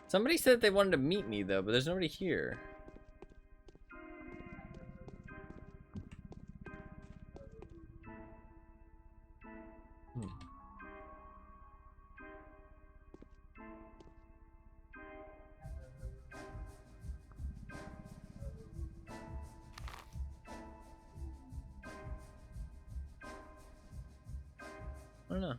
Somebody said they wanted to meet me though, but there's nobody here. I don't know.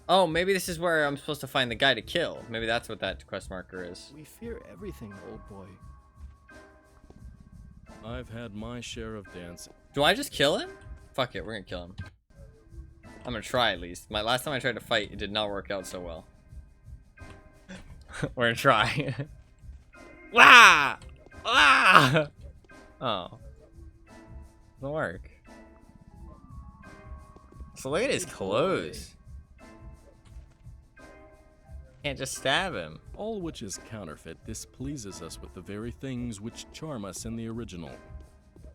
Oh, maybe this is where I'm supposed to find the guy to kill. Maybe that's what that quest marker is. We fear everything, old boy. I've had my share of dancing. Do I just kill him? Fuck it, we're gonna kill him. I'm gonna try at least. My last time I tried to fight, it did not work out so well. We're gonna try. Wah! Ah! Oh. Doesn't work. So look at his clothes. Can't just stab him. All which is counterfeit displeases us with the very things which charm us in the original.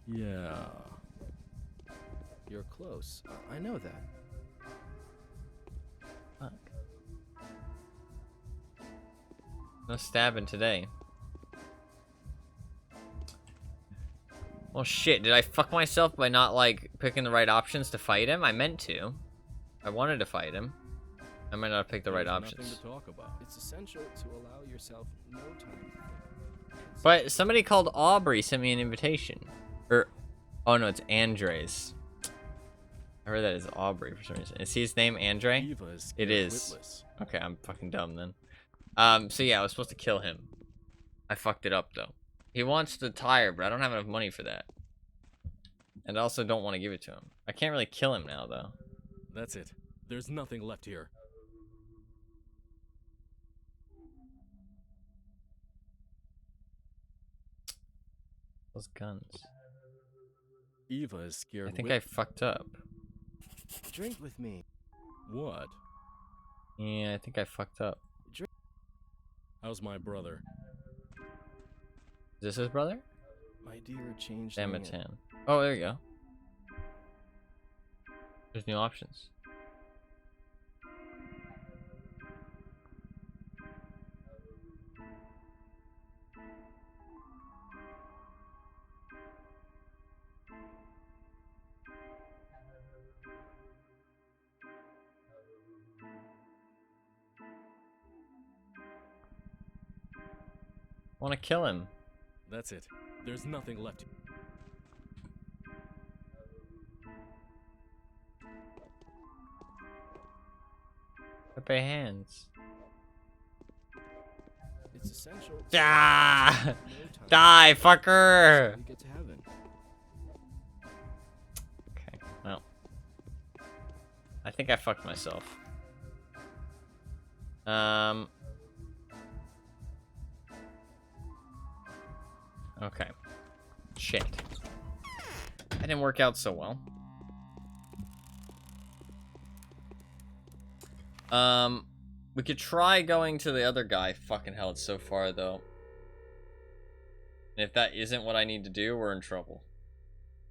Yeah. You're close. I know that. Fuck. No stabbing today. Well, shit. Did I fuck myself by not, like, picking the right options to fight him? I meant to. I wanted to fight him. I might not have picked the right options. Nothing to talk about. It's essential to allow yourself no time to think. But somebody called Aubrey sent me an invitation. Oh no, it's Andres. I heard that is Aubrey for some reason. Is his name Andre? Eva is It is. witless. Okay, I'm fucking dumb then. So yeah, I was supposed to kill him. I fucked it up though. He wants the tire, but I don't have enough money for that. And I also don't want to give it to him. I can't really kill him now though. That's it. There's nothing left here. Those guns. Eva is scared. I think I fucked up. Drink with me. What? Yeah, I think I fucked up. How's my brother? Is this his brother? My dear changed. Damatan. Oh, there you go. There's new options. I want to kill him. That's it. There's nothing left. Rip your hands. It's essential. Ah! Die, fucker! We get to heaven. Okay, well. I think I fucked myself. Okay. Shit. That didn't work out so well. We could try going to the other guy. Fucking hell, it's so far, though. And if that isn't what I need to do, we're in trouble.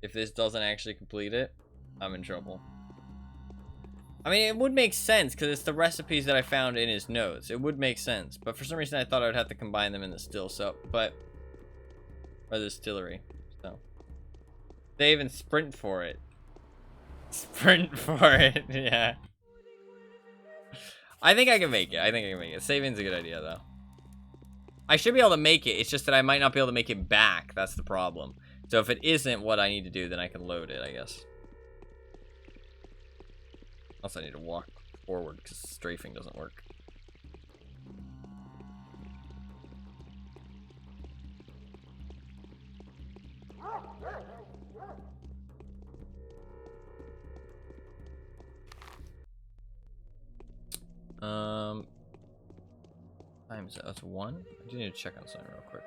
If this doesn't actually complete it, I'm in trouble. I mean, it would make sense, because it's the recipes that I found in his notes. It would make sense. But for some reason, I thought I would have to combine them in the still, so... But... Or the distillery, so... They even sprint for it. Sprint for it, yeah. I think I can make it. I think I can make it. Saving's a good idea, though. I should be able to make it. It's just that I might not be able to make it back. That's the problem. So if it isn't what I need to do, then I can load it, I guess. Also, I need to walk forward because strafing doesn't work. Times that's 1. I do need to check on something real quick.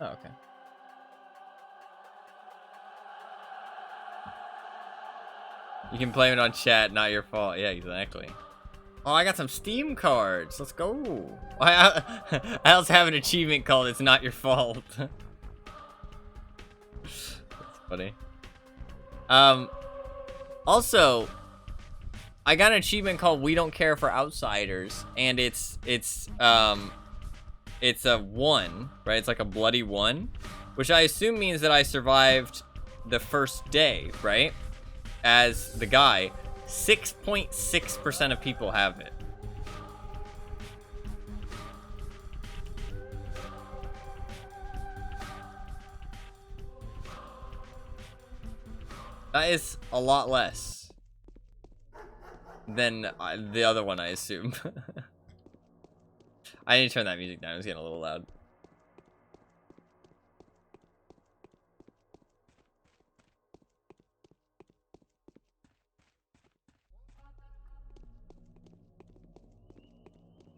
Oh, okay. You can blame it on chat, not your fault. Yeah, exactly. Oh, I got some Steam cards. Let's go. I also have an achievement called "It's Not Your Fault." That's funny. Also, I got an achievement called "We Don't Care for Outsiders," and it's a 1, right? It's like a bloody 1, which I assume means that I survived the first day, right? As the guy. 6.6% of people have it. That is a lot less than the other one, I assume. I need to turn that music down. It's getting a little loud.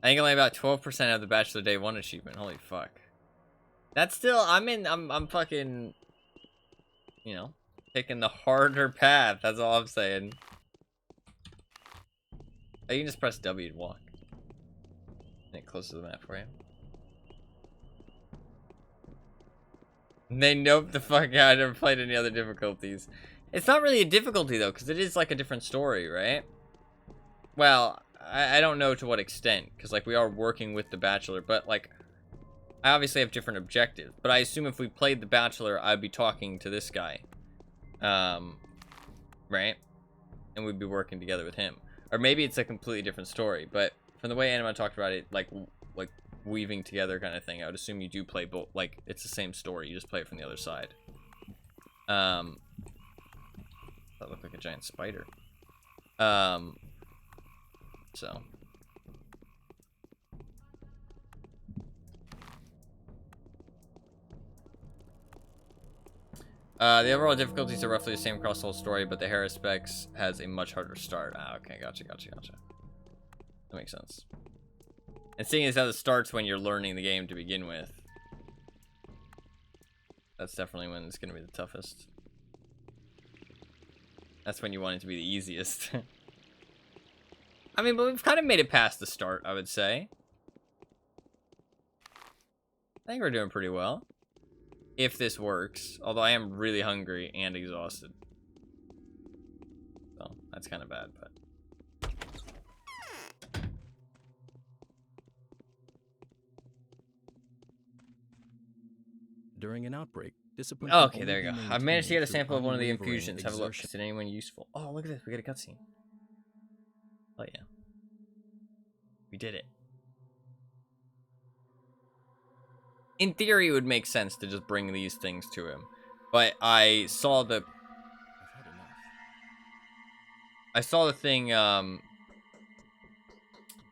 I think only about 12% of the Bachelor Day 1 achievement. Holy fuck. That's still, I'm fucking, you know, taking the harder path. That's all I'm saying. Oh, you can just press W to walk. Get closer to the map for you. They nope the fuck out. I never played any other difficulties. It's not really a difficulty though, because it is like a different story, right? Well, I don't know to what extent, because like we are working with the Bachelor, but like I obviously have different objectives. But I assume if we played the Bachelor, I'd be talking to this guy, right? And we'd be working together with him, or maybe it's a completely different story. But from the way Anima talked about it, like weaving together kind of thing, I would assume you do play both. Like it's the same story, you just play it from the other side. That looked like a giant spider. So the overall difficulties are roughly the same across the whole story, but the Harris Specs has a much harder start. Ah, okay, gotcha. That makes sense. And seeing as how it starts when you're learning the game to begin with, that's definitely when it's going to be the toughest. That's when you want it to be the easiest. I mean, but we've kind of made it past the start, I would say. I think we're doing pretty well. If this works. Although I am really hungry and exhausted. So, that's kind of bad, but... During an outbreak, discipline. Oh, okay, there you go. I've managed to get a sample of one of the infusions. Have a look. Is it anyone useful? Oh, look at this. We got a cutscene. Oh, yeah. We did it. In theory, it would make sense to just bring these things to him. But I saw the... I saw the thing,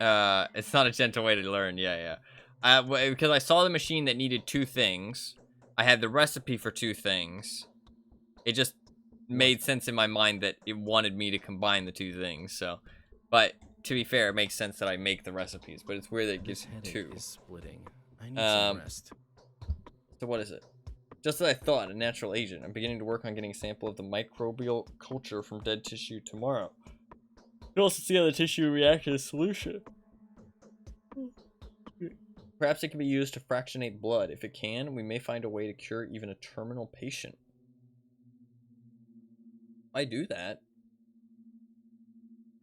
it's not a gentle way to learn. Yeah. Because I saw the machine that needed 2 things. I had the recipe for 2 things. It just made sense in my mind that it wanted me to combine the 2 things. So, but to be fair, it makes sense that I make the recipes. But it's weird that it gives you 2. Is splitting. I need some rest. So what is it? Just as I thought, a natural agent. I'm beginning to work on getting a sample of the microbial culture from dead tissue tomorrow. You can also see how the tissue reacts to the solution. Perhaps it can be used to fractionate blood. If it can, we may find a way to cure even a terminal patient. I do that.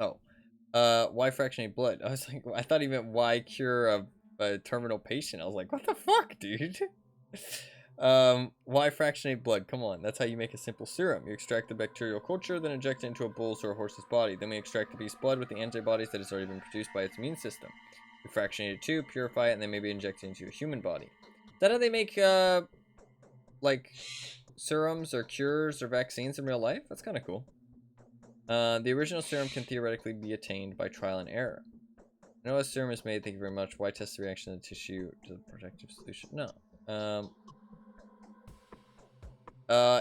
Oh. Why fractionate blood? I was like, I thought he meant why cure a terminal patient. I was like, what the fuck, dude? Why fractionate blood? Come on, that's how you make a simple serum. You extract the bacterial culture, then inject it into a bull's or a horse's body. Then we extract the beast's blood with the antibodies that has already been produced by its immune system. We fractionate it too, purify it, and then maybe inject it into a human body. Is that how they make, like, serums or cures or vaccines in real life? That's kind of cool. The original serum can theoretically be attained by trial and error. I know a serum is made, thank you very much. Why test the reaction of the tissue to the protective solution? No.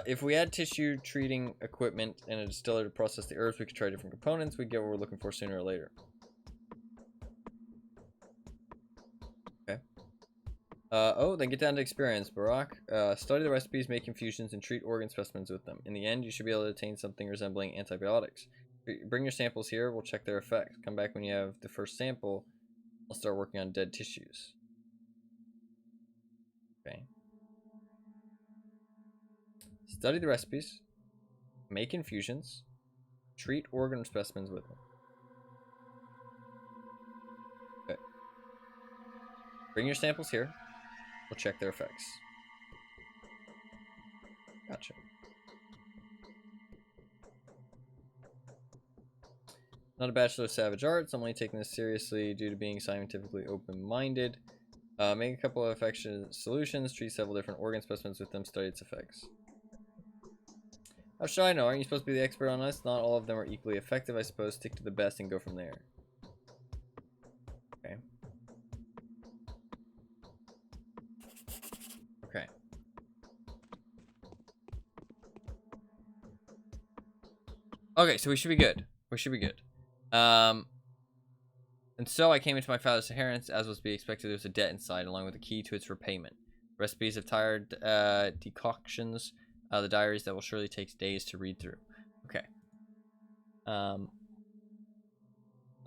If we had tissue treating equipment and a distiller to process the herbs, we could try different components. We'd get what we're looking for sooner or later. Okay. Oh, then get down to experience, Barack. Study the recipes, make infusions, and treat organ specimens with them. In the end, you should be able to obtain something resembling antibiotics. Bring your samples here, we'll check their effects. Come back when you have the first sample. I'll start working on dead tissues. Okay. Study the recipes, make infusions, treat organ specimens with them. Okay. Bring your samples here. We'll check their effects. Gotcha. Not a Bachelor of Savage Arts. I'm only taking this seriously due to being scientifically open-minded. Make a couple of affection solutions, treat several different organ specimens with them, study its effects. How should I know? Aren't you supposed to be the expert on us? Not all of them are equally effective, I suppose. Stick to the best and go from there. Okay. Okay. Okay, so we should be good. We should be good. And so I came into my father's inheritance, as was to be expected. There was a debt inside, along with a key to its repayment. Recipes of tired decoctions, the diaries that will surely take days to read through. Okay.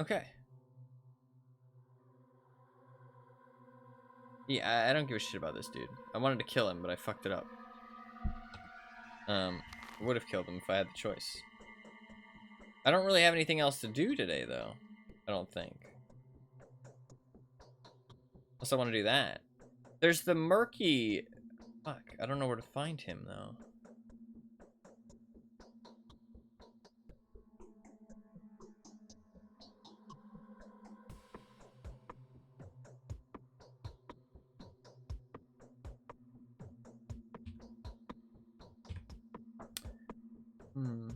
Okay. Yeah, I don't give a shit about this dude. I wanted to kill him, but I fucked it up. I would have killed him if I had the choice. I don't really have anything else to do today, though. I don't think. Unless I want to do that. There's the murky... Fuck, I don't know where to find him, though. Hmm.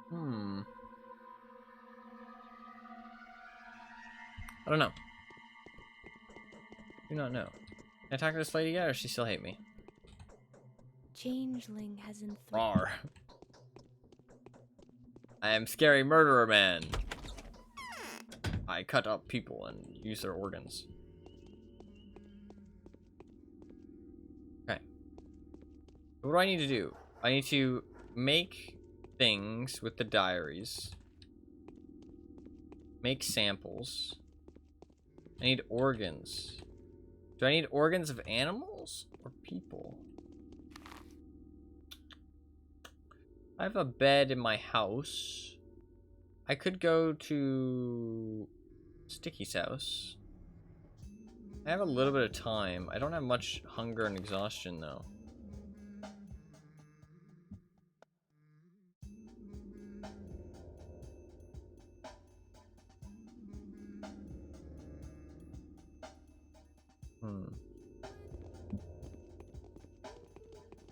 Hmm. I don't know. Do not know. Can I talk to this lady yet, or does she still hate me? Changeling has inflicted. Rawr. I am scary murderer man. I cut up people and use their organs. Okay. What do I need to do? I need to make things with the diaries. Make samples. I need organs. Do I need organs of animals or people? I have a bed in my house. I could go to Sticky's house. I have a little bit of time. I don't have much hunger and exhaustion, though.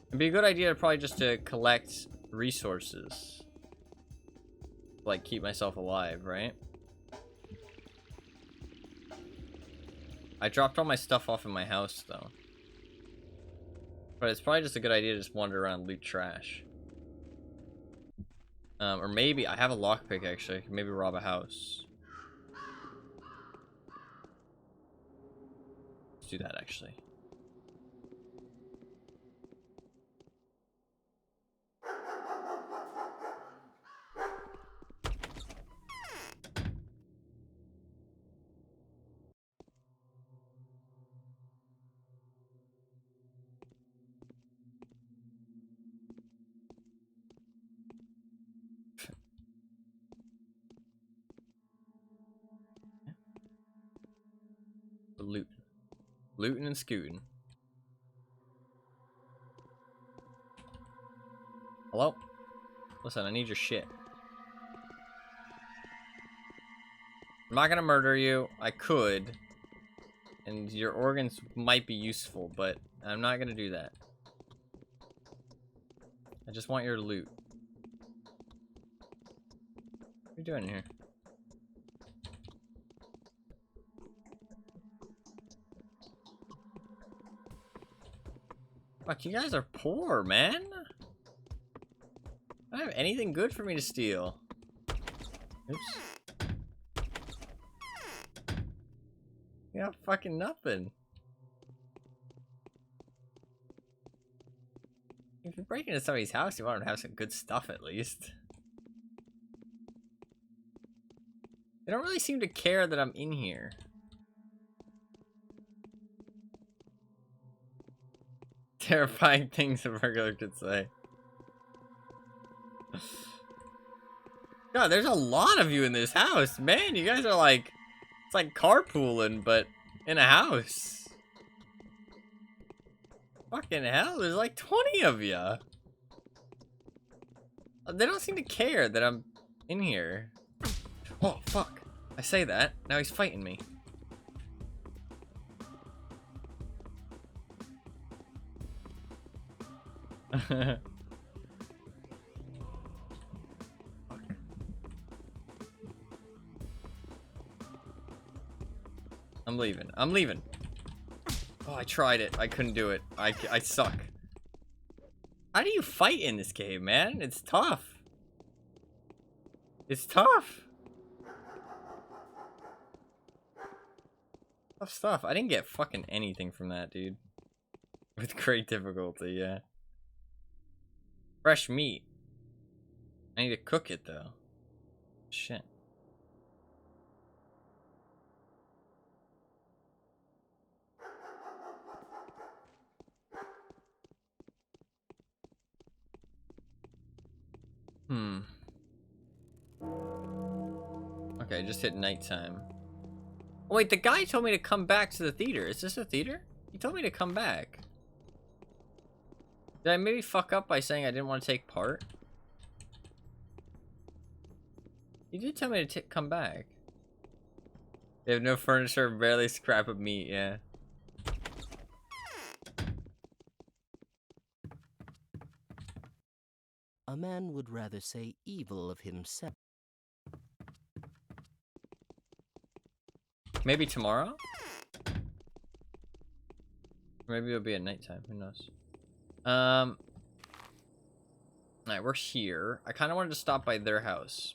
It'd be a good idea probably just to collect resources. Like, keep myself alive, right? I dropped all my stuff off in my house, though. But it's probably just a good idea to just wander around and loot trash. Or maybe, I have a lockpick, actually. I can maybe rob a house. Let's do that, actually. Loot. Looting and scooting. Hello? Listen, I need your shit. I'm not gonna murder you. I could. And your organs might be useful, but I'm not gonna do that. I just want your loot. What are you doing here? Fuck, you guys are poor, man. I don't have anything good for me to steal. Oops. You got fucking nothing. If you're breaking into somebody's house, you want them to have some good stuff at least. They don't really seem to care that I'm in here. Terrifying things a burglar could say. God, there's a lot of you in this house, man. You guys are like, it's like carpooling, but in a house. Fucking hell, there's like 20 of you. They don't seem to care that I'm in here. Oh, fuck. I say that. Now he's fighting me. I'm leaving. I'm leaving. Oh, I tried it. I couldn't do it. I suck. How do you fight in this game, man? It's tough. It's tough. Tough stuff. I didn't get fucking anything from that, dude. With great difficulty, yeah. Fresh meat. I need to cook it, though. Shit. Okay, just hit nighttime. Oh, wait, the guy told me to come back to the theater. Is this a theater? He told me to come back. Did I maybe fuck up by saying I didn't want to take part? He did tell me to come back. They have no furniture, barely a scrap of meat, yeah. A man would rather say evil of himself. Maybe tomorrow? Maybe it'll be at nighttime, who knows. Alright, we're here. I kind of wanted to stop by their house.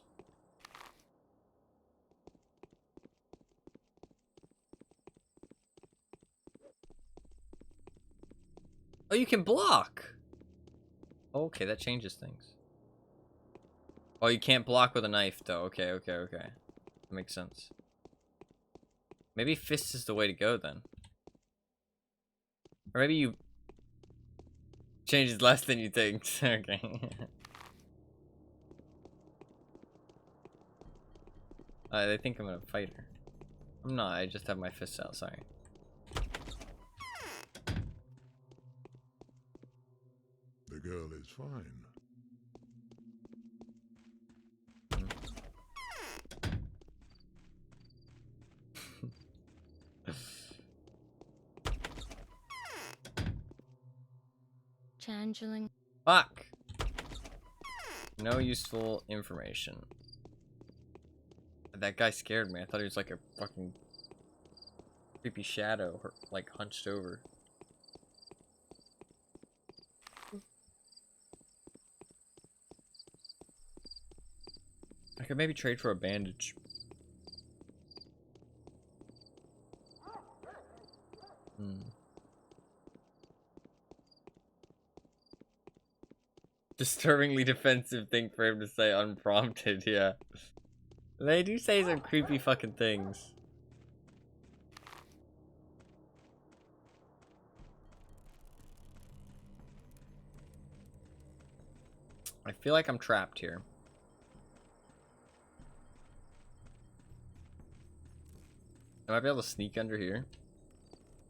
Oh, you can block! Okay, that changes things. Oh, you can't block with a knife, though. Okay, okay, okay. That makes sense. Maybe fist is the way to go, then. Or maybe you... changes less than you think. Okay. They think I'm a fighter. I'm not, I just have my fists out, sorry. The girl is fine. Changeling. Fuck! No useful information. That guy scared me. I thought he was like a fucking creepy shadow, like hunched over. I could maybe trade for a bandage. Disturbingly defensive thing for him to say unprompted, yeah. They do say some creepy fucking things. I feel like I'm trapped here. Am I be able to sneak under here?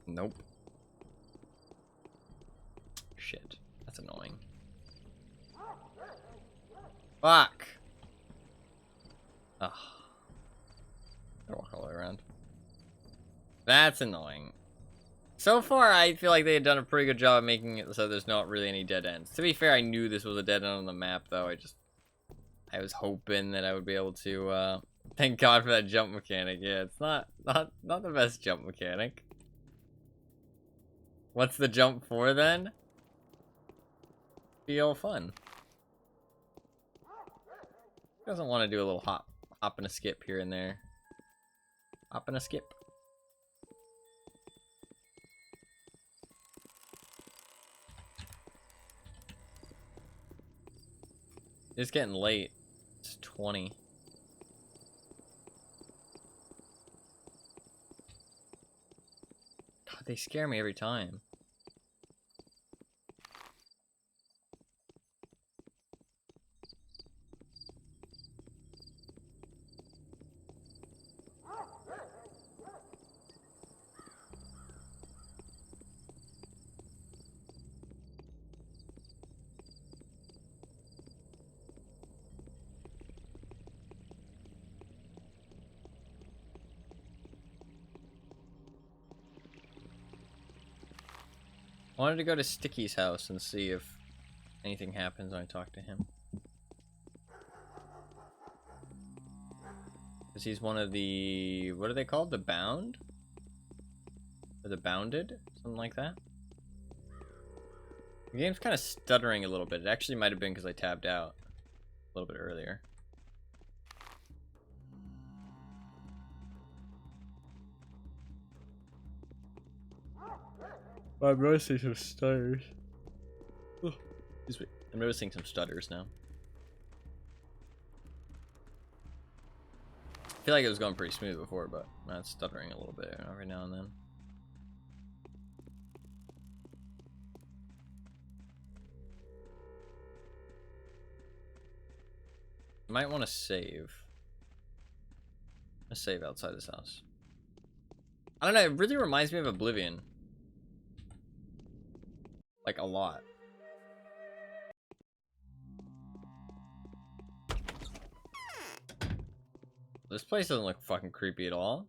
Nope. Shit. That's annoying. Fuck! Ugh. I walk all the way around. That's annoying. So far, I feel like they had done a pretty good job of making it so there's not really any dead ends. To be fair, I knew this was a dead end on the map, though. I was hoping that I would be able to, thank God for that jump mechanic. Yeah, it's not the best jump mechanic. What's the jump for, then? Feel fun. Doesn't want to do a little hop and a skip here and there. Hop and a skip. It's getting late. It's 20. God, they scare me every time. I wanted to go to Sticky's house and see if anything happens when I talk to him. Because he's one of the... What are they called? The Bound? Or the Bounded? Something like that? The game's kind of stuttering a little bit. It actually might have been because I tabbed out a little bit earlier. I'm noticing some stutters. Oh, excuse me. I'm noticing some stutters now. I feel like it was going pretty smooth before, but now it's stuttering a little bit every now and then. You might want to save. A save outside this house. I don't know, it really reminds me of Oblivion. Like, a lot. This place doesn't look fucking creepy at all.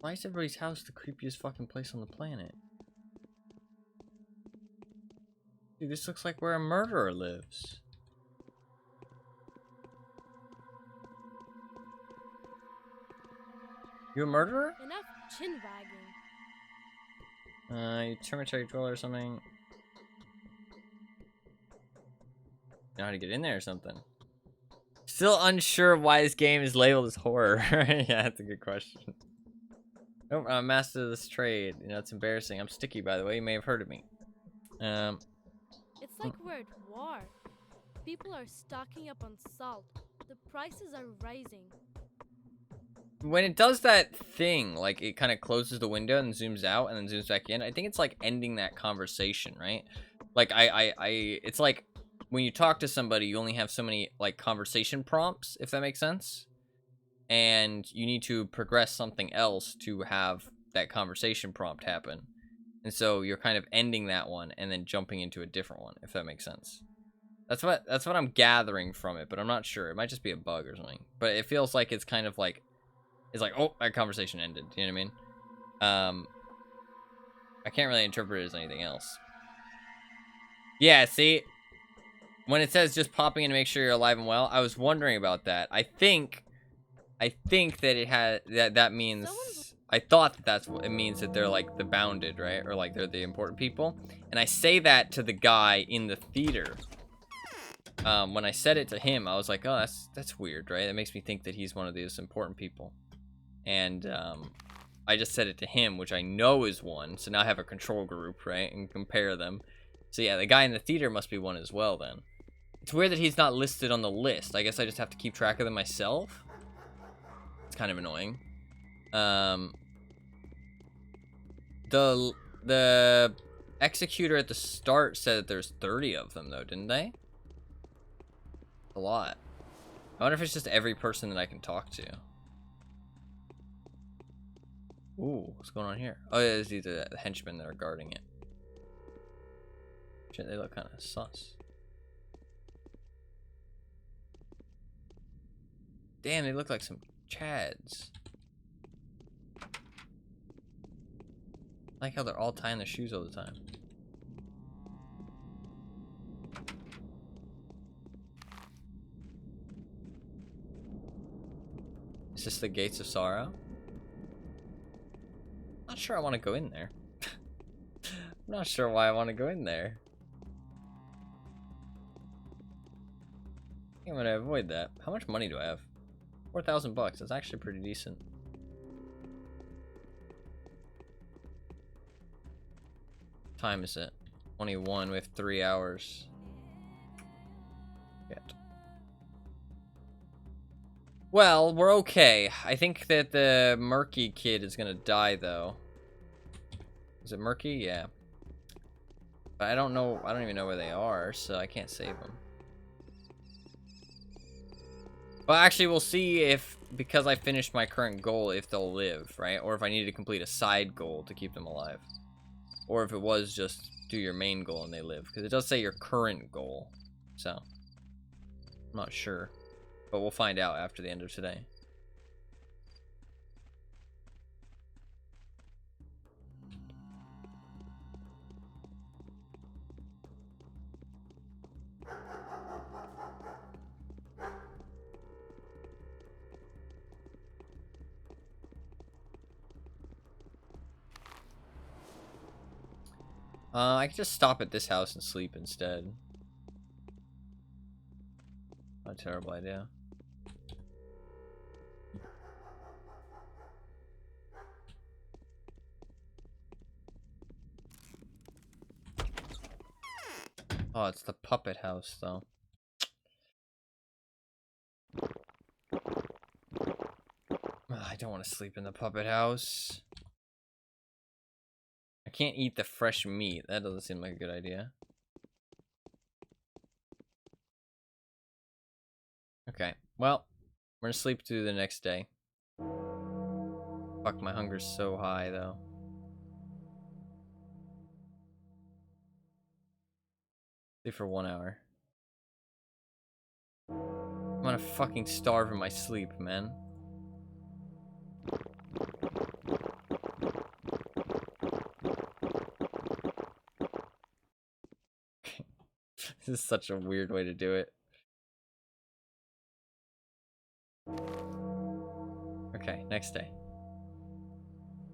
Why is everybody's house the creepiest fucking place on the planet? Dude, this looks like where a murderer lives. You a murderer? Enough chin wagging. You cemetery dweller or something. You know how to get in there or something. Still unsure why this game is labeled as horror. Yeah, that's a good question. Nope, I'm a master of this trade. You know, it's embarrassing. I'm Sticky, by the way. You may have heard of me. It's like we're at war. People are stocking up on salt. The prices are rising. When it does that thing, like it kind of closes the window and zooms out and then zooms back in, I think it's like ending that conversation, right? Like it's like when you talk to somebody, you only have so many like conversation prompts, if that makes sense. And you need to progress something else to have that conversation prompt happen. And so you're kind of ending that one and then jumping into a different one, if that makes sense. That's what I'm gathering from it, but I'm not sure. It might just be a bug or something. But it feels like it's kind of like, it's like, oh, that conversation ended. You know what I mean? I can't really interpret it as anything else. Yeah, see? When it says just popping in to make sure you're alive and well, I was wondering about that. I think that it had, that means, I thought that that's what it means, that they're like the bounded, right? Or like they're the important people. And I say that to the guy in the theater. When I said it to him, I was like, oh, that's weird, right? That makes me think that he's one of these important people. And I just said it to him, which I know is one. So now I have a control group, right? And compare them. So yeah, the guy in the theater must be one as well then. It's weird that he's not listed on the list. I guess I just have to keep track of them myself. It's kind of annoying. The executor at the start said that there's 30 of them though, didn't they? A lot. I wonder if it's just every person that I can talk to. Ooh, what's going on here? Oh, yeah, it's either the henchmen that are guarding it. Shit, they look kind of sus. Damn, they look like some chads. I like how they're all tying their shoes all the time. Is this the Gates of Sorrow? Not sure I want to go in there. I'm not sure why I want to go in there. I think I'm gonna avoid that. How much money do I have? 4,000 bucks. That's actually pretty decent. What time is it? 21 with 3 hours. Yet. Well, we're okay. I think that the Murky kid is gonna die, though. Is it Murky? Yeah. But I don't know. I don't even know where they are, so I can't save them. Well, actually, we'll see if, because I finished my current goal, if they'll live, right? Or if I need to complete a side goal to keep them alive. Or if it was just do your main goal and they live. Because it does say your current goal. So, I'm not sure. But we'll find out after the end of today. I could just stop at this house and sleep instead. Not a terrible idea. Oh, it's the puppet house, though. I don't want to sleep in the puppet house. I can't eat the fresh meat. That doesn't seem like a good idea. Okay, well, we're gonna sleep through the next day. Fuck, my hunger's so high, though. Sleep for 1 hour. I'm gonna fucking starve in my sleep, man. This is such a weird way to do it. Okay, next day.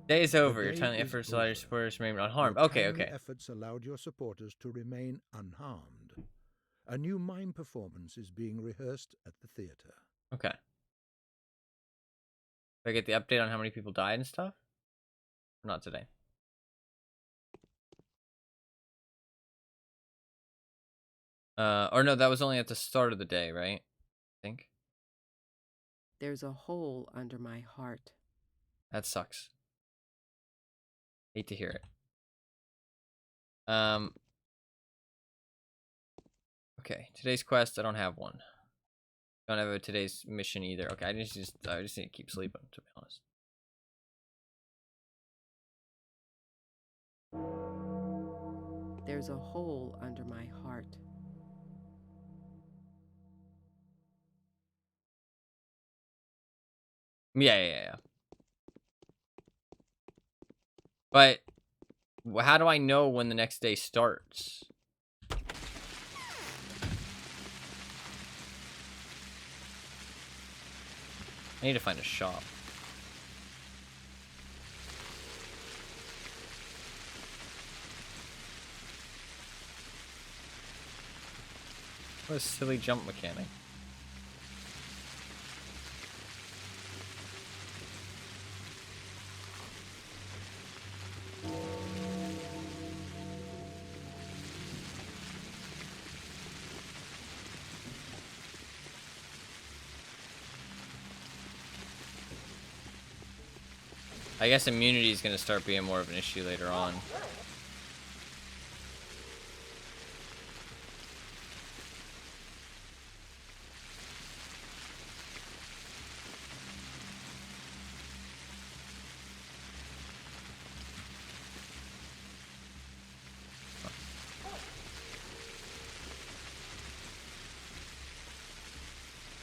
Day's over. Your timely efforts allowed your supporters to remain unharmed. Your Okay, timely okay. efforts allowed your supporters to remain unharmed. A new mime performance is being rehearsed at the theater. Okay. Do I get the update on how many people died and stuff? Or not today? Or no, that was only at the start of the day, right? I think. There's a hole under my heart. That sucks. Hate to hear it. Okay, today's quest, I don't have one. Don't have a today's mission either. Okay, I just need to keep sleeping, to be honest. There's a hole under my heart. Yeah. But how do I know when the next day starts? I need to find a shop. What a silly jump mechanic. I guess immunity is going to start being more of an issue later on.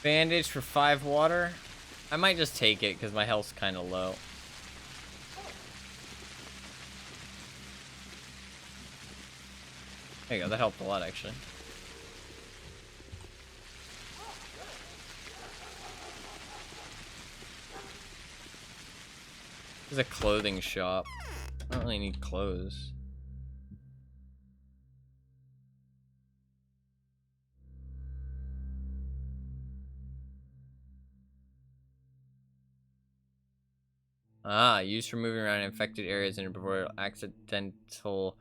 Bandage for 5 water. I might just take it because my health's kind of low. There you go, that helped a lot actually. There's a clothing shop. I don't really need clothes. Ah, used for moving around infected areas and avoid accidental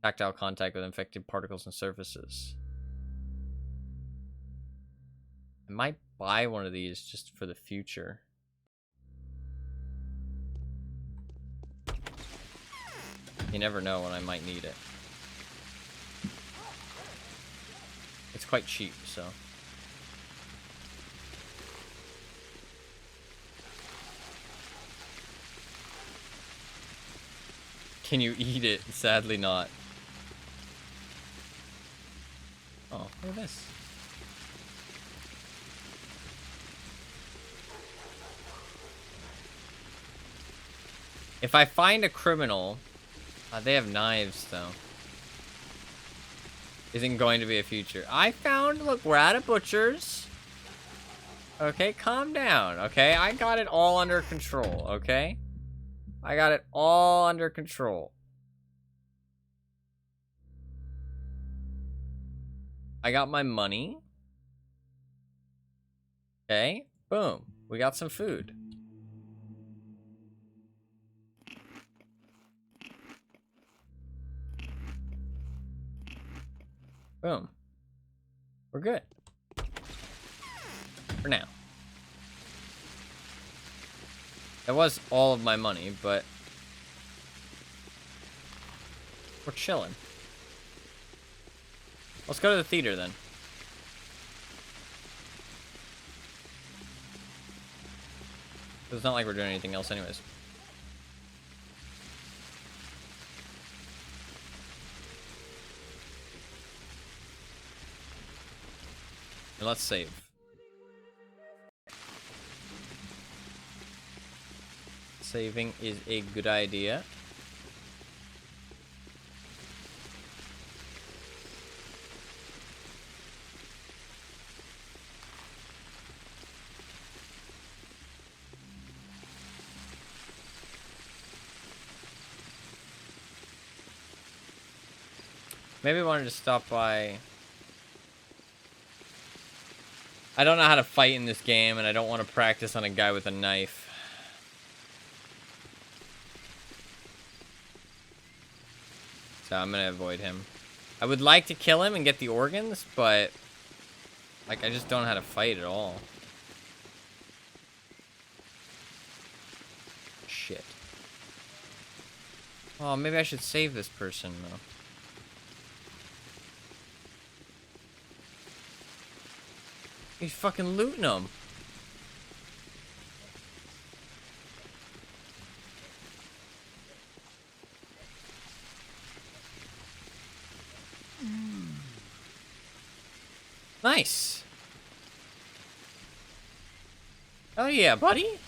tactile contact with infected particles and surfaces. I might buy one of these just for the future. You never know when I might need it. It's quite cheap, so. Can you eat it? Sadly not. Oh, look at this. If I find a criminal, they have knives though. Isn't going to be a future. Look, we're at a butcher's. Okay, calm down, okay? I got it all under control, okay? I got it all under control. I got my money. Okay, boom. We got some food. Boom. We're good. For now. That was all of my money, but we're chilling. Let's go to the theater then. It's not like we're doing anything else anyways. And let's save. Saving is a good idea. Maybe I wanted to stop by. I don't know how to fight in this game, and I don't want to practice on a guy with a knife. So I'm gonna avoid him. I would like to kill him and get the organs, but like I just don't know how to fight at all. Shit. Oh, maybe I should save this person though. He's fucking looting them. Nice. Oh yeah, buddy.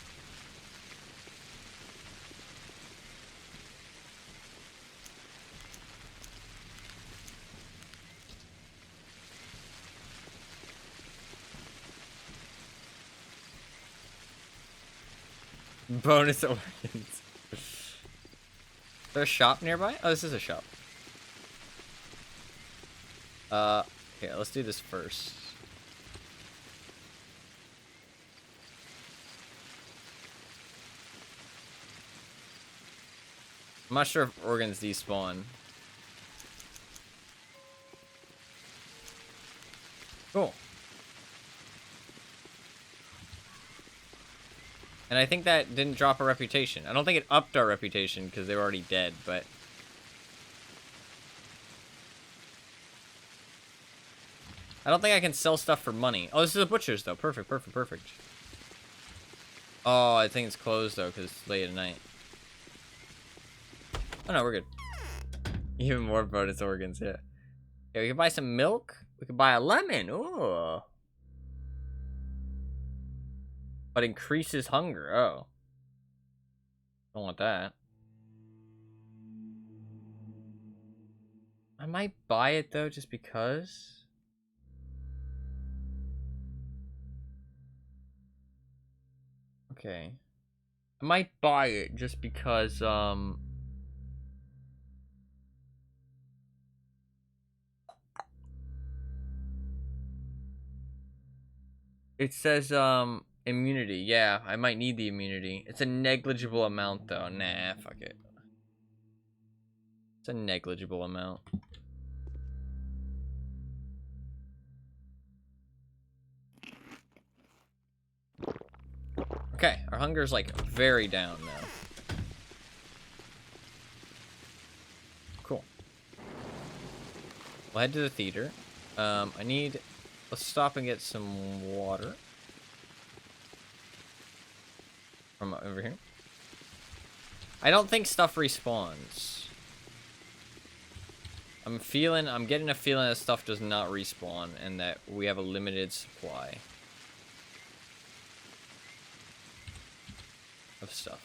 Bonus organs. Is there a shop nearby? Oh, this is a shop. Okay, let's do this first. I'm not sure if organs despawn. Cool. And I think that didn't drop our reputation. I don't think it upped our reputation because they were already dead, but... I don't think I can sell stuff for money. Oh, this is a butcher's, though. Perfect, perfect, perfect. Oh, I think it's closed, though, because it's late at night. Oh, no, we're good. Even more bonus organs, yeah. Okay, we can buy some milk. We can buy a lemon. Ooh. But increases hunger. Oh. Don't want that. I might buy it, though, just because. Okay. I might buy it just because, it says, immunity. Yeah, I might need the immunity. It's a negligible amount, though. Nah, fuck it. It's a negligible amount. Okay, our hunger's, like, very down now. Cool. We'll head to the theater. Let's stop and get some water. From over here. I don't think stuff respawns. I'm getting a feeling that stuff does not respawn and that we have a limited supply of stuff.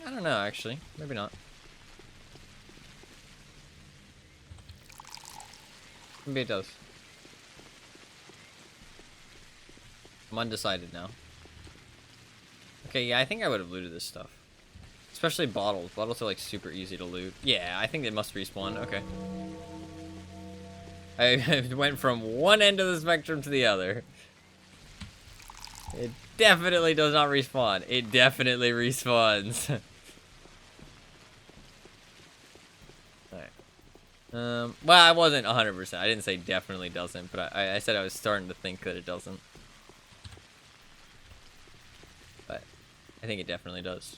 I don't know, actually. Maybe not. Maybe it does. I'm undecided now. Okay, yeah, I think I would have looted this stuff. Especially bottles. Bottles are like super easy to loot. Yeah, I think they must respawn. Okay. I went from one end of the spectrum to the other. It definitely does not respawn. It definitely respawns. Alright. Well, I wasn't 100%. I didn't say definitely doesn't, but I said I was starting to think that it doesn't. But I think it definitely does.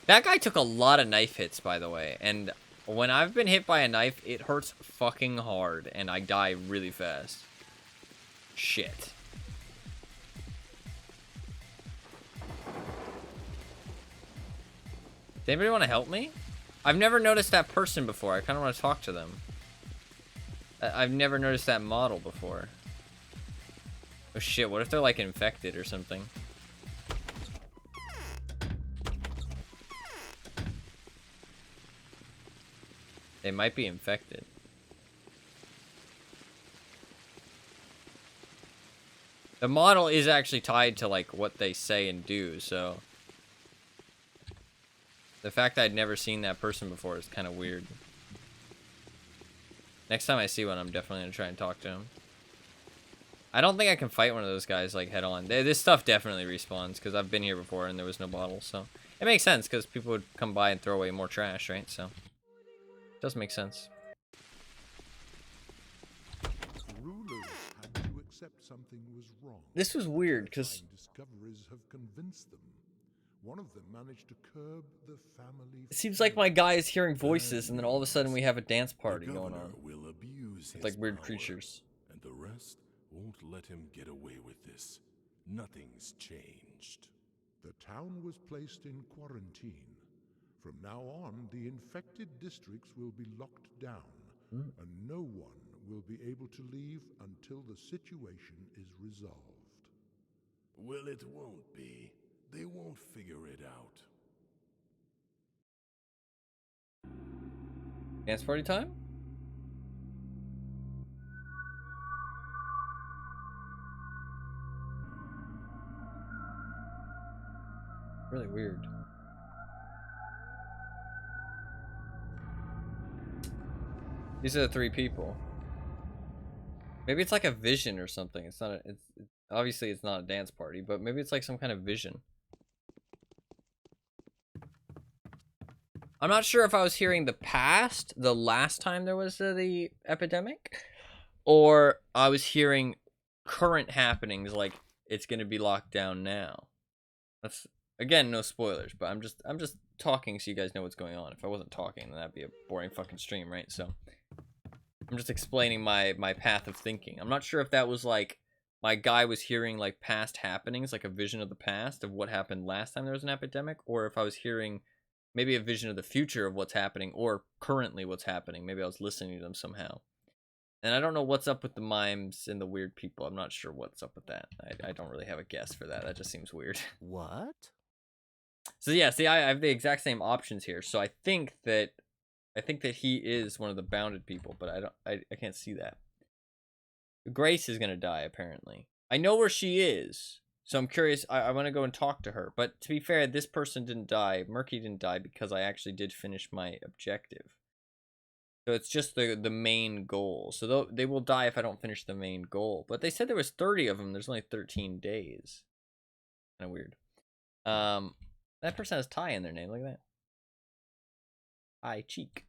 That guy took a lot of knife hits, by the way, and when I've been hit by a knife, it hurts fucking hard, and I die really fast. Shit. Does anybody want to help me? I've never noticed that person before. I kind of want to talk to them. I've never noticed that model before. Oh shit, what if they're like infected or something? They might be infected. The model is actually tied to like what they say and do, so the fact that I'd never seen that person before is kind of weird. Next time I see one, I'm definitely gonna try and talk to him. I don't think I can fight one of those guys like head on. This stuff definitely respawns because I've been here before and there was no bottle, so it makes sense because people would come by and throw away more trash, right? So it does make sense. Rulers had to accept something was wrong. This was weird because discoveries have convinced them. One of them managed to curb the family. it seems like my guy is hearing voices, and then all of a sudden we have a dance party going on. Will abuse with like weird power, creatures. And the rest won't let him get away with this. Nothing's changed. The town was placed in quarantine. From now on, the infected districts will be locked down, and no one will be able to leave until the situation is resolved. Well, it won't be. They won't figure it out. Dance party time? Really weird. These are the three people. Maybe it's like a vision or something. It's not a, it's obviously it's not a dance party, but maybe it's like some kind of vision. I'm not sure if I was hearing the past, the last time there was the epidemic, or I was hearing current happenings like it's going to be locked down now. That's again no spoilers, but I'm just talking so you guys know what's going on. If I wasn't talking, then that'd be a boring fucking stream, right? So I'm just explaining my path of thinking. I'm not sure if that was like my guy was hearing like past happenings, like a vision of the past of what happened last time there was an epidemic, or if I was hearing maybe a vision of the future of what's happening or currently what's happening. Maybe I was listening to them somehow. And I don't know what's up with the mimes and the weird people. I'm not sure what's up with that. I don't really have a guess for that. That just seems weird. What? So yeah, see, I have the exact same options here. So I think that he is one of the bounded people, but I can't see that. Grace is gonna die apparently. I know where she is. So I'm curious, I want to go and talk to her. But to be fair, this person didn't die. Murky didn't die because I actually did finish my objective. So it's just the main goal. So they will die if I don't finish the main goal. But they said there was 30 of them. There's only 13 days. Kind of weird. That person has Ty in their name. Look at that. Ty Cheek.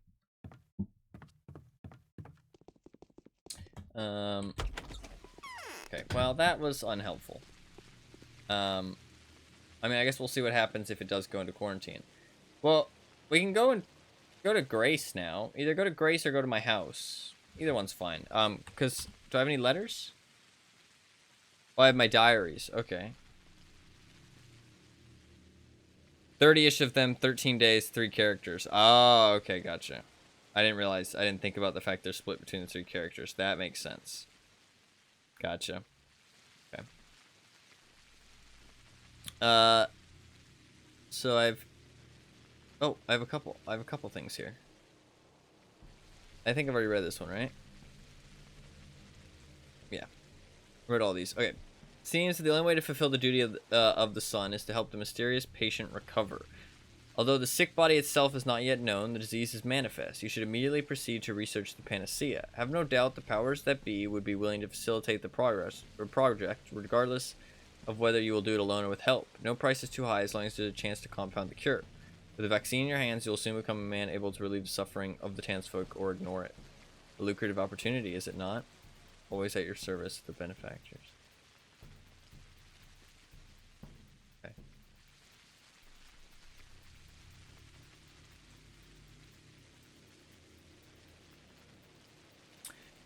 Okay, well, that was unhelpful. I mean, I guess we'll see what happens if it does go into quarantine. Well, we can go to Grace now. Either go to Grace or go to my house. Either one's fine. Because, do I have any letters? Oh, I have my diaries. Okay. 30-ish of them, 13 days, 3 characters. Oh, okay, gotcha. I didn't think about the fact they're split between the 3 characters. That makes sense. Gotcha. Okay. So I have a couple things here. I think I've already read this one, right? Yeah. Read all these. Okay. seems that the only way to fulfill the duty of the sun is to help the mysterious patient recover. Although the sick body itself is not yet known, the disease is manifest. You should immediately proceed to research the panacea. Have no doubt the powers that be would be willing to facilitate the project, regardless of whether you will do it alone or with help. No price is too high as long as there's a chance to compound the cure. With the vaccine in your hands, you'll soon become a man able to relieve the suffering of the townsfolk or ignore it. A lucrative opportunity, is it not? Always at your service, the benefactors. Okay.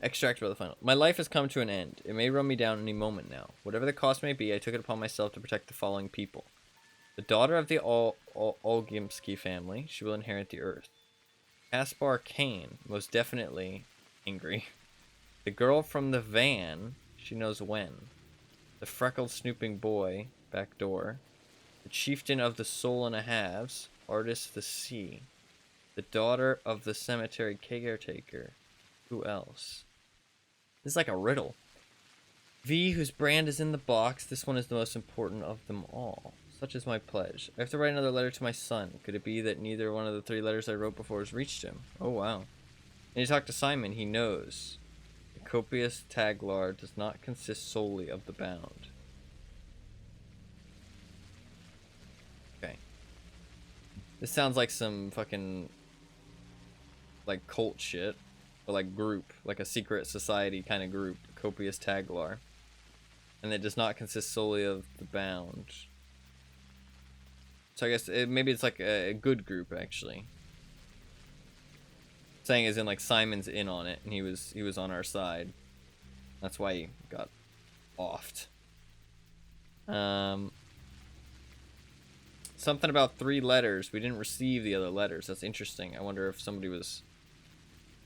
Extract by the final. My life has come to an end. It may run me down any moment now. Whatever the cost may be, I took it upon myself to protect the following people. The daughter of the Olgimsky family, she will inherit the earth. Kaspar Kane, most definitely angry. The girl from the van, she knows when. The freckled snooping boy, back door. The chieftain of the soul and a halves, artist the sea. The daughter of the cemetery caretaker. Who else? This is like a riddle. V, whose brand is in the box. This one is the most important of them all. Such is my pledge. I have to write another letter to my son. Could it be that neither one of the 3 letters I wrote before has reached him? Oh, wow. And you talk to Simon, he knows. The copious taglar does not consist solely of the bound. Okay. This sounds like some fucking, like, cult shit. Or, like, group. Like a secret society kind of group. Copious taglar. And it does not consist solely of the bound. So I guess maybe it's like a good group, actually. Saying as in, like, Simon's in on it, and he was on our side. That's why he got offed. Something about 3 letters. We didn't receive the other letters. That's interesting. I wonder if somebody was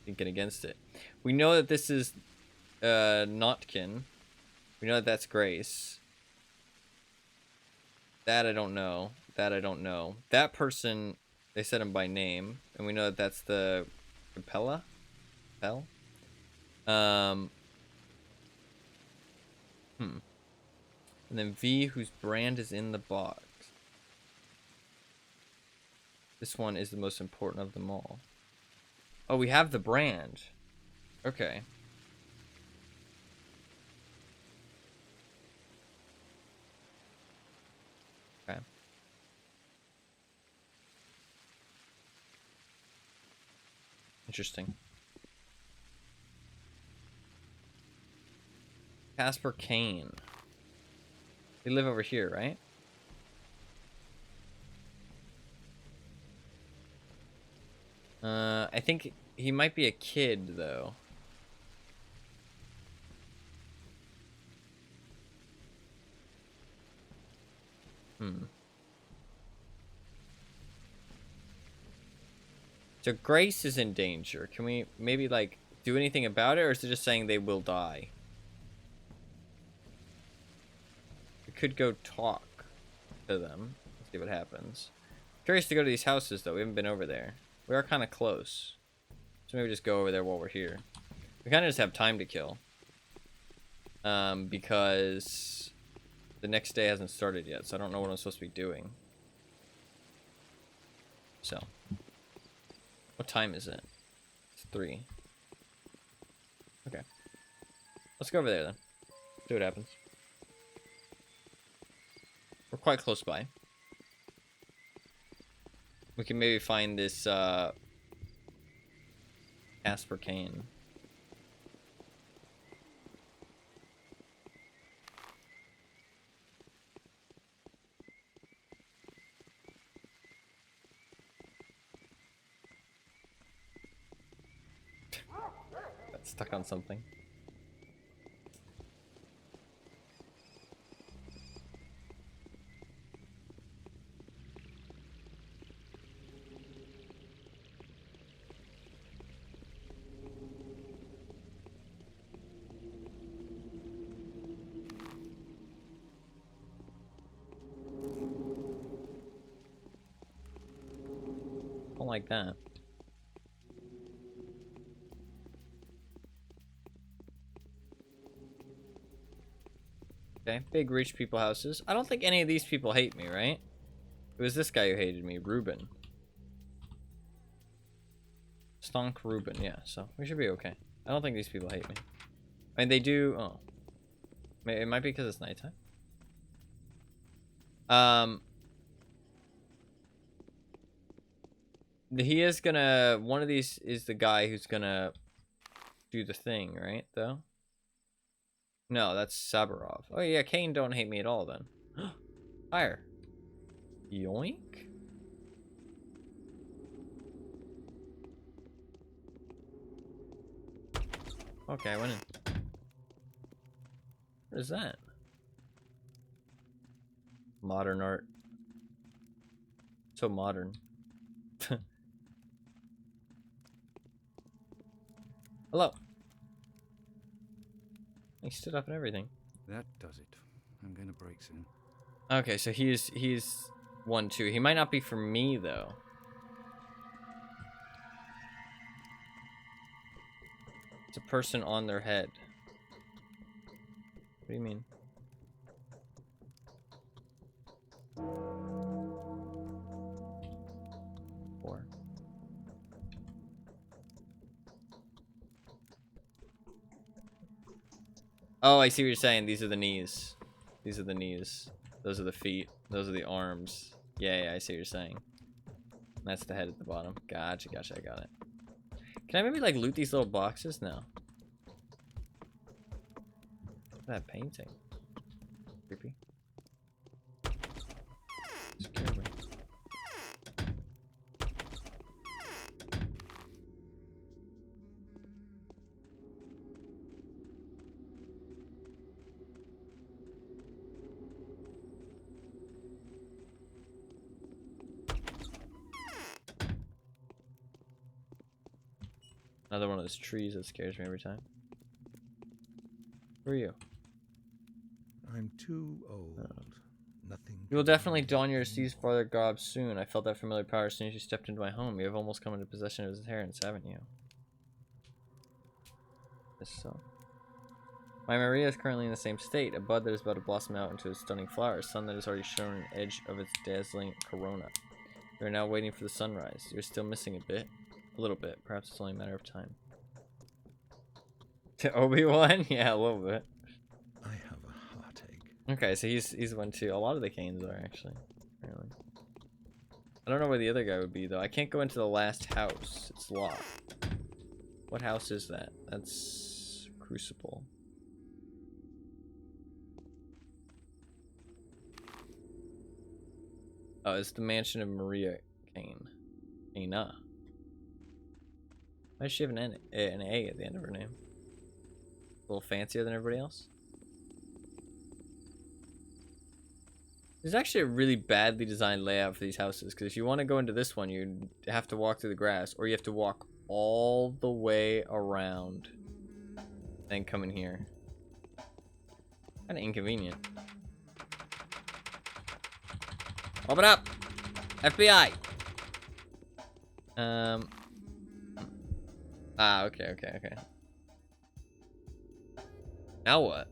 thinking against it. We know that this is Notkin. We know that that's Grace. That I don't know. That I don't know. That person, they said him by name, and we know that that's the Capella? Bell? And then V, whose brand is in the box. This one is the most important of them all. Oh, we have the brand. Okay. Okay. Interesting. Kaspar Kane. They live over here, right? I think he might be a kid, though. So Grace is in danger. Can we maybe, like, do anything about it, or is it just saying they will die? We could go talk to them. Let's see what happens. Curious to go to these houses, though. We haven't been over there. We are kind of close. So maybe just go over there while we're here. We kind of just have time to kill. Because the next day hasn't started yet, so I don't know what I'm supposed to be doing. So. What time is it? It's 3. Okay. Let's go over there then. See what happens. We're quite close by. We can maybe find this Kaspar Kane. Got stuck on something. Don't like that. Okay, big rich people houses. I don't think any of these people hate me, right? It was this guy who hated me, Ruben. Stonk Ruben, yeah, so we should be okay. I don't think these people hate me. I mean, they do. Oh. It might be because it's nighttime. He is gonna. One of these is the guy who's gonna do the thing, right? Though. No, that's Sabarov. Oh yeah, Kane don't hate me at all then. Fire. Yoink. Okay, I went in. What is that? Modern art. So modern. Hello. He stood up and everything. That does it. I'm gonna break soon. Okay, so he's 1-2. He might not be for me though. It's a person on their head. What do you mean? Four. Oh, I see what you're saying. These are the knees. These are the knees. Those are the feet. Those are the arms. Yeah, I see what you're saying. That's the head at the bottom. Gotcha, I got it. Can I maybe like loot these little boxes? No. That painting. Creepy. Scare me. Another one of those trees that scares me every time. Who are you? I'm too old. Nothing. You will definitely don your seized father gob soon. I felt that familiar power as soon as you stepped into my home. You have almost come into possession of his inheritance, haven't you? Yes, so. My Maria is currently in the same state. A bud that is about to blossom out into a stunning flower. A sun that has already shown an edge of its dazzling corona. We are now waiting for the sunrise. You're still missing a bit. A little bit. Perhaps it's only a matter of time. To Obi-Wan? Yeah, a little bit. I have a heartache. Okay, so he's one too. A lot of the Canes are actually. Apparently. I don't know where the other guy would be though. I can't go into the last house. It's locked. What house is that? That's Crucible. Oh, it's the mansion of Maria Kane. Kana. Why does she have an A at the end of her name? A little fancier than everybody else? There's actually a really badly designed layout for these houses, because if you want to go into this one, you have to walk through the grass, or you have to walk all the way around and come in here. Kind of inconvenient. Open up! FBI! Okay. Now what?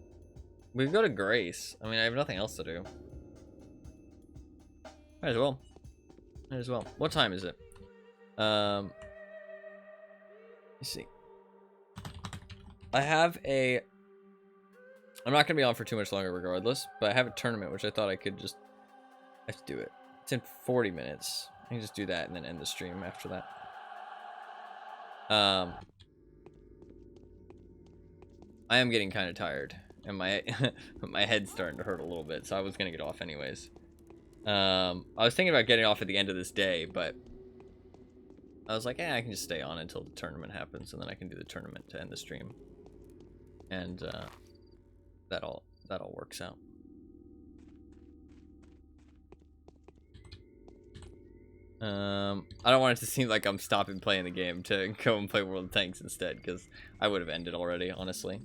We go to Grace. I mean, I have nothing else to do. Might as well. What time is it? Let's see. I have a... I'm not going to be on for too much longer regardless, but I have a tournament, which I thought I could just... I have to do it. It's in 40 minutes. I can just do that and then end the stream after that. I am getting kind of tired, and my my head's starting to hurt a little bit, so I was gonna get off anyways. I was thinking about getting off at the end of this day, but I was like, I can just stay on until the tournament happens, and then I can do the tournament to end the stream, and that all works out. I don't want it to seem like I'm stopping playing the game to go and play World of Tanks instead, because I would have ended already, honestly.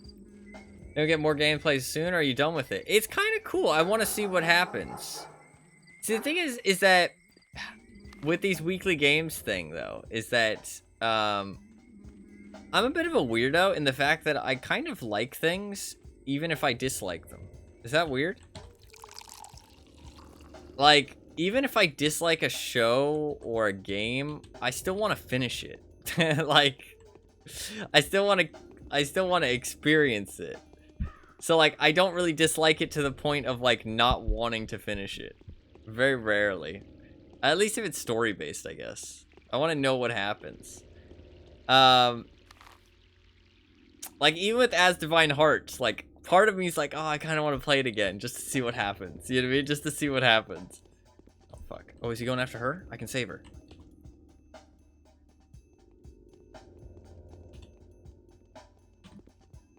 You'll get more gameplay soon, or are you done with it? It's kind of cool. I want to see what happens. See, the thing is that with these weekly games thing, though, is that I'm a bit of a weirdo in the fact that I kind of like things, even if I dislike them. Is that weird? Like, even if I dislike a show or a game, I still want to finish it. Like, I still want to experience it. So, like, I don't really dislike it to the point of, like, not wanting to finish it. Very rarely. At least if it's story-based, I guess. I want to know what happens. Like, even with As Divine Hearts, like, part of me is like, oh, I kind of want to play it again just to see what happens. You know what I mean? Just to see what happens. Oh, fuck. Oh, is he going after her? I can save her.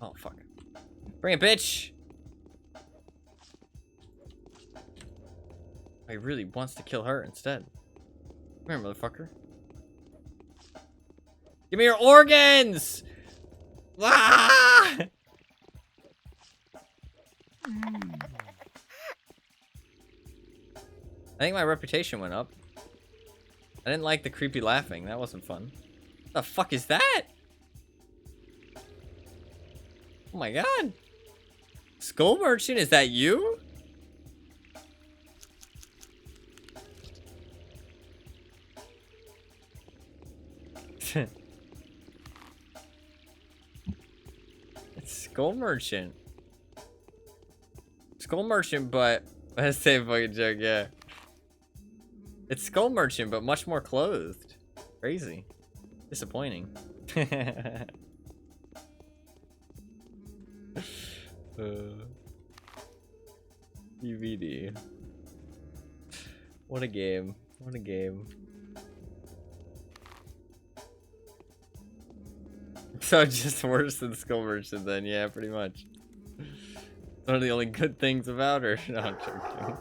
Oh, fuck. Bring it, bitch! He really wants to kill her instead. Come here, motherfucker. Give me your organs! Ah! I think my reputation went up. I didn't like the creepy laughing. That wasn't fun. What the fuck is that? Oh my god. Skull Merchant, is that you? It's Skull Merchant. Skull Merchant, but that's the same fucking joke, yeah. It's Skull Merchant, but much more clothed. Crazy. Disappointing. DVD. What a game. What a game. So just worse than Skull Merchant then, yeah, pretty much. One of the only good things about her. No, I'm joking.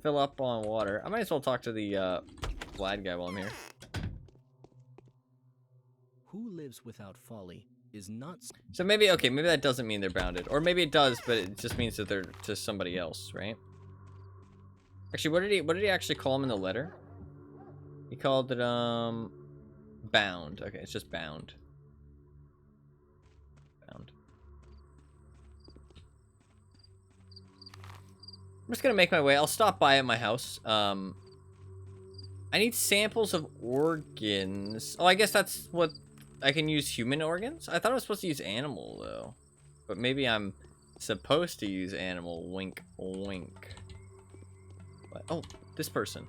Fill up on water. I might as well talk to the Vlad guy while I'm here. Who lives without folly is not. So maybe, okay, maybe that doesn't mean they're bounded. Or maybe it does, but it just means that they're to somebody else, right? Actually, what did he actually call him in the letter? He called it, bound. Okay, it's just bound. Bound. I'm just gonna make my way. I'll stop by at my house. I need samples of organs. Oh, I guess that's what I can use human organs? I thought I was supposed to use animal, though. But maybe I'm supposed to use animal. Wink, wink. But, oh, this person.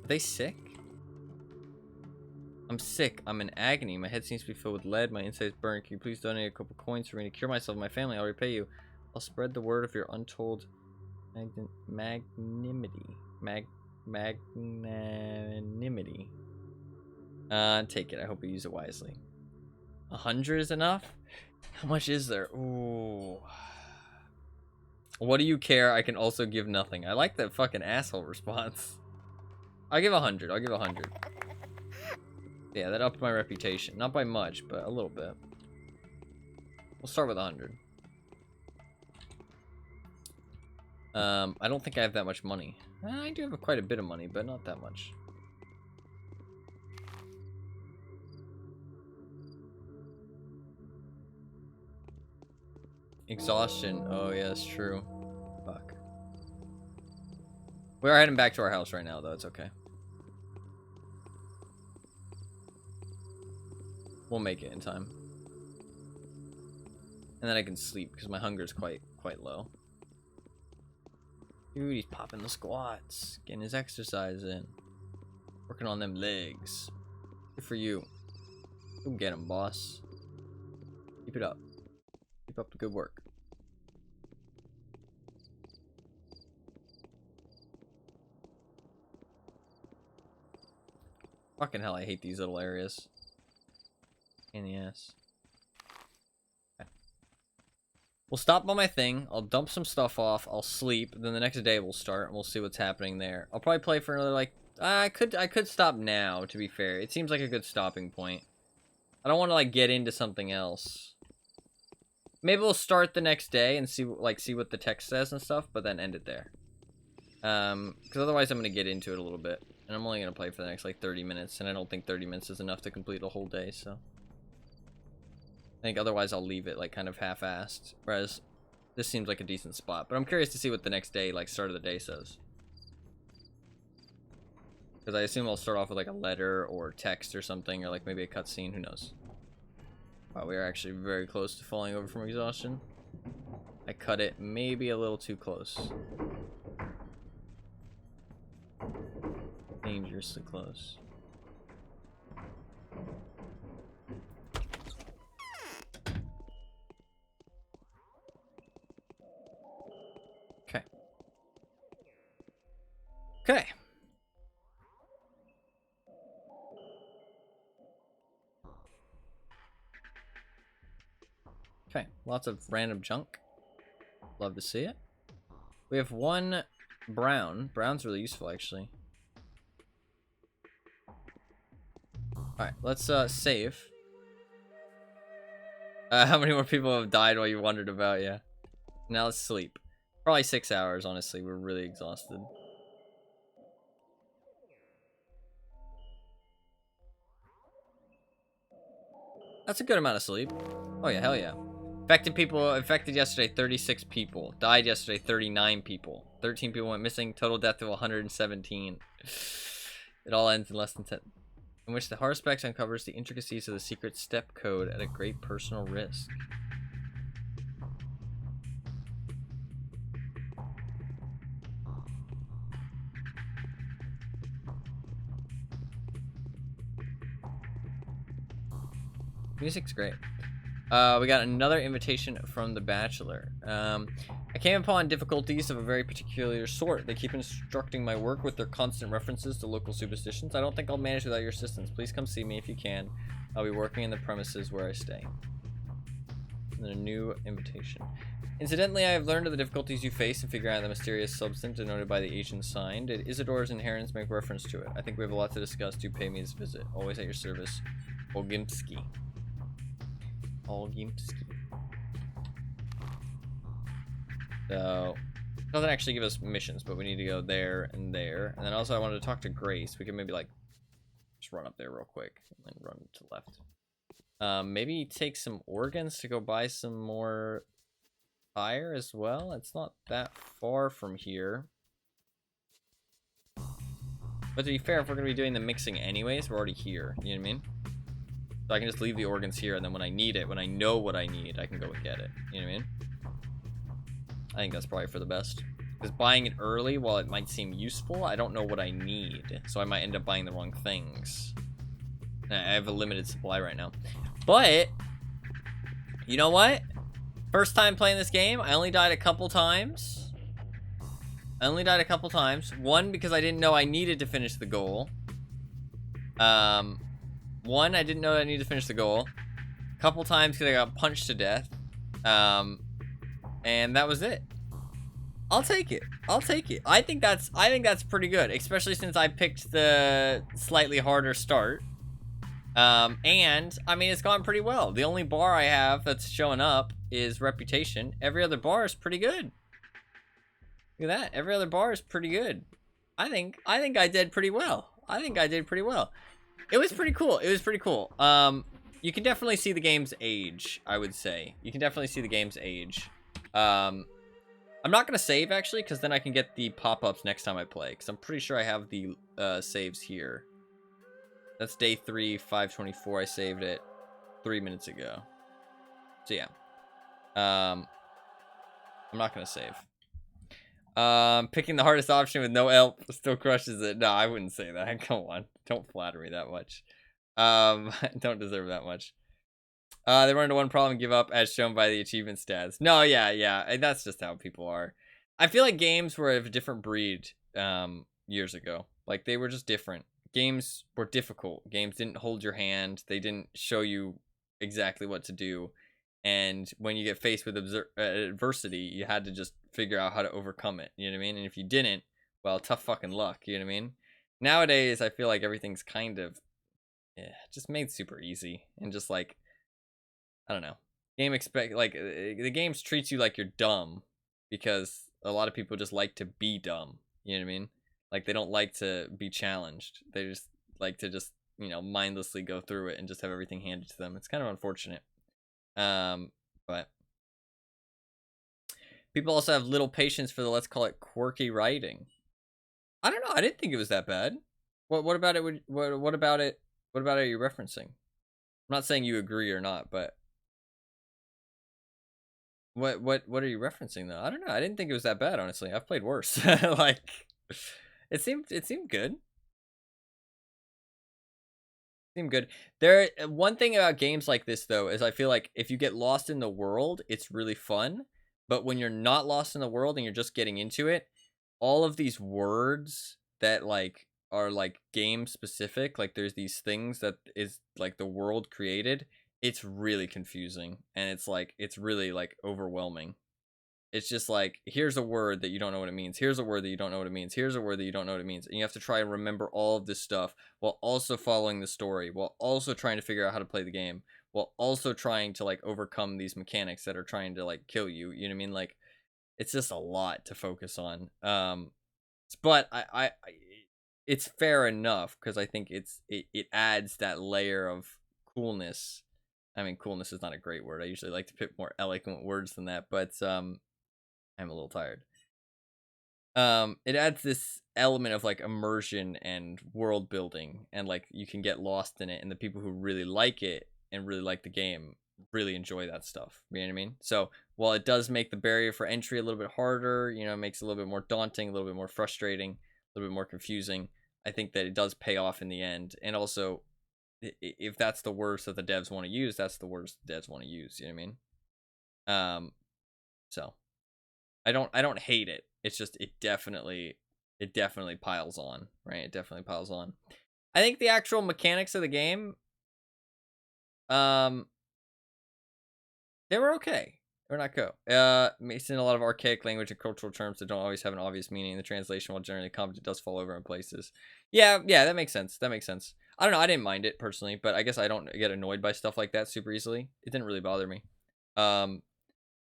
Are they sick? I'm sick. I'm in agony. My head seems to be filled with lead. My insides burn. Can you please donate a couple coins for me to cure myself and my family? I'll repay you. I'll spread the word of your untold magnanimity. Magnanimity. Take it. I hope you use it wisely. 100 is enough? How much is there? Ooh. What do you care? I can also give nothing. I like that fucking asshole response. I'll give 100. I'll give 100. Yeah, that upped my reputation. Not by much, but a little bit. We'll start with 100. I don't think I have that much money. I do have quite a bit of money, but not that much. Exhaustion. Oh, yeah, that's true. Fuck. We are heading back to our house right now, though. It's okay. We'll make it in time. And then I can sleep, because my hunger is quite low. Dude, he's popping the squats. Getting his exercise in. Working on them legs. Good for you. Go get him, boss. Keep it up. Keep up the good work. Fucking hell, I hate these little areas. In the ass. Okay. We'll stop by my thing. I'll dump some stuff off. I'll sleep. Then the next day we'll start and we'll see what's happening there. I'll probably play for another, like, I could stop now, to be fair. It seems like a good stopping point. I don't want to, like, get into something else. Maybe we'll start the next day and see what the text says and stuff, but then end it there. Because otherwise I'm going to get into it a little bit. And I'm only gonna play for the next like 30 minutes, and I don't think 30 minutes is enough to complete a whole day, so I think otherwise I'll leave it like kind of half-assed. Whereas this seems like a decent spot, but I'm curious to see what the next day, like start of the day, says. Because I assume I'll start off with like a letter or text or something, or like maybe a cutscene, who knows. Wow, we are actually very close to falling over from exhaustion. I cut it maybe a little too close. Dangerously close. Okay. Okay. Okay, lots of random junk. Love to see it. We have one brown. Brown's really useful, actually. Alright, let's save. How many more people have died while you wondered about? Yeah. Now let's sleep. Probably 6 hours, honestly. We're really exhausted. That's a good amount of sleep. Oh yeah, hell yeah. Affected yesterday, 36 people. Died yesterday, 39 people. 13 people went missing. Total death of 117. It all ends in less than 10. In which the haruspex uncovers the intricacies of the secret step code at a great personal risk. Music's great. We got another invitation from the Bachelor. I came upon difficulties of a very particular sort. They keep instructing my work with their constant references to local superstitions. I don't think I'll manage without your assistance. Please come see me if you can. I'll be working in the premises where I stay. And then a new invitation. Incidentally, I have learned of the difficulties you face in figuring out the mysterious substance denoted by the ancient sign. Did Isidore's inheritance make reference to it? I think we have a lot to discuss. Do pay me this visit. Always at your service. Olgimsky. Olgimsky. So, it doesn't actually give us missions, but we need to go there and there. And then also I wanted to talk to Grace. We can maybe like just run up there real quick and then run to the left. Maybe take some organs to go buy some more fire as well. It's not that far from here. But to be fair, if we're going to be doing the mixing anyways, we're already here. You know what I mean? So I can just leave the organs here, and then when I need it, when I know what I need, I can go and get it. You know what I mean? I think that's probably for the best. Because buying it early, while it might seem useful, I don't know what I need. So I might end up buying the wrong things. I have a limited supply right now. But, you know what? First time playing this game, I only died a couple times. One, because I didn't know I needed to finish the goal. One, I didn't know I needed to finish the goal. A couple times because I got punched to death. And that was it. I'll take it. I think that's pretty good, especially since I picked the slightly harder start. And I mean, it's gone pretty well. The only bar I have that's showing up is reputation. Every other bar is pretty good. Look at that. Every other bar is pretty good. I think I did pretty well. It was pretty cool. You can definitely see the game's age, I would say. I'm not going to save, actually, because then I can get the pop-ups next time I play, because I'm pretty sure I have the saves here. That's day 3, 524. I saved it 3 minutes ago. So, yeah. I'm not going to save. Picking the hardest option with no help still crushes it. No, I wouldn't say that. Come on. Don't flatter me that much. Don't deserve that much. They run into one problem and give up, as shown by the achievement stats. No, yeah. That's just how people are. I feel like games were of a different breed years ago. Like, they were just different. Games were difficult. Games didn't hold your hand. They didn't show you exactly what to do. And when you get faced with adversity, you had to just figure out how to overcome it. You know what I mean? And if you didn't, well, tough fucking luck. You know what I mean? Nowadays, I feel like everything's kind of just made super easy. And just like, I don't know. The games treats you like you're dumb because a lot of people just like to be dumb. You know what I mean? Like, they don't like to be challenged. They just like to just, you know, mindlessly go through it and just have everything handed to them. It's kind of unfortunate. But people also have little patience for the, let's call it, quirky writing. I don't know. I didn't think it was that bad. What about it? What about it? What about it are you referencing? I'm not saying you agree or not, but what are you referencing though? I don't know. I didn't think it was that bad, honestly. I've played worse. Like, it seemed good. Seemed good. There, one thing about games like this though is I feel like if you get lost in the world, it's really fun. But when you're not lost in the world and you're just getting into it, all of these words that like are like game specific, like there's these things that is like the world created, it's really confusing and it's like it's really like overwhelming. It's just like, here's a word that you don't know what it means. Here's a word that you don't know what it means. Here's a word that you don't know what it means. And you have to try and remember all of this stuff while also following the story, while also trying to figure out how to play the game, while also trying to like overcome these mechanics that are trying to like kill you. You know what I mean? Like, it's just a lot to focus on. But I it's fair enough because I think it adds that layer of coolness. I mean, coolness is not a great word. I usually like to pick more eloquent words than that, but I'm a little tired. It adds this element of like immersion and world building, and like you can get lost in it, and the people who really like it and really like the game really enjoy that stuff. You know what I mean? So while it does make the barrier for entry a little bit harder, you know, it makes it a little bit more daunting, a little bit more frustrating, a little bit more confusing. I think that it does pay off in the end, and also if that's the worst that the devs want to use, that's the worst the devs want to use. You know what I mean? So. I don't hate it. It's just it definitely piles on, right? It definitely piles on. I think the actual mechanics of the game, they were okay. They're not go. Mixing a lot of archaic language and cultural terms that don't always have an obvious meaning. The translation, while generally competent, does fall over in places. Yeah, that makes sense. That makes sense. I don't know. I didn't mind it personally, but I guess I don't get annoyed by stuff like that super easily. It didn't really bother me.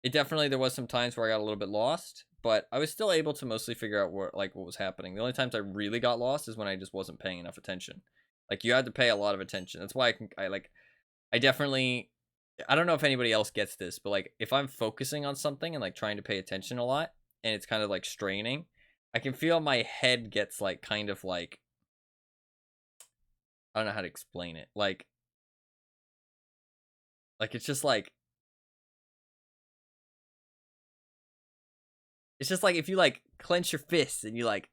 It definitely, there was some times where I got a little bit lost, but I was still able to mostly figure out what was happening. The only times I really got lost is when I just wasn't paying enough attention. Like, you had to pay a lot of attention. That's why I definitely, I don't know if anybody else gets this, but like if I'm focusing on something and like trying to pay attention a lot and it's kind of like straining, I can feel my head gets like kind of like, I don't know how to explain it. Like it's just like, it's just like if you like clench your fists and you like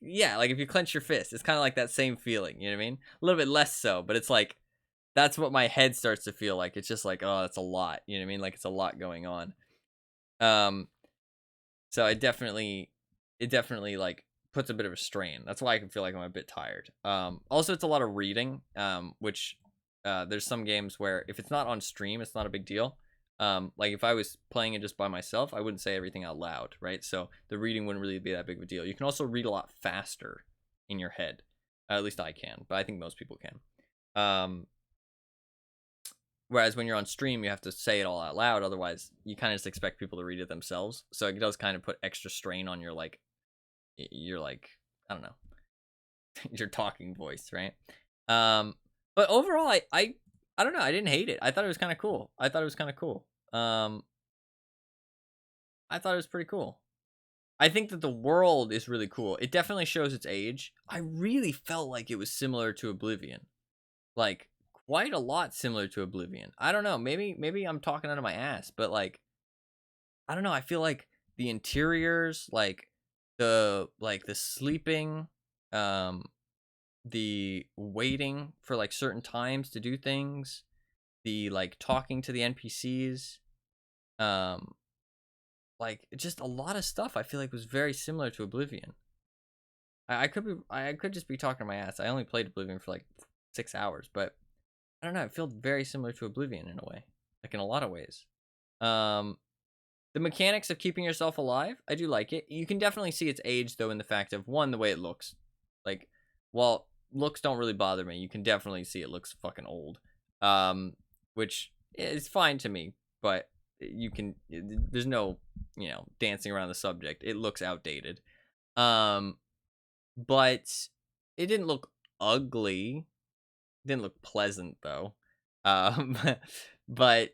yeah, like if you clench your fist, it's kind of like that same feeling, you know what I mean? A little bit less so, but it's like that's what my head starts to feel like. It's just like, oh, it's a lot, you know what I mean? Like it's a lot going on. So it definitely like puts a bit of a strain. That's why I can feel like I'm a bit tired. Also it's a lot of reading, which there's some games where if it's not on stream, it's not a big deal. Like if I was playing it just by myself, I wouldn't say everything out loud, right? So the reading wouldn't really be that big of a deal. You can also read a lot faster in your head. At least I can, but I think most people can. Whereas when you're on stream, you have to say it all out loud. Otherwise, you kind of just expect people to read it themselves. So it does kind of put extra strain on your like, I don't know, your talking voice, right? But overall, I don't know. I didn't hate it. I thought it was kind of cool. I thought it was pretty cool. I think that the world is really cool. It definitely shows its age. I really felt like it was similar to Oblivion. Like, quite a lot similar to Oblivion. I don't know. Maybe I'm talking out of my ass, but like, I don't know. I feel like the interiors, like the sleeping, the waiting for like certain times to do things, the like talking to the NPCs, like just a lot of stuff I feel like was very similar to Oblivion. I could just be talking my ass. I only played Oblivion for like 6 hours, but I don't know, it felt very similar to Oblivion in a way. Like in a lot of ways. The mechanics of keeping yourself alive, I do like it. You can definitely see its age though in the fact of one, the way it looks. Like, while looks don't really bother me, you can definitely see it looks fucking old. Which is fine to me, but there's no, dancing around the subject. It looks outdated. but it didn't look ugly. It didn't look pleasant though. Um, but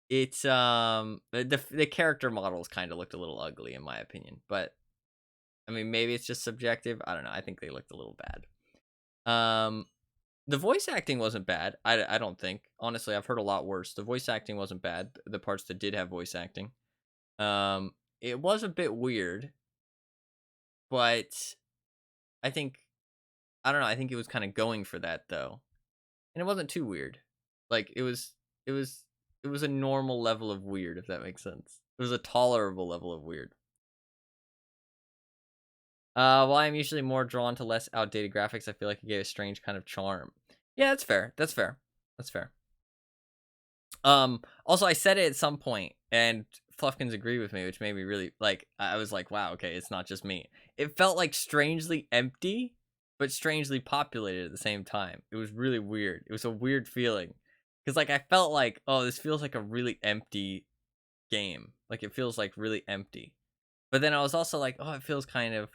it's the character models kind of looked a little ugly in my opinion. But I mean, maybe it's just subjective. I don't know. I think they looked a little bad. The voice acting wasn't bad. I don't think. Honestly, I've heard a lot worse. The voice acting wasn't bad. The parts that did have voice acting. It was a bit weird, but I think I don't know. I think it was kind of going for that though, and it wasn't too weird. Like it was it was a normal level of weird, if that makes sense. It was a tolerable level of weird. While I'm usually more drawn to less outdated graphics, I feel like it gave a strange kind of charm. Yeah, that's fair. That's fair. That's fair. Also, I said it at some point, and Fluffkins agreed with me, which made me really, like, I was like, wow, okay, it's not just me. It felt, like, strangely empty, but strangely populated at the same time. It was really weird. It was a weird feeling. Because, like, I felt like, oh, this feels like a really empty game. Like, it feels, like, really empty. But then I was also like, oh, it feels kind of,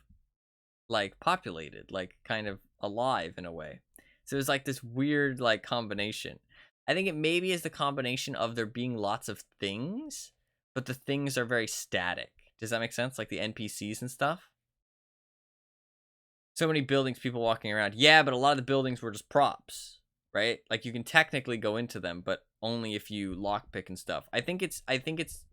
like, populated. Like, kind of alive in a way. So it was, like, this weird, like, combination. I think it maybe is the combination of there being lots of things, but the things are very static. Does that make sense? Like the NPCs and stuff. So many buildings, people walking around. Yeah, but a lot of the buildings were just props, right? Like you can technically go into them, but only if you lockpick and stuff. I think it's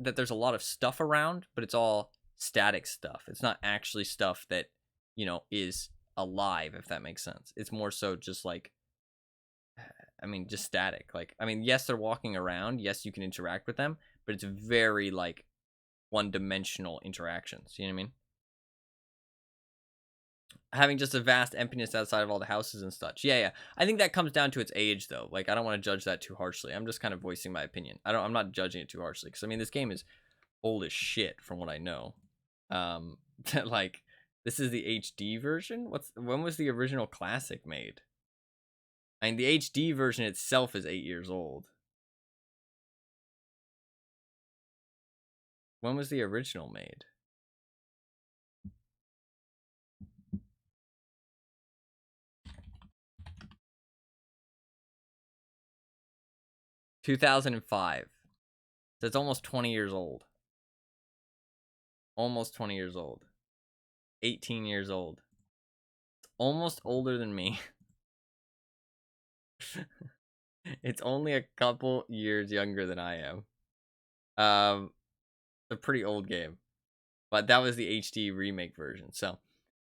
that there's a lot of stuff around, but it's all static stuff. It's not actually stuff that, you know, is alive, if that makes sense. It's more so just like, I mean, just static. Like, I mean, yes, they're walking around. Yes, you can interact with them, but it's very, like, one-dimensional interactions. You know what I mean? Having just a vast emptiness outside of all the houses and such. Yeah, yeah. I think that comes down to its age, though. Like, I don't want to judge that too harshly. I'm just kind of voicing my opinion. I'm not judging it too harshly. Because, I mean, this game is old as shit, from what I know. Like, this is the HD version? When was the original classic made? I mean, the HD version itself is 8 years old. When was the original made? $2005. So it's almost 20 years old. Almost 20 years old. 18 years old. It's almost older than me. It's only a couple years younger than I am. It's a pretty old game. But that was the HD remake version. So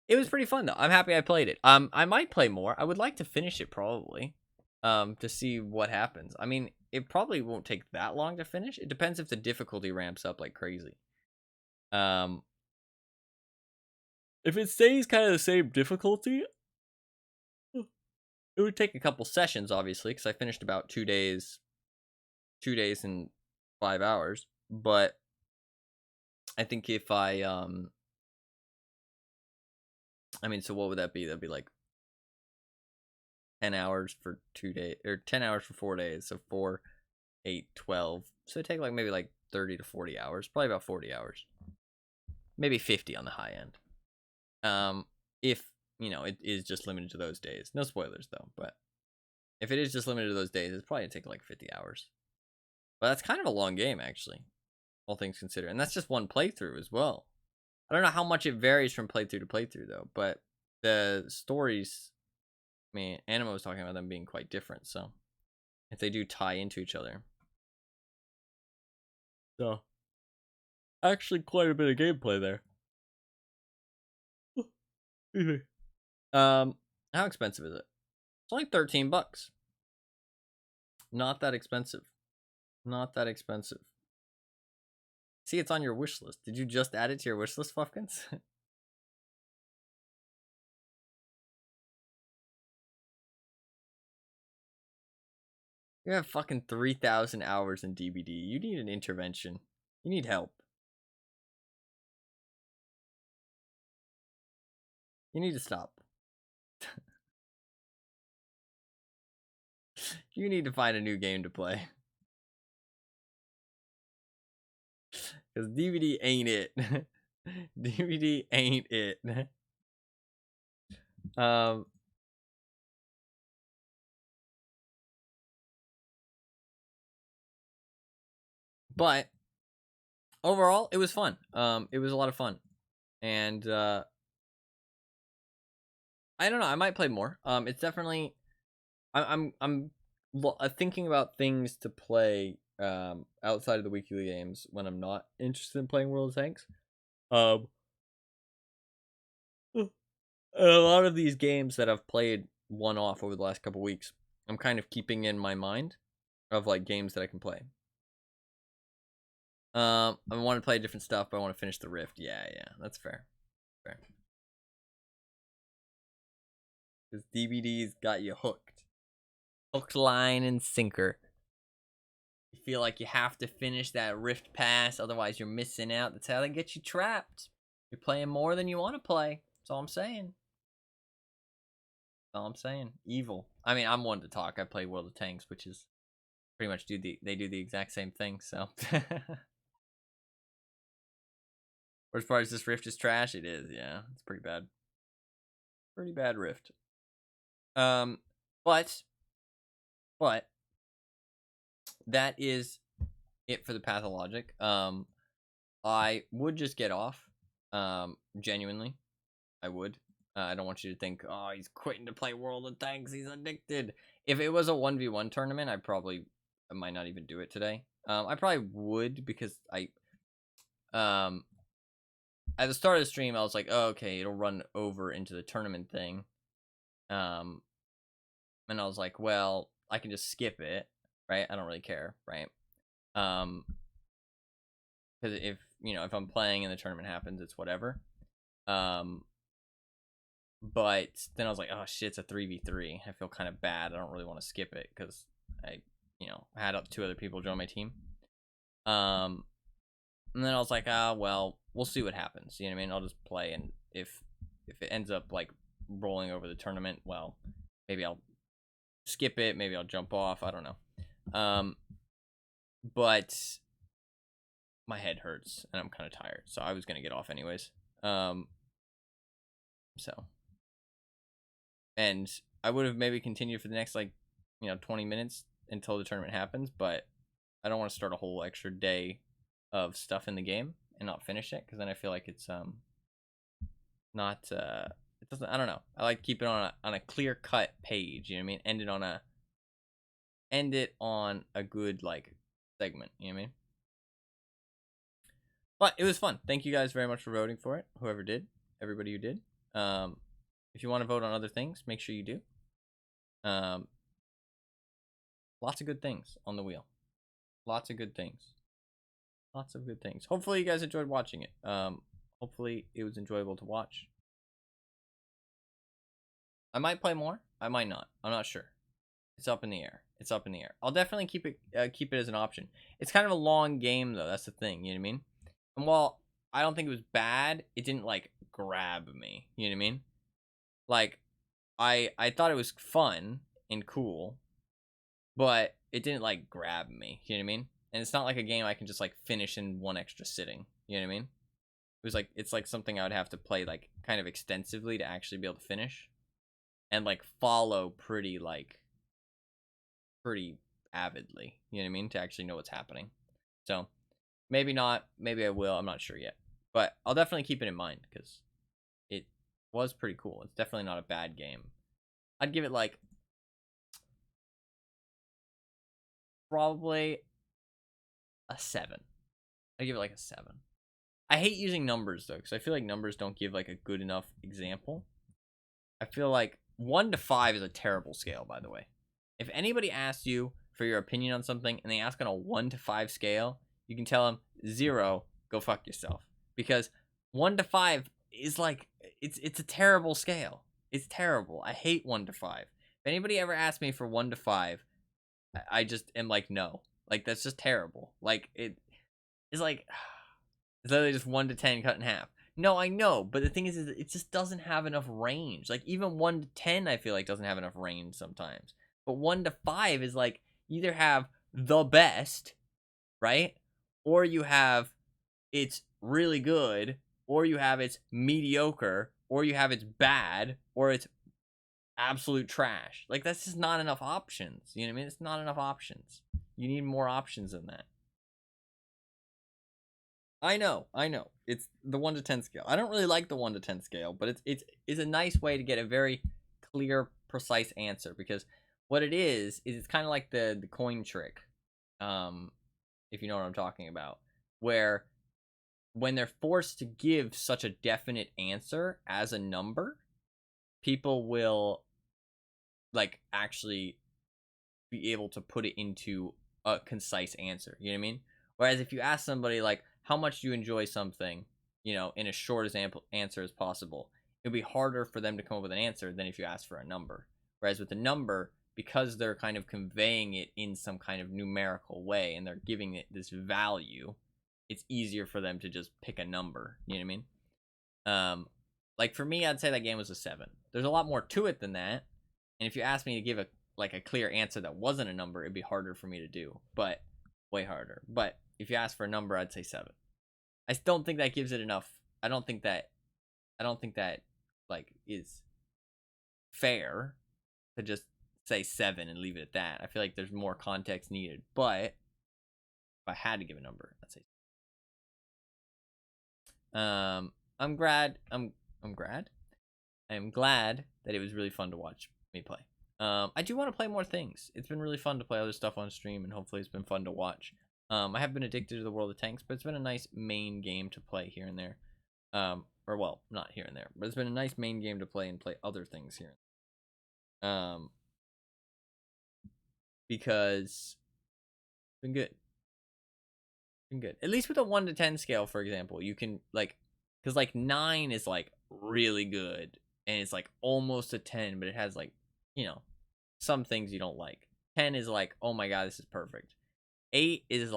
it was pretty fun though. I'm happy I played it. I might play more. I would like to finish it probably. To see what happens. I mean, it probably won't take that long to finish. It depends if the difficulty ramps up like crazy. If it stays kind of the same difficulty, it would take a couple sessions, obviously, because I finished about 2 days and 5 hours. But I think if I mean, so what would that be? That'd be like 10 hours for 2 days, or 10 hours for 4 days. So 4, 8, 12. So it'd take like maybe like 30 to 40 hours, probably about 40 hours, maybe 50 on the high end. If, you know, it is just limited to those days. No spoilers though, but if it is just limited to those days, it's probably gonna take like 50 hours. But that's kind of a long game, actually, all things considered. And that's just one playthrough as well. I don't know how much it varies from playthrough to playthrough, though. But the stories, I mean, Anima was talking about them being quite different. So if they do tie into each other. So actually quite a bit of gameplay there. How expensive is it? It's only $13. Not that expensive. Not that expensive. See, it's on your wish list. Did you just add it to your wish list, Fluffkins? You have fucking 3,000 hours in DBD. You need an intervention. You need help. You need to stop. You need to find a new game to play. Because DVD ain't it. DVD ain't it. But overall, it was fun. It was a lot of fun, and I don't know. I might play more. It's definitely. I'm thinking about things to play outside of the weekly games when I'm not interested in playing World of Tanks. A lot of these games that I've played one off over the last couple weeks, I'm kind of keeping in my mind of like games that I can play. I want to play different stuff, but I want to finish the Rift. Yeah, that's fair. Fair. Because DVDs got you hooked. Hook, line, and sinker. You feel like you have to finish that Rift Pass, otherwise you're missing out. That's how they get you trapped. You're playing more than you want to play. That's all I'm saying. That's all I'm saying. Evil. I mean, I'm one to talk. I play World of Tanks, which is pretty much they do the exact same thing, so. Or as far as this Rift is trash, it is, yeah. It's pretty bad. Pretty bad Rift. But that is it for the Pathologic. I would just get off. Genuinely. I would. I don't want you to think, oh, he's quitting to play World of Tanks, he's addicted. If it was a 1v1 tournament, I might not even do it today. I probably would, because at the start of the stream, I was like, oh, okay, it'll run over into the tournament thing. And I was like, well, I can just skip it, right? I don't really care, right? Because if I'm playing and the tournament happens, it's whatever. But then I was like, oh shit, it's a 3v3. I feel kind of bad. I don't really want to skip it because I had up 2 other people join my team. And then I was like, well, we'll see what happens. You know what I mean? I'll just play, and if it ends up like rolling over the tournament, well, maybe I'll skip it. Maybe I'll jump off. I don't know. But my head hurts and I'm kind of tired, so I was gonna get off anyways. And I would have maybe continued for the next 20 minutes until the tournament happens, but I don't want to start a whole extra day of stuff in the game and not finish it, because then I feel like it's not it doesn't, I don't know. I like to keep it on a clear cut page, you know what I mean? End it on a good segment, you know what I mean? But it was fun. Thank you guys very much for voting for it. Whoever did, everybody who did. If you want to vote on other things, make sure you do. Lots of good things on the wheel. Lots of good things. Lots of good things. Hopefully you guys enjoyed watching it. Hopefully it was enjoyable to watch. I might play more. I might not. I'm not sure. It's up in the air. It's up in the air. I'll definitely keep it as an option. It's kind of a long game though. That's the thing. You know what I mean? And while I don't think it was bad, it didn't grab me. You know what I mean? I thought it was fun and cool, but it didn't grab me. You know what I mean? And it's not like a game I can just finish in one extra sitting. You know what I mean? It's something I would have to play kind of extensively to actually be able to finish, and follow pretty avidly. You know what I mean? To actually know what's happening. So maybe not. Maybe I will. I'm not sure yet. But I'll definitely keep it in mind because it was pretty cool. It's definitely not a bad game. I'd give it probably a 7. I'd give it a 7. I hate using numbers though, because I feel like numbers don't give a good enough example. I feel like 1 to 5 is a terrible scale, by the way. If anybody asks you for your opinion on something and they ask on a 1 to 5 scale, you can tell them 0, go fuck yourself. Because 1 to 5 is it's a terrible scale. It's terrible. I hate 1 to 5. If anybody ever asks me for 1 to 5, I just am no. That's just terrible. It's it's literally just 1 to 10 cut in half. No, I know, but the thing is it just doesn't have enough range. Even 1 to 10, I feel like doesn't have enough range sometimes. But 1 to 5 is you either have the best, right? Or you have it's really good, or you have it's mediocre, or you have it's bad, or it's absolute trash. Like, that's just not enough options. You know what I mean? It's not enough options. You need more options than that. I know. It's the 1 to 10 scale. I don't really like the 1 to 10 scale, but it's a nice way to get a very clear, precise answer, because what it is it's kind of like the coin trick, if you know what I'm talking about, where when they're forced to give such a definite answer as a number, people will like actually be able to put it into a concise answer. You know what I mean? Whereas if you ask somebody like, how much do you enjoy something, in as short answer as possible, it'd be harder for them to come up with an answer than if you ask for a number. Whereas with a number, because they're kind of conveying it in some kind of numerical way and they're giving it this value, it's easier for them to just pick a number. You know what I mean? Like for me, I'd say that game was a 7. There's a lot more to it than that. And if you asked me to give a clear answer that wasn't a number, it'd be harder for me to do, but way harder. But if you ask for a number, I'd say 7. I don't think that gives it enough. I don't think that like is fair to just say 7 and leave it at that. I feel like there's more context needed. But if I had to give a number, I'd say I'm glad that it was really fun to watch me play. I do want to play more things. It's been really fun to play other stuff on stream, and hopefully it's been fun to watch. I have been addicted to the World of Tanks, but it's been a nice main game to play here and there. Or well, not here and there, but it's been a nice main game to play and play other things here. Because it's been good. At least with a 1 to 10 scale, for example, you can because 9 is really good, and it's almost a 10, but it has some things you don't like. 10 is oh my god, this is perfect. 8 is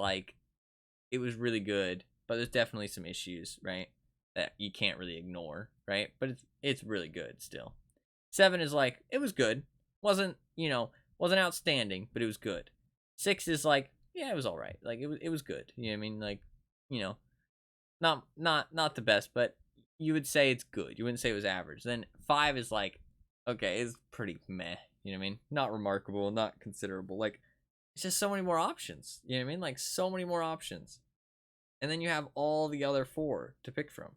it was really good, but there's definitely some issues, right, that you can't really ignore, right? But it's really good still. 7 is it was good, wasn't outstanding, but it was good. 6 is yeah, it was all right. It was good. You know what I mean? Not the best, but you would say it's good. You wouldn't say it was average. Then 5 is okay, it's pretty meh. You know what I mean? Not remarkable, not considerable. It's just so many more options. You know what I mean? So many more options. And then you have all the other 4 to pick from.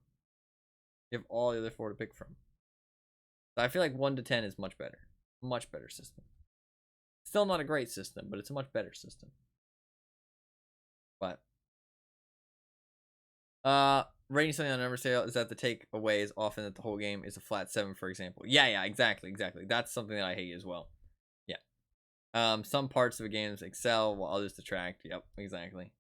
You have all the other 4 to pick from. So I feel 1 to 10 is much better. Much better system. Still not a great system, but it's a much better system. But rating something on a number scale is that the takeaway is often that the whole game is a flat 7, for example. Yeah, exactly. That's something that I hate as well. Yeah. Some parts of a game excel while others detract. Yep, exactly.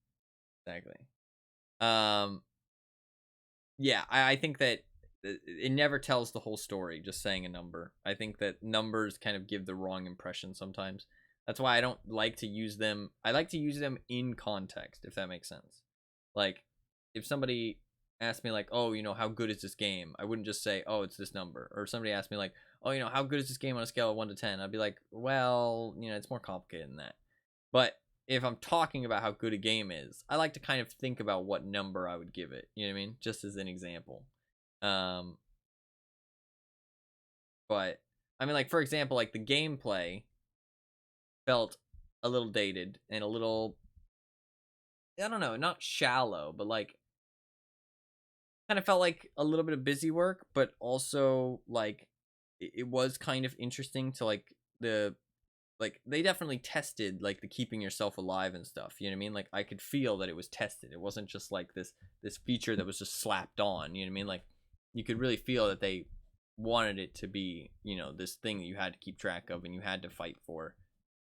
Yeah, I think that it never tells the whole story just saying a number. I think that numbers kind of give the wrong impression sometimes. That's why I don't like to use them. I like to use them in context, if that makes sense. If somebody asked me oh, how good is this game? I wouldn't just say, oh, it's this number. Or if somebody asked me oh, how good is this game on a scale of 1 to 10? I'd be well, it's more complicated than that. But if I'm talking about how good a game is, I like to kind of think about what number I would give it. You know what I mean? Just as an example. But I mean, for example, the gameplay felt a little dated and a little, I don't know, not shallow, but kind of felt like a little bit of busy work, but also it was kind of interesting to they definitely tested the keeping yourself alive and stuff. You know what I mean? I could feel that it was tested. It wasn't just this feature that was just slapped on. You know what I mean? You could really feel that they wanted it to be, this thing that you had to keep track of and you had to fight for,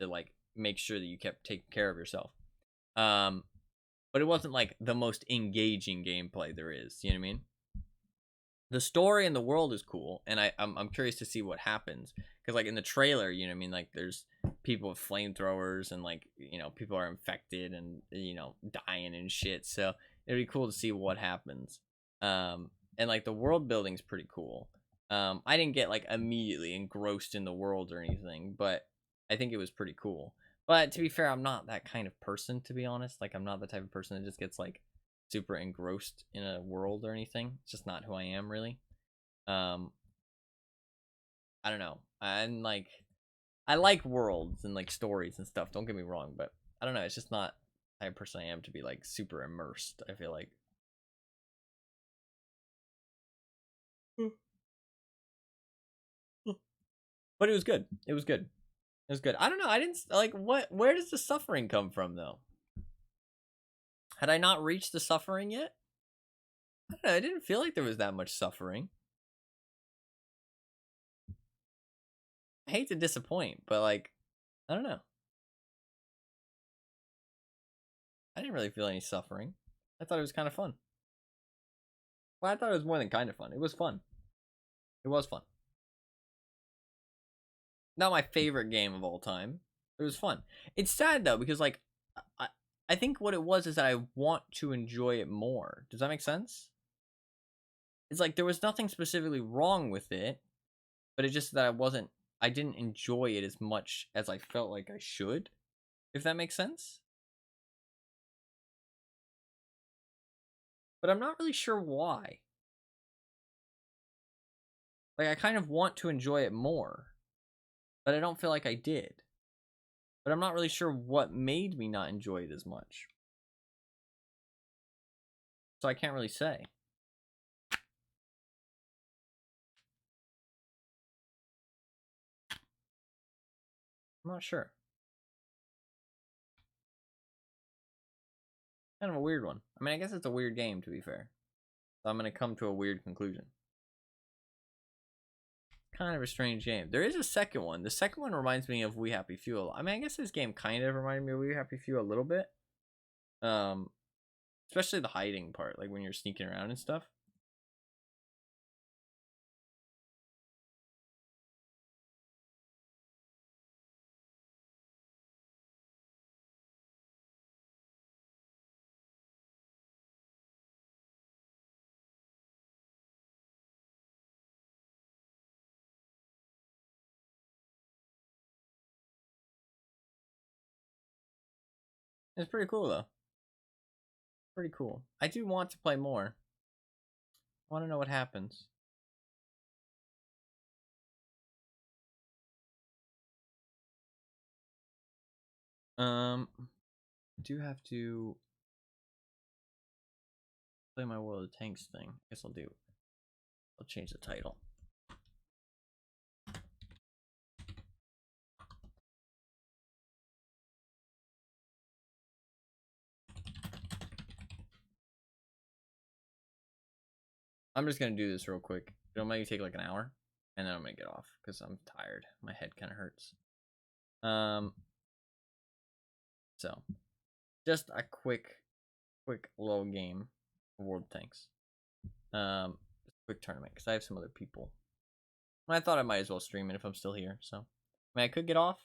to make sure that you kept taking care of yourself. But it wasn't the most engaging gameplay there is. You know what I mean? The story and the world is cool, and I'm curious to see what happens, because in the trailer, you know what I mean, there's people with flamethrowers and people are infected and dying and shit. So it'd be cool to see what happens. And the world building's pretty cool. I didn't get immediately engrossed in the world or anything, but I think it was pretty cool. But to be fair, I'm not that kind of person, to be honest. I'm not the type of person that just gets super engrossed in a world or anything. It's just not who I am, really. I I don't know. I'm like, I like worlds and like stories and stuff. Don't get me wrong, but I don't know. It's just not. I personally am to be like super immersed. I feel like. But it was good. It was good. It was good. I don't know. I didn't like what. Where does the suffering come from though? Had I not reached the suffering yet? I don't know. I didn't feel like there was that much suffering. I hate to disappoint, but like, I don't know. I didn't really feel any suffering. I thought it was kind of fun. Well, I thought it was more than kind of fun. It was fun. It was fun. Not my favorite game of all time. It was fun. It's sad though because like I think what it was is that I want to enjoy it more. Does that make sense? It's like there was nothing specifically wrong with it, but it's just that I didn't enjoy it as much as I felt like I should. If that makes sense. But I'm not really sure why. Like I kind of want to enjoy it more, but I don't feel like I did. But I'm not really sure what made me not enjoy it as much. So I can't really say. I'm not sure. Kind of a weird one. I mean, I guess it's a weird game, to be fair. So I'm going to come to a weird conclusion. Kind of a strange game. There is a second one. The second one reminds me of We Happy Few. I mean, I guess this game kind of reminded me of We Happy Few a little bit. Especially the hiding part, like when you're sneaking around and stuff. It's pretty cool, though. Pretty cool. I do want to play more. I want to know what happens. I do have to play my World of Tanks thing. I guess I'll do. I'll change the title. I'm just gonna do this real quick. It'll maybe take like an hour, and then I'm gonna get off because I'm tired. My head kind of hurts. So just a quick little game of World of Tanks. Just a quick tournament because I have some other people. I thought I might as well stream it if I'm still here. So, I mean, I could get off,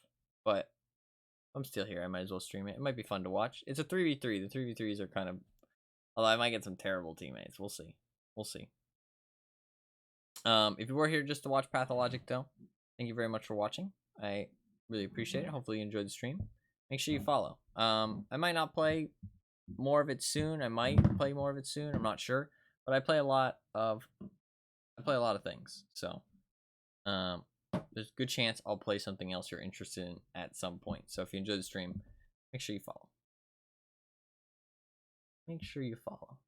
but if I'm still here, I might as well stream it. It might be fun to watch. It's a 3v3. The 3v3s are kind of, although I might get some terrible teammates. We'll see. We'll see. If you were here just to watch Pathologic, though, thank you very much for watching. I really appreciate it. Hopefully you enjoyed the stream. Make sure you follow. I might not play more of it soon. I might play more of it soon. I'm not sure, but I play a lot of things. So, there's a good chance I'll play something else you're interested in at some point. So if you enjoy the stream, make sure you follow. Make sure you follow.